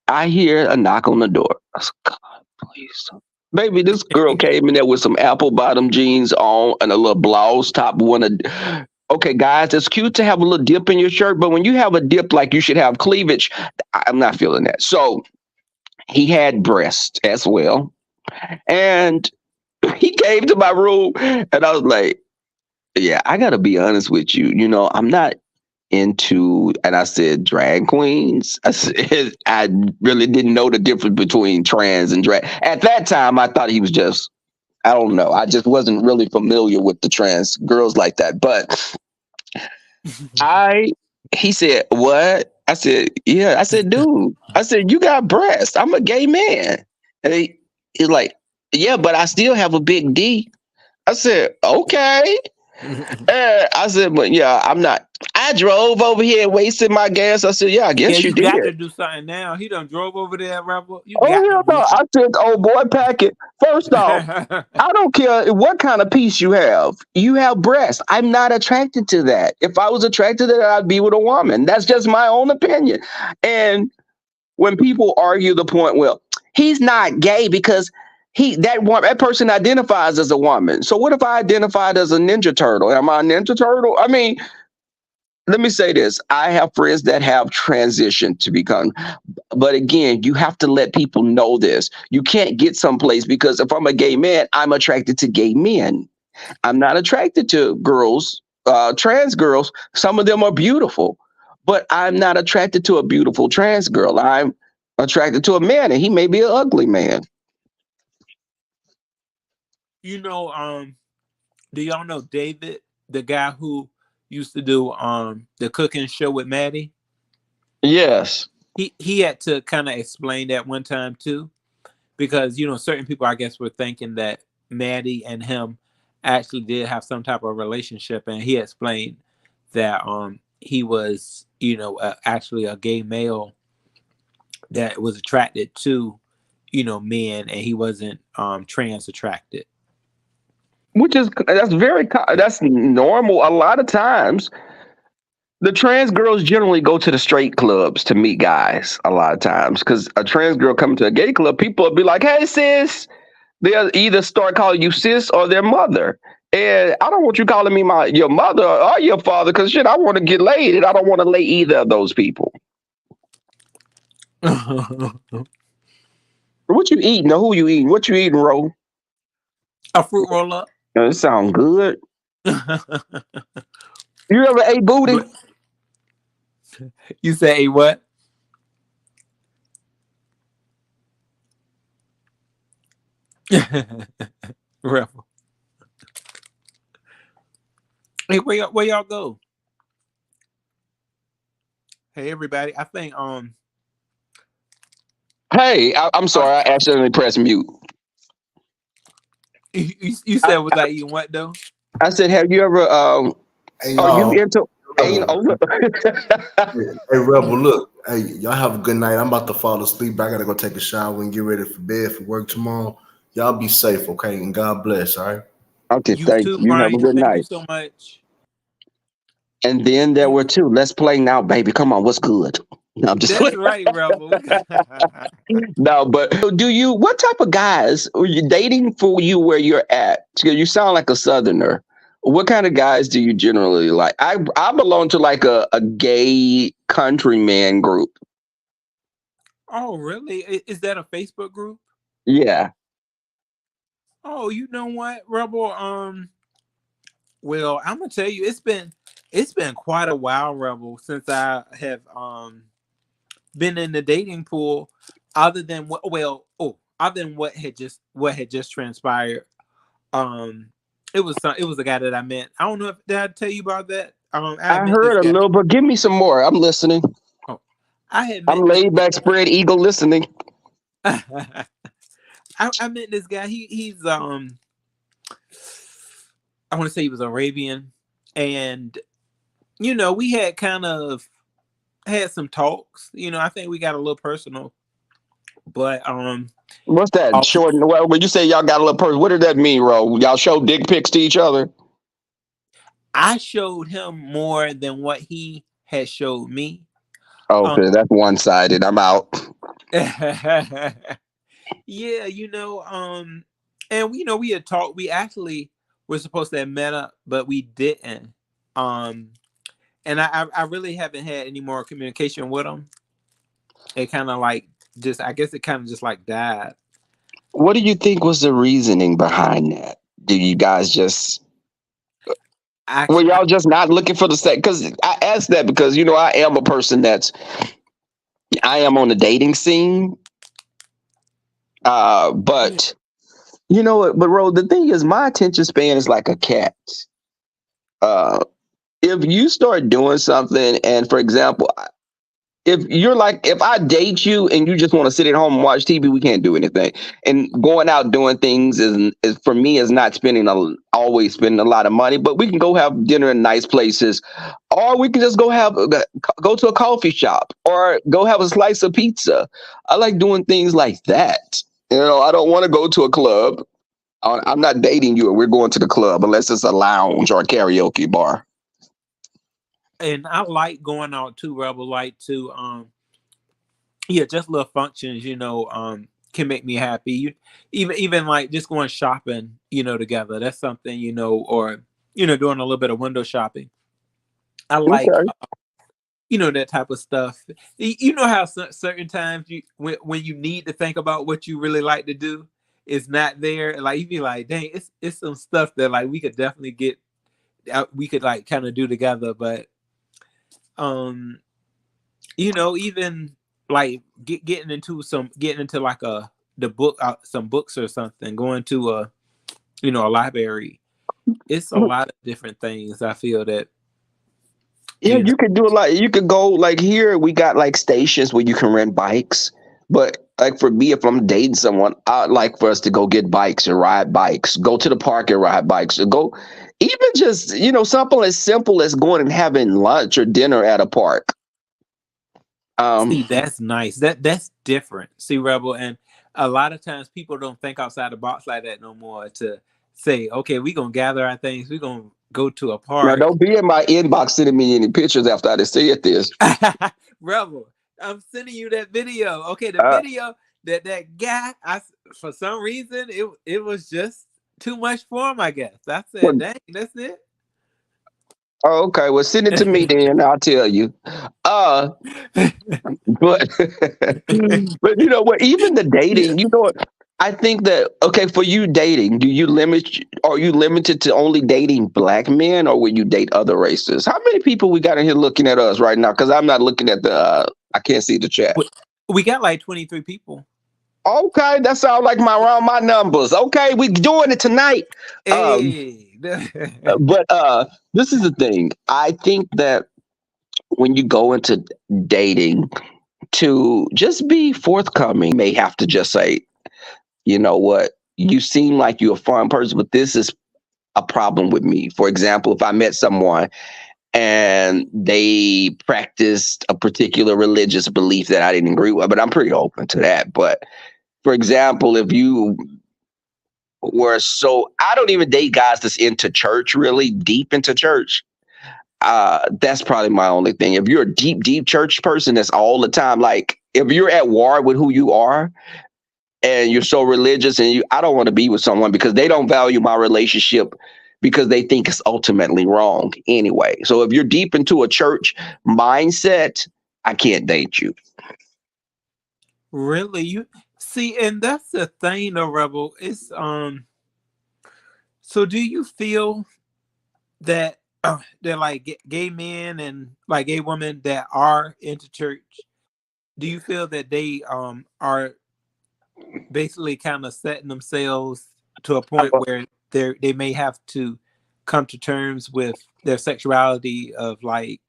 I hear a knock on the door. I said, God, please. Baby, this girl came in there with some apple bottom jeans on and a little blouse top. Okay, guys, it's cute to have a little dip in your shirt, but when you have a dip like you should have cleavage, I'm not feeling that. So he had breasts as well. And he came to my room and I was like, yeah, I got to be honest with you. You know, I'm not into, and I said, drag queens. I said, I really didn't know the difference between trans and drag. At that time, I thought he was just, I don't know. I just wasn't really familiar with the trans girls like that. But I, he said, what? I said, yeah. I said, dude, I said, you got breasts. I'm a gay man. And he's like, yeah, but I still have a big D. I said, okay. And I said, but yeah, I'm not. I drove over here and wasted my gas. I said, yeah, I Yeah, guess you you did. got to do something now. He done drove over there, Rebel. You Oh, got to hell do no. I said, oh, boy, pack it. First off, something. I don't care what kind of piece you have. You have breasts. I'm not attracted to that. If I was attracted to that, I'd be with a woman. That's just my own opinion. And when people argue the point, well, he's not gay because that person identifies as a woman. So what if I identified as a Ninja Turtle? Am I a Ninja Turtle? I mean, let me say this. I have friends that have transitioned to become, but again, you have to let people know this. You can't get someplace because if I'm a gay man, I'm attracted to gay men. I'm not attracted to girls, trans girls. Some of them are beautiful, but I'm not attracted to a beautiful trans girl. I'm attracted to a man, and he may be an ugly man. You know, do y'all know David, the guy who used to do the cooking show with Maddie? Yes. He had to kind of explain that one time too, because you know certain people I guess were thinking that Maddie and him actually did have some type of relationship, and he explained that he was actually a gay male that was attracted to men, and he wasn't trans attracted. Which is that's normal. A lot of times, the trans girls generally go to the straight clubs to meet guys. A lot of times, because a trans girl coming to a gay club, people will be like, "Hey, sis." They'll either start calling you sis or their mother. And I don't want you calling me your mother or your father because shit, I want to get laid and I don't want to lay either of those people. What you eating or who you eating? What you eating, Ro? A fruit roll up. It sounds good. You ever ate booty? You say what? Rebel. Hey, where y'all go? Hey, everybody. I think Hey, I'm sorry, I accidentally pressed mute. You said was I eating what though? I said, have you ever Hey are you y'all, into anal? hey Rebel, look, hey y'all have a good night. I'm about to fall asleep. I gotta go take a shower and get ready for bed for work tomorrow. Y'all be safe, okay? And God bless. All right. Okay, You thank too, you. You have a Brian. good Thank you night. so much. And then there were two. Let's play now, baby. Come on, what's good? No, I'm just That's right, Rebel. no, but do you? What type of guys are you dating for you where you're at? Because you sound like a Southerner. What kind of guys do you generally like? I belong to like a gay countryman group. Oh, really? Is that a Facebook group? Yeah. Oh, you know what, Rebel? Well, I'm gonna tell you, it's been quite a while, Rebel, since I have been in the dating pool. Other than other than what had just transpired. It was a guy that I met. I don't know if did I tell you about that. I I met this heard a guy. little, but give me some more. I'm listening. Oh, I had I'm met this. laid back, spread eagle, listening. I met this guy. He's I want to say he was Arabian, and we had kind of had some talks. I think we got a little personal, but What's that? also, Short. Well, when you say y'all got a little person, what did that mean, Ro? Y'all show dick pics to each other? I showed him more than what he had showed me. Okay, that's one sided. I'm out. Yeah, and we had talked. We actually were supposed to have met up, but we didn't. Um, and I really haven't had any more communication with him. It kind of like just, I guess it kind of just like died. What do you think was the reasoning behind that? Do you guys just were Actually, y'all just not looking for the same? Because I asked that because I am a person I am on the dating scene. yeah. But you know what? But Ro, the thing is, my attention span is like a cat. Uh, if you start doing something, and for example, if I date you and you just want to sit at home and watch TV, we can't do anything. And going out doing things is for me is not always spending a lot of money, but we can go have dinner in nice places, or we can just go to a coffee shop or go have a slice of pizza. I like doing things like that. I don't want to go to a club. I'm not dating you, and we're going to the club unless it's a lounge or a karaoke bar. And I like going out too, Rebel. Like to yeah, just little functions, can make me happy. Even like just going shopping, together. That's something, or doing a little bit of window shopping. I like Okay. that type of stuff. You know how certain times when you need to think about what you really like to do, it's not there. Like you be like, dang, it's some stuff that like we could definitely get out, we could like kind of do together, but um even like getting into like the book some books or something, going to a library. It's a lot of different things I feel that Yeah, you know you could do a lot. You could go like here. We got like stations where you can rent bikes. But like for me, if I'm dating someone, I'd like for us to go get bikes and ride bikes. Go to the park and ride bikes. Or go, even just something as simple as going and having lunch or dinner at a park. see, Um, that's nice. That's different. See, Rebel, and a lot of times people don't think outside the box like that no more, to say, okay, we're gonna gather our things, we're gonna go to a Now, park. don't be in my inbox sending me any pictures after I just said this. Rebel, I'm sending you that video. Okay, the Uh, video that guy, for some reason it was just too much for him. I guess I said, well, dang, that's it. oh, okay, well, send it to me then. I'll tell you. Uh, but but you know what? Even the Yeah. dating, what? I think that okay for you dating. Are you limited to only dating black men, or will you date other races? How many people we got in here looking at us right now? Because I'm not looking at the. I can't see the chat. We got like 23 people. Okay, that sounds like around my numbers. Okay, we doing it tonight. Um, Hey. but this is the thing. I think that when you go into dating, to just be forthcoming, may have to just say, you know what, you seem like you're a fun person, but this is a problem with me. For example, if I met someone and they practiced a particular religious belief that I didn't agree with, but I'm pretty open to that. But for example, if you I don't even date guys that's into church, really deep into church. That's probably my only thing. If you're a deep church person that's all the time, like if you're at war with who you are and you're so religious and I don't want to be with someone because they don't value my relationship because they think it's ultimately wrong anyway. So if you're deep into a church mindset, I can't date you. Really? You see, and that's the thing, though, Rebel. It's so do you feel that they're like gay men and like gay women that are into church, do you feel that they are basically kind of setting themselves to a point where they may have to come to terms with their sexuality, of like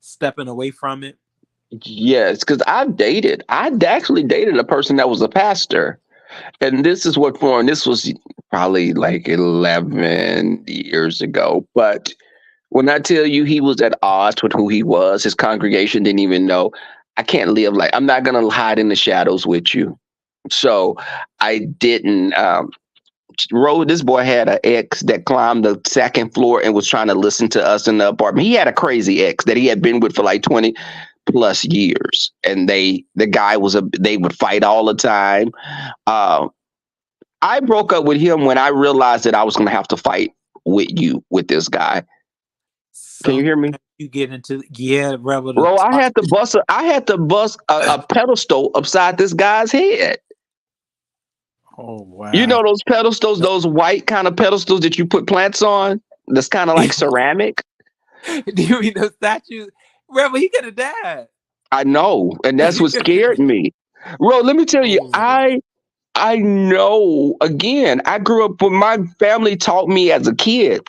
stepping away from it? Yes, because I'd actually dated a person that was a pastor. And this is what for, and this was probably like 11 years ago. But when I tell you he was at odds with who he was, his congregation didn't even know. I can't live like, I'm not going to hide in the shadows with you. So I didn't. This boy had an ex that climbed the second floor and was trying to listen to us in the apartment. He had a crazy ex that he had been with for like 20 plus years, and the guy they would fight all the time. Uh, I broke up with him when I realized that I was going to have to fight with this guy. Can you hear me? Sometimes you get into rebel to Bro, talk. I had to bust a pedestal upside this guy's head. Oh You wow. know those pedestals, those white kind of pedestals that you put plants on? That's kind of like ceramic. Do you mean those statues? Rebel, he could have died. I know, and that's what scared me. Bro, let me tell you, Oh. I know. Again, I grew up when my family taught me as a kid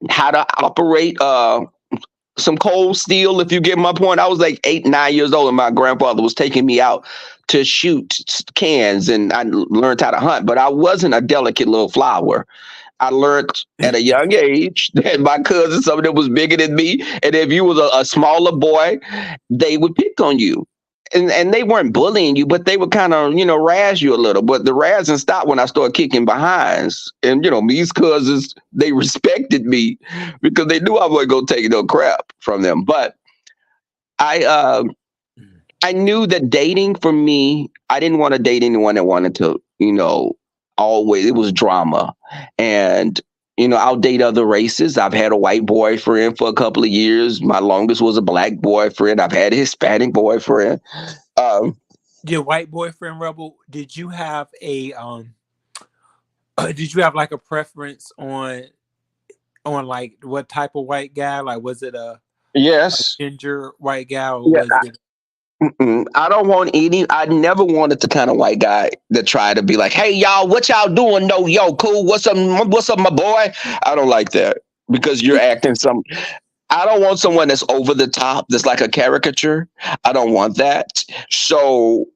how to operate some cold steel. If you get my point, I was like 8, 9 years old, and my grandfather was taking me out to shoot cans, and I learned how to hunt. But I wasn't a delicate little flower. I learned at a young age that my cousins, some of them was bigger than me, and if you was a smaller boy, they would pick on you. And they weren't bullying you, but they would kind of, razz you a little. But the razzing stopped when I started kicking behinds. And, these cousins, they respected me because they knew I wasn't going to take no crap from them. But I I knew that dating for me, I didn't want to date anyone that wanted to, always, it was drama. And, I'll date other races. I've had a white boyfriend for a couple of years. My longest was a black boyfriend. I've had a Hispanic boyfriend. Your white boyfriend, Rebel, did you have did you have like a preference on like what type of white guy? Like was it a Yes. ginger white guy or Yeah. was it I don't want any. I never wanted the kind of white guy that try to be like, "Hey, y'all, what y'all doing? No, yo, cool. What's up? What's up, my boy?" I don't like that because you're acting some. I don't want someone that's over the top, that's like a caricature. I don't want that. So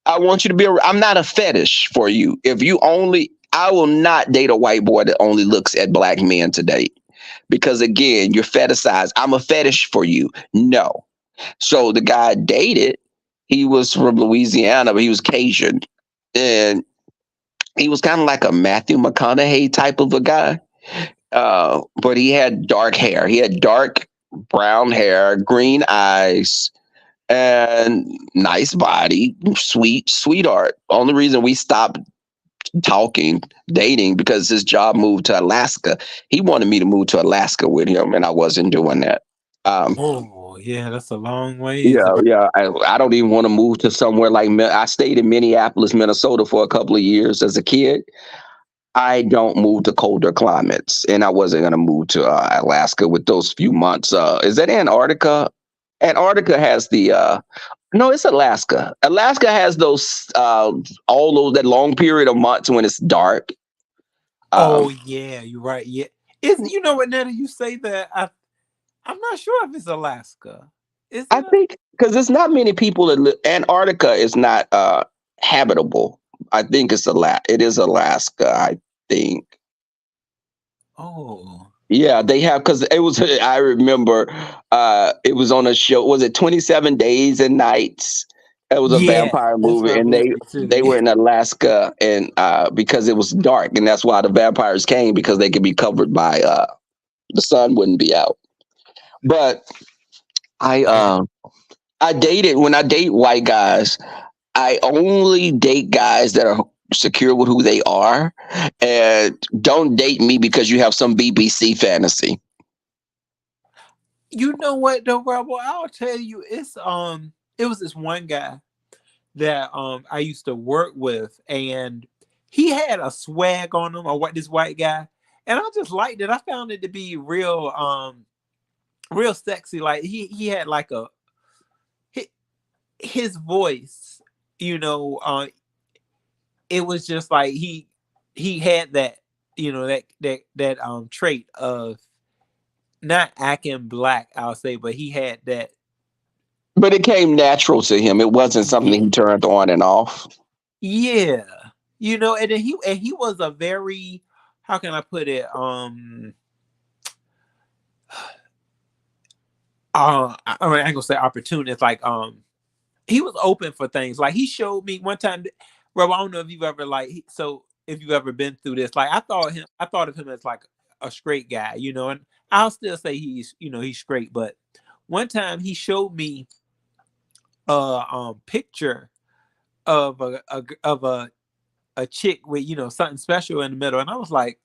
I want you to be. I'm not a fetish for you. If you only, I will not date a white boy that only looks at black men to date because again, you're fetishized. I'm a fetish for you. No. So the guy I dated, he was from Louisiana, but he was Cajun. And he was kind of like a Matthew McConaughey type of a guy. But he had dark hair. He had dark brown hair, green eyes, and nice body, sweetheart. Only reason we stopped dating, because his job moved to Alaska. He wanted me to move to Alaska with him, and I wasn't doing that. Oh yeah, that's a long ways. Yeah, yeah. I don't even want to move to somewhere like I stayed in Minneapolis, Minnesota for a couple of years as a kid. I don't move to colder climates, and I wasn't going to move to Alaska with those few months. Is that Antarctica? Antarctica has the no, it's Alaska. Alaska has those all those that long period of months when it's dark. Oh yeah, you're right. Yeah, you know what? Now that you say that, I'm not sure if it's Alaska. Is I it? think because there's not many people that live. Antarctica is not habitable. I think it is Alaska. I think. Oh. Yeah, they have because it was. I remember it was on a show. Was it 27 Days and Nights? It was a Yeah, vampire that's movie, my and movie too. they were in Alaska, and because it was dark, and that's why the vampires came because they could be covered by the sun wouldn't be out. But I Yeah. I dated when I date white guys. I only date guys that are secure with who they are, and don't date me because you have some BBC fantasy. You know what though, Rebel? I'll tell you, it was this one guy that I used to work with, and he had a swag on him, or what this white guy, and I just liked it. I found it to be real sexy. Like he had like his voice, you know, it was just like he had that, that trait of not acting black, I'll say, but he had that. But it came natural to him. It wasn't something Yeah, he turned on and off. yeah, and then he was a very, how can I put it, I ain't gonna say opportunist, like he was open for things. Like he showed me one time, bro. I don't know if you've ever if you've ever been through this. Like I thought of him as like a straight guy, and I'll still say he's straight. But one time he showed me picture of a chick with something special in the middle, and I was like,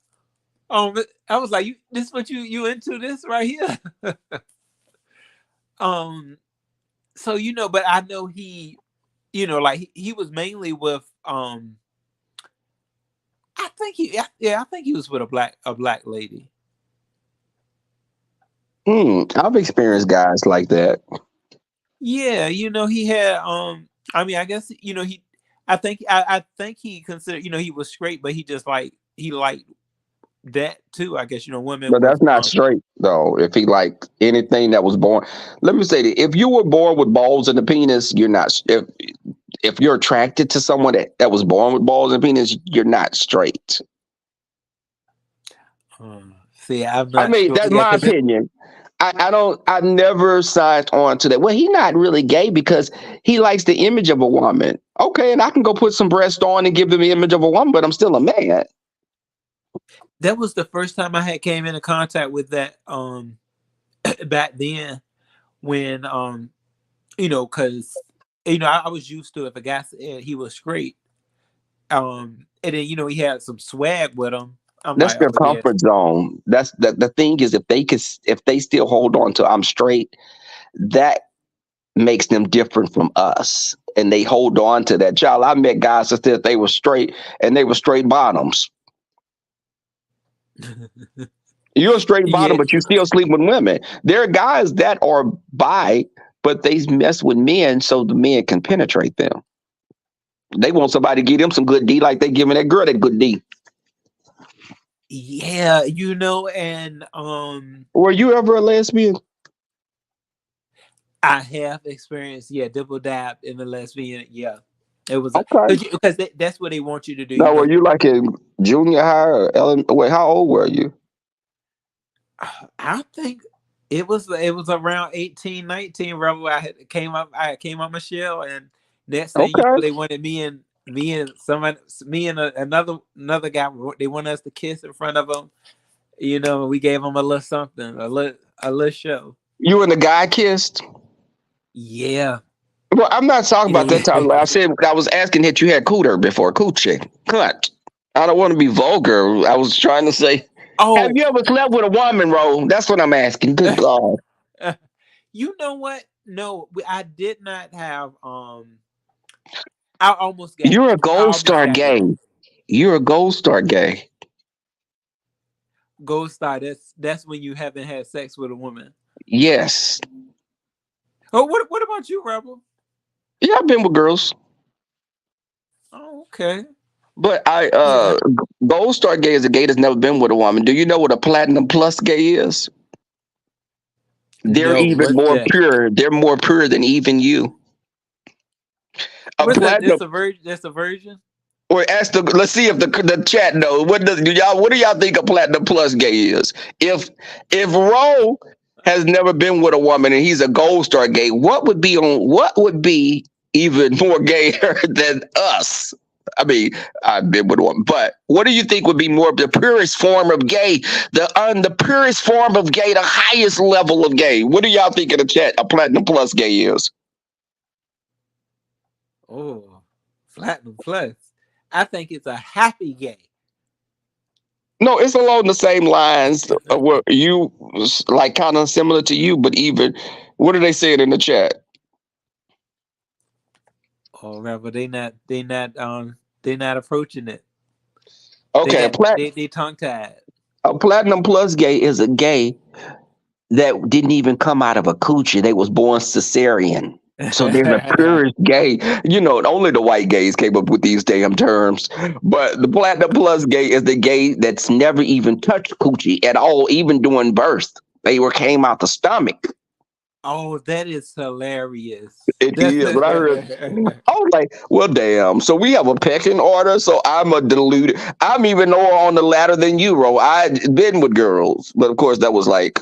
this what you into this right here? So but I know he, like he was mainly with I think he was with a black lady. I've experienced guys like that. Yeah, he had I mean, I guess he I think he considered he was straight, but he just he liked that too. I guess women But with that's not straight though. If he liked anything that was born, let me say that if you were born with balls in the penis, you're not. If you're attracted to someone that was born with balls and penis, you're not straight. See, I'm I not mean, sure. that's Yeah, my because opinion. I don't. I never signed on to that. Well, he's not really gay because he likes the image of a woman. Okay, and I can go put some breast on and give them the image of a woman, but I'm still a man. that was the first time I had came into contact with that back then when because I was used to if a guy said he was straight, and then he had some swag with him. I'm That's like, their oh yes. comfort zone. That's the thing is if they still hold on to I'm straight, that makes them different from us. And they hold on to that. Child, I met guys that said they were straight and they were straight bottoms. You're a straight bottom, Yeah, but you still sleep with women. There are guys that are bi, but they mess with men so the men can penetrate them. They want somebody to give them some good D like they giving that girl that good D. yeah, and Were you ever a lesbian? I have experienced, double dab in the lesbian. Yeah, it was Okay. because that's what they want you to do. Now, were you like in junior high or wait, how old were you? I think it was around 18, 19. Rebel. I came out my shell, and next thing Okay. they wanted me and another guy. They wanted us to kiss in front of them. We gave them a little something, a little show. You and the guy kissed? Yeah. Well, I'm not talking about that Yeah. time. I said I was asking that you had cooter before, coochie. Cut. I don't want to be vulgar. I was trying to say, have Oh, you ever slept with a woman, Ro? That's what I'm asking. Good God. you know what? No, I did not have. I almost got. You're a I gold almost star got gay. one. You're a gold star gay. Gold star. That's when you haven't had sex with a woman. Yes. Oh, what about you, Rebel? Yeah, I've been with girls. Oh, okay. But I Yeah. gold star gay is a gay that's never been with a woman. Do you know what a platinum plus gay is? They're No, even what's more that? pure. They're more pure than even you. A What's that? platinum That's a virgin. That's a virgin. or ask the let's see if the chat knows. What do y'all think a platinum plus gay is? If Ro has never been with a woman and he's a gold star gay, what would be even more gayer than us? I mean, I've been with a woman, but what do you think would be more the purest form of gay? The purest form of gay, the highest level of gay. What do y'all think in the chat a platinum plus gay is? Oh, platinum plus. I think it's a happy gay. No, it's along the same lines of what you like, kind of similar to you, but even what are they saying in the chat? Oh, Rebel. They not approaching it. They Okay, got they tongue tied. a platinum plus gay is a gay that didn't even come out of a coochie; they was born cesarean. So they're the purest gay. Only the white gays came up with these damn terms. But the platinum plus gay is the gay that's never even touched coochie at all, even during birth. They came out the stomach. Oh, that is hilarious. It That's is. When I heard, I was like, well, damn. So we have a pecking order. So I'm a deluded. I'm even lower on the ladder than you, Ro. I've been with girls, but of course that was like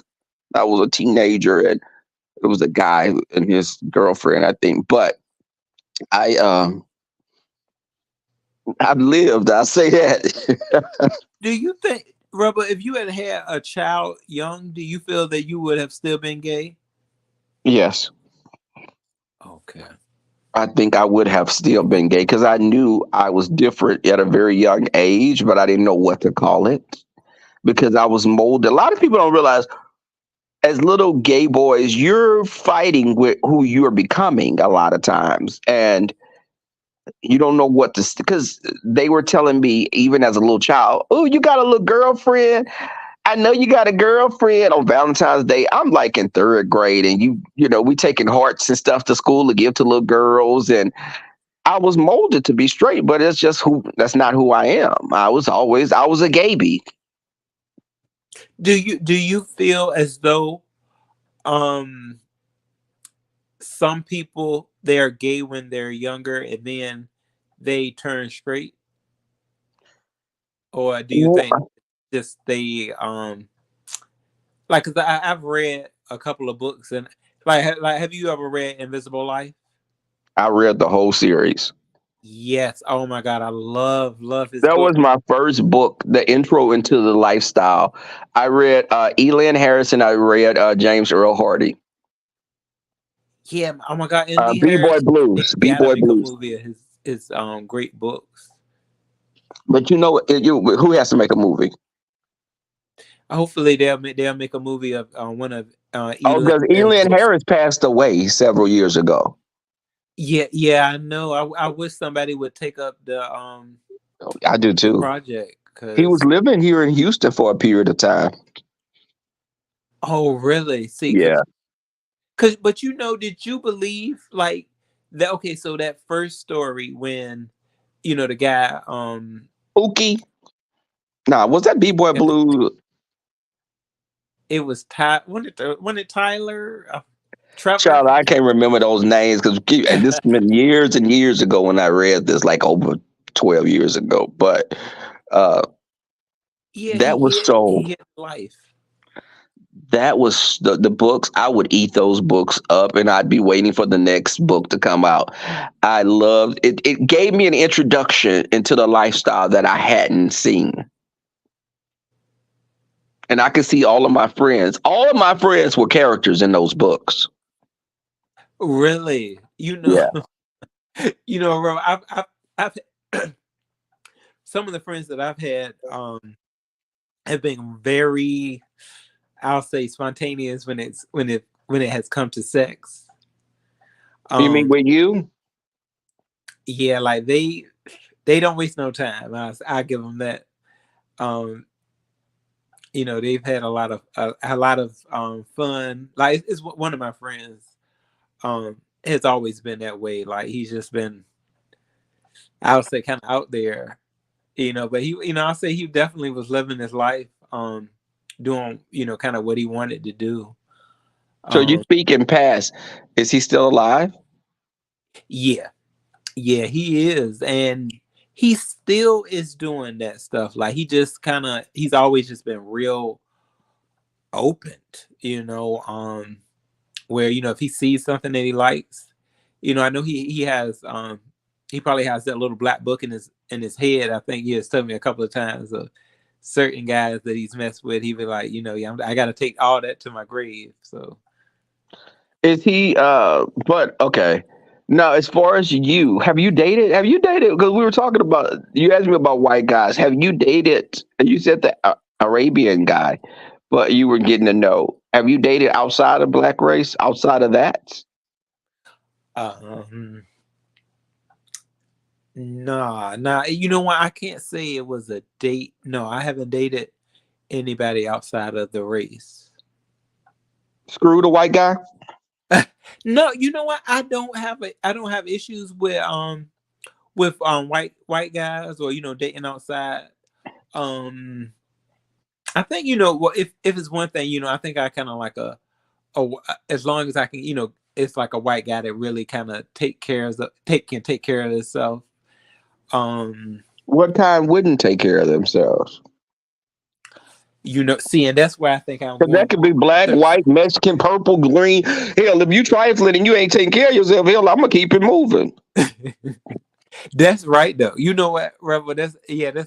I was a teenager and it was a guy and his girlfriend, I think. But I I've lived. I say that. Do you think, Rubber, if you had a child young, do you feel that you would have still been gay? Yes. Okay. I think I would have still been gay because I knew I was different at a very young age, but I didn't know what to call it because I was molded. A lot of people don't realize as little gay boys, you're fighting with who you're becoming a lot of times. And you don't know what to, because they were telling me, even as a little child, oh, you got a little girlfriend. I know you got a girlfriend on Valentine's Day. I'm like in third grade, and we taking hearts and stuff to school to give to little girls. And I was molded to be straight, but that's not who I am. I was a gaby. Do you feel as though um some people they are gay when they're younger and then they turn straight, or do you think just they like? Because I've read a couple of books and like have you ever read Invisible Life? I read the whole series. Yes. Oh my God, I love his That book. was my first book, the intro into the lifestyle. I read Elan Harrison. I read James Earl Hardy. Yeah. Oh my God, and Lee B-Boy Harris. Blues. They gotta B-Boy make a Blues. movie of his great books. But who has to make a movie? Hopefully they'll make a movie of one of Oh, Elan because Harris' Elan books. Harris passed away several years ago. Yeah, I know. I wish somebody would take up I do the too. project He was because living here in Houston for a period of time. oh really? See, Yeah. but did you believe like that? Okay, so that first story when the guy Pookie. Nah, was that B-Boy Blues? it was when it Tyler Child, Trevor. I can't remember those names because this has been years and years ago when I read this, like over 12 years ago. But uh, Yeah, that was he so. hit life. That was the books. I would eat those books up, and I'd be waiting for the next book to come out. I loved it. It gave me an introduction into the lifestyle that I hadn't seen, and I could see all of my friends. All of my friends were characters in those books. Really, Yeah. Rob, I've some of the friends that I've had have been very, I'll say, spontaneous when it has come to sex. You mean Um, with you? yeah, like they don't waste no time. I give them that. Um, they've had a lot of fun. Like it's one of my friends has always been that way. Like he's just been, I would say, kind of out there. But he, I'll say he definitely was living his life, doing, kind of what he wanted to do. So you Um, speak in past. Is he still alive? yeah, yeah, he is, and he still is doing that stuff. Like he's always just been real open, where if he sees something that he likes, I know he probably has that little black book in his head. I think he has told me a couple of times of certain guys that he's messed with. He be like, yeah, I got to take all that to my grave. So Is he but okay. Now as far as you, have you dated? Have you dated, because we were talking about, you asked me about white guys. Have you dated, and you said the Arabian guy, but you were getting to know. Have you dated outside of black race, outside of that? um nah, you know what, I can't say it was a date. No, I haven't dated anybody outside of the race. Screw the white guy? No, you know what, I don't have issues with white guys or dating outside. um I think well, if it's one thing, I think I kind of like a as long as I can, it's like a white guy that really kind of can take care of himself. um What kind wouldn't take care of themselves? See, and that's where I think I'm Because that going could be black, to. white, Mexican, purple, green. Hell, if you trifling and you ain't taking care of yourself, hell, I'm gonna keep it moving. That's right though. You know what, Rebel? That's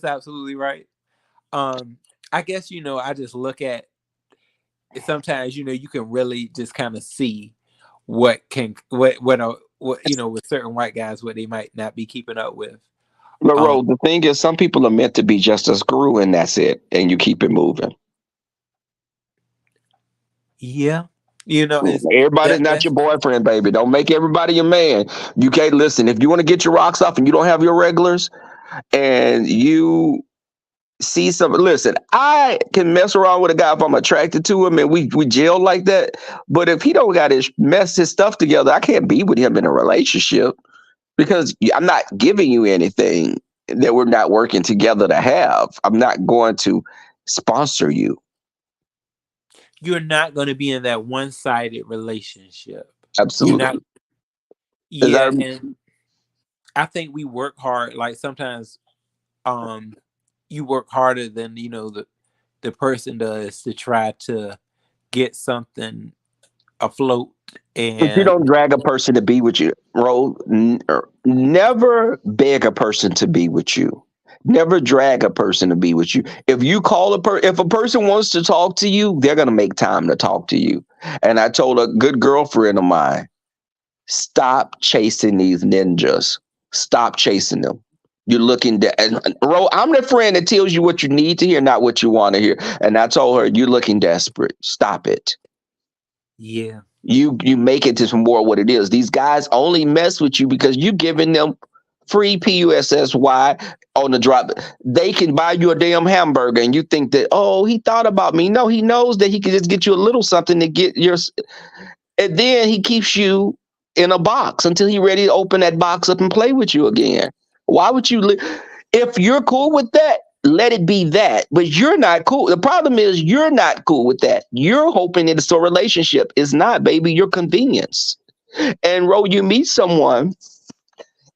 absolutely right. um I guess I just look at sometimes you can really just kind of see what what with certain white guys what they might not be keeping up with. But Um, Ro, the thing is, some people are meant to be just a screw, and that's it, and you keep it moving. yeah, it's Everybody's that not that's your boyfriend, baby. Don't make everybody your man. You can't listen. If you want to get your rocks off and you don't have your regulars, and you see some, listen, I can mess around with a guy if I'm attracted to him and we gel like that. But if he don't got his stuff together, I can't be with him in a relationship because I'm not giving you anything that we're not working together to have. I'm not going to sponsor you. you're not going to be in that one-sided relationship. You're not. Absolutely. Is that Yeah, and I think we work hard. Like sometimes, um, you work harder than the person does to try to get something afloat. but you And don't drag a person to be with you, Ro. Never beg a person to be with you. Never drag a person to be with you. If you call if a person wants to talk to you, they're gonna make time to talk to you. And I told a good girlfriend of mine, stop chasing these ninjas. Stop chasing them. You're looking and Ro, I'm the friend that tells you what you need to hear, not what you want to hear. And I told her, you're looking desperate. Stop it. yeah, You make it to more what it is. These guys only mess with you because you giving them free PUSSY on the drop. They can buy you a damn hamburger and you think that, oh, he thought about me. No, he knows that he can just get you a little something to get your, and then he keeps you in a box until he's ready to open that box up and play with you again. Why would you if you're cool with that, let it be that. But you're not cool. The problem is you're not cool with that. You're hoping it's a relationship. It's not, baby. You're convenience. And Ro, you meet someone,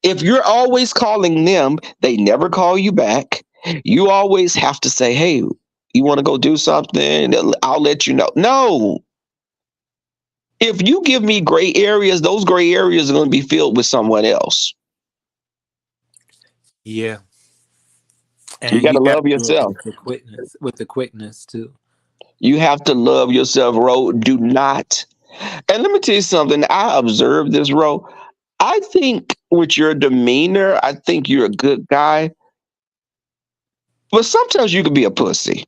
if you're always calling them, they never call you back. You always have to say, hey, you want to go do something? I'll let you know. No. If you give me gray areas, those gray areas are going to be filled with someone else. yeah. You And got you to got love to do it yourself. with the quickness too. You have to love yourself, Ro. Do not. And let me tell you something. I observed this, Ro. I think with your demeanor, I think you're a good guy, but sometimes you can be a pussy.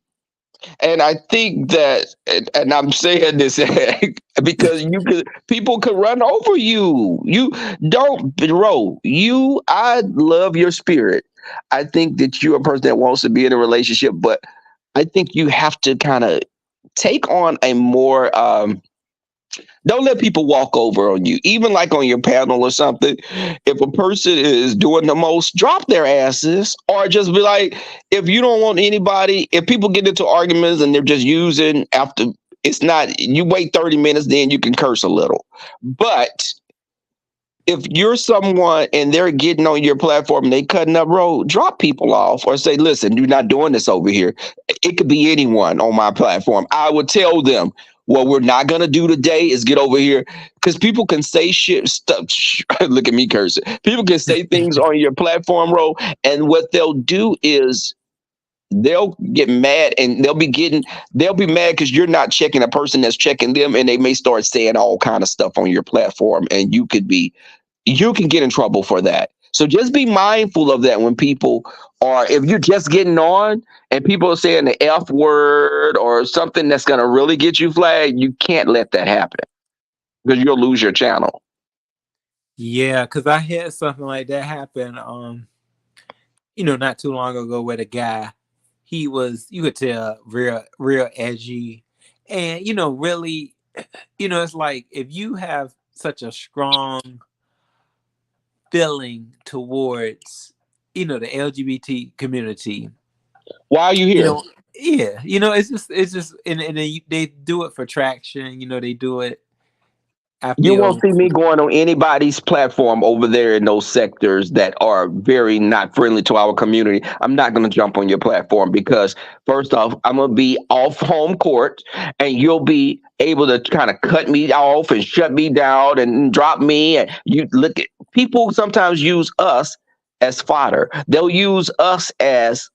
And I think that, and I'm saying this because people could run over you. You don't, Ro. I love your spirit. I think that you're a person that wants to be in a relationship, but I think you have to kind of take on a more don't let people walk over on you, even like on your panel or something. If a person is doing the most, drop their asses, or just be like, if you don't want anybody, if people get into arguments and they're just using after, it's not, you wait 30 minutes, then you can curse a little. But if you're someone and they're getting on your platform and they cutting up road, drop people off or say, listen, you're not doing this over here. It could be anyone on my platform. I would tell them, what we're not going to do today is get over here because people can say shit stuff. Look at me cursing. People can say things on your platform, bro. And what they'll do is they'll get mad and they'll be mad because you're not checking a person that's checking them, and they may start saying all kind of stuff on your platform, and you can get in trouble for that. So just be mindful of that when people are, if you're just getting on and people are saying the F word or something that's going to really get you flagged, you can't let that happen because you'll lose your channel. Yeah, because I had something like that happen. Not too long ago with a guy. He was, you could tell, real edgy, and really, it's like if you have such a strong feeling towards, the LGBT community. Why are you here? Yeah, it's just, and they do it for traction. They do it. I You won't feel. see me going on anybody's platform over there in those sectors that are very not friendly to our community. I'm not going to jump on your platform because, first off, I'm going to be off home court and you'll be able to kind of cut me off and shut me down and drop me. And you look at people sometimes use us as fodder. They'll use us as,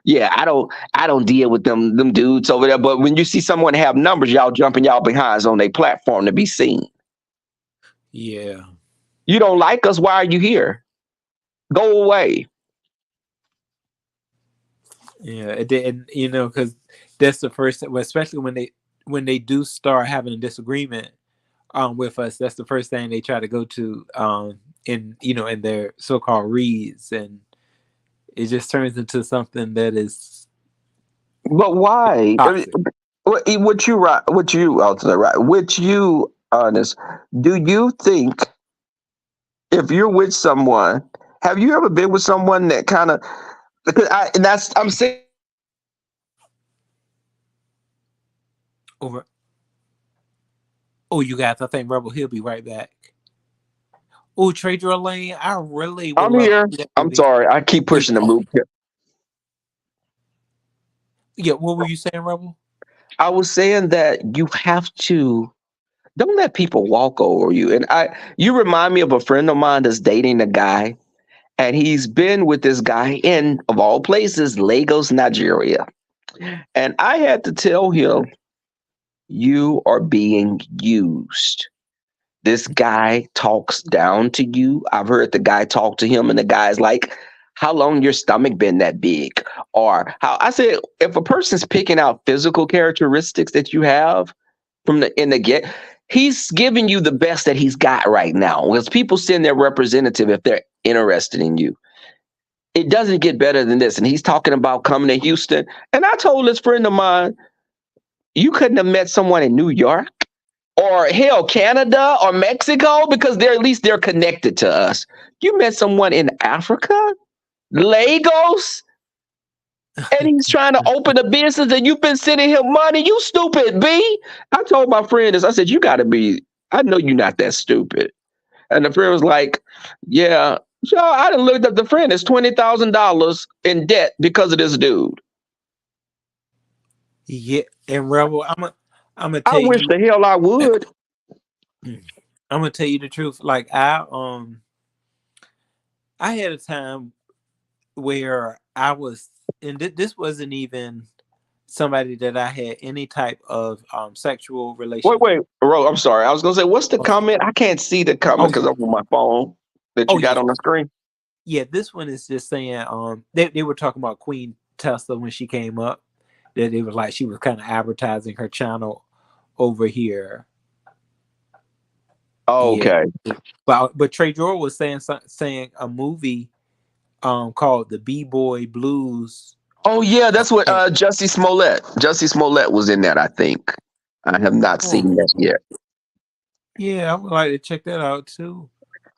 yeah, I don't deal with them dudes over there. But when you see someone have numbers, y'all jumping y'all behinds on their platform to be seen. Yeah. You don't like us. Why are you here? Go away. Yeah, it did, and because that's the first, well, especially when they do start having a disagreement with us, that's the first thing they try to go to in their so-called reads, and it just turns into something that is But why? toxic. Would you right? Would you alternate right? Would you honest? Do you think if you're with someone, have you ever been with someone that kind of because and that's I'm saying Over. Oh, you guys, I think Rebel, he'll be right back. Oh, Trader Lane, I really would I'm love to here. see that I'm movie. sorry. I keep pushing the move. Yeah, what were you saying, Rebel? I was saying that you have to don't let people walk over you. And you remind me of a friend of mine that's dating a guy, and he's been with this guy in, of all places, Lagos, Nigeria. And I had to tell him, you are being used. This guy talks down to you. I've heard the guy talk to him, and the guy's like, how long your stomach been that big? Or how I said, if a person's picking out physical characteristics that you have from the in the get, he's giving you the best that he's got right now. Because people send their representative if they're interested in you. It doesn't get better than this. And he's talking about coming to Houston. And I told this friend of mine, you couldn't have met someone in New York or hell, Canada or Mexico, because they're at least they're connected to us. You met someone in Africa, Lagos, and he's trying to open a business and you've been sending him money. You stupid, B. I told my friend this. I said, you gotta be, I know you're not that stupid. And the friend was like, yeah. So I done looked up the friend. It's $20,000 in debt because of this dude. Yeah, and Rebel, I'm gonna I tell wish you, the hell I would. I'm gonna tell you the truth. Like I had a time where I was, and this wasn't even somebody that I had any type of sexual Wait, relation. wait, Ro, I'm sorry. I was gonna say, what's the comment? I can't see the Oh comment because yeah, I'm on my phone that you oh yeah, got on the screen. yeah. This one is just saying they were talking about Queen Tula when she came up. That it was like she was kind of advertising her channel over here. Yeah, Okay. but Trey Jordan was saying a movie called The B-Boy Blues. Oh yeah, that's what And, Jussie Smollett. Jussie Smollett was in that, I think. I have not seen oh that yet. yeah, I would like to check that out too.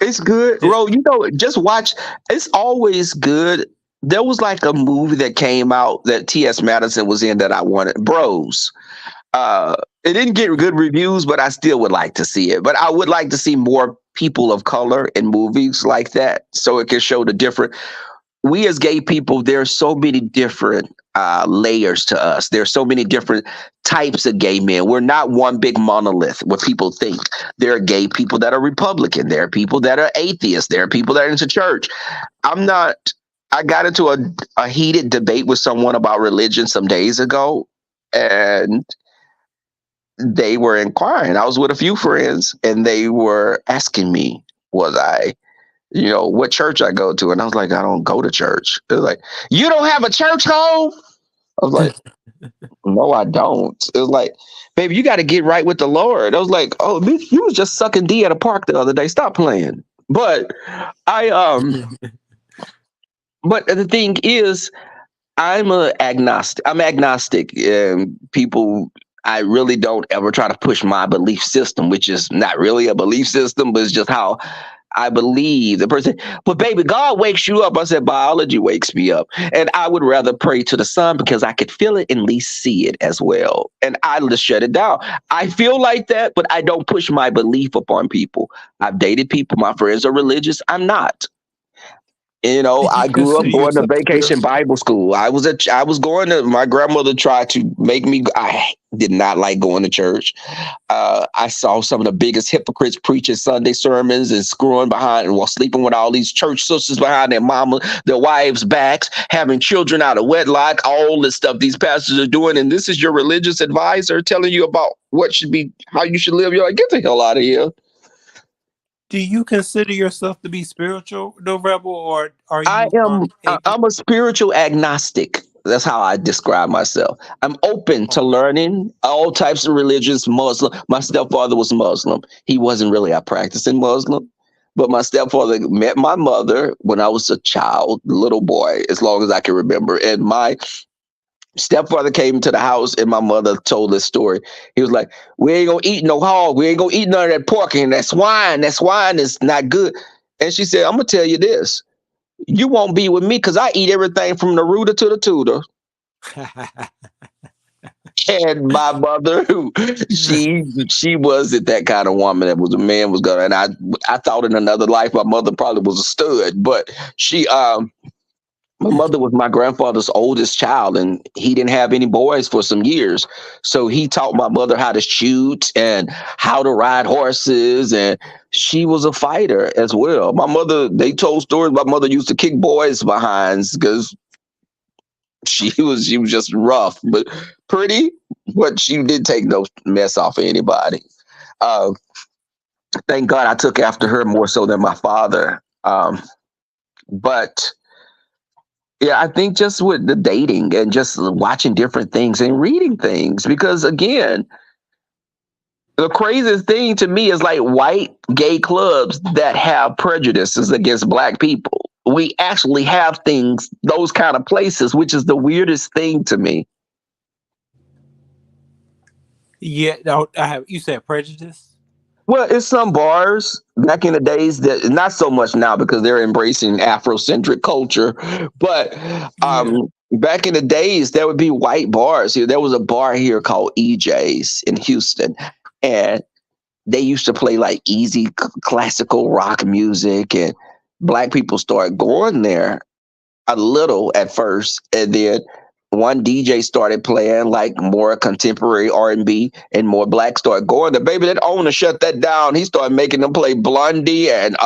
It's good. Just, Ro, just watch. It's always good. There was like a movie that came out that T.S. Madison was in that I wanted. Bros. It didn't get good reviews, but I still would like to see it. But I would like to see more people of color in movies like that so it can show the different we as gay people, there's so many different layers to us. There's so many different types of gay men. We're not one big monolith, what people think. There are gay people that are Republican. There are people that are atheists. There are people that are into church. I'm not. I got into a heated debate with someone about religion some days ago, and they were inquiring. I was with a few friends, and they were asking me, was I what church I go to. And I was like, I don't go to church. It was like, you don't have a church home? I was like, no, I don't. It was like, baby, you got to get right with the Lord. I was like, oh, bitch, you was just sucking D at a park the other day. Stop playing. But I but the thing is, I'm agnostic. People, I really don't ever try to push my belief system, which is not really a belief system, but it's just how I believe. The person, but baby, God wakes you up. I said, biology wakes me up. And I would rather pray to the sun because I could feel it and at least see it as well. And I just shut it down. I feel like that, but I don't push my belief upon people. I've dated people. My friends are religious. I'm not. I you grew up consider going to yourself vacation spiritual? Bible school. I was going to my grandmother tried to make me. I did not like going to church. I saw some of the biggest hypocrites preaching Sunday sermons and screwing behind and while sleeping with all these church sisters behind their wives' backs, having children out of wedlock, all this stuff these pastors are doing. And this is your religious advisor telling you about how you should live. You're like, get the hell out of here. Do you consider yourself to be spiritual, though, Rebel, or are I you am atheist? I'm a spiritual agnostic. That's how I describe myself. I'm open to Oh, learning all types of religions. Muslim. My stepfather was Muslim. He wasn't really a practicing Muslim, but my stepfather met my mother when I was a child, little boy, as long as I can remember. And my stepfather came to the house, and my mother told this story. He was like, "We ain't gonna eat no hog. We ain't gonna eat none of that pork and that swine. That swine is not good." And she said, "I'm gonna tell you this. You won't be with me because I eat everything from the rooter to the tutor." And my mother, who she wasn't that kind of woman that was a man was gonna. And I thought in another life my mother probably was a stud, but she my mother was my grandfather's oldest child, and he didn't have any boys for some years. So he taught my mother how to shoot and how to ride horses, and she was a fighter as well. My mother, they told stories. My mother used to kick boys' behinds because she was just rough, but pretty. But she didn't take no mess off of anybody. Uh, thank God I took after her more so than my father. But yeah, I think just with the dating and just watching different things and reading things, because again, the craziest thing to me is like white gay clubs that have prejudices against black people. We actually have things, those kind of places, which is the weirdest thing to me. yeah, no, I have. You said prejudice. Well, it's some bars back in the days that not so much now because they're embracing Afrocentric culture, but Yeah. back in the days there would be white bars here. There was a bar here called EJ's in Houston, and they used to play like easy classical rock music, and black people started going there a little at first, and then one DJ started playing like more contemporary R&B, and more blacks started going there. Baby, that owner shut that down. He started making them play Blondie and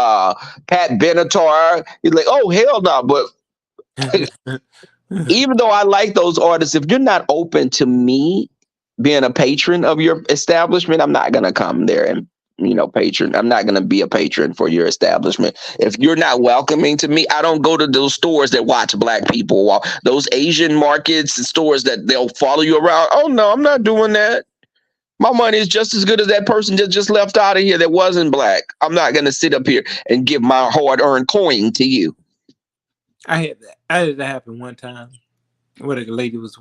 Pat Benatar. He's like, oh hell no! But even though I like those artists, if you're not open to me being a patron of your establishment, I'm not gonna come there and patron. I'm not gonna be a patron for your establishment. If you're not welcoming to me, I don't go to those stores that watch black people walk. Those Asian markets and stores that they'll follow you around. Oh no, I'm not doing that. My money is just as good as that person that just left out of here that wasn't black. I'm not gonna sit up here and give my hard-earned coin to you. I had that happen one time where the lady was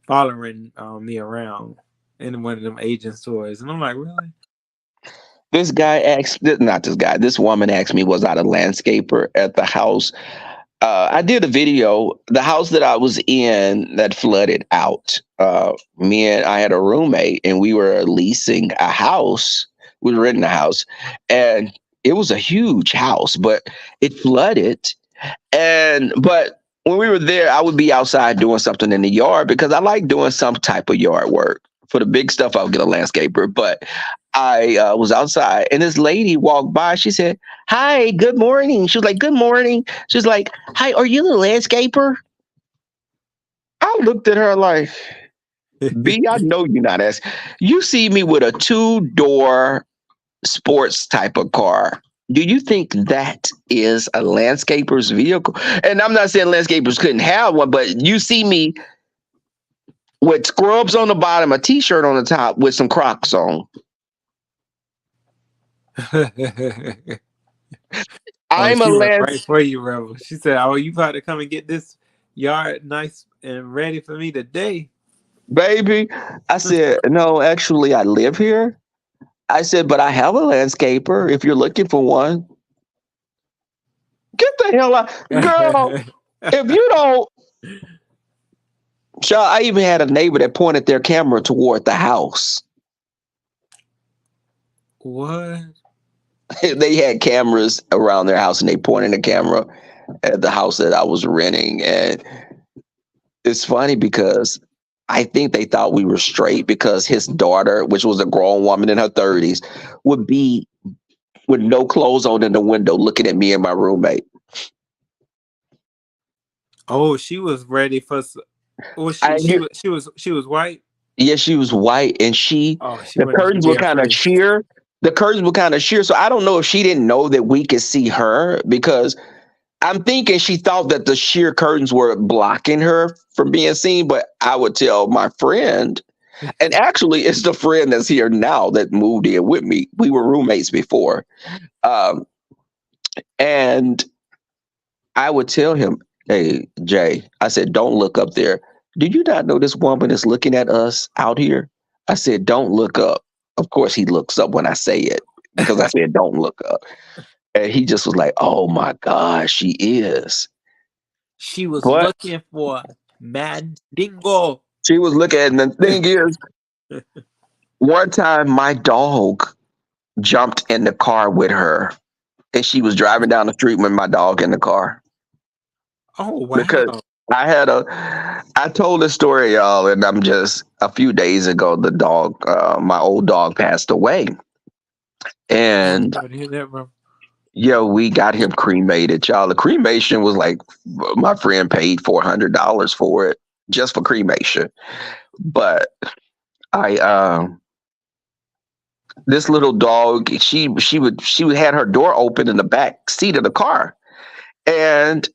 following me around in one of them agent stores, and I'm like, really? This guy asked, not this guy, this woman asked me, was I a landscaper at the house? I did a video, the house that I was in that flooded out. Me and I had a roommate, and we were leasing a house. We were renting a house, and it was a huge house, but it flooded. But when we were there, I would be outside doing something in the yard because I like doing some type of yard work. For the big stuff, I'll get a landscaper. But I was outside, and this lady walked by. She said, "Hi, good morning." She was like, "Good morning." She's like, "Hi, are you the landscaper?" I looked at her like, "B, I know you're not asking. You see me with a two-door sports type of car. Do you think that is a landscaper's vehicle?" And I'm not saying landscapers couldn't have one, but you see me with scrubs on the bottom, a t-shirt on the top, with some Crocs on. Oh, I'm a she went right lands for you, Rebel. She said, "Oh, you about to come and get this yard nice and ready for me today." baby. I said, no, actually, I live here. I said, but I have a landscaper if you're looking for one. Get the hell out. Girl, if you don't, child, I even had a neighbor that pointed their camera toward the house. What? They had cameras around their house, and they pointed the camera at the house that I was renting. And it's funny because I think they thought we were straight because his daughter, which was a grown woman in her 30s, would be with no clothes on in the window looking at me and my roommate. Oh, she was ready for. Was I knew, she was white. yeah, she was white, and Oh, she the ready to curtains be were a kind of freak. sheer. the curtains were kind of sheer. So I don't know if she didn't know that we could see her, because I'm thinking she thought that the sheer curtains were blocking her from being seen. But I would tell my friend, and actually, it's the friend that's here now that moved in with me. We were roommates before. Um, and I would tell him, "Hey, Jay," I said, "don't look up there. Do you not know this woman is looking at us out here?" I said, "Don't look up." Of course, he looks up when I say it, because I said, "Don't look up." And he just was like, "Oh my God, she is." She was But looking for Mandingo. she was looking, and the thing is, one time my dog jumped in the car with her, and she was driving down the street with my dog in the car. Oh Because wow. I told this story, y'all, and I'm just a few days ago, the dog, my old dog passed away. Oh, And sorry to hear that, bro. yo, we got him cremated, y'all. The cremation was like, my friend paid $400 for it, just for cremation. But I, this little dog, she would had her door open in the back seat of the car, and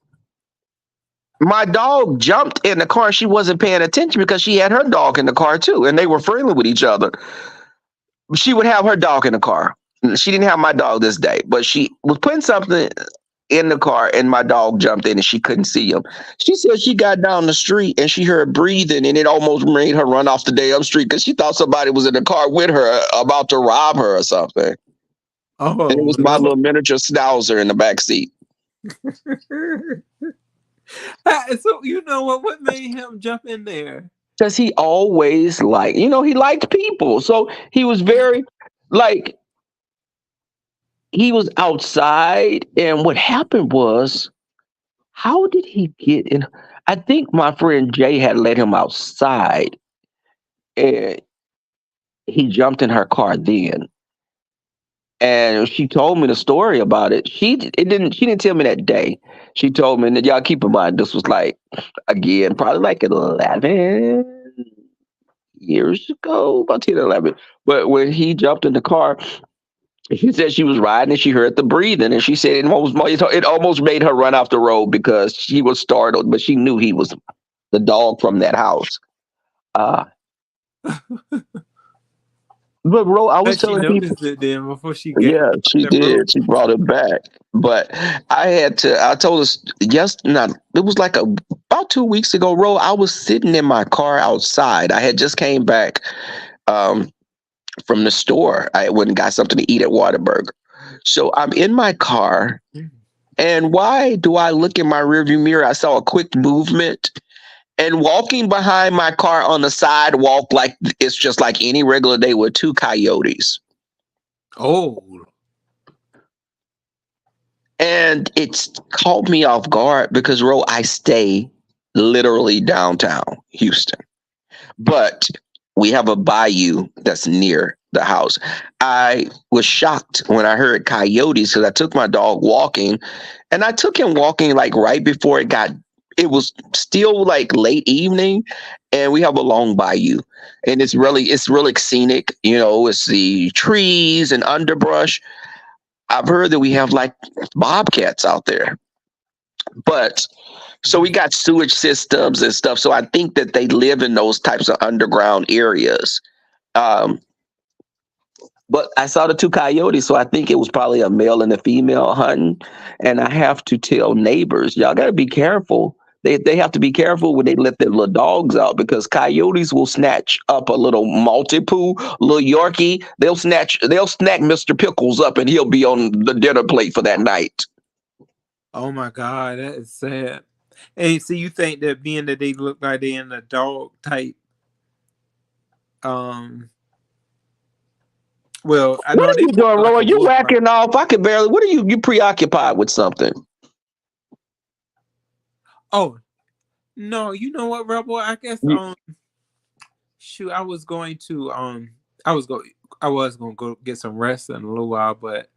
my dog jumped in the car. She wasn't paying attention because she had her dog in the car too, and they were friendly with each other. She would have her dog in the car. She didn't have my dog this day, but she was putting something in the car, and my dog jumped in, and she couldn't see him. She said she got down the street and she heard breathing, and it almost made her run off the damn street because she thought somebody was in the car with her about to rob her or something. And it Oh was my Lord. little miniature schnauzer in the back seat. So you know what? What made him jump in there? Because he always he liked people. So he was very like he was outside, and what happened was, how did he get in? I think my friend Jay had let him outside, and he jumped in her car then. And she told me the story about it. She didn't tell me that day. She told me that, y'all keep in mind, this was like, again, probably like 11 years ago, about 10 or 11. But when he jumped in the car, she said she was riding and she heard the breathing, and she said it almost made her run off the road because she was startled, but she knew he was the dog from that house. Uh, but bro, I was Bet she telling people, noticed it then before she got yeah, off she that road. did. She brought it back. But I told us, yes, not, it was like about 2 weeks ago, Ro. I was sitting in my car outside. I had just came back um, from the store. I went and got something to eat at Whataburger. So I'm in my car. Mm. And why do I look in my rearview mirror? I saw a quick movement, and walking behind my car on the sidewalk, like it's just like any regular day, were two coyotes. Oh. And it's caught me off guard because, Ro, I stay literally downtown Houston. But we have a bayou that's near the house. I was shocked when I heard coyotes because I took my dog walking, and I took him walking like right before it was still like late evening, and we have a long bayou, and it's really scenic. It's the trees and underbrush. I've heard that we have like bobcats out there, but so we Mm. got sewage systems and stuff. So I think that they live in those types of underground areas. Um, but I saw the two coyotes, so I think it was probably a male and a female hunting. And I have to tell neighbors, y'all got to be careful. They have to be careful when they let their little dogs out, because coyotes will snatch up a little Maltipoo, little Yorkie. They'll snack Mr. Pickles up, and he'll be on the dinner plate for that night. Oh my God, that is sad. Hey, so you think that being that they look like they in a dog type, um, well, I What know are they you more doing, like Roy? a You wolf, right? whacking off? I can barely. What are you? You preoccupied with something? Oh no, you know what, Rebel? I guess You, shoot, I was go, I was gonna go get some rest in a little while, but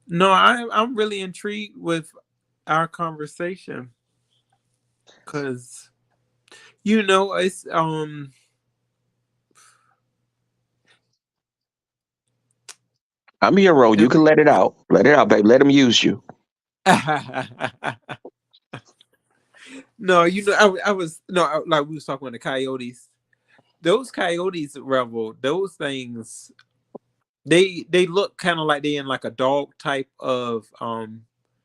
no, I'm really intrigued with our conversation because it's I'm your role. You can let it out. Let it out, babe. Let him use you. No, I was no, like we was talking about the coyotes. Those coyotes, Rebel, those things, they look kind of like they in like a dog type of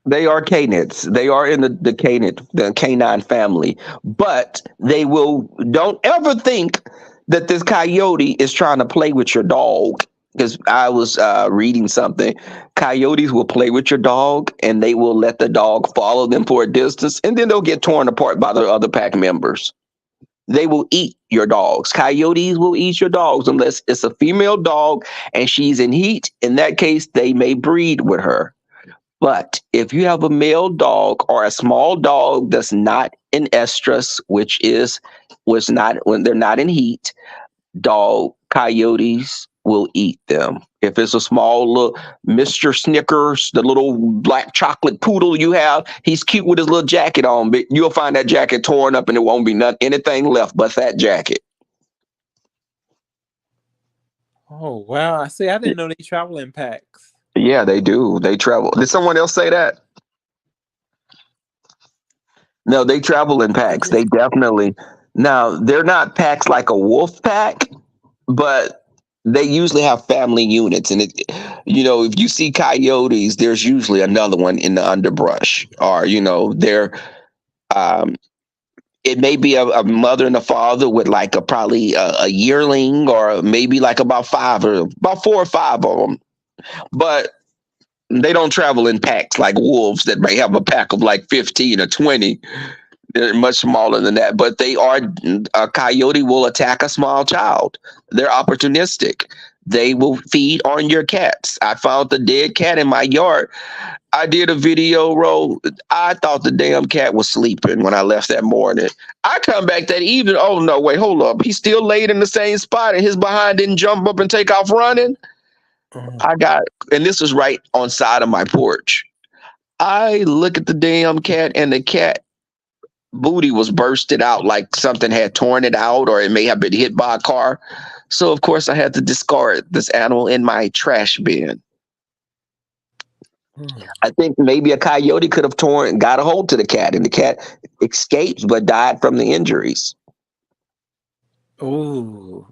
They are canids. They are in the canid, the canine family. But they will don't ever think that this coyote is trying to play with your dog. Because I was reading something. Coyotes will play with your dog and they will let the dog follow them for a distance and then they'll get torn apart by the other pack members. They will eat your dogs. Coyotes will eat your dogs unless it's a female dog and she's in heat. In that case, they may breed with her. But if you have a male dog or a small dog that's not in estrus, which not when they're not in heat, dog coyotes will eat them. If it's a small little Mr. Snickers, the little black chocolate poodle you have, he's cute with his little jacket on, but you'll find that jacket torn up and it won't be anything left but that jacket. oh wow. I see. I didn't know they travel in packs. Yeah, they do. They travel. Did someone else say that? No, they travel in packs. They definitely. Now, they're not packs like a wolf pack, but they usually have family units. And if you see coyotes, there's usually another one in the underbrush, or um, it may be a mother and a father with like probably a yearling, or maybe like about four or five of them. But they don't travel in packs like wolves that may have a pack of like 15 or 20. They're much smaller than that, but a coyote will attack a small child. They're opportunistic. They will feed on your cats. I found the dead cat in my yard. I did a video roll. I thought the damn cat was sleeping when I left that morning. I come back that evening. Oh no, wait, hold up. He's still laid in the same spot and his behind didn't jump up and take off running. And this was right on side of my porch. I look at the damn cat and the cat booty was bursted out like something had torn it out or it may have been hit by a car. So of course I had to discard this animal in my trash bin. I think maybe a coyote could have got a hold to the cat and the cat escaped but died from the injuries. Oh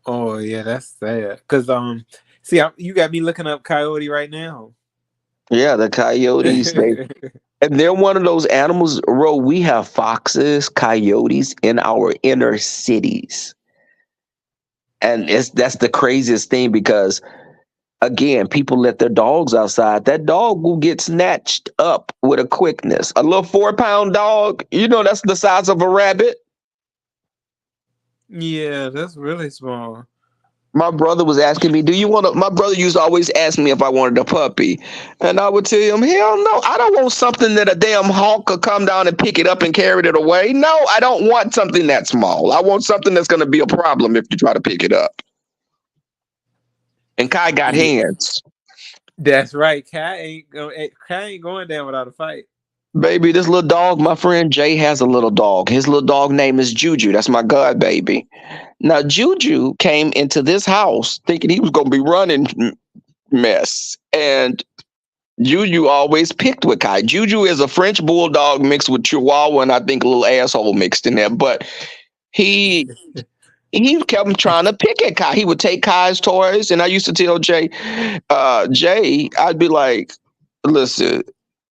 yeah, that's sad. Cause see, you got me looking up coyote right now. Yeah, the coyotes. And they're one of those animals. We have foxes, coyotes in our inner cities, and that's the craziest thing because, again, people let their dogs outside. That dog will get snatched up with a quickness. A little 4-pound dog, that's the size of a rabbit. Yeah, that's really small. My brother was asking me, my brother used to always ask me if I wanted a puppy. And I would tell him, hell no, I don't want something that a damn hawk could come down and pick it up and carry it away. No, I don't want something that small. I want something that's going to be a problem if you try to pick it up. And Kai got hands. That's right. Kai ain't going down without a fight. Baby, this little dog, my friend Jay has a little dog. His little dog name is Juju. That's my god baby. Now, Juju came into this house thinking he was going to be running mess. And Juju always picked with Kai. Juju is a French bulldog mixed with Chihuahua and I think a little asshole mixed in there. But he kept trying to pick at Kai. He would take Kai's toys. And I used to tell Jay, I'd be like, listen,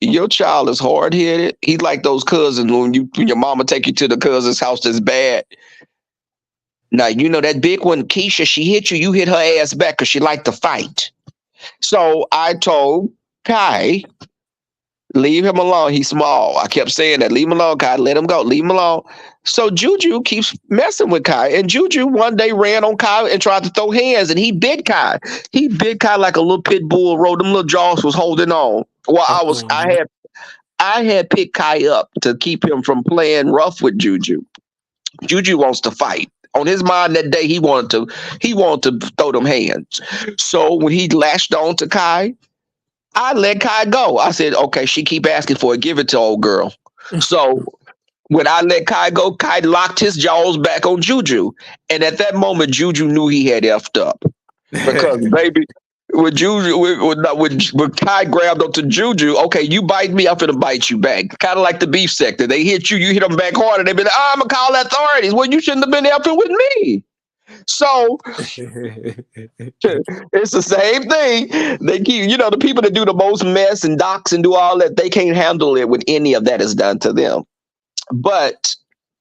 your child is hard-headed. He's like those cousins when your mama take you to the cousin's house that's bad. Now, that big one, Keisha, she hit you, you hit her ass back because she liked to fight. So I told Kai, leave him alone. He's small. I kept saying that. Leave him alone, Kai. Let him go. Leave him alone. So Juju keeps messing with Kai. And Juju one day ran on Kai and tried to throw hands, and he bit Kai. He bit Kai like a little pit bull. Them little jaws was holding on. Well, I had picked Kai up to keep him from playing rough with Juju. Juju wants to fight. On his mind that day, he wanted to throw them hands. So when he lashed on to Kai, I let Kai go. I said, okay, she keep asking for it. Give it to old girl. So when I let Kai go, Kai locked his jaws back on Juju. And at that moment, Juju knew he had effed up. Because, baby, With Juju, with Kai grabbed onto Juju, okay, you bite me, I'm finna bite you back. Kind of like the beef sector. They hit you, you hit them back harder. They be like, I'm gonna call the authorities. Well, you shouldn't have been helping with me. So it's the same thing. They keep, the people that do the most mess and docs and do all that, they can't handle it when any of that is done to them. But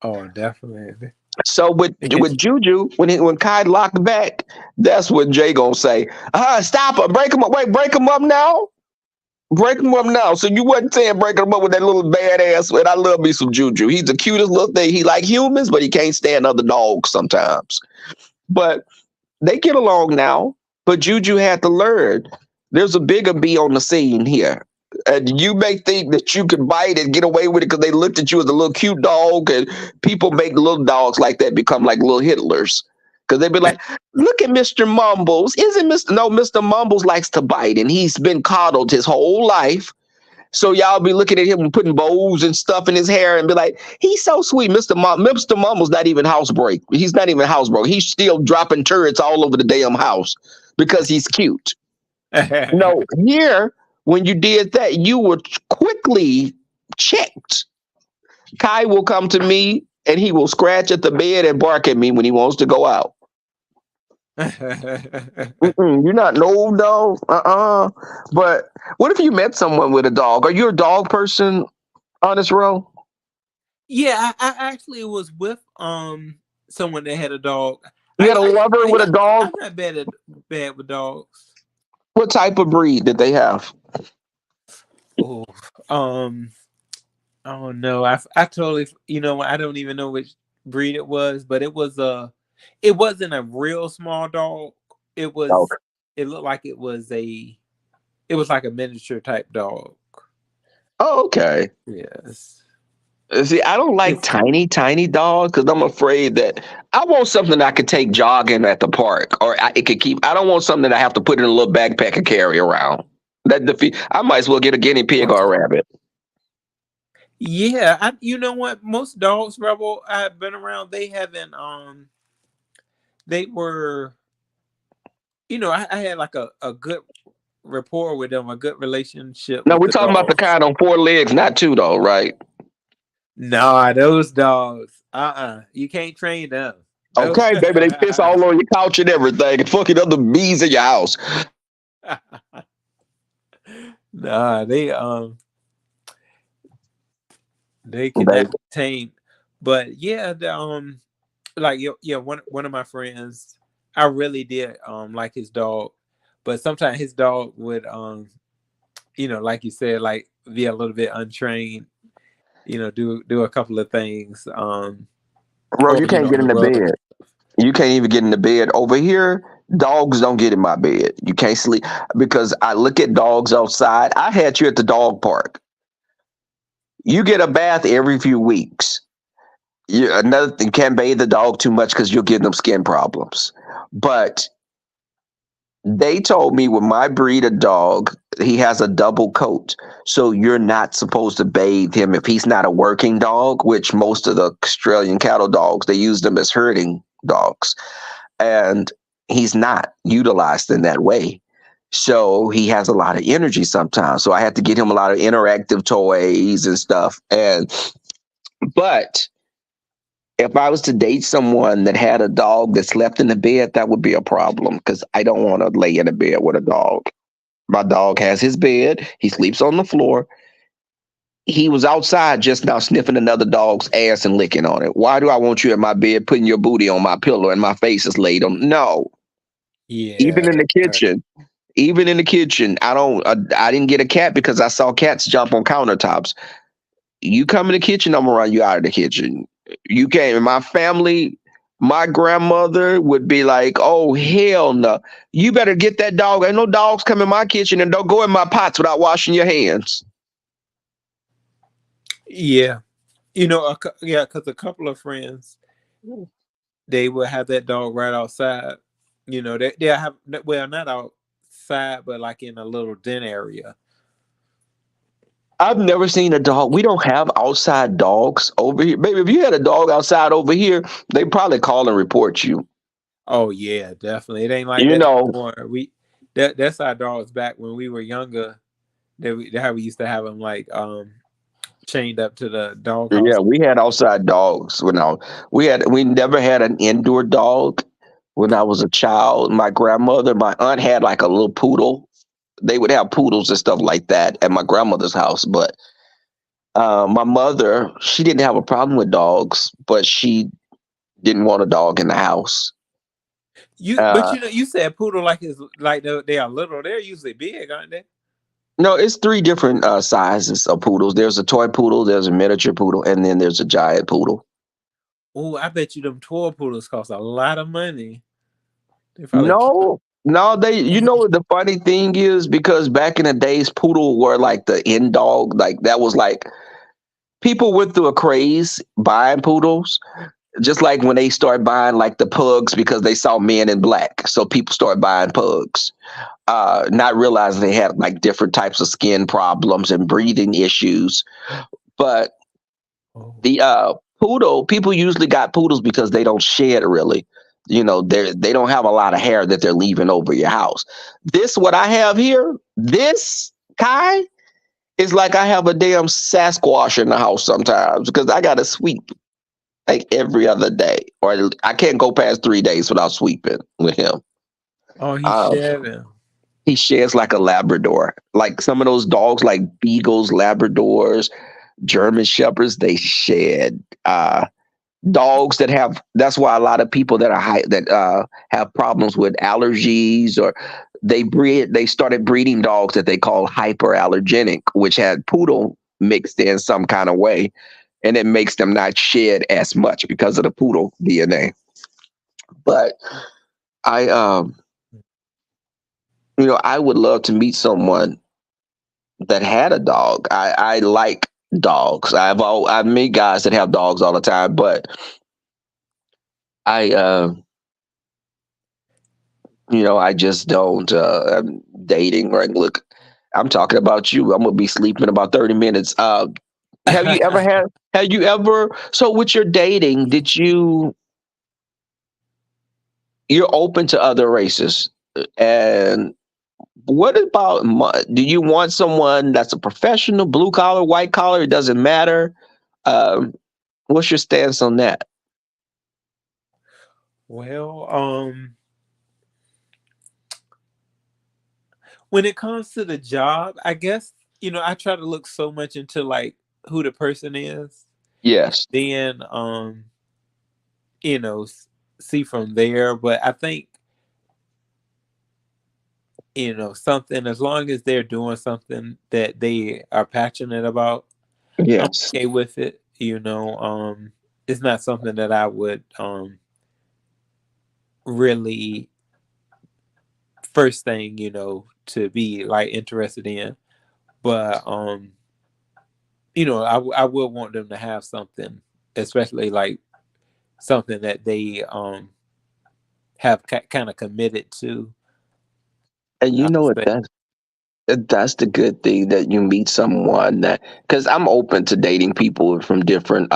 Oh, definitely. so with Juju, when Kai locked back, that's what Jay gonna say. Stop her, break him up. Wait, break him up now. Break him up now. So you wasn't saying break him up with that little badass. And I love me some Juju. He's the cutest little thing. He like humans, but he can't stand other dogs sometimes. But they get along now. But Juju had to learn. There's a bigger bee on the scene here. And you may think that you can bite and get away with it because they looked at you as a little cute dog, and people make little dogs like that become like little Hitlers. Because they be like, look at Mr. Mumbles. Isn't Mr. Mumbles likes to bite, and he's been coddled his whole life. So y'all be looking at him and putting bows and stuff in his hair and be like, he's so sweet. Mr. Mumbles not even housebreak. He's not even housebroke. He's still dropping turrets all over the damn house because he's cute. No, here, when you did that, you were quickly checked. Kai will come to me and he will scratch at the bed and bark at me when he wants to go out. You're not no dog. But what if you met someone with a dog? Are you a dog person, Honest Row? Yeah, I actually was with someone that had a dog. You had a lover with a dog? I'm not bad with dogs. What type of breed did they have? Oh, oh no, I totally, I don't even know which breed it was, but it wasn't a real small dog. It looked like it was like a miniature type dog. Oh, okay. Yes. See, I don't like tiny dogs because I'm afraid that I want something I could take jogging at the park, or it could keep. I don't want something that I have to put in a little backpack and carry around. I might as well get a guinea pig or a rabbit. Yeah, you know what? Most dogs, Rebel, I've been around. They haven't. They were. I had like a good rapport with them, a good relationship. No, with we're the talking about the dogs. kind on 4 legs, not 2 though, right? Nah, those dogs. You can't train them. Okay, baby, they piss all on your couch and everything, and fucking other bees in your house. Nah, they cannot be tamed. But yeah, one of my friends, I really did like his dog, but sometimes his dog would like you said, like be a little bit untrained, do a couple of things. Bro, you can't get in the bed. You can't even get in the bed. Over here, dogs don't get in my bed. You can't sleep because I look at dogs outside. I had you at the dog park. You get a bath every few weeks. Another thing, can't bathe the dog too much because you'll give them skin problems. But they told me with my breed of dog, he has a double coat. So you're not supposed to bathe him if he's not a working dog, which most of the Australian cattle dogs, they use them as herding dogs. And he's not utilized in that way. So he has a lot of energy sometimes. So I had to get him a lot of interactive toys and stuff. But if I was to date someone that had a dog that slept in the bed, that would be a problem because I don't want to lay in a bed with a dog. My dog has his bed. He sleeps on the floor. He was outside just now sniffing another dog's ass and licking on it. Why do I want you in my bed putting your booty on my pillow and my face is laid on? No. Yeah. Even in the kitchen. Even in the kitchen. I didn't get a cat because I saw cats jump on countertops. You come in the kitchen, I'm gonna run you out of the kitchen. You can't. My family, my grandmother would be like, "Oh hell no! You better get that dog. Ain't no dogs come in my kitchen, and don't go in my pots without washing your hands." Yeah, because a couple of friends, they would have that dog right outside. They have not outside, but like in a little den area. I've never seen a dog. We don't have outside dogs over here. Baby, if you had a dog outside over here, they probably call and report you. Oh yeah, definitely. It ain't like that anymore. That's our dogs back when we were younger. How we used to have them like chained up to the Yeah, doghouse. we had outside dogs we never had an indoor dog when I was a child. My grandmother, my aunt had like a little poodle. They would have poodles and stuff like that at my grandmother's house, but my mother, she didn't have a problem with dogs, but she didn't want a dog in the house. But Uh, you said poodle like it's like they are little. They're usually big, aren't they? no, it's three different sizes of poodles. There's a toy poodle, there's a miniature poodle, and then there's a giant poodle. Oh, I bet you them toy poodles cost a lot of money. They probably. No, no, you know what the funny thing is? Because back in the days, poodle were like the in dog. Like that was like people went through a craze buying poodles. Just like when they started buying like the pugs because they saw Men in Black. So people started buying pugs, not realizing they had like different types of skin problems and breathing issues. But Oh. the poodle, people usually got poodles because they don't shed really. They don't have a lot of hair that they're leaving over your house. This what I have here, this Kai is like I have a damn Sasquatch in the house sometimes because I gotta sweep like every other day, or I can't go past 3 days without sweeping with him. Oh, he's Um, shedding. he sheds like a Labrador, like some of those dogs, like Beagles, Labradors, German Shepherds. They shed. Dogs that have. That's why a lot of people that are have problems with allergies, or they started breeding dogs that they call hyperallergenic, which had poodle mixed in some kind of way, and it makes them not shed as much because of the poodle DNA. But I I would love to meet someone that had a dog. I like dogs. I meet guys that have dogs all the time, but I I just don't. I'm dating right. Look, I'm talking about you. I'm gonna be sleeping in about 30 minutes. Have you ever had? Have you ever? So with your dating, you're open to other races, and what about? Do you want someone that's a professional, blue collar, white collar? It doesn't matter. Um, what's your stance on that? Well, when it comes to the job, I guess I try to look so much into like who the person is, Yes. then you know see from there. But I think something, as long as they're doing something that they are passionate about, I'm Yes. okay with it. It's not something that I would really first thing to be like interested in. But I will want them to have something, especially like something that they have kind of committed to. And I you know would what? say. That's the good thing that you meet someone that, because I'm open to dating people from different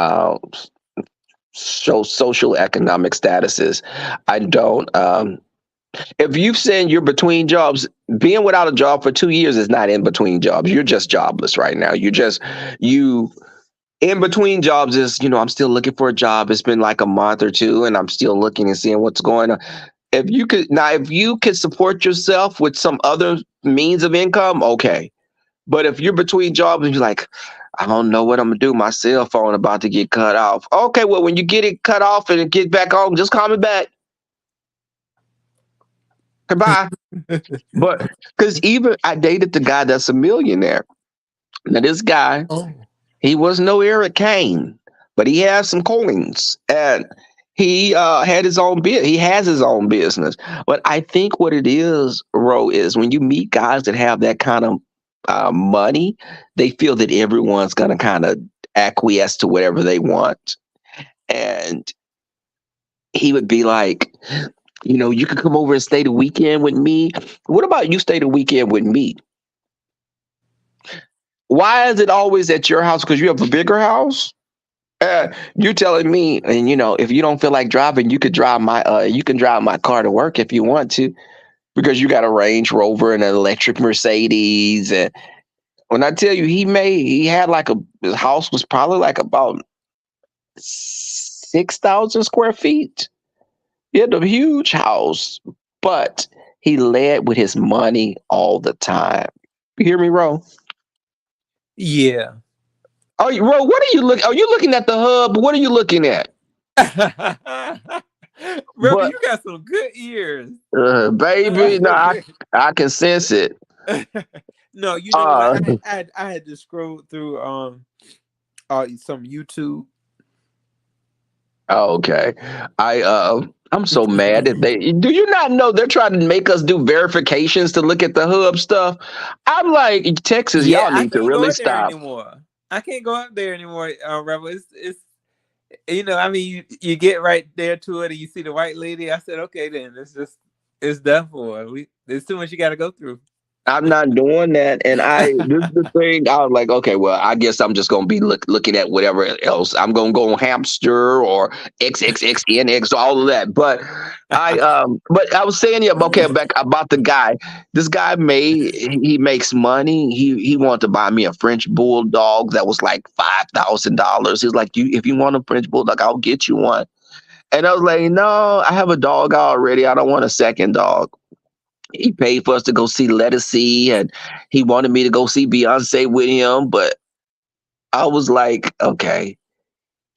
social economic statuses. I don't. If you've said you're between jobs, being without a job for 2 years is not in between jobs. You're just jobless right now. You in between jobs is, I'm still looking for a job. It's been like a month or two, and I'm still looking and seeing what's going on. If you could support yourself with some other means of income, okay. But if you're between jobs and you're like, I don't know what I'm gonna do, my cell phone about to get cut off. Okay, well, when you get it cut off and it get back on, just call me back. Goodbye. But because even I dated the guy that's a millionaire. Now this guy, Oh. he was no Eric Kane, but he has some coins, and he had his own bit. He has his own business. But I think what it is, Ro, is when you meet guys that have that kind of money, they feel that everyone's gonna kind of acquiesce to whatever they want, and he would be like, you could come over and stay the weekend with me. What about you stay the weekend with me? Why is it always at your house? Because you have a bigger house? You're telling me, and if you don't feel like driving, you can drive my car to work if you want to. because you got a Range Rover and an electric Mercedes. And when I tell you, he had like his house was probably like about 6,000 square feet. He had a huge house, but he led with his money all the time. You hear me, Ro? Yeah. Oh, Ro, what are you looking? Are you looking at the hub? What are you looking at? Rebel, But you got some good ears. baby, no, I can sense it. No, you know what? I had to scroll through some YouTube. Oh, okay. I'm so mad that they do you not know they're trying to make us do verifications to look at the hub stuff? I'm like, Texas, Yeah, y'all I need to can't go really up there stop. anymore. I can't go up there anymore, Rebel. It's I mean, you get right there to it and you see the white lady. I said, okay, then it's done for. There's too much you got to go through. I'm not doing that. And this is the thing. I was like, okay, well, I guess I'm just gonna be looking at whatever else. I'm gonna go on Hamster or XXXNX, all of that. But I was saying, yeah, okay, back about the guy. This guy he makes money. He wanted to buy me a French bulldog that was like $5,000. He's like, if you want a French bulldog, I'll get you one. And I was like, no, I have a dog already. I don't want a second dog. He paid for us to go see Lettucey, and he wanted me to go see Beyonce with him. But I was like, okay.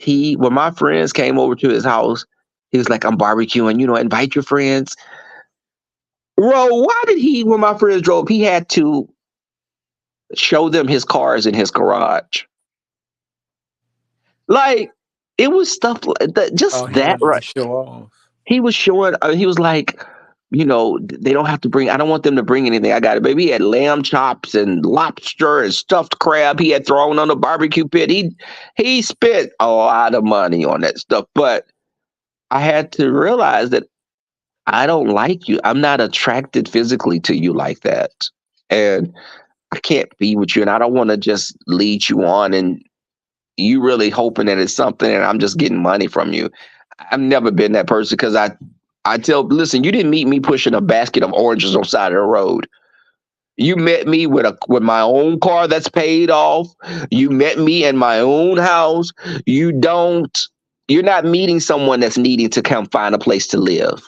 When my friends came over to his house, he was like, I'm barbecuing, invite your friends. Bro, why did when my friends drove, he had to show them his cars in his garage? Like, it was stuff like that, Oh, just he that, wanted to right? show off. He was showing, he was like, they don't have to I don't want them to bring anything. I got it, baby. He had lamb chops and lobster and stuffed crab he had thrown on the barbecue pit. He spent a lot of money on that stuff. But I had to realize that I don't like you. I'm not attracted physically to you like that. And I can't be with you. And I don't want to just lead you on and you really hoping that it's something and I'm just getting money from you. I've never been that person because listen, you didn't meet me pushing a basket of oranges on the side of the road. You met me with my own car that's paid off. You met me in my own house. You're not meeting someone that's needing to come find a place to live.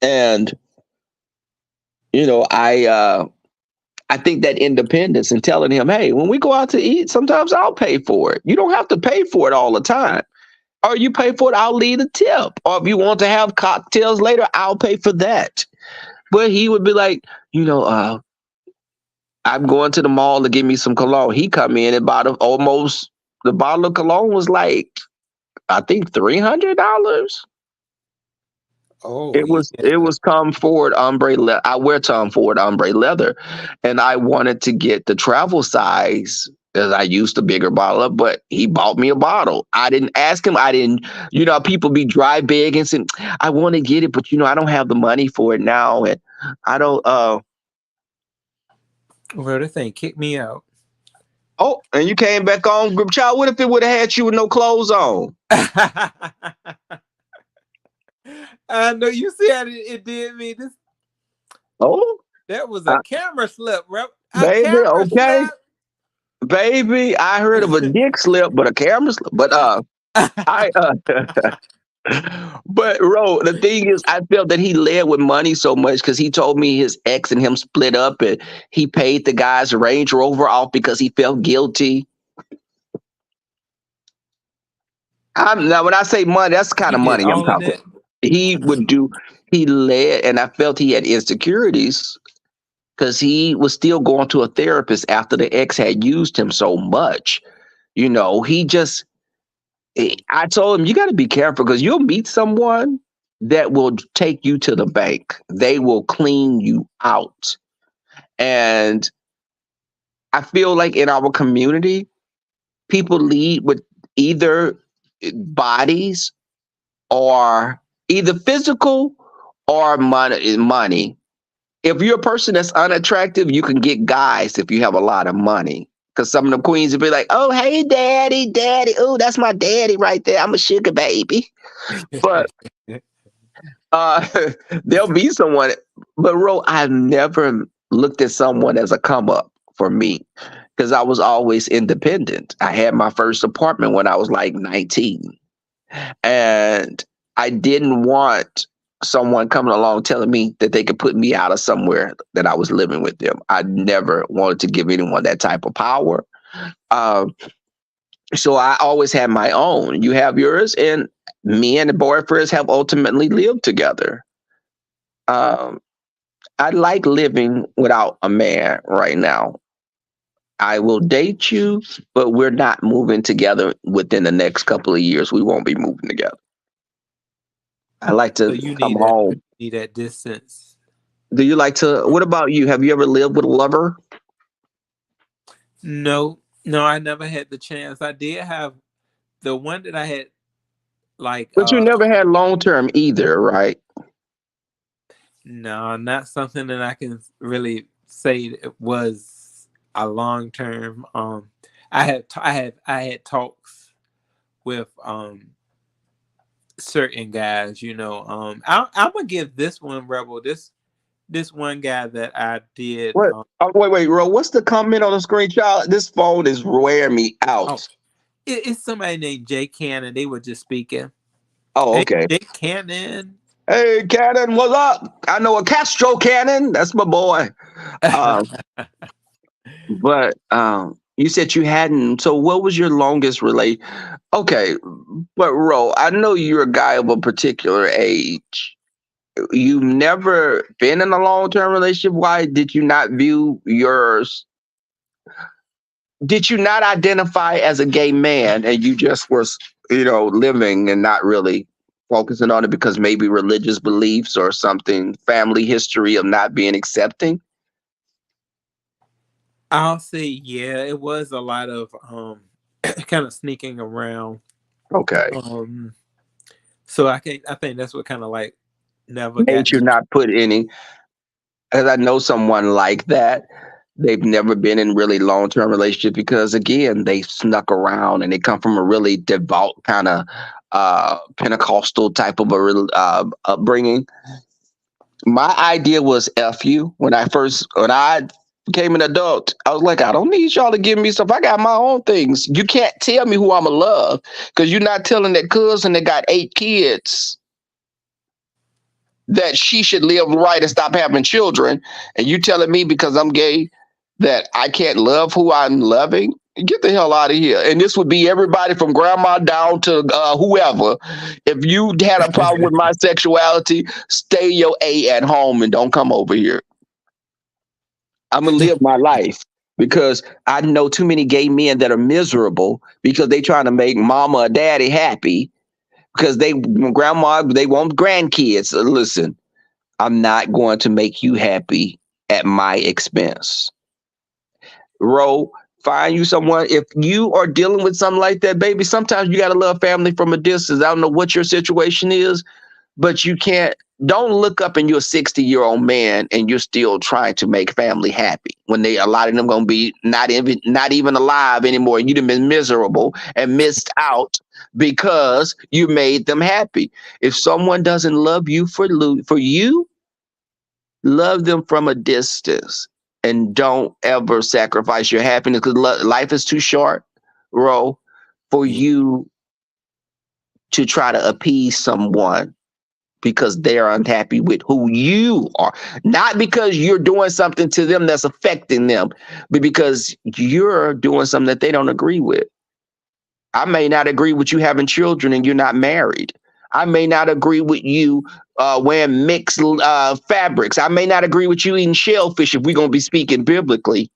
And I think that independence and telling him, hey, when we go out to eat, sometimes I'll pay for it. You don't have to pay for it all the time. Or you pay for it, I'll leave a tip. Or if you want to have cocktails later, I'll pay for that. But he would be like, I'm going to the mall to get me some cologne. He come in and the bottle of cologne was like, I think $300. Oh, It was Tom Ford ombre leather. I wear Tom Ford ombre leather, and I wanted to get the travel size as I used the bigger bottle up, but he bought me a bottle. I didn't ask him. I didn't, people be dry begging saying, I want to get it, but I don't have the money for it now. And I don't, well, the thing kicked me out. oh, and you came back on, group child. What if it would have had you with no clothes on? I know you see how it did me. Oh, that was a camera slip, bro. Baby, Camera okay. slip. Baby, I heard of a dick slip, but a camera slip. But but Ro, the thing is, I felt that he led with money so much because he told me his ex and him split up, and he paid the guy's Range Rover off because he felt guilty. Now, when I say money, that's the kind He of did money I'm all of talking. that. He led, and I felt he had insecurities because he was still going to a therapist after the ex had used him so much. I told him, you got to be careful because you'll meet someone that will take you to the bank. They will clean you out. And I feel like in our community, people lead with either bodies or either physical or money. If you're a person that's unattractive, you can get guys if you have a lot of money. Because some of the queens would be like, oh, hey, daddy. Oh, that's my daddy right there. I'm a sugar baby. But uh, there'll be someone, but Ro, I've never looked at someone as a come up for me because I was always independent. I had my first apartment when I was like 19, and I didn't want someone coming along telling me that they could put me out of somewhere that I was living with them. I never wanted to give anyone that type of power. Um, so I always had my own. You have yours, and me and the boyfriends have ultimately lived together. Um, I like living without a man right now. I will date you, but we're not moving together within the next couple of years. We won't be moving together. I like So to you come need that. You home. need that distance. Do you like to? What about you? Have you ever lived with a lover? No, no, I never had the chance. I did have the one that I had like But you never had long term either, right? no, not something that I can really say it was a long term. I had talks with certain guys. I'm gonna give this one Rebel. This one guy that I did. What? Oh, wait, Ro. What's the comment on the screen, child? This phone is wearing me Oh, out. it's somebody named Jay Cannon. They were just speaking. Oh, Hey, okay. Jay Cannon. Hey, Cannon, what's up? I know a Castro Cannon. That's my boy. Um, but you said you hadn't. So, what was your longest relate? Okay, but Ro, I know you're a guy of a particular age. You've never been in a long term relationship. Why did you not view yours? Did you not identify as a gay man and you just was, living and not really focusing on it because maybe religious beliefs or something, family history of not being accepting? I'll say, yeah, it was a lot of kind of sneaking around. Okay. Um, so I think that's what kind of like never got Made you me. not put any, as I know someone like that. They've never been in really long term relationship because again, they snuck around and they come from a really devout kind of Pentecostal type of upbringing. My idea was F you when I became an adult. I was like, I don't need y'all to give me stuff. I got my own things. You can't tell me who I'ma love because you're not telling that cousin that got 8 kids that she should live right and stop having children. And you telling me because I'm gay that I can't love who I'm loving? Get the hell out of here. And this would be everybody from grandma down to whoever. If you had a problem with my sexuality, stay your A at home and don't come over here. I'm gonna live my life because I know too many gay men that are miserable because they trying to make mama or daddy happy because they want grandkids. Listen, I'm not going to make you happy at my expense. Ro, find you someone. If you are dealing with something like that, baby, sometimes you gotta love family from a distance. I don't know what your situation is, but you can't. Don't look up and you're a 60-year-old man and you're still trying to make family happy when a lot of them gonna be not even alive anymore. You'd have been miserable and missed out because you made them happy. If someone doesn't love you for you, love them from a distance and don't ever sacrifice your happiness because life is too short, Ro, for Yeah. you to try to appease someone because they're unhappy with who you are. Not because you're doing something to them that's affecting them, but because you're doing something that they don't agree with. I may not agree with you having children and you're not married. I may not agree with you wearing mixed fabrics. I may not agree with you eating shellfish if we're going to be speaking biblically.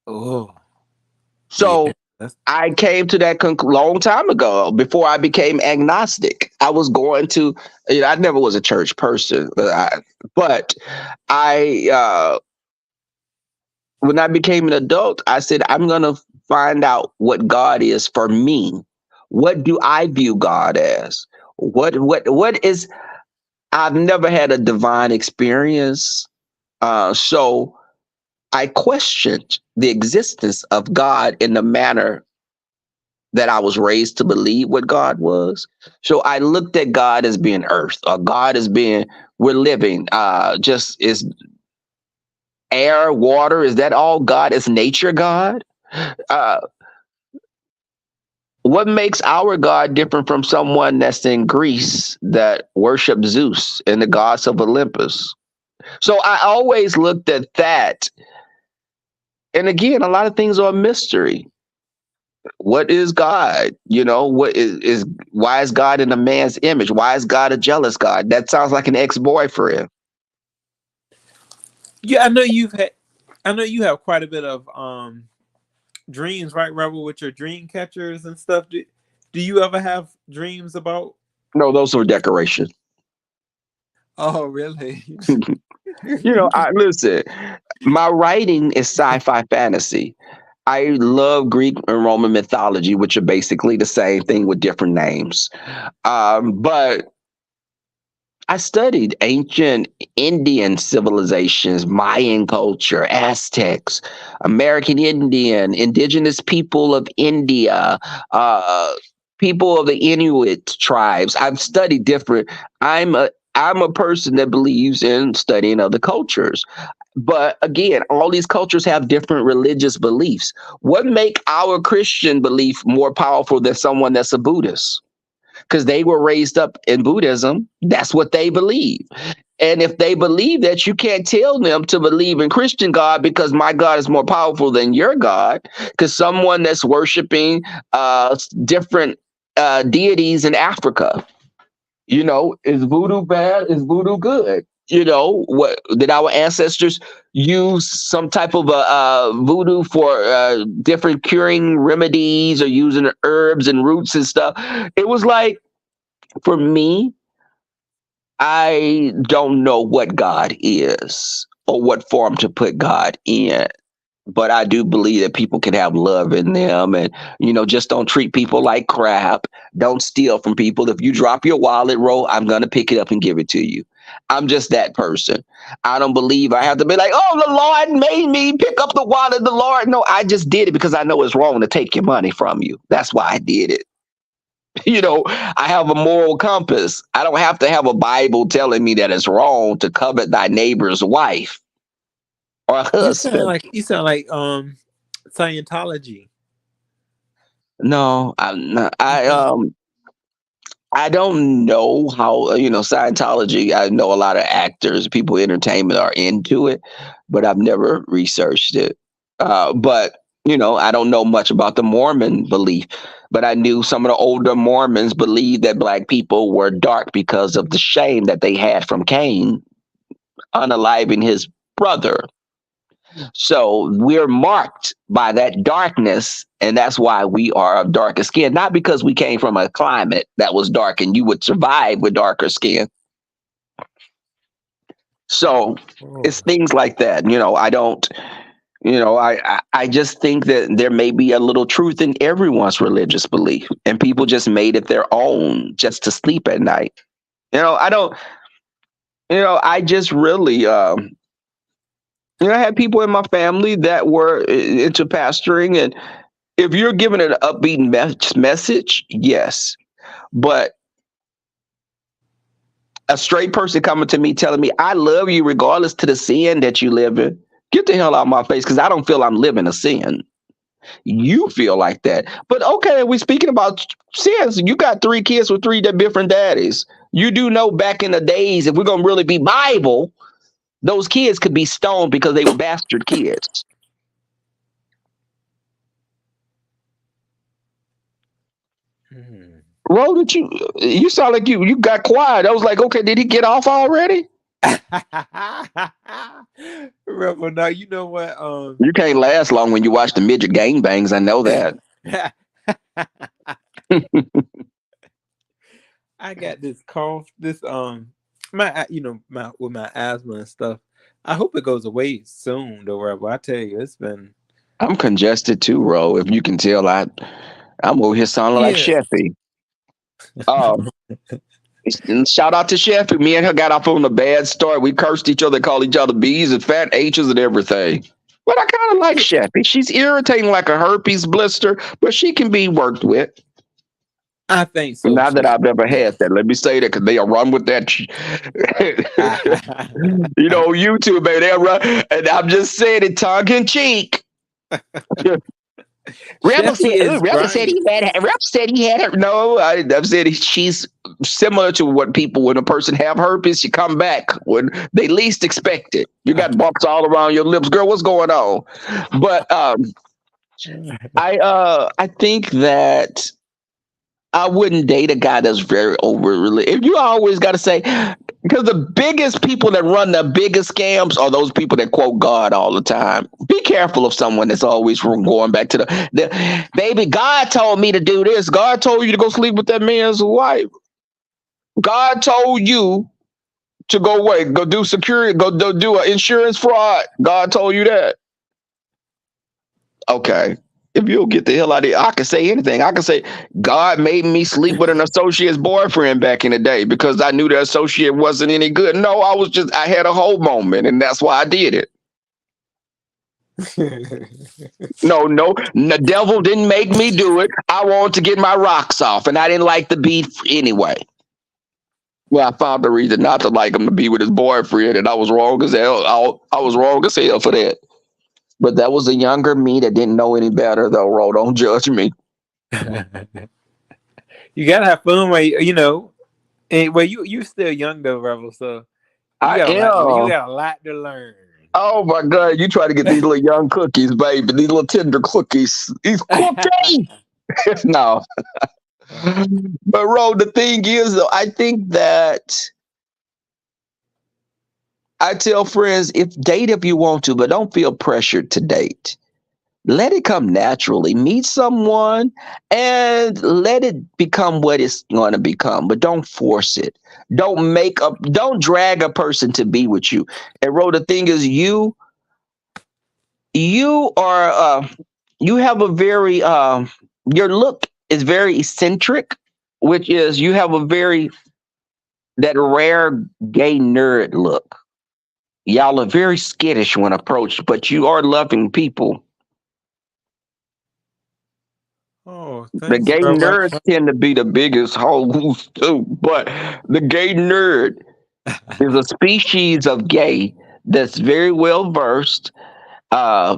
Oh, yeah. So That's, I came to that long time ago before I became agnostic. I was going to, I never was a church person, but when I became an adult, I said, I'm going to find out what God is for me. What do I view God as? What is, I've never had a divine experience. So I questioned the existence of God in the manner that I was raised to believe what God was. So I looked at God as being earth, or God as being we're living. Just is air, water. Is that all God? Is nature God? Uh, what makes our God different from someone that's in Greece that worship Zeus and the gods of Olympus? So I always looked at that. And again, a lot of things are a mystery. What is God? What is why is God in a man's image? Why is God a jealous God? That sounds like an ex-boyfriend. Yeah, I know you have quite a bit of dreams, right, Rebel, with your dream catchers and stuff. Do you ever have dreams about? No, those are decorations. Oh, really? I listen. My writing is sci-fi fantasy. I love Greek and Roman mythology, which are basically the same thing with different names. But I studied ancient Indian civilizations, Mayan culture, Aztecs, American Indian, indigenous people of India, uh, people of the Inuit tribes. I've studied different. I'm a person that believes in studying other cultures. But again, all these cultures have different religious beliefs. What make our Christian belief more powerful than someone that's a Buddhist? Because they were raised up in Buddhism. That's what they believe. And if they believe that, you can't tell them to believe in Christian God because my God is more powerful than your God. Because someone that's worshiping different deities in Africa, is voodoo bad? Is voodoo good? What did our ancestors use some type of voodoo for different curing remedies or using herbs and roots and stuff? It was like, for me, I don't know what God is or what form to put God in. But I do believe that people can have love in them, and just don't treat people like crap. Don't steal from people. If you drop your wallet, I'm gonna pick it up and give it to you. I'm just that person. I don't believe I have to be like, oh, the Lord made me pick up the wallet. The Lord, no, I just did it because I know it's wrong to take your money from you. That's why I did it. I have a moral compass. I don't have to have a Bible telling me that it's wrong to covet thy neighbor's wife or husband. You sound like Scientology. No, I'm not. I don't know how Scientology. I know a lot of actors, people in entertainment are into it, but I've never researched it. But I don't know much about the Mormon belief. But I knew some of the older Mormons believed that black people were dark because of the shame that they had from Cain unaliving his brother. So we're marked by that darkness, and that's why we are of darker skin. Not because we came from a climate that was dark and you would survive with darker skin. So it's Oh. things like that. I don't, I just think that there may be a little truth in everyone's religious belief, and people just made it their own just to sleep at night. I don't, I just really, I had people in my family that were into pastoring, and if you're giving an upbeat message, yes. But a straight person coming to me telling me, I love you regardless to the sin that you live in, get the hell out of my face because I don't feel I'm living a sin. You feel like that. But okay, we're speaking about sins. You got 3 kids with 3 different daddies. You do know back in the days, if we're going to really be Bible, those kids could be stoned because they were bastard kids. Hmm. Ro, you sound like you got quiet. I was like, okay, did he get off already? Rebel, now you know what? You can't last long when you watch the midget gangbangs. I know that. I got this cough. This my my with my asthma and stuff. I hope it goes away soon, though, Rebel. I tell you, it's been I'm congested too, Ro. If you can tell, I'm over here sounding like yeah. Sheffy. Um, and shout out to Sheffy. Me and her got off on a bad start. We cursed each other, called each other B's and fat H's and everything. But I kind of like Sheffy. She's irritating like a herpes blister, but she can be worked with. I think so Not that too. I've ever had Yes. that. Let me say that because they'll run with that. YouTube, baby, they'll run. And I'm just saying it tongue in cheek. Sheffy is Rebel said Brian. he had it. Rebel said he had it. No, I've said she's similar to what people, when a person have herpes, you come back when they least expect it. You got bumps all around your lips. Girl, what's going on? But I think that I wouldn't date a guy that's very over. If you always got to say, because the biggest people that run the biggest scams are those people that quote God all the time. Be careful of someone that's always going back to the baby. God told me to do this. God told you to go sleep with that man's wife. God told you to go away, go do security, go do an insurance fraud. God told you that. Okay. If you'll get the hell out of here, I can say anything. I can say, God made me sleep with an associate's boyfriend back in the day because I knew the associate wasn't any good. No, I had a whole moment, and that's why I did it. No, the devil didn't make me do it. I wanted to get my rocks off, and I didn't like the beef anyway. Well, I found the reason not to like him to be with his boyfriend, and I was wrong as hell. I was wrong as hell for that. But that was a younger me that didn't know any better, though. Ro, don't judge me. You gotta have fun while you know. And well, you still young though, Rebel. So you I got a lot. You am. got a lot to learn. Oh my God, you try to get these little young cookies, baby. These little tender cookies. These cookies. No. But Ro, the thing is though, I think that I tell friends, date if you want to, but don't feel pressured to date. Let it come naturally. Meet someone and let it become what it's going to become, but don't force it. Don't drag a person to be with you. And Ro, the thing is, you are you have a very your look is very eccentric, which is you have a very that rare gay nerd look. Y'all are very skittish when approached, but you are loving people. Oh, The thanks, gay Rebel. nerds tend to be the biggest hoes too, but the gay nerd is a species of gay that's very well versed. Uh,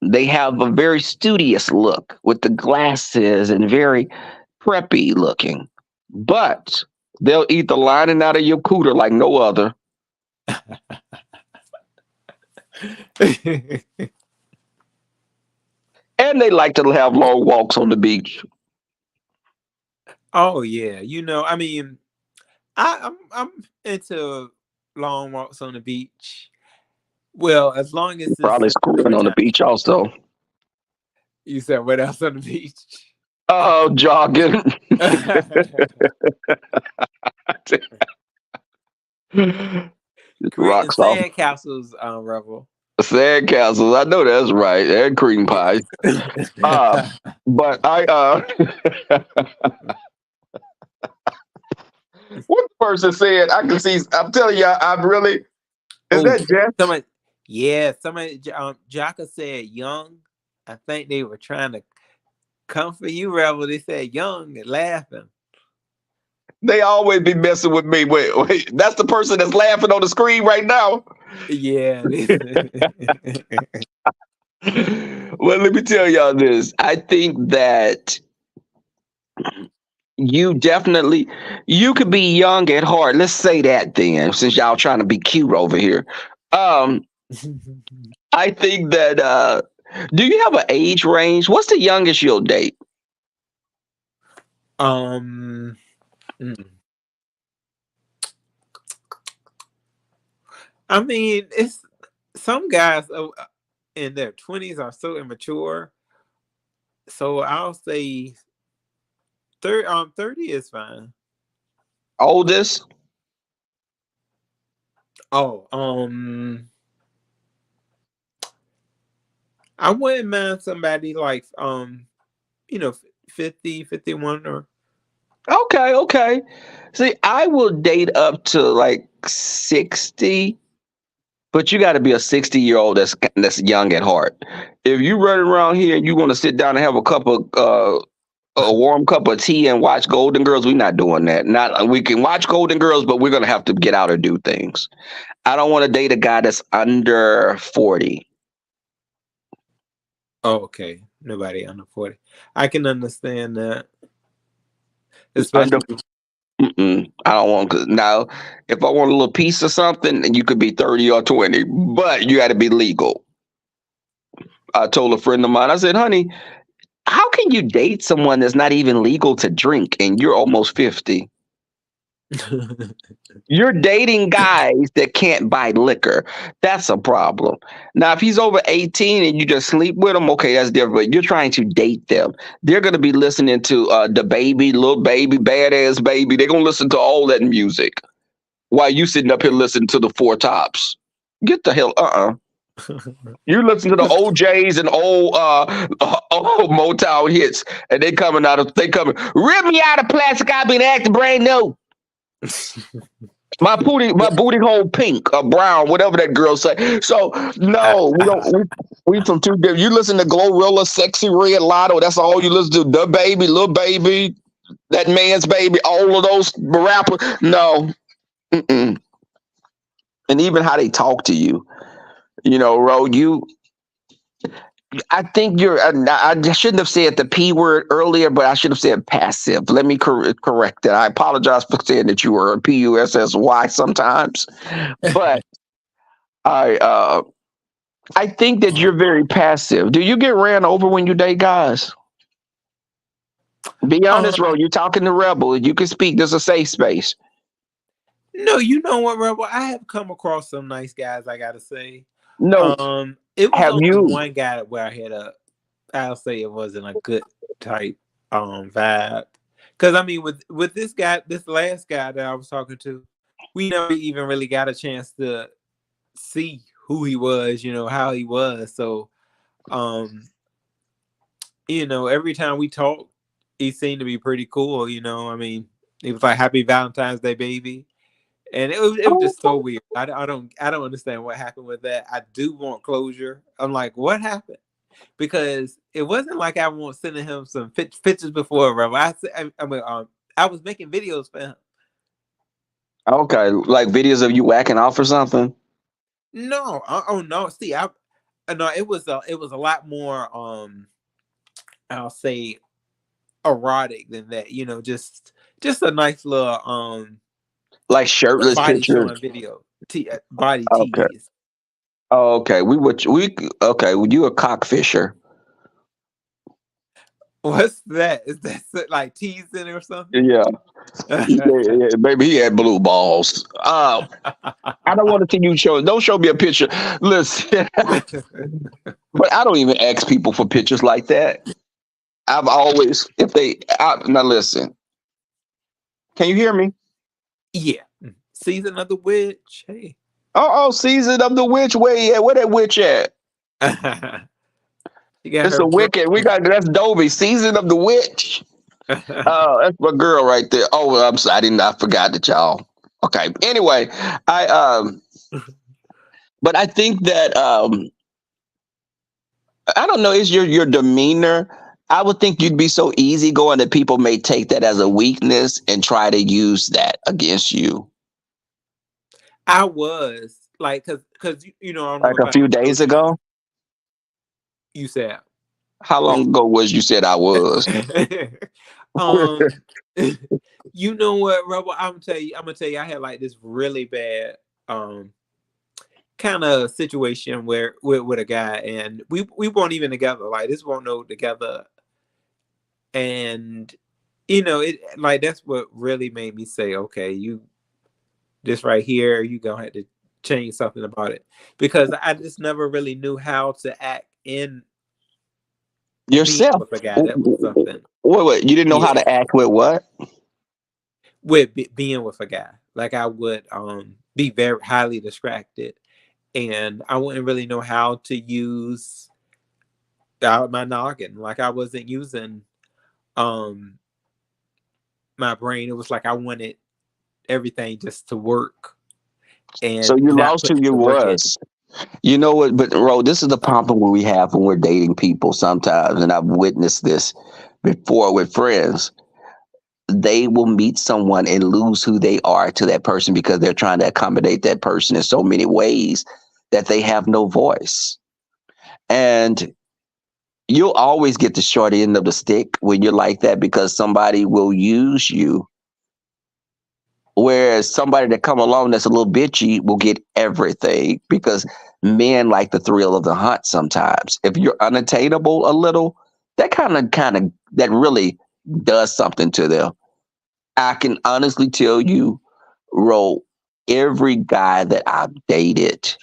they have a very studious look with the glasses and very preppy looking, but they'll eat the lining out of your cooter like no other. And they like to have long walks on the beach. Oh yeah, I mean, I'm into long walks on the beach. Well, as long as it's Probably screwing on the summertime. beach also. You said what else on the beach? Oh, jogging. Creating Rocks off. sand castles, Rebel. Sandcastles. I know that's right. And cream pies. But what the person said, I can see, I'm telling you, I'm really, is Oh, that Jeff? somebody, Jaka said young. I think they were trying to come for you, Rebel. They said young and laughing. They always be messing with me. Wait, that's the person that's laughing on the screen right now. Yeah. Well, let me tell y'all this. I think that you could be young at heart. Let's say that then, since y'all trying to be cute over here. Um, I think that do you have an age range? What's the youngest you'll date? um. mm. I mean, it's some guys in their 20s are so immature. So I'll say 30 is fine. Oldest? Oh, I wouldn't mind somebody like 50, 51 or Okay. See, I will date up to like 60. But you got to be a 60-year-old that's young at heart. If you running around here and you want to sit down and have a warm cup of tea and watch Golden Girls, we're not doing that. Not we can watch Golden Girls, but we're gonna have to get out and do things. I don't want to date a guy that's under 40. Oh, okay. Nobody under 40. I can understand that. Under, Especially I don't want to. Now, if I want a little piece of something, then you could be 30 or 20, but you got to be legal. I told a friend of mine, I said, honey, how can you date someone that's not even legal to drink and you're almost 50? You're dating guys that can't buy liquor. That's a problem. Now, if he's over 18 and you just sleep with him, okay, that's different. But you're trying to date them. They're going to be listening to the baby, little baby, badass baby. They're going to listen to all that music while you sitting up here listening to the Four Tops. Get the hell, You listen to the OJs and old Motown hits, and they coming, rip me out of plastic, I've been acting brand new. My booty hole pink or brown, whatever that girl say. So no, we don't. We from two different. You listen to Glorilla, Sexy Red, Lotto. That's all you listen to. The baby, little baby, that man's baby. All of those rappers. No, mm-mm. And even how they talk to you. You know, Ro, I think I shouldn't have said the P word earlier, but I should have said passive. Let me correct that. I apologize for saying that you were a PUSSY sometimes, but I think that you're very passive. Do you get ran over when you date guys? Be honest, Ro. You're talking to Rebel. You can speak. There's a safe space. No, you know what, Rebel? I have come across some nice guys, I gotta say. No, It was have only you? one guy where I had I'll say it wasn't a good type vibe. Cause I mean with this guy, this last guy that I was talking to, we never even really got a chance to see who he was, how he was. So every time we talked, he seemed to be pretty cool, I mean, it was like happy Valentine's Day, baby. And it was just so weird. I don't understand what happened with that. I do want closure. I'm like, what happened? Because it wasn't like I was sending him some pictures before, bro. I was making videos for him. Okay, like videos of you whacking off or something. No, oh no. See, no. It was a lot more. I'll say erotic than that. Just a nice little like shirtless body pictures. showing video, body Okay. tease. Oh, okay. Okay. Well, you a cockfisher. What's that? Is that like teasing or something? Yeah. Yeah, baby, he had blue balls. I don't want to see you show. Don't show me a picture. Listen, but I don't even ask people for pictures like that. I've always, now listen. Can you hear me? Yeah. Season of the Witch. Hey. Oh, Season of the Witch. Where that witch at? It's a wicked. That's Dobie. Season of the Witch. That's my girl right there. Oh, I'm sorry. I forgot that y'all. Okay. Anyway, but I think that I don't know. Is your demeanor? I would think you'd be so easygoing that people may take that as a weakness and try to use that against you. I was like, because I don't know Like if a few days ago. You said. How long ago was you said I was? You know what, Rebel? I'm gonna tell you, I had like this really bad kind of situation where with a guy, and we weren't even together. Like this weren't no together, and it like that's what really made me say, okay, this right here, you gonna have to change something about it, because I just never really knew how to act in yourself with a guy. That was something. Wait, you didn't know how to act with what? With being with a guy. Like I would be very highly distracted, and I wouldn't really know how to use my noggin. Like I wasn't using my brain. It was like I wanted everything just to work, So and you not lost who putting you the work in. was. You know what? But Ro, this is the problem we have when we're dating people sometimes, and I've witnessed this before with friends. They will meet someone and lose who they are to that person because they're trying to accommodate that person in so many ways that they have no voice. And you'll always get the short end of the stick when you're like that because somebody will use you. Whereas somebody that come along that's a little bitchy will get everything because men like the thrill of the hunt sometimes. If you're unattainable a little, that that really does something to them. I can honestly tell you, Ro, every guy that I've dated,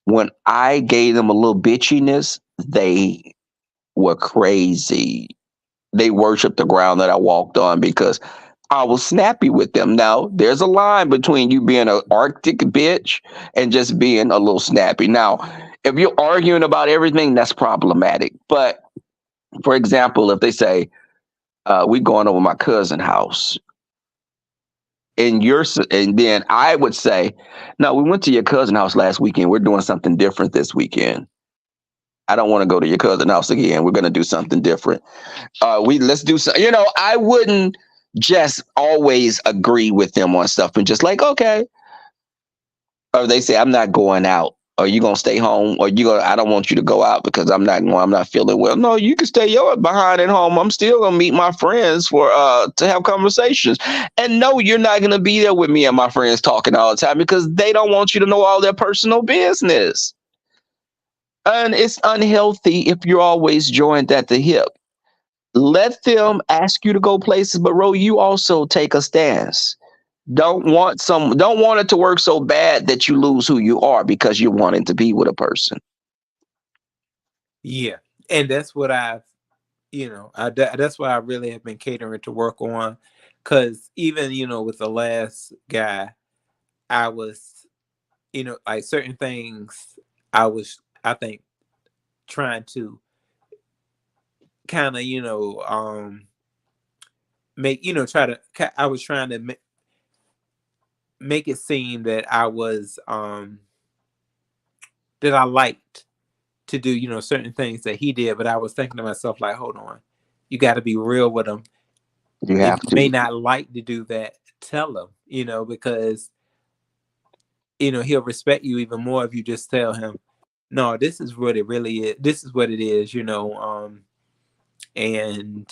when I gave them a little bitchiness, they were crazy. They worshiped the ground that I walked on because I was snappy with them. Now, there's a line between you being an Arctic bitch and just being a little snappy. Now, if you're arguing about everything, that's problematic. But for example, if they say, we going over my cousin's house, and then I would say, no, we went to your cousin's house last weekend. We're doing something different this weekend. I don't want to go to your cousin's house again. We're going to do something different. Let's do so. I wouldn't just always agree with them on stuff and just like, okay. Or they say, I'm not going out. Are you gonna stay home? Or I don't want you to go out because I'm not feeling well. No, you can stay your behind at home. I'm still gonna meet my friends for to have conversations. And no, you're not gonna be there with me and my friends talking all the time because they don't want you to know all their personal business. And it's unhealthy if you're always joined at the hip. Let them ask you to go places, but Ro, you also take a stance. Don't want it to work so bad that you lose who you are because you're wanting to be with a person. Yeah, and that's what that's what I really have been catering to work on, because even with the last guy, I was like certain things I think trying to kind of make try to I was trying to make it seem that I was that I liked to do certain things that he did, but I was thinking to myself like, hold on, you got to be real with him. You If have you to. may not like to do that, tell him, because he'll respect you even more if you just tell him, no, this is what it really is. This is what it is, and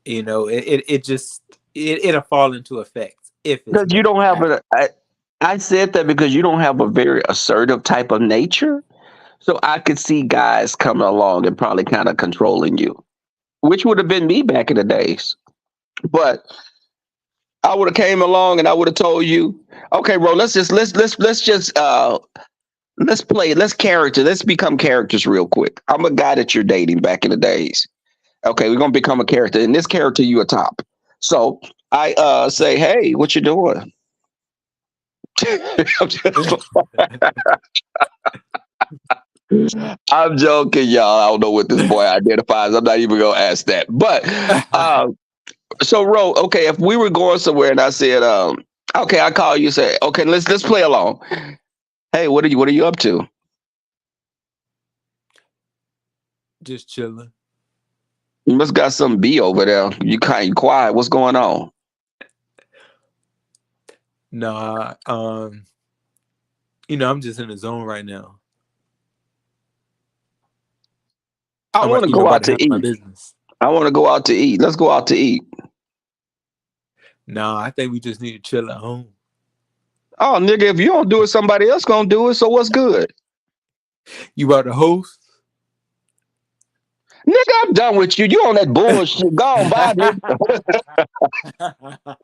it just it'll fall into effect if it's Because you bad. don't have I said that because you don't have a very assertive type of nature. So I could see guys coming along and probably kind of controlling you, which would have been me back in the days. But I would have came along and I would have told you, okay, bro, let's become characters real quick. I'm a guy that you're dating back in the days. Okay, we're gonna become a character. In this character, you a top. So I say, hey, what you doing? I'm joking, y'all. I don't know what this boy identifies. I'm not even gonna ask that. But so Ro, okay, if we were going somewhere and I said, okay, I call you, say, okay, let's play along. Hey, what are you up to? Just chilling. You must got some B over there. You kind of quiet. What's going on? Nah, I'm just in the zone right now. I I'm want to go about out to to handle my eat. business. I want to go out to eat. Let's go out to eat. Nah, I think we just need to chill at home. Oh, nigga, if you don't do it, somebody else gonna do it. So what's good? You about to host? Nigga, I'm done with you. You on that bullshit. Go on, bye, nigga.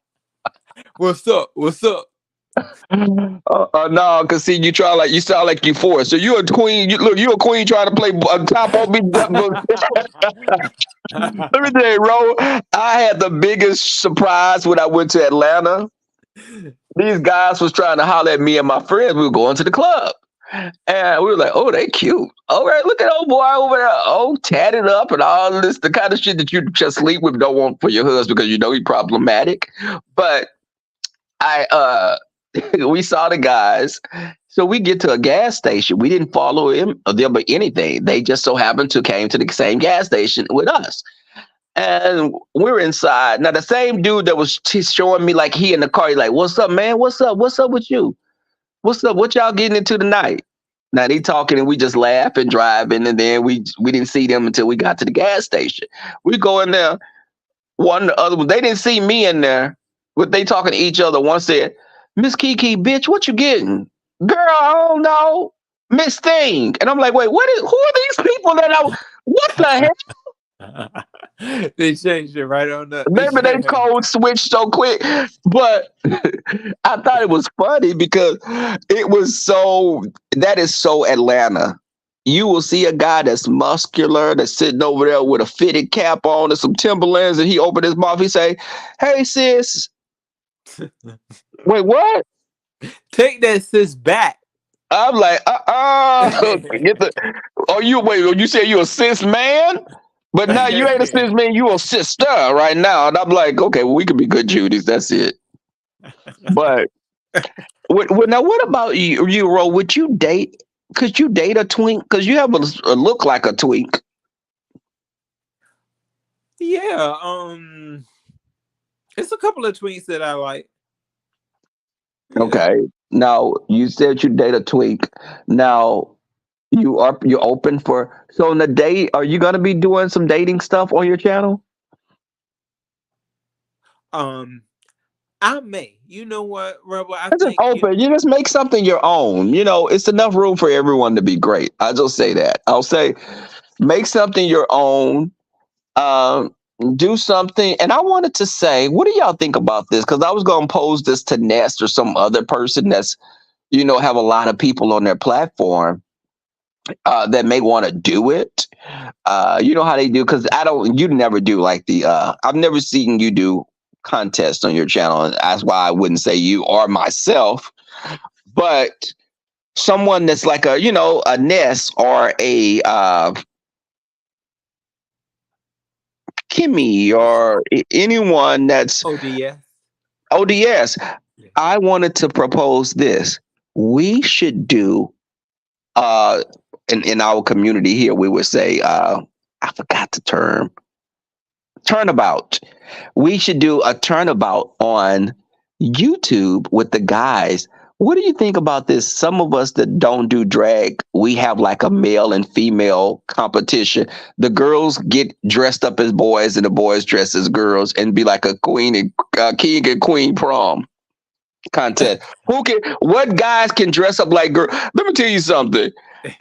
What's up? What's up? No, cause see, you sound like you forced. So you a queen. You a queen trying to play top on me. Let me tell you, Ro. I had the biggest surprise when I went to Atlanta. These guys was trying to holler at me and my friends. We were going to the club. And we were like, oh, they cute. All right, look at old boy over there. Oh, tatted up and all this, the kind of shit that you just sleep with, don't want for your husband because you know he's problematic. But I we saw the guys. So we get to a gas station. We didn't follow him or them or anything. They just so happened to came to the same gas station with us. And we're inside. Now the same dude that was showing me like he in the car, he's like, "What's up, man? What's up? What's up with you? What's up? What y'all getting into tonight?" Now they talking and we just laugh and driving, and then we didn't see them until we got to the gas station. We go in there, one the other one. They didn't see me in there, but they talking to each other. One said, "Miss Kiki, bitch, what you getting?" "Girl, I don't know. Miss Thing." And I'm like, "Wait, who are these people that I what the hell?" They changed it right on up. Maybe they code switched so quick, but I thought it was funny because it was so that is so Atlanta. You will see a guy that's muscular that's sitting over there with a fitted cap on and some Timberlands, and he opened his mouth. He say, "Hey sis, wait, what?" Take that sis back. I'm like, Get the. Oh, you wait. You say you a cis man, but now you ain't a cis man. You a sister right now, and I'm like, okay, well, we could be good Judies. That's it. But now, what about you, Ro? Would you date? Could you date a twink? Because you have a look like a twink. Yeah, it's a couple of tweets that I like. Yeah. Okay. Now you said you date a twink. Now you're open for so in the date. Are you gonna be doing some dating stuff on your channel? I may. You know what, Rebel? I It's just think open. You just make something your own. It's enough room for everyone to be great. I'll just say that. I'll say make something your own. Um, do something. And I wanted to say, what do y'all think about this? Because I was gonna pose this to Nest or some other person that's have a lot of people on their platform that may want to do it. You know how they do because you never do like the I've never seen you do contests on your channel, and that's why I wouldn't say you or myself, but someone that's like a Ness or a Kimmy or anyone that's ODS. ODS. I wanted to propose this. We should do in our community here, we would say, I forgot the term, turnabout. We should do a turnabout on YouTube with the guys. What do you think about this? Some of us that don't do drag, we have like a male and female competition. The girls get dressed up as boys and the boys dress as girls and be like a queen and king and queen prom contest. What guys can dress up like girls? Let me tell you something.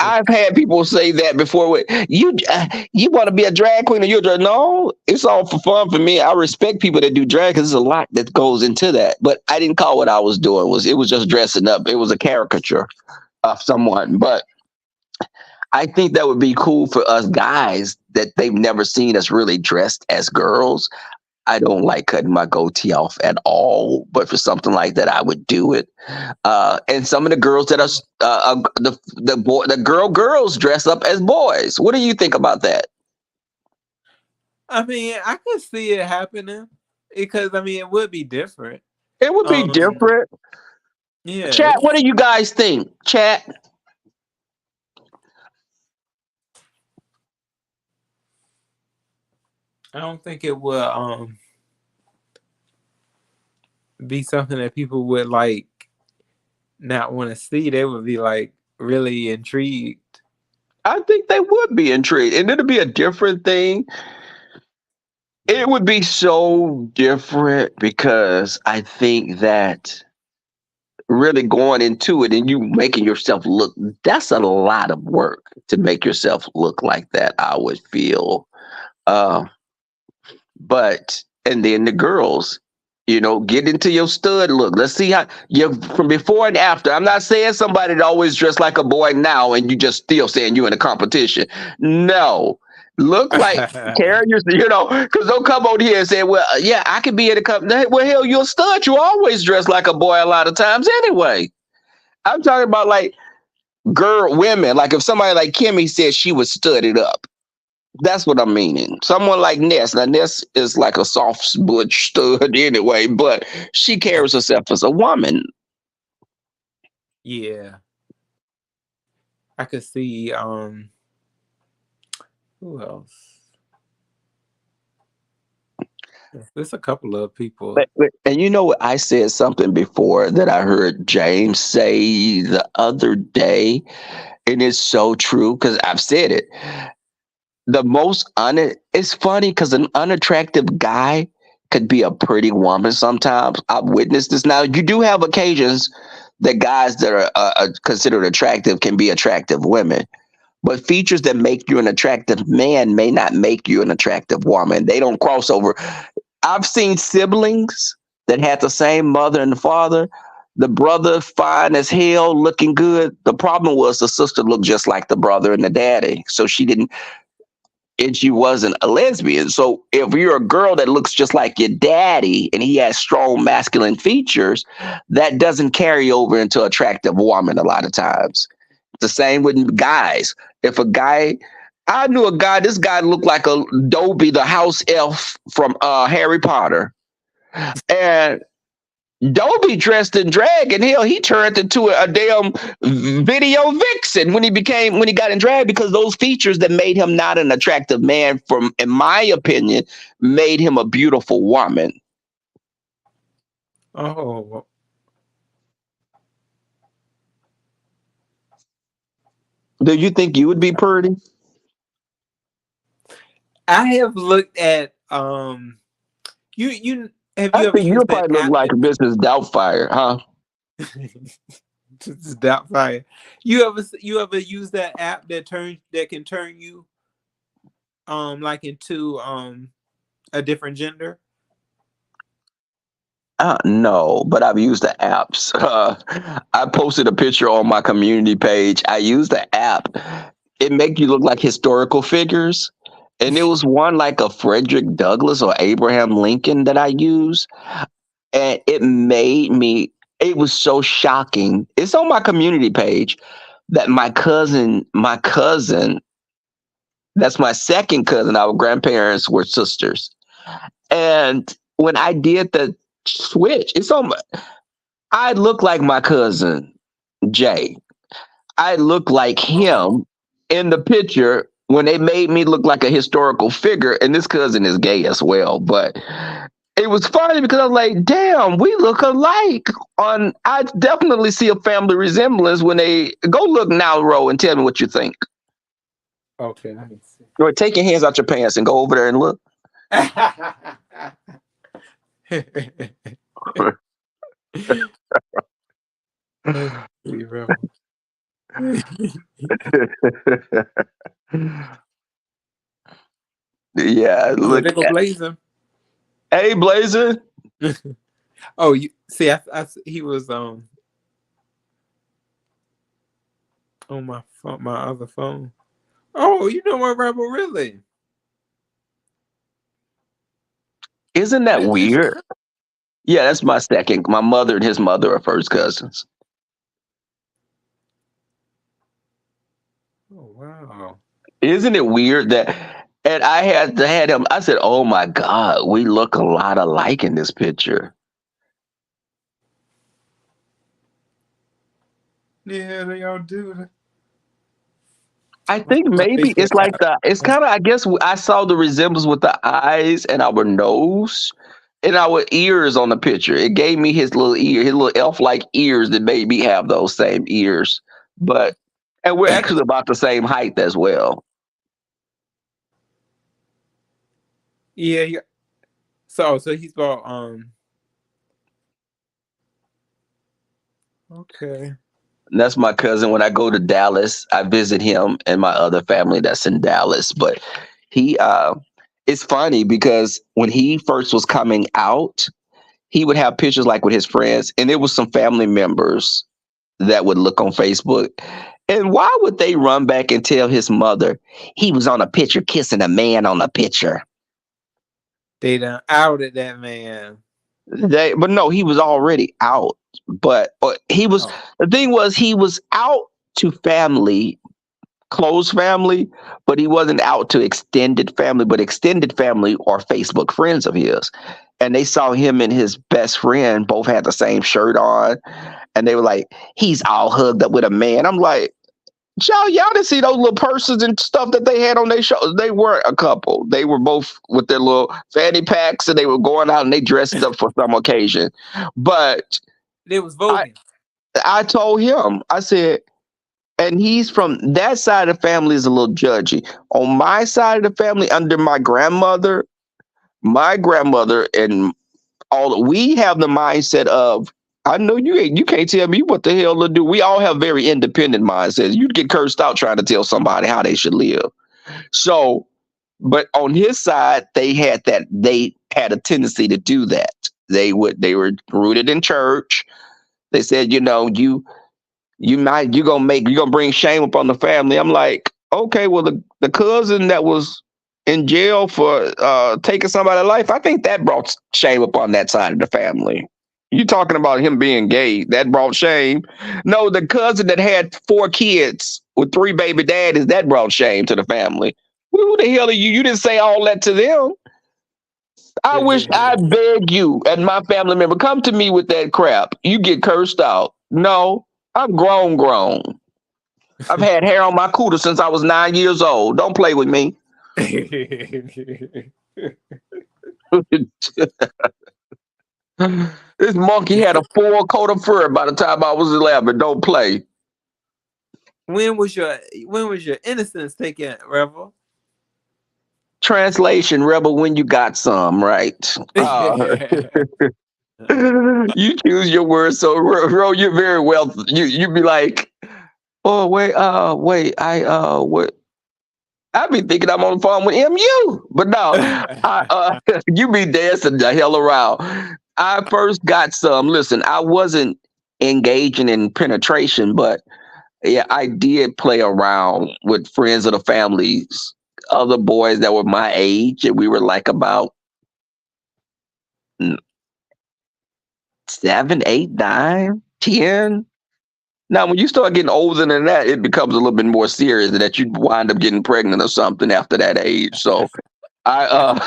I've had people say that before. You want to be a drag queen or you're drag? No, it's all for fun for me. I respect people that do drag because there's a lot that goes into that. But I didn't call what I was doing it was just dressing up. It was a caricature of someone. But I think that would be cool for us guys that they've never seen us really dressed as girls. I don't like cutting my goatee off at all, but for something like that, I would do it. And some of the girls that are the girls dress up as boys. What do you think about that? I mean, I could see it happening because it would be different. It would be different. Yeah. Chat, what do you guys think? Chat. I don't think it will be something that people would like not want to see. They would be like really intrigued. I think they would be intrigued, and it'll be a different thing. It would be so different because I think that really going into it and you making yourself look, that's a lot of work to make yourself look like that, I would feel. But and then the girls, get into your stud look. Let's see how you from before and after. I'm not saying somebody that always dressed like a boy now and you just still saying you in a competition. No. Look like carry because they'll come out here and say, well, yeah, I could be in a company. Well, hell, you're a stud. You always dress like a boy a lot of times anyway. I'm talking about like women. Like if somebody like Kimmy said she was studded up. That's what I'm meaning. Someone like Ness. Now Ness is like a soft butch stud anyway, but she carries herself as a woman. Yeah, I could see. Who else? There's a couple of people. And you know what? I said something before that I heard James say the other day, and it's so true because I've said it. It's funny because an unattractive guy could be a pretty woman sometimes. I've witnessed this. Now you do have occasions that guys that are considered attractive can be attractive women, but features that make you an attractive man may not make you an attractive woman. They don't cross over. I've seen siblings that had the same mother and father. The brother fine as hell, looking good. The problem was the sister looked just like the brother and the daddy, so she wasn't a lesbian. So if you're a girl that looks just like your daddy and he has strong masculine features, that doesn't carry over into attractive woman a lot of times. The same with guys. If a guy, I knew a guy, this guy looked like a Dobie, the house elf from Harry Potter. And Dobie dressed in drag, and hell, he turned into a damn video vixen when he got in drag because those features that made him not an attractive man, from in my opinion, made him a beautiful woman. Oh, Do you think you would be pretty? I have looked at you have I you ever think you'll used that probably look app like that Mrs. Doubtfire, huh? just doubt fire? You ever use that app that can turn you like into a different gender? No, but I've used the apps. I posted a picture on my community page. I used the app. It make you look like historical figures. And it was one like a Frederick Douglass or Abraham Lincoln that I used. And it was so shocking. It's on my community page that my cousin, that's my second cousin, our grandparents were sisters. And when I did the switch, I look like my cousin Jay. I look like Oh, him in the picture when they made me look like a historical figure. And this cousin is gay as well, but it was funny because I was like, "Damn, we look alike." I definitely see a family resemblance when they go look now, Ro, and tell me what you think. okay, let me see. Or take your hands out your pants and go over there and look. Let's see, bro. Yeah, Oh, look they go at. blazing. Hey, Blazer. Oh, you see, he was on my phone, my other phone. Oh, you know my rebel, really? Isn't that That is your weird? Yeah, that's my second. My mother and his mother are first cousins. Oh, wow. Isn't it weird that? And I had him. I said, "Oh my God, we look a lot alike in this picture." Yeah, they all do. I What's think my maybe Facebook it's like app? it's kind of. I guess I saw the resemblance with the eyes and our nose and our ears on the picture. It gave me his little elf-like ears that made me have those same ears. But and we're actually about the same height as well. Yeah, yeah. So he's about okay. And that's my cousin. When I go to Dallas, I visit him and my other family that's in Dallas. But he, it's funny because when he first was coming out, he would have pictures like with his friends, and there was some family members that would look on Facebook. And why would they run back and tell his mother he was on a picture kissing a man on a picture? They done outed that man. But no, he was already out. But Oh, the thing was, he was out to family close family, but he wasn't out to extended family. But extended family are Facebook friends of his, and they saw him and his best friend both had the same shirt on, and they were like, "He's all hugged up with a man." I'm like, y'all didn't see those little purses and stuff that they had on their shoulders. They weren't a couple. They were both with their little fanny packs, and they were going out and they dressed up for some occasion. But They was I voguing. I told him, I said, and he's from that side of the family is a little judgy. On my side of the family, under my grandmother and all, we have the mindset of, I know you can't tell me what the hell to do. We all have very independent mindsets. You'd get cursed out trying to tell somebody how they should live. So, but on his side, they had a tendency to do that. They were rooted in church. They said, you're gonna bring shame upon the family. I'm like, okay, well, the cousin that was in jail for taking somebody's life, I think that brought shame upon that side of the family. You talking about him being gay, that brought shame. No, the cousin that had 4 kids with 3 baby daddies, that brought shame to the family. Who the hell are you? You didn't say all that to them. I beg you and my family member, come to me with that crap. You get cursed out. No, I'm grown. I've had hair on my cooter since I was 9 years old. Don't play with me. This monkey had a full coat of fur by the time I was 11. Don't play. when was your innocence taken, Rebel? Translation, Rebel, when you got some, right? You choose your words. So, you're very well. You be like, oh wait, I be thinking I'm on the phone with MU, but no, you be dancing the hell around. I first got some. Listen, I wasn't engaging in penetration, but yeah, I did play around with friends of the families, other boys that were my age, and we were like about 7, 8, 9, 10. Now, when you start getting older than that, it becomes a little bit more serious that you wind up getting pregnant or something after that age. So I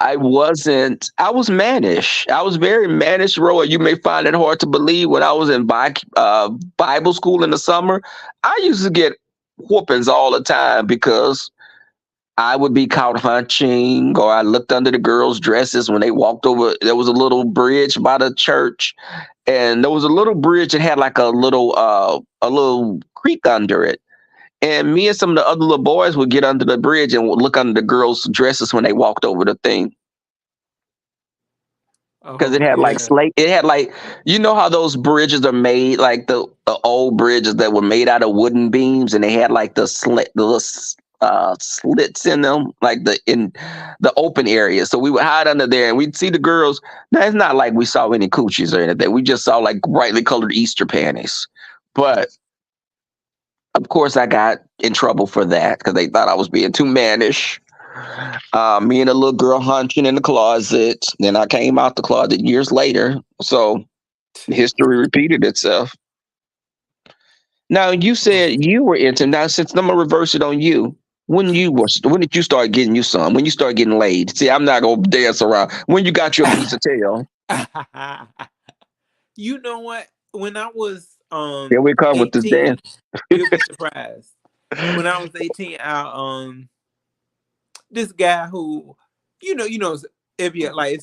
I wasn't. I was mannish. I was very mannish, Roy. You may find it hard to believe. When I was in Bible school in the summer, I used to get whoopings all the time because I would be caught hunching, or I looked under the girls' dresses when they walked over. There was a little bridge by the church, and there was a little bridge that had like a little creek under it. And me and some of the other little boys would get under the bridge and would look under the girls' dresses when they walked over the thing. Because it Oh had like yeah. slate. It had like, you know how those bridges are made, like the old bridges that were made out of wooden beams, and they had like the little slits in them, like in the open area. So we would hide under there, and we'd see the girls. Now it's not like we saw any coochies or anything. We just saw like brightly colored Easter panties. But of course, I got in trouble for that because they thought I was being too mannish. Me and a little girl hunching in the closet. Then I came out the closet years later. So history repeated itself. Now you said you were into. Now since I'm gonna reverse it on you. When did you start getting you some? When you start getting laid? See, I'm not gonna dance around. When you got your piece of tail? You know what? When I was Here we come with this 18, dance. you'll be surprised. When I was 18, I this guy who, if you like,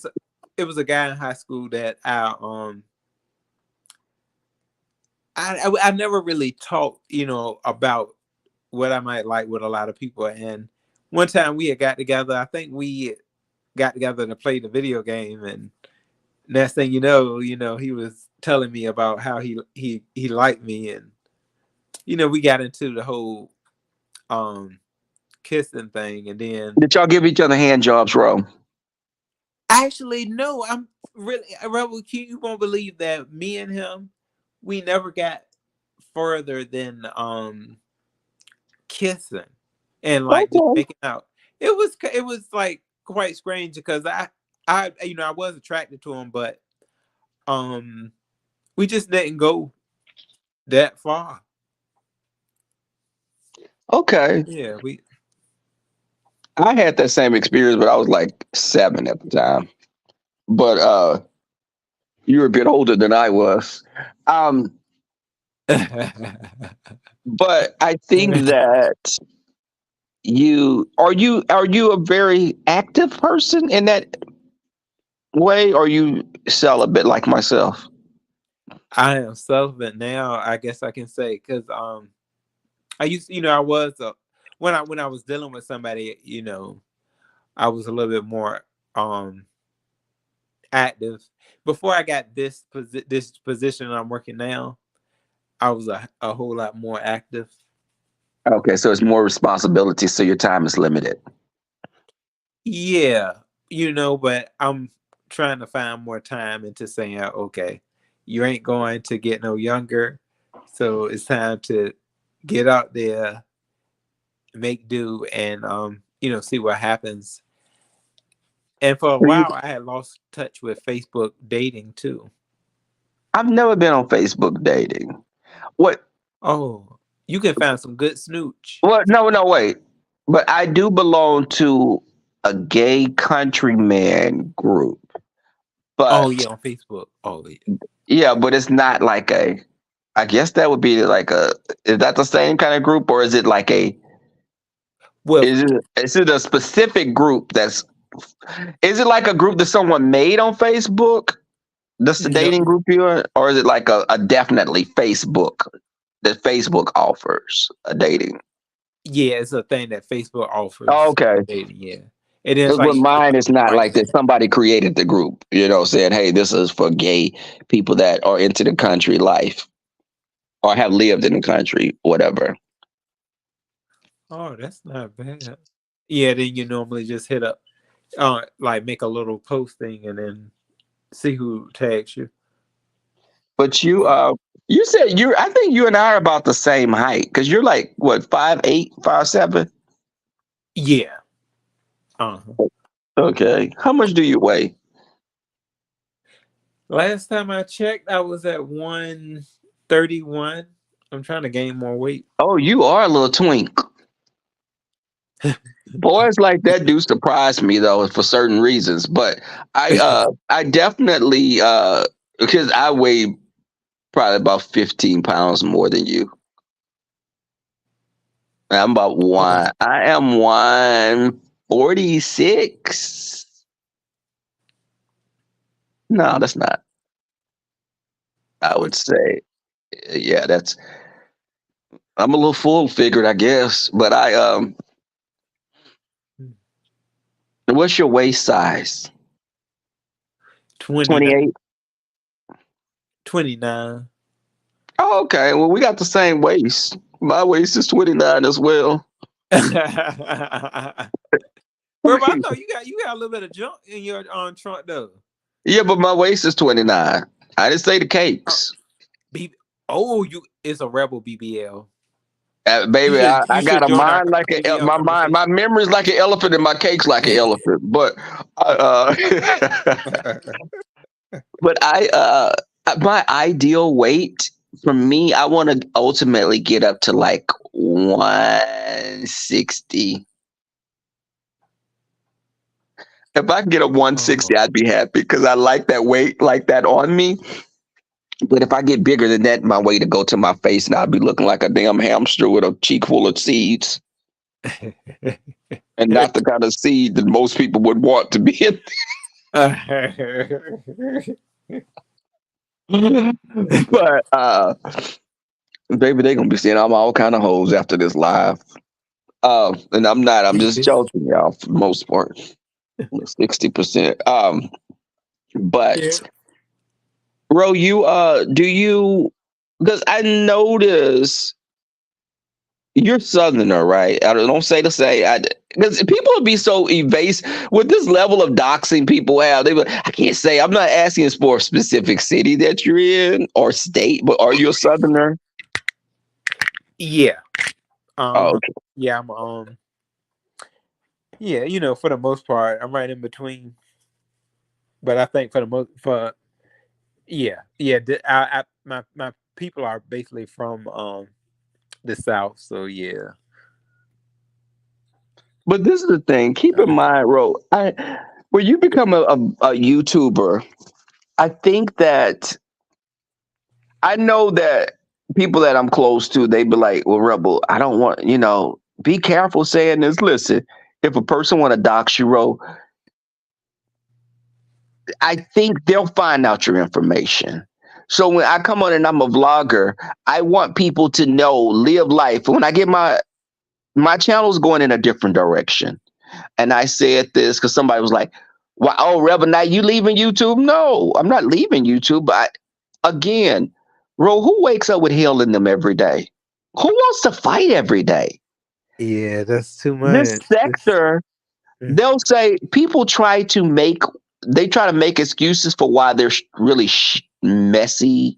it was a guy in high school that I never really talked, about what I might like with a lot of people. And one time we had got together. I think we got together to play the video game, and next thing he was telling me about how he liked me, and we got into the whole kissing thing, and then Did y'all give each other hand jobs, Ro? actually no, I'm really Rebel Q. You won't believe that me and him, we never got further than kissing and like just Okay. making out. It was like quite strange because I was attracted to him, but we just didn't go that far. Okay. Yeah, we. I had that same experience, but I was like 7 at the time. But you were a bit older than I was. Um, but I think that you are you a very active person in that way, or you celibate like myself? I am celibate now. I guess I can say because I used, I was when I was dealing with somebody, I was a little bit more um active. Before I got this position I'm working now, I was a whole lot more active. Okay, so it's more responsibility, so your time is limited. Yeah, but I'm trying to find more time into saying, okay, you ain't going to get no younger, so it's time to get out there, make do, and see what happens. And for a So you, while, I had lost touch with Facebook dating too. I've never been on Facebook dating. What? Oh, you can find some good snooch. What? No, no, wait. But I do belong to a gay countryman group. Oh But yeah, on Facebook. Oh yeah. yeah, but it's not like a. I guess that would be like a. Is that the same kind of group, or is it like a? Well, Is it a specific group that's? Is it like a group that someone made on Facebook? That's the no, dating group you're in, or is it like a definitely Facebook that Facebook offers a dating? yeah, it's a thing that Facebook Oh, offers okay. for dating. Yeah, and then it's Because like with you can mine, it's not invite like that. friends. Somebody created the group, saying, "Hey, this is for gay people that are into the country life or have lived in the country, whatever." Oh, that's not bad. Yeah, then you normally just hit up, like make a little posting and then see who tags you. But you said you. I think you and I are about the same height because you're like what 5'8", 5'7". Yeah. Uh-huh. Okay, how much do you weigh? Last time I checked, I was at 131. I'm trying to gain more weight. Oh, you are a little twink. Boys like that do surprise me though for certain reasons, but I definitely because I weigh probably about 15 pounds more than you. I'm about Okay. one. I am 146. No, that's not. I would say, yeah, that's. I'm a little full figured, I guess. But what's your waist size? 29. 28. 29. Oh, okay. Well, we got the same waist. My waist is 29 as well. Bro, but I thought you got a little bit of junk in your trunk though. Yeah, but my waist is 29. I didn't say the Oh, cakes. B- oh, you it's a rebel BBL. You Baby, should I you got should a join our mind like BBL my mind, my conversation. memory is like an elephant and my cake's like an elephant. But but my ideal weight for me, I want to ultimately get up to like 160. If I can get a 160, Oh. I'd be happy because I like that weight like that on me. But if I get bigger than that, my weight to go to my face and I'd be looking like a damn hamster with a cheek full of seeds and not the kind of seed that most people would want to be in. But baby, they gonna be seeing I'm all kind of hoes after this live. And I'm not. I'm just This joking, y'all. For the most part, 60%. yeah. But Ro, you do you? Because I notice you're Southerner, right? I don't say to say. Because people would be so evasive with this level of doxing people have. I can't say. I'm not asking for a specific city that you're in or state, but are you a Southerner? Yeah. Oh, Yeah, I'm yeah, for the most part, I'm right in between. But I think for the most for yeah, yeah, my people are basically from the South, so yeah. But this is the thing. Keep in mind, Ro, when you become a YouTuber, I think that I know that people that I'm close to, they be like, well, Rebel, I don't want, be careful saying this. Listen, if a person want to dox you, Ro, I think they'll find out your information. So when I come on and I'm a vlogger, I want people to know, live life. When I get my channel's going in a different direction. And I said this because somebody was like, "Wow, oh, Rebel, now you leaving YouTube?" No, I'm not leaving YouTube. But again, Ro, who wakes up with hell in them every day? Who wants to fight every day? Yeah, that's too This much. sector, Mm. they'll say people they try to make excuses for why they're really messy,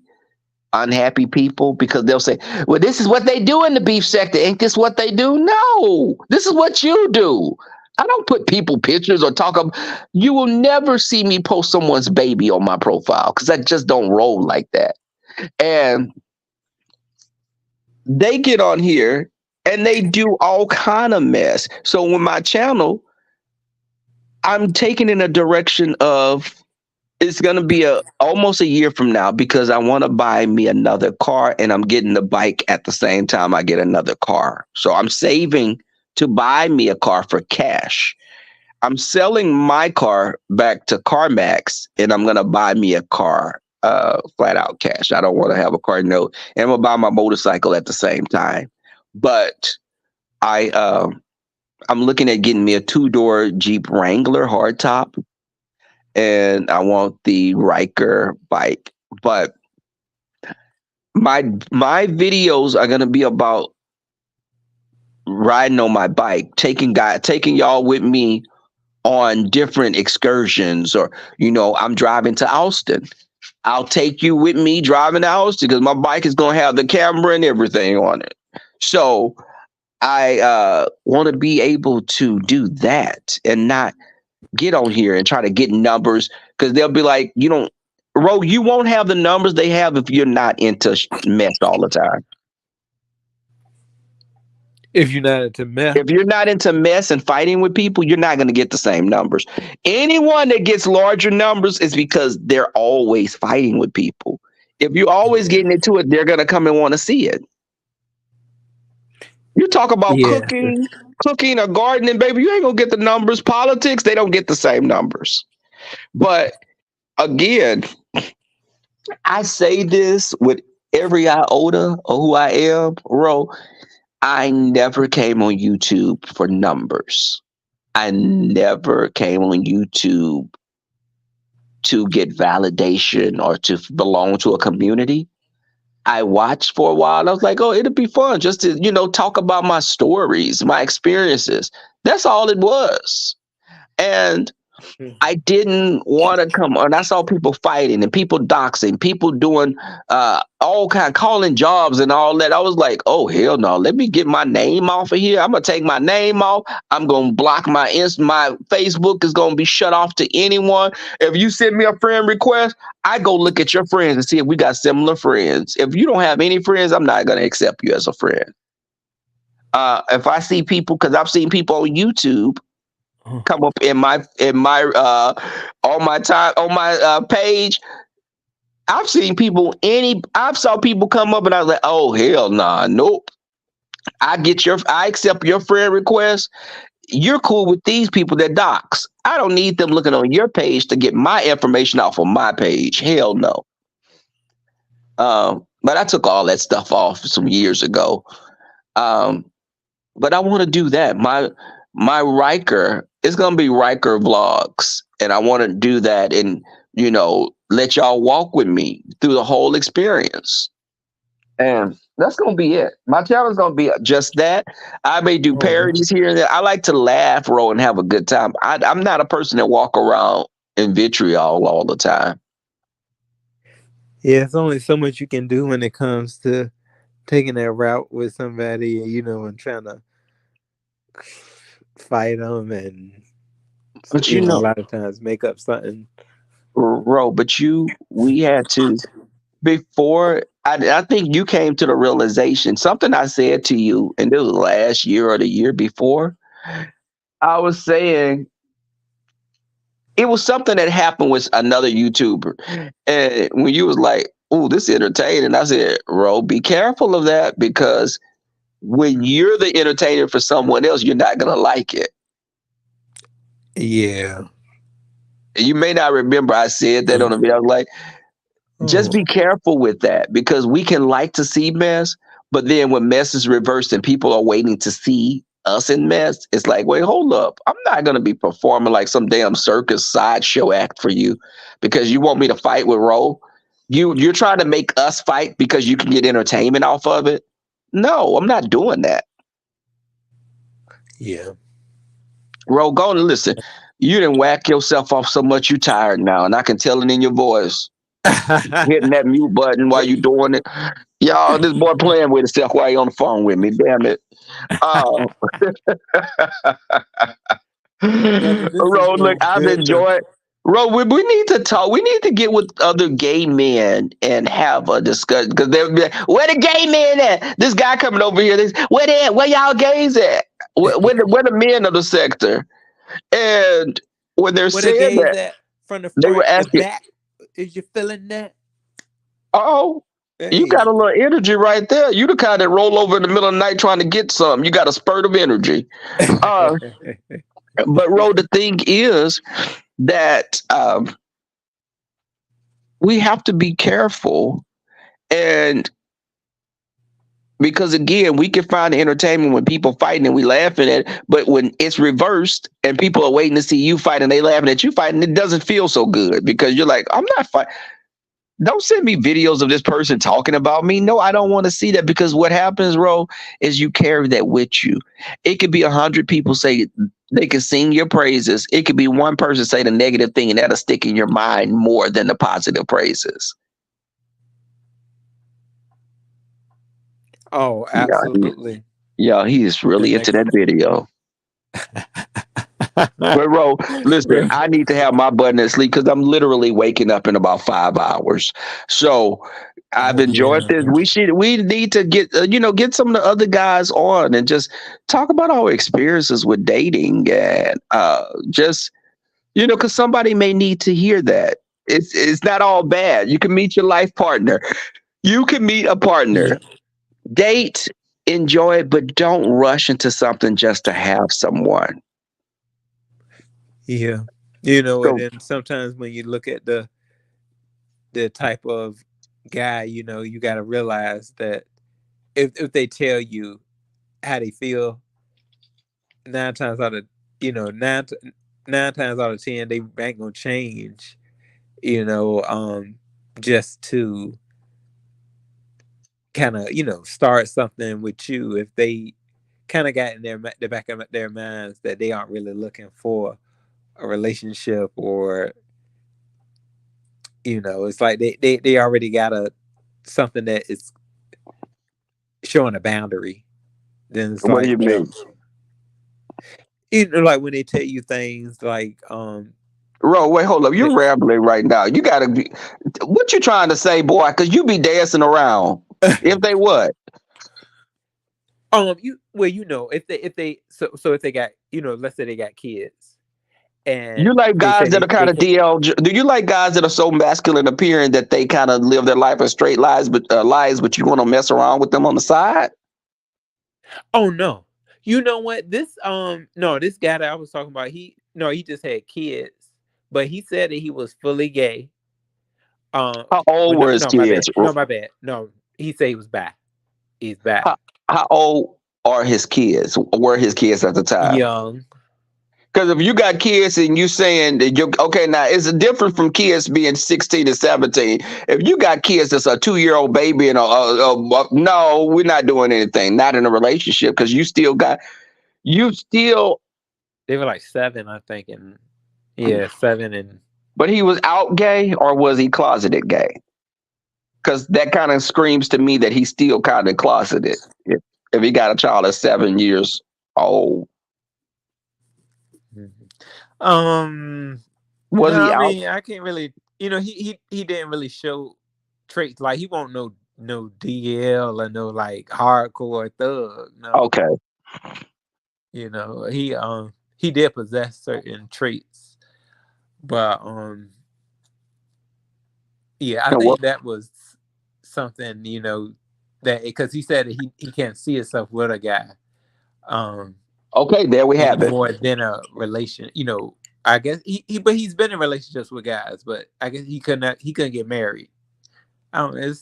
unhappy people, because they'll say, well, this is what they do in the beef sector. Ain't this what they do? No, this is what you do. I don't put people pictures or talk about. You will never see me post someone's baby on my profile because I just don't roll like that. And they get on here and they do all kind of mess. So when my channel, I'm taking in a direction of it's going to be almost a year from now because I want to buy me another car and I'm getting the bike at the same time I get another car. So I'm saving to buy me a car for cash. I'm selling my car back to CarMax and I'm going to buy me a car flat out cash. I don't want to have a car note. And I'm going to buy my motorcycle at the same time. But I'm looking at getting me a 2-door Jeep Wrangler hardtop and I want the Riker bike. But my videos are gonna be about riding on my bike, taking y'all with me on different excursions, or I'm driving to Austin. I'll take you with me driving to Austin because my bike is gonna have the camera and everything on it. So I want to be able to do that and not get on here and try to get numbers because they'll be like, you won't have the numbers they have if you're not into mess all the time. If you're not into meth, If you're not into mess and fighting with people, you're not going to get the same numbers. Anyone that gets larger numbers is because they're always fighting with people. If you're always yeah, getting into it, they're going to come and want to see it. You talk about yeah, cooking or gardening, baby, you ain't going to get the numbers. Politics, they don't get the same numbers. But again, I say this with every iota of who I am, Ro. I never came on YouTube for numbers. I never came on YouTube to get validation or to belong to a community. I watched for a while and I was like, oh, it'll be fun just to, talk about my stories, my experiences. That's all it was. And I didn't want to come on. I saw people fighting and people doxing, people doing all kind, calling jobs and all that. I was like, oh hell no! Let me get my name off of here. I'm gonna take my name off. I'm gonna block my Facebook is gonna be shut off to anyone. If you send me a friend request, I go look at your friends and see if we got similar friends. If you don't have any friends, I'm not gonna accept you as a friend. If I see people, because I've seen people on YouTube come up in my on my time on my page. I've seen people I've saw people come up and I was like, oh hell nah, nope. I accept your friend request. You're cool with these people that dox. I don't need them looking on your page to get my information off of my page. Hell no. But I took all that stuff off some years ago. But I want to do that. My Riker is gonna be Riker vlogs, and I want to do that and let y'all walk with me through the whole experience. And that's gonna be it. My channel is gonna be just that. I may do parodies here and there. I like to laugh, roll, and have a good time. I'm not a person that walk around in vitriol all the time. yeah. It's only so much you can do when it comes to taking that route with somebody, and trying to fight them and But a lot of times make up something. but we had to before. I think you came to the realization something I said to you, and it was last year or the year before. I was saying it was something that happened with another YouTuber, and when you was like, "Ooh, this is entertaining," I said, "Ro, be careful of that because when you're the entertainer for someone else, you're not gonna like it." Yeah. You may not remember I said that on the video. I was like, just Oh, be careful with that because we can like to see mess, but then when mess is reversed and people are waiting to see us in mess, it's like, wait, hold up. I'm not gonna be performing like some damn circus sideshow act for you because you want me to fight with Ro. You're trying to make us fight because you can get entertainment off of it. No, I'm not doing that. yeah. Ro, go and listen. You didn't whack yourself off so much you tired now, and I can tell it in your voice. Hitting that mute button while you doing it. Y'all, this boy playing with himself while he on the phone with me. Damn it. Uh, Brother, this is Ro, look, going I've good though. enjoyed. Ro, we need to talk. We need to get with other gay men and have a discussion because they'll be like, "Where the gay men at?" This guy coming over here. Where they at? Where y'all gays at? Where the men of the sector? And when they're Where the saying gays that, at? From the they were front, the asking, back? Is you feeling that? "Oh, you got Hey. a little energy right there. You the kind that roll over in the middle of the night trying to get some. You got a spurt of energy." Uh, but Ro, the thing is that we have to be careful, and because again, we can find entertainment when people fighting and we laughing at it, but when it's reversed and people are waiting to see you fight and they laughing at you fighting, it doesn't feel so good because you're like, I'm not fighting. Don't send me videos of this person talking about me. No, I don't want to see that because what happens, Ro, is you carry that with you. It could be 100 people say they can sing your praises. It could be one person say the negative thing and that'll stick in your mind more than the positive praises. Oh, Yeah, absolutely. yeah, he's The really into that negative. video. But Ro, listen, I need to have my button at sleep because I'm literally waking up in about 5 hours. So I've Oh enjoyed yeah. this. We need to get get some of the other guys on and just talk about our experiences with dating and just because somebody may need to hear that. It's not all bad. You can meet your life partner. You can meet a partner, date, enjoy it, but don't rush into something just to have someone. Yeah. You know, and So then sometimes when you look at the type of guy, you got to realize that if they tell you how they feel, nine times out of nine times out of ten, they ain't gonna change. You know, just to kind of start something with you if they kind of got in the back of their minds that they aren't really looking for a relationship, or it's like they already got a something that is showing a boundary. Then it's what do like you mean? like when they tell you things like Ro, wait, hold up. You're that, rambling right now. You gotta be. What you trying to say, boy? Because you be dancing around. If they what? you well if they so if they got let's say they got kids You and like they guys say that are kind they of DL? Do you like guys that are so masculine appearing that they kind of live their life as straight lies, but you want to mess around with them on the side? oh no, you know what, this no, this guy that I was talking about, he just had kids, but he said that he was fully gay. How Well, old no, were his no, my bad, kids? no, my bad, no, he said he was bi. He's bi. How, how old are his kids? Were his kids at the time? Young. Because if you got kids and you saying that you okay, now it's different from kids being 16 and 17. If you got kids that's a 2-year-old baby and no, we're not doing anything. Not in a relationship because you still. They were like 7, I think, and yeah, 7 and But he was out gay or was he closeted gay? Because that kind of screams to me that he's still kind of closeted. If he got a child that's 7 years old, Mhm. was No, he I out? mean, I can't really, he didn't really show traits like he won't no DL or no like hardcore thug. No, Okay. he he did possess certain traits, but yeah, I And what? think that was something, that because he said that he can't see himself with a guy um Okay, there we have it. anymore than a relation. I guess but he's been in relationships with guys, but I guess he couldn't get married. I don't know.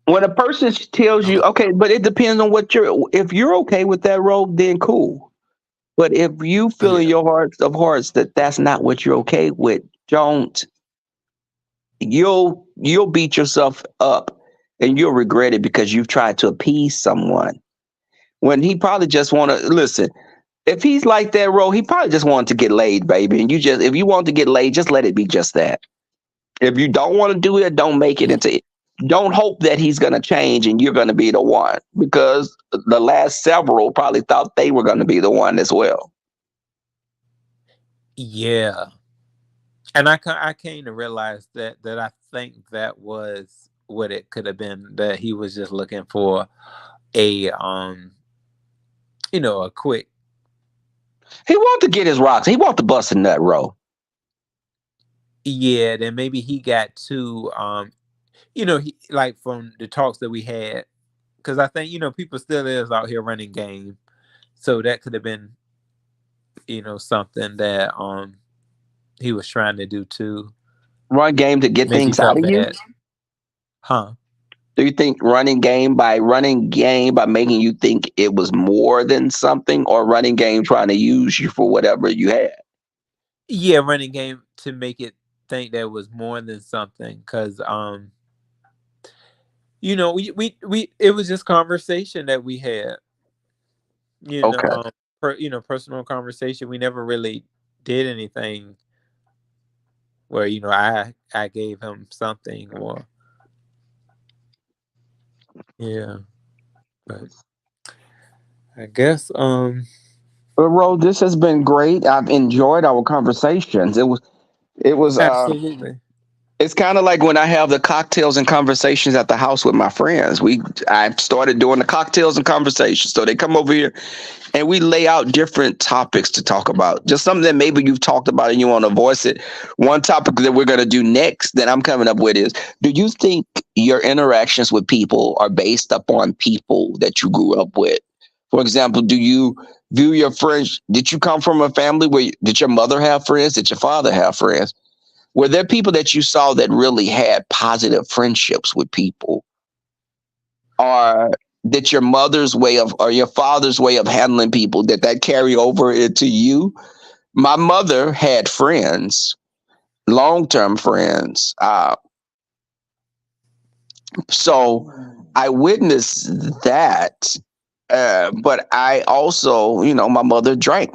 When a person tells you, okay, but it depends on what you're. If you're okay with that road, then cool. But if you feel in Yeah, your heart of hearts that that's not what you're okay with, don't. You'll beat yourself up, and you'll regret it because you've tried to appease someone when he probably just want to listen. If he's like that, Ro, he probably just wanted to get laid, baby. And if you want to get laid, just let it be just that. If you don't want to do it, don't make it into it. Don't hope that he's going to change and you're going to be the one because the last several probably thought they were going to be the one as well. yeah. And I came to realize that I think that was what it could have been, that he was just looking for a a quick. He wanted to get his rocks. He wanted to bust a nut, Ro. Yeah, then maybe he got too he, like, from the talks that we had, because I think people still is out here running game, so that could have been something that he was trying to do too. Run game to get Maybe things out felt of you. bad, huh? Do you think running game by making you think it was more than something, or running game trying to use you for whatever you had? Yeah, running game to make it think that was more than something, because we it was just conversation that we had, you know, Okay. um, personal conversation. We never really did anything where I gave him something, or yeah, but I guess But Ro, this has been great. I've enjoyed our conversations. It was absolutely. it's kind of like when I have the cocktails and conversations at the house with my friends. I've started doing the cocktails and conversations. So they come over here and we lay out different topics to talk about. Just something that maybe you've talked about and you want to voice it. One topic that we're going to do next that I'm coming up with is, do you think your interactions with people are based upon people that you grew up with? For example, do you view your friends? Did you come from a family where did your mother have friends? Did your father have friends? Were there people that you saw that really had positive friendships with people? Or that your mother's way of or your father's way of handling people, that carry over into you? My mother had friends, long-term friends. So I witnessed that. But I also, my mother drank.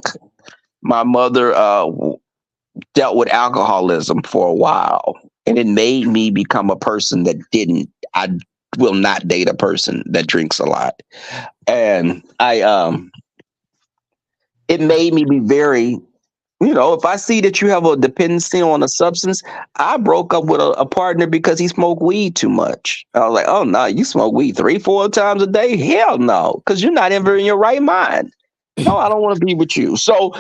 My mother dealt with alcoholism for a while, and it made me become a person that didn't. I will not date a person that drinks a lot, and it made me be very. If I see that you have a dependency on a substance, I broke up with a partner because he smoked weed too much. I was like, oh no, you smoke weed 3, 4 times a day? Hell no, because you're not ever in your right mind. No, I don't want to be with you. So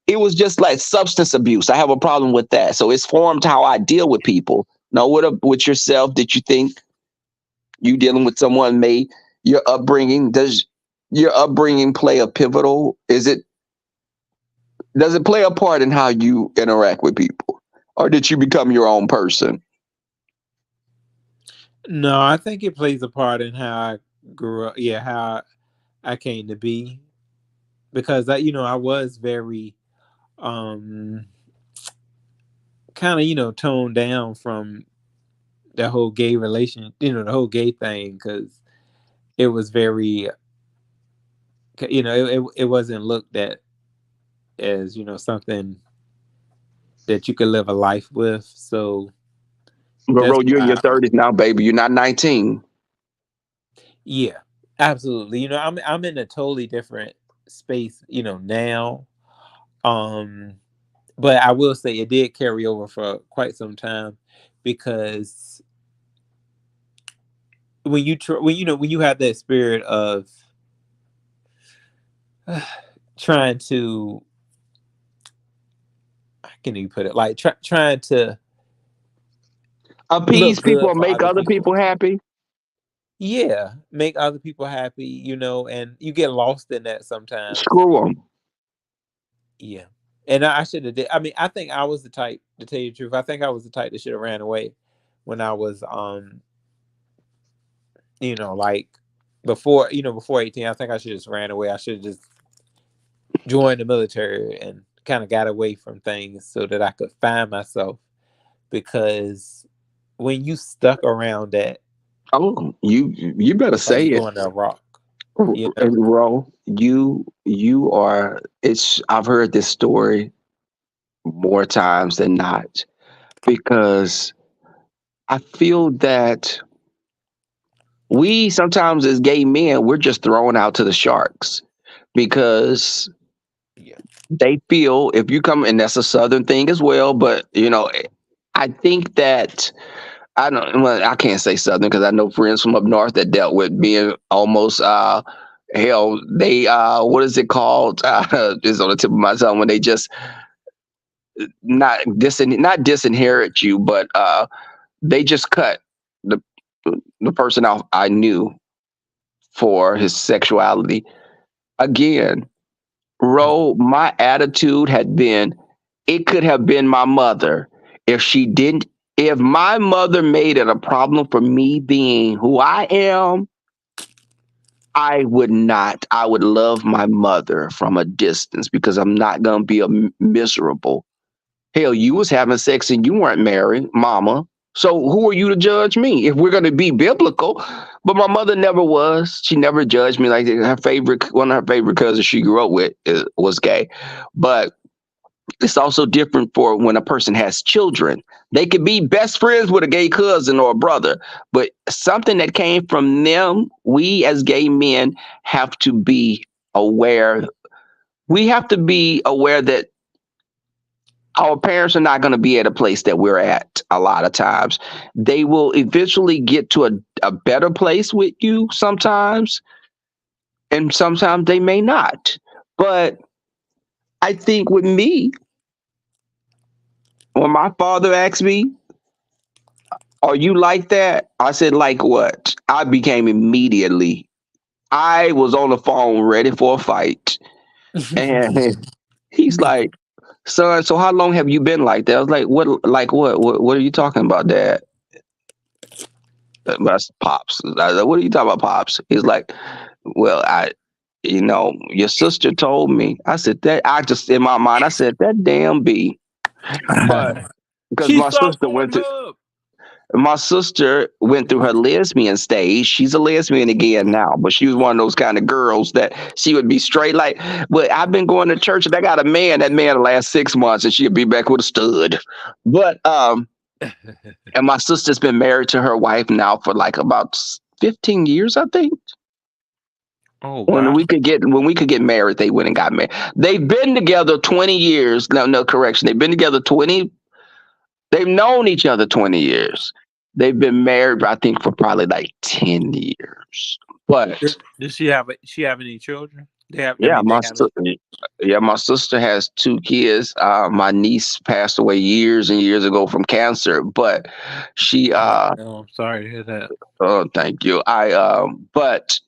it was just like substance abuse. I have a problem with that. So it's formed how I deal with people. Now, with yourself, did you think you dealing with someone made your upbringing? Does your upbringing play a pivotal? Does it play a part in how you interact with people, or did you become your own person? No, I think it plays a part in how I grew up. Yeah, how I came to be, because I was very um kind of toned down from the whole gay relation, the whole gay thing, because it was very, it wasn't looked at as something that you could live a life with. So But that's Ro, you're in why, your 30s now, baby. You're not 19. yeah, absolutely. I'm in a totally different space, now. Um, but I will say it did carry over for quite some time, because when you have that spirit of trying to, how can you put it? Like trying to Appease look people good and for make other other people. people happy. Yeah, make other people happy, and you get lost in that sometimes. Screw them. Yeah. And I should have did. I mean, I think I was the type, to tell you the truth. I think I was the type that should have ran away when I was, like before 18. I think I should have just ran away. I should have just joined the military and kind of got away from things so that I could find myself. Because when you stuck around that, Oh, you better it's like say you're it. going to a rock. You know. Ro, you are. It's. I've heard this story more times than not because I feel that we sometimes as gay men we're just thrown out to the sharks because Yeah. they feel if you come and that's a southern thing as well. But I think that I don't. Well, I can't say southern because I know friends from up north that dealt with being almost hell. They what is it called? It's on the tip of my tongue when they just not disinherit you, but they just cut the the person off I knew for his sexuality. Again, Ro, my attitude had been it could have been my mother if she didn't if my mother made it a problem for me being who I am, I would not. I would love my mother from a distance because I'm not going to be miserable. Hell, you was having sex and you weren't married, mama. So who are you to judge me if we're going to be biblical? But my mother never was. She never judged me like that. One of her favorite cousins she grew up with was gay. But it's also different for when a person has children. They could be best friends with a gay cousin or a brother, but something that came from them, we as gay men have to be aware. We have to be aware that our parents are not going to be at a place that we're at a lot of times. They will eventually get to a better place with you sometimes, and sometimes they may not. But I think with me, when my father asked me, are you like that? I said, like what? I became immediately. I was on the phone ready for a fight. And he's like, son, so how long have you been like that? I was like, what like what are you talking about, Dad? That's Pops. I was like, what are you talking about, Pops? He's like, well, your sister told me. I said that I just in my mind, I said that damn B. But because She saw Pornhub. my sister went through her lesbian stage. She's a lesbian again now, but she was one of those kind of girls that she would be straight like, well, I've been going to church and I got a man. That man will last 6 months and she'll be back with a stud. But and my sister's been married to her wife now for like about 15 years, I think. Oh When wow. we could get married, they went and got married. They've been together 20 years. No, correction. They've been together 20. They've known each other 20 years. They've been married, I think, for probably like 10 years. But Does she have any children? They have. I yeah, mean, they have any. my sister has 2 kids. My niece passed away years and years ago from cancer, but she Oh no, I'm sorry to hear that. oh, thank you. But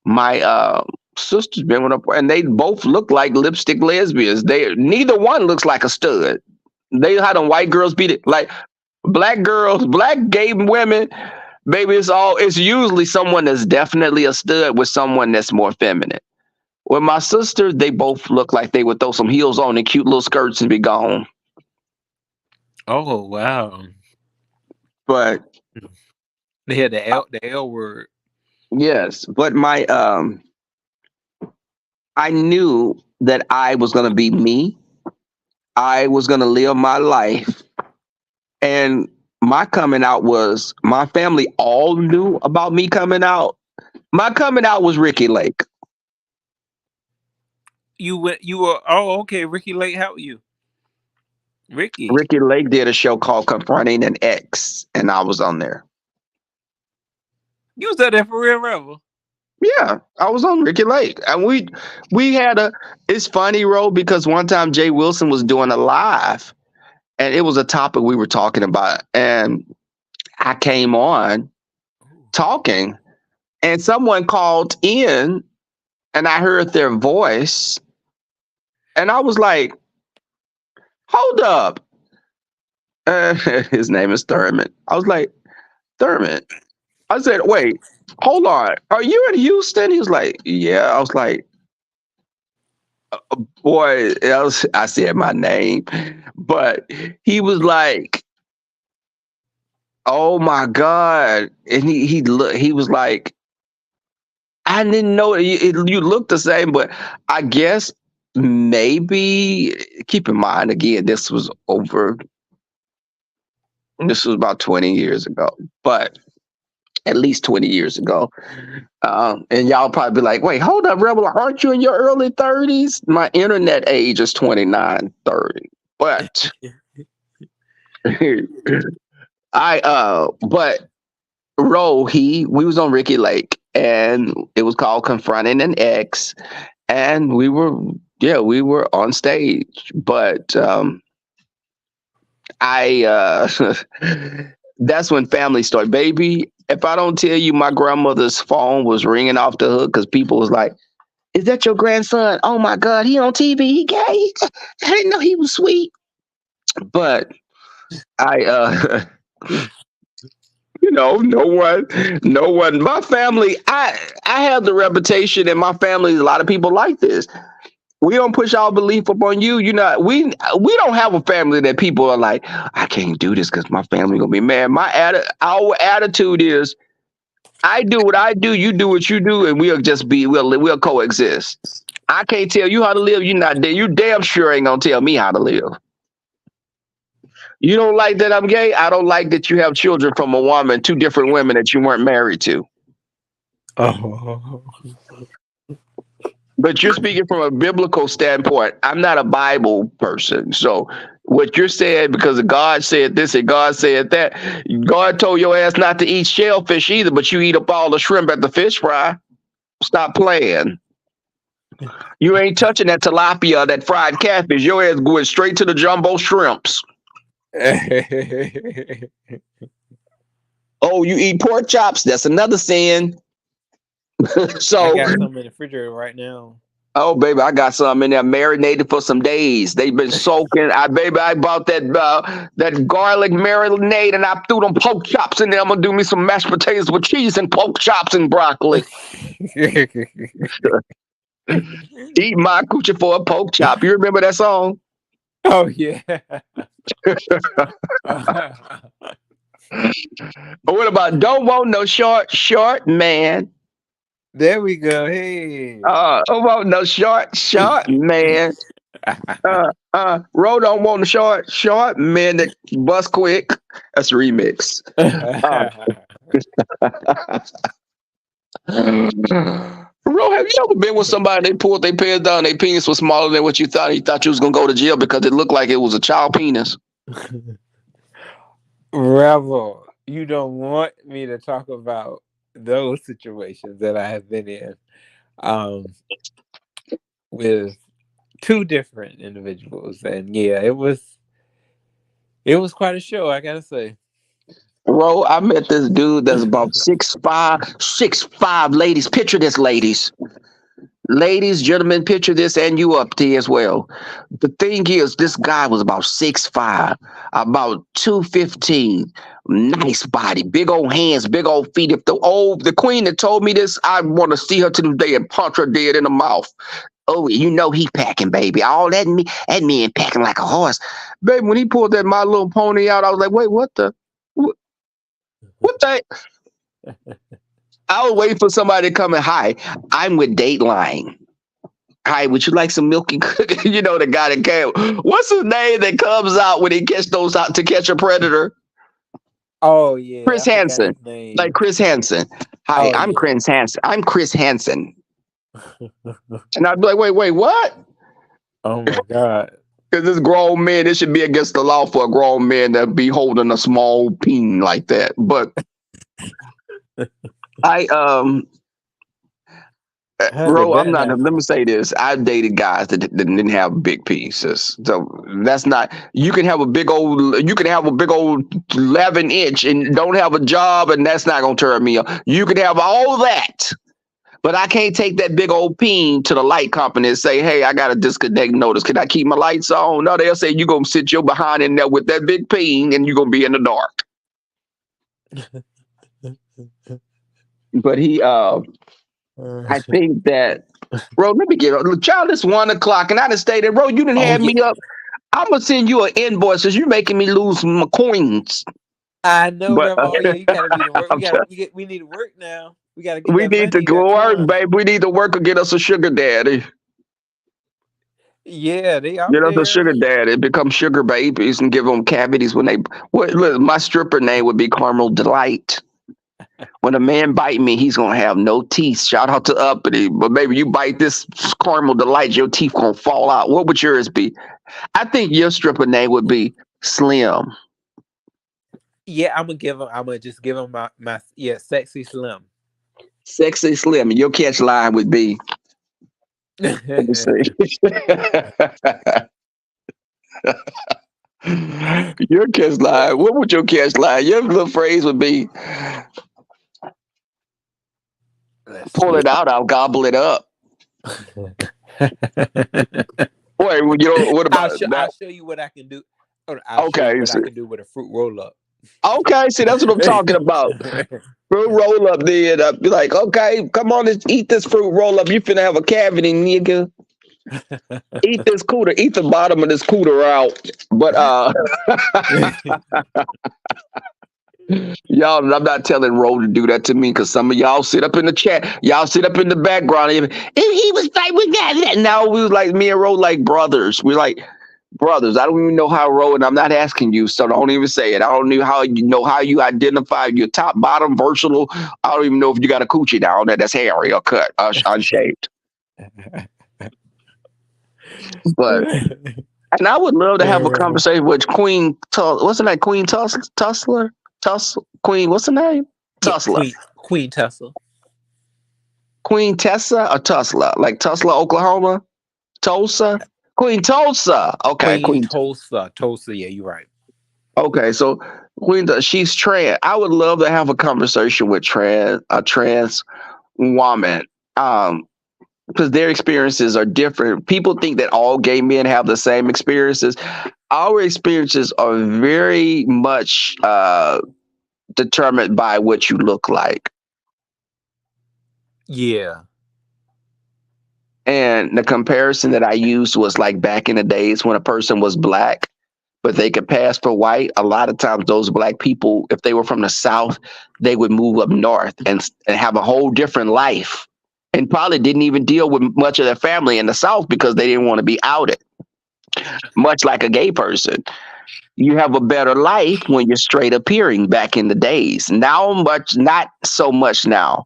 my sister's been with her, and they both look like lipstick lesbians. They neither one looks like a stud. They how them white girls beat it like black girls, black gay women. Baby, it's usually someone that's definitely a stud with someone that's more feminine. With my sister, they both look like they would throw some heels on and cute little skirts and be gone. Oh wow. But They had the L word. yes, but my I knew that I was gonna be me. I was gonna live my life. And my coming out was my family all knew about me coming out. My coming out was Ricky Lake. You went. You were. Oh, okay. Ricky Lake. How are you, Ricky? Ricky Lake did a show called Confronting an Ex, and I was on there. You was out there for real, Rebel. Yeah, I was on Ricky Lake, and we had a. It's funny, Ro, because one time Jay Wilson was doing a live, and it was a topic we were talking about, and I came on talking, and someone called in, and I heard their voice, and I was like, "Hold up!" His name is Thurman. I was like, "Thurman." I said, "Wait, hold on. Are you in Houston?" He was like, "Yeah." I was like, "Boy," I said my name, but he was like, "Oh my God!" And he was like, "I didn't know you look the same," but I guess maybe keep in mind again, this was about 20 years ago, but at least 20 years ago. And y'all probably be like, wait, hold up, Rebel, aren't you in your early 30s? My internet age is 29, 30. But but we was on Ricky Lake, and it was called Confronting an Ex, and we were on stage. But I that's when family started. Baby, if I don't tell you, my grandmother's phone was ringing off the hook because people was like, "Is that your grandson? Oh my God, he on TV, he gay. I didn't know he was sweet." But I no one. My family, I have the reputation in my family. A lot of people like this. We don't push our belief upon you. We don't have a family that people are like, I can't do this because my family gonna be mad. Our attitude is, I do what I do, you do what you do, and we'll coexist. I can't tell you how to live. You damn sure ain't gonna tell me how to live. You don't like that I'm gay? I don't like that you have children from a woman, two different women that you weren't married to. Oh. But you're speaking from a biblical standpoint. I'm not a Bible person. So what you're saying, because God said this and God said that, God told your ass not to eat shellfish either, but you eat up all the shrimp at the fish fry. Stop playing. You ain't touching that tilapia, that fried catfish. Your ass going straight to the jumbo shrimps. Oh, you eat pork chops? That's another sin. I So, got some in the refrigerator right now. oh baby, I got some in there marinated for some days. They've been soaking. I bought that garlic marinade, and I threw them pork chops in there. I'm gonna do me some mashed potatoes with cheese and pork chops and broccoli. Eat my coochie for a pork chop. You remember that song? Oh yeah. What about don't want no short man? There we go. Hey. Don't want no short man. Ro don't want the short men that bust quick. That's a remix. Ro, have you ever been with somebody, they pulled their pants down, their penis was smaller than what you thought? You thought you was gonna go to jail because it looked like it was a child penis. Rebel, you don't want me to talk about those situations that I have been in with two different individuals, and yeah, it was quite a show, I gotta say. Ro, I met this dude that's about 6'5", ladies. Picture this, ladies. Ladies, gentlemen, picture this, and you up there as well. The thing is, this guy was about 6'5", about 215, nice body, big old hands, big old feet. If the queen that told me this, I want to see her to the day and punch her dead in the mouth. Oh, you know he packing, baby. All that man packing like a horse, baby. When he pulled that My Little Pony out, I was like, wait, what the? What the? I was waiting for somebody to come in. Hi, I'm with Dateline. Hi, would you like some milk and cookies? You know the guy that came. What's his name that comes out when he catch those out to catch a predator? Oh yeah, Chris I forgot Hansen. his name. Like Chris Hansen. Hi, Oh, I'm yeah. Chris Hansen. I'm Chris Hansen. And I'd be like, wait, what? Oh my God. Because this grown man, it should be against the law for a grown man to be holding a small peen like that. But I How's Bro, did I'm that not. Let happen? me say this. I've dated guys that didn't have big pieces. So that's not. You can have a big old. You can have a big old 11-inch and don't have a job, and that's not gonna turn me on. You can have all that, but I can't take that big old peen to the light company and say, "Hey, I got a disconnect notice. Can I keep my lights on?" No, they'll say you're gonna sit your behind in there with that big peen, and you're gonna be in the dark. But I think that, bro, let me get up. Child, it's 1 o'clock, and I done stayed there. Bro, you didn't Oh have yeah, me up. I'm gonna send you an invoice because you're making me lose my coins. I know, But Rev. Oh yeah, you gotta be to work. I'm sorry. We need to work now. We gotta get We that need to money, go that work, coin. babe. We need to work or get us a sugar daddy. Yeah, they out Get us a there. sugar daddy, become sugar babies, and give them cavities when they. What? Look, my stripper name would be Caramel Delight. When a man bite me, he's gonna have no teeth. Shout out to Uppity, but maybe you bite this Caramel Delight, your teeth gonna fall out. What would yours be? I think your stripper name would be Slim. Yeah, I'm gonna give him. I'm gonna just give him my yeah, sexy slim. Sexy Slim. And your catch line would be, let me see. Your catch line. What would your catch line? Your little phrase would be, Let's pull see. it out, I'll gobble it up. Wait, well, you know, what about I'll that? show you what I can do. Or I'll show you Okay. what I can do with a fruit roll up. Okay, see, that's what I'm talking about. Fruit roll up, then I'd be like, okay, come on, let's eat this fruit roll up. You finna have a cavity, nigga. Eat this cooter, eat the bottom of this cooter out. But y'all, I'm not telling Ro to do that to me because some of y'all sit up in the chat, y'all sit up in the background. And he was like, we got that. Now we was like, me and Ro like brothers. We're like brothers. I don't even know how Ro, and I'm not asking you, so don't even say it. I don't know how you identify your top, bottom, versatile. I don't even know if you got a coochie down there that's hairy or cut, unshaved. But and I would love to have a conversation with Queen. What's her name? Queen Tussler. Queen. What's her name? Yeah, Tussler. Queen Tussle. Queen Tessa or Tussler? Like Tulsa, Oklahoma. Tulsa. Queen Tulsa. Okay, Queen Queen. Tulsa. Tulsa, yeah, you're right. Okay, so she's trans. I would love to have a conversation with a trans woman. Because their experiences are different. People think that all gay men have the same experiences. Our experiences are very much determined by what you look like. Yeah. And the comparison that I used was like back in the days when a person was black, but they could pass for white. A lot of times, those black people, if they were from the South, they would move up north and have a whole different life and probably didn't even deal with much of their family in the South because they didn't want to be outed, much like a gay person. You have a better life when you're straight appearing back in the days. Now, not so much now.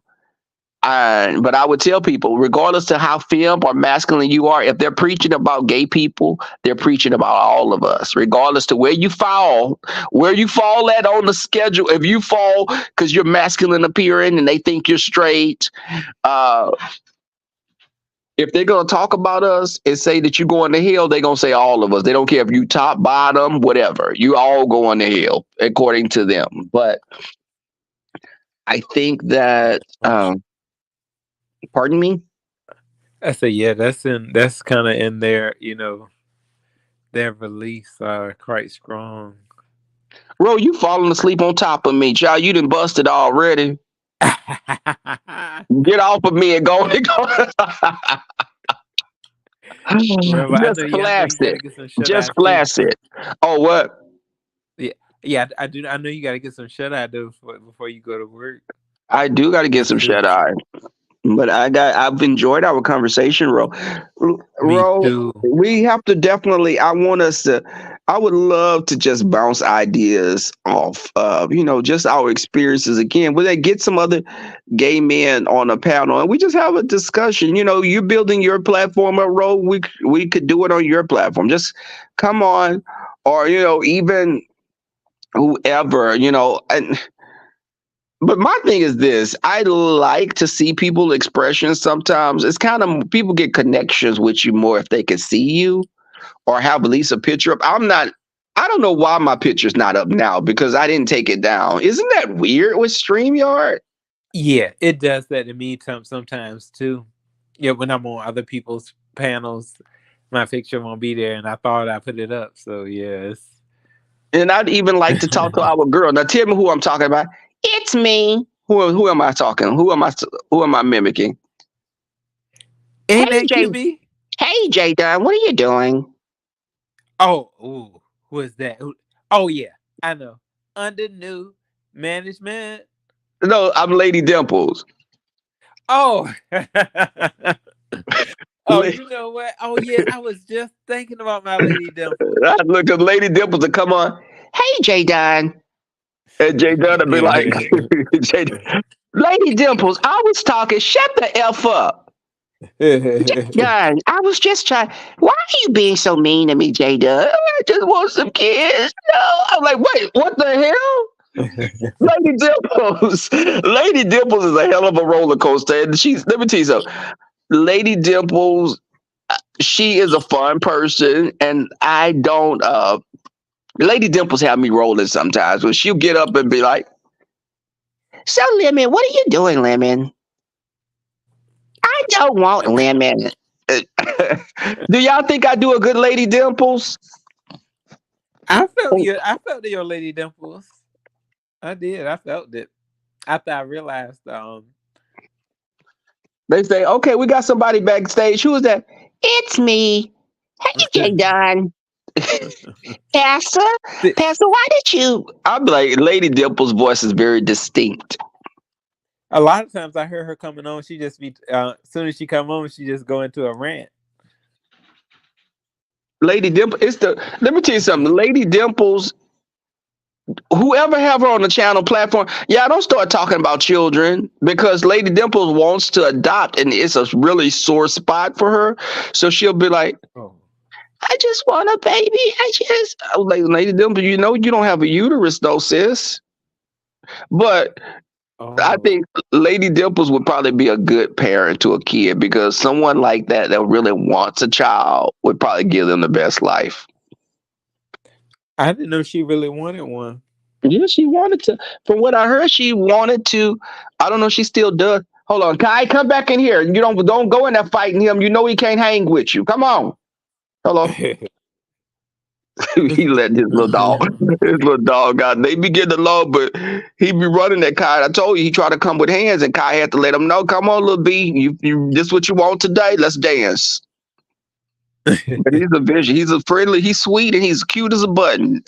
But I would tell people, regardless to how femme or masculine you are, if they're preaching about gay people, they're preaching about all of us, regardless to where you fall at on the schedule. If you fall because you're masculine appearing and they think you're straight, uh, if they're gonna talk about us and say that you going to hell, they're gonna say all of us. They don't care if you top, bottom, whatever. You all going to hell according to them. But I think that, pardon me. I say yeah, that's kind of in their, their beliefs are quite strong. Bro, you falling asleep on top of me, child. You done busted already. Get off of me and go. Remember, I Just know flash you it. gotta get some shut Just eye too. flash it. Oh, what? Yeah, yeah, I do. I know you gotta get some shut eye though before you go to work. I do got to get some shut eye. But I've enjoyed our conversation, Me Ro. too. We have to definitely. I would love to just bounce ideas off of, just our experiences again. Would they get some other gay men on a panel and we just have a discussion? You're building your platform up, Ro. We could do it on your platform. Just come on, or even whoever, and But my thing is this: I like to see people expressions. Sometimes it's kind of people get connections with you more if they can see you or have at least a picture up. I'm not. I don't know why my picture's not up now because I didn't take it down. Isn't that weird with StreamYard? Yeah, it does that to me sometimes too. Yeah, when I'm on other people's panels, my picture won't be there, and I thought I put it up. So yeah, And I'd even like to talk to our girl. Now tell me who I'm talking about. It's me. Who am I talking? Who am I mimicking? ain't Hey that Jay. QB? Hey Jay Dunn, what are you doing? Oh, ooh, who is that? Oh yeah, I know. Under new management. No, I'm Lady Dimples. Oh, oh, La- you know what? Oh yeah, I was just thinking about my Lady Dimples. I look at Lady Dimples to come on. Hey Jay Dunn. And Jay Dunn would be like, Jay, Lady Dimples, I was talking. Shut the F up. Dunn, I was just trying. Why are you being so mean to me, Jay Dunn? I just want some kids. No. I'm like, wait, what the hell? Lady Dimples. Lady Dimples is a hell of a roller coaster. And let me tell you something. Lady Dimples, she is a fun person, and I don't Lady Dimples have me rolling sometimes when she'll get up and be like, so Lemon, what are you doing, Lemon? I don't want Lemon. Do y'all think I do a good Lady Dimples? I felt you. I felt your Lady Dimples. I did. I felt it after I realized. They say, okay, we got somebody backstage. Who is that? It's me. Hey, Jay Don. Pastor, Pastor, why did you? I'm like, Lady Dimples' voice is very distinct. A lot of times I hear her coming on. She just be as soon as she come on, she just go into a rant. Lady Dimples, let me tell you something. Lady Dimples, whoever have her on the channel platform, yeah, don't start talking about children because Lady Dimples wants to adopt and it's a really sore spot for her. So she'll be like, Oh. I just want a baby. I was like, Lady Dimples, you know, you don't have a uterus though, sis. But I think Lady Dimples would probably be a good parent to a kid because someone like that really wants a child would probably give them the best life. I didn't know she really wanted one. Yeah, she wanted to. From what I heard, she wanted to. I don't know. She still does. Hold on, Kai, come back in here. You don't go in there fighting him. You know he can't hang with you. Come on. Hello. He let his little dog out. They be getting along, but he be running that Kai. I told you he tried to come with hands, and Kai had to let him know. Come on, little B. This what you want today? Let's dance. But he's a vision. He's a friendly. He's sweet, and he's cute as a button.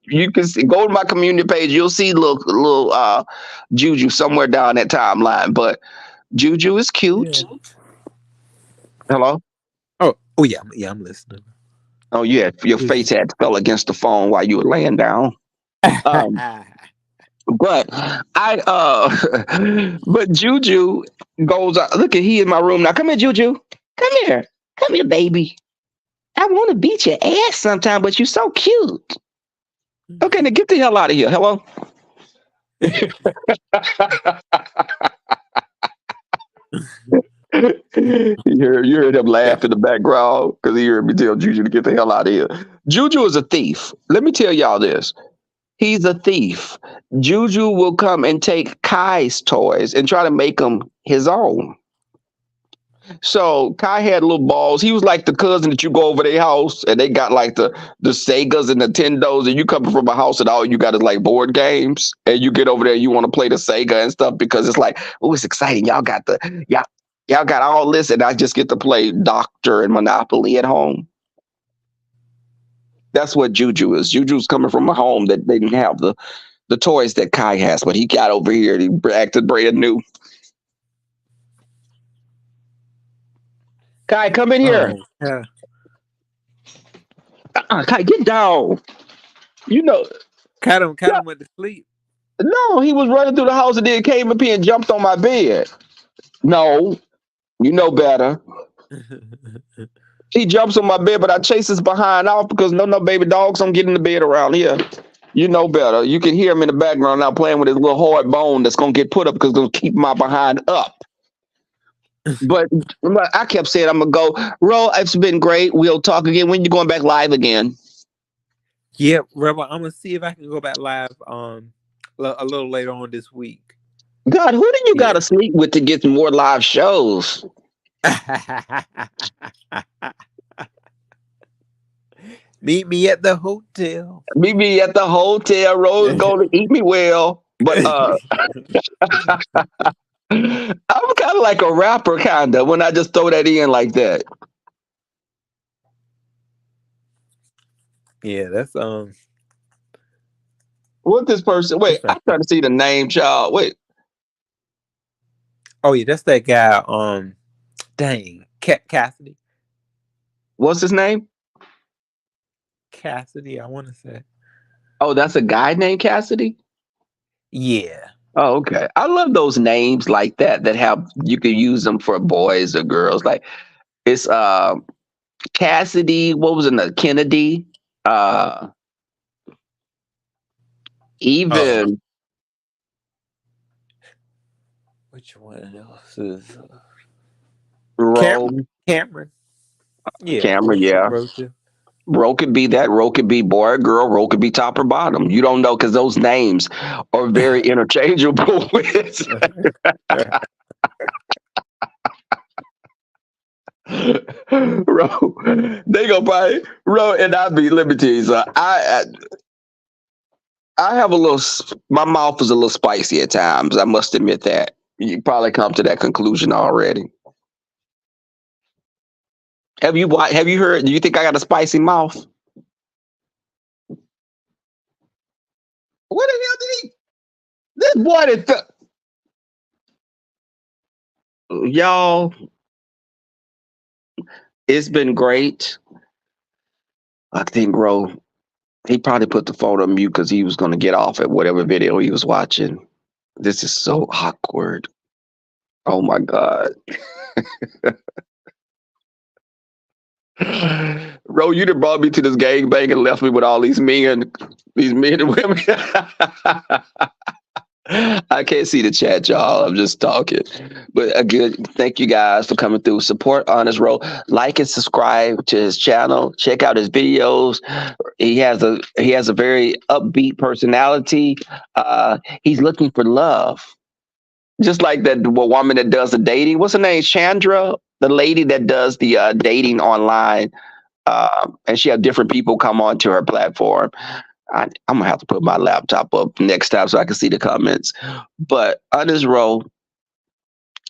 You can see, go to my community page. You'll see little Juju somewhere down that timeline. But Juju is cute. Yeah. Hello. Oh yeah, I'm listening. Oh yeah, your face had fell against the phone while you were laying down. But but Juju goes. Look at he in my room now. Come here, Juju. Come here, baby. I want to beat your ass sometime, but you're so cute. Okay, now get the hell out of here. Hello. you heard him laugh in the background because he heard me tell Juju to get the hell out of here. Juju is a thief. Let me tell y'all this. He's a thief. Juju will come and take Kai's toys and try to make them his own. So Kai had little balls. He was like the cousin that you go over their house and they got like the Segas and Nintendos, and you coming from a house and all you got is like board games, and you get over there, you want to play the Sega and stuff because it's like, oh, it's exciting. Y'all got all this, and I just get to play Doctor and Monopoly at home. That's what Juju is. Juju's coming from a home that they didn't have the toys that Kai has, but he got over here and he acted brand new. Kai, come in here. Yeah. Kai, get down. You know. Cut him went to sleep. No, he was running through the house and then came up here and jumped on my bed. No, you know better. He jumps on my bed, but I chase his behind off because no baby dogs don't get in the bed around here. You know better. You can hear him in the background now playing with his little hard bone that's gonna get put up because it's gonna keep my behind up. But I kept saying I'm gonna go. Ro, it's been great. We'll talk again. When you going back live again? Yeah, Rebel. I'm gonna see if I can go back live a little later on this week. God, who do you got Yeah. to sleep with to get more live shows? Meet me at the hotel. Meet me at the hotel. Ro's gonna eat me well. But I'm kind of like a rapper, kind of, when I just throw that in like that. Yeah, that's What this person? that's Wait, right. I'm trying to see the name, child. Wait, Oh yeah, that's that guy. Dang, Cassidy. what's his name? Cassidy, I want to say. Oh, that's a guy named Cassidy. Yeah. Oh, okay. I love those names like that that have you can use them for boys or girls. Like it's Cassidy. What was it? Kennedy. Uh, Uh, even which one else is Cameron? Rome. Cameron. Yeah, Camera. Yeah. Rocha. Ro could be that. Ro could be boy or girl. Ro could be top or bottom. You don't know because those names are very interchangeable. With Ro, they gonna probably Ro and I be let me tell you. So I have a little. My mouth is a little spicy at times. I must admit that. You probably come to that conclusion already. Have you heard? Do you think I got a spicy mouth? What the hell did he? This boy that y'all. It's been great. I think Ro. He probably put the phone on mute because he was going to get off at whatever video he was watching. This is so awkward. Oh my god. Ro, you done brought me to this gangbang and left me with all these men and women. I can't see the chat, y'all. I'm just talking. But a good thank you guys for coming through. Support Honest Roll. Like and subscribe to his channel. Check out his videos. He has a very upbeat personality. He's looking for love. Just like that woman that does the dating. What's her name? Chandra, the lady that does the dating online. And she have different people come onto her platform. I'm gonna have to put my laptop up next time so I can see the comments. But Honest Row,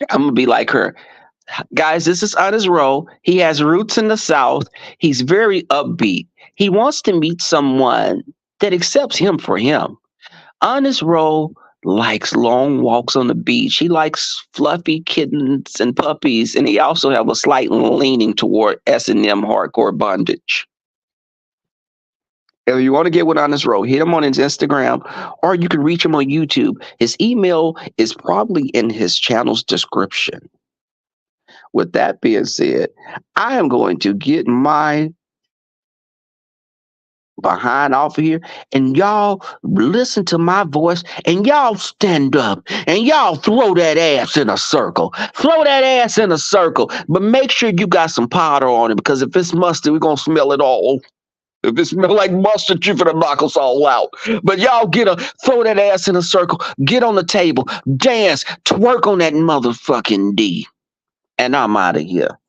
I'm gonna be like her. Guys, this is Honest Row. He has roots in the South. He's very upbeat. He wants to meet someone that accepts him for him. Honest Row likes long walks on the beach. He likes fluffy kittens and puppies, and he also have a slight leaning toward S&M hardcore bondage. If you want to get with Honest Row, hit him on his Instagram, or you can reach him on YouTube. His email is probably in his channel's description. With that being said, I am going to get my behind off of here, and y'all listen to my voice, and y'all stand up, and y'all throw that ass in a circle. Throw that ass in a circle, but make sure you got some powder on it, because if it's mustard, we're going to smell it all. If it smells like mustard, you're gonna knock us all out. But y'all throw that ass in a circle, get on the table, dance, twerk on that motherfucking D. And I'm out of here.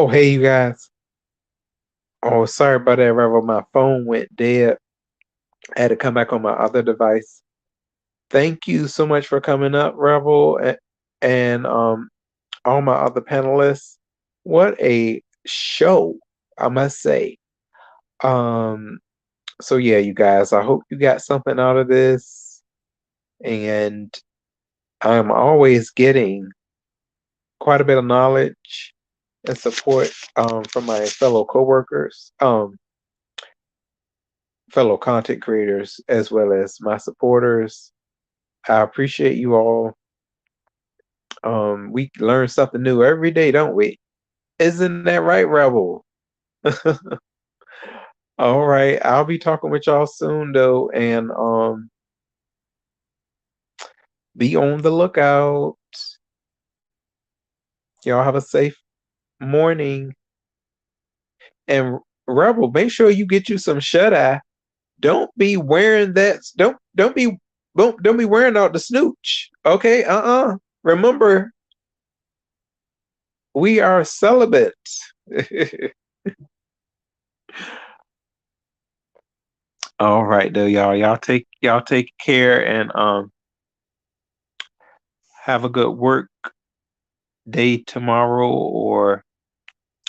Oh, hey, you guys. Oh, sorry about that, Rebel. My phone went dead. I had to come back on my other device. Thank you so much for coming up, Rebel, and all my other panelists. What a show, I must say. Um, so yeah, you guys, I hope you got something out of this. And I'm always getting quite a bit of knowledge and support from my fellow coworkers, fellow content creators, as well as my supporters. I appreciate you all. We learn something new every day, don't we? Isn't that right, Rebel? All right, I'll be talking with y'all soon though, and be on the lookout. Y'all have a safe morning. And Rebel, make sure you get you some shut eye. Don't be wearing that. Don't be wearing out the snooch. Okay. Remember, we are celibate. All right, though, y'all. Y'all take care and have a good work day tomorrow or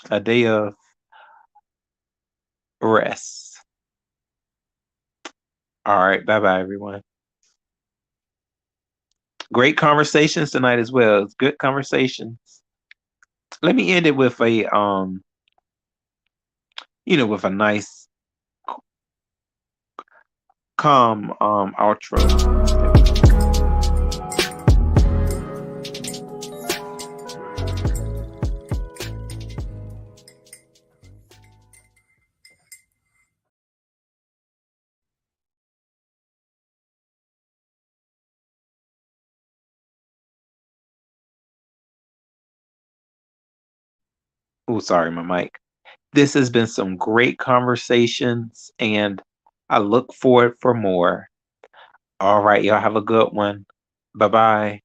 a day of rest. All right. Bye bye, everyone. Great conversations tonight as well. It's good conversations. Let me end it with a with a nice calm outro. Oh, sorry, my mic. This has been some great conversations, and I look forward for more. All right, y'all have a good one. Bye bye.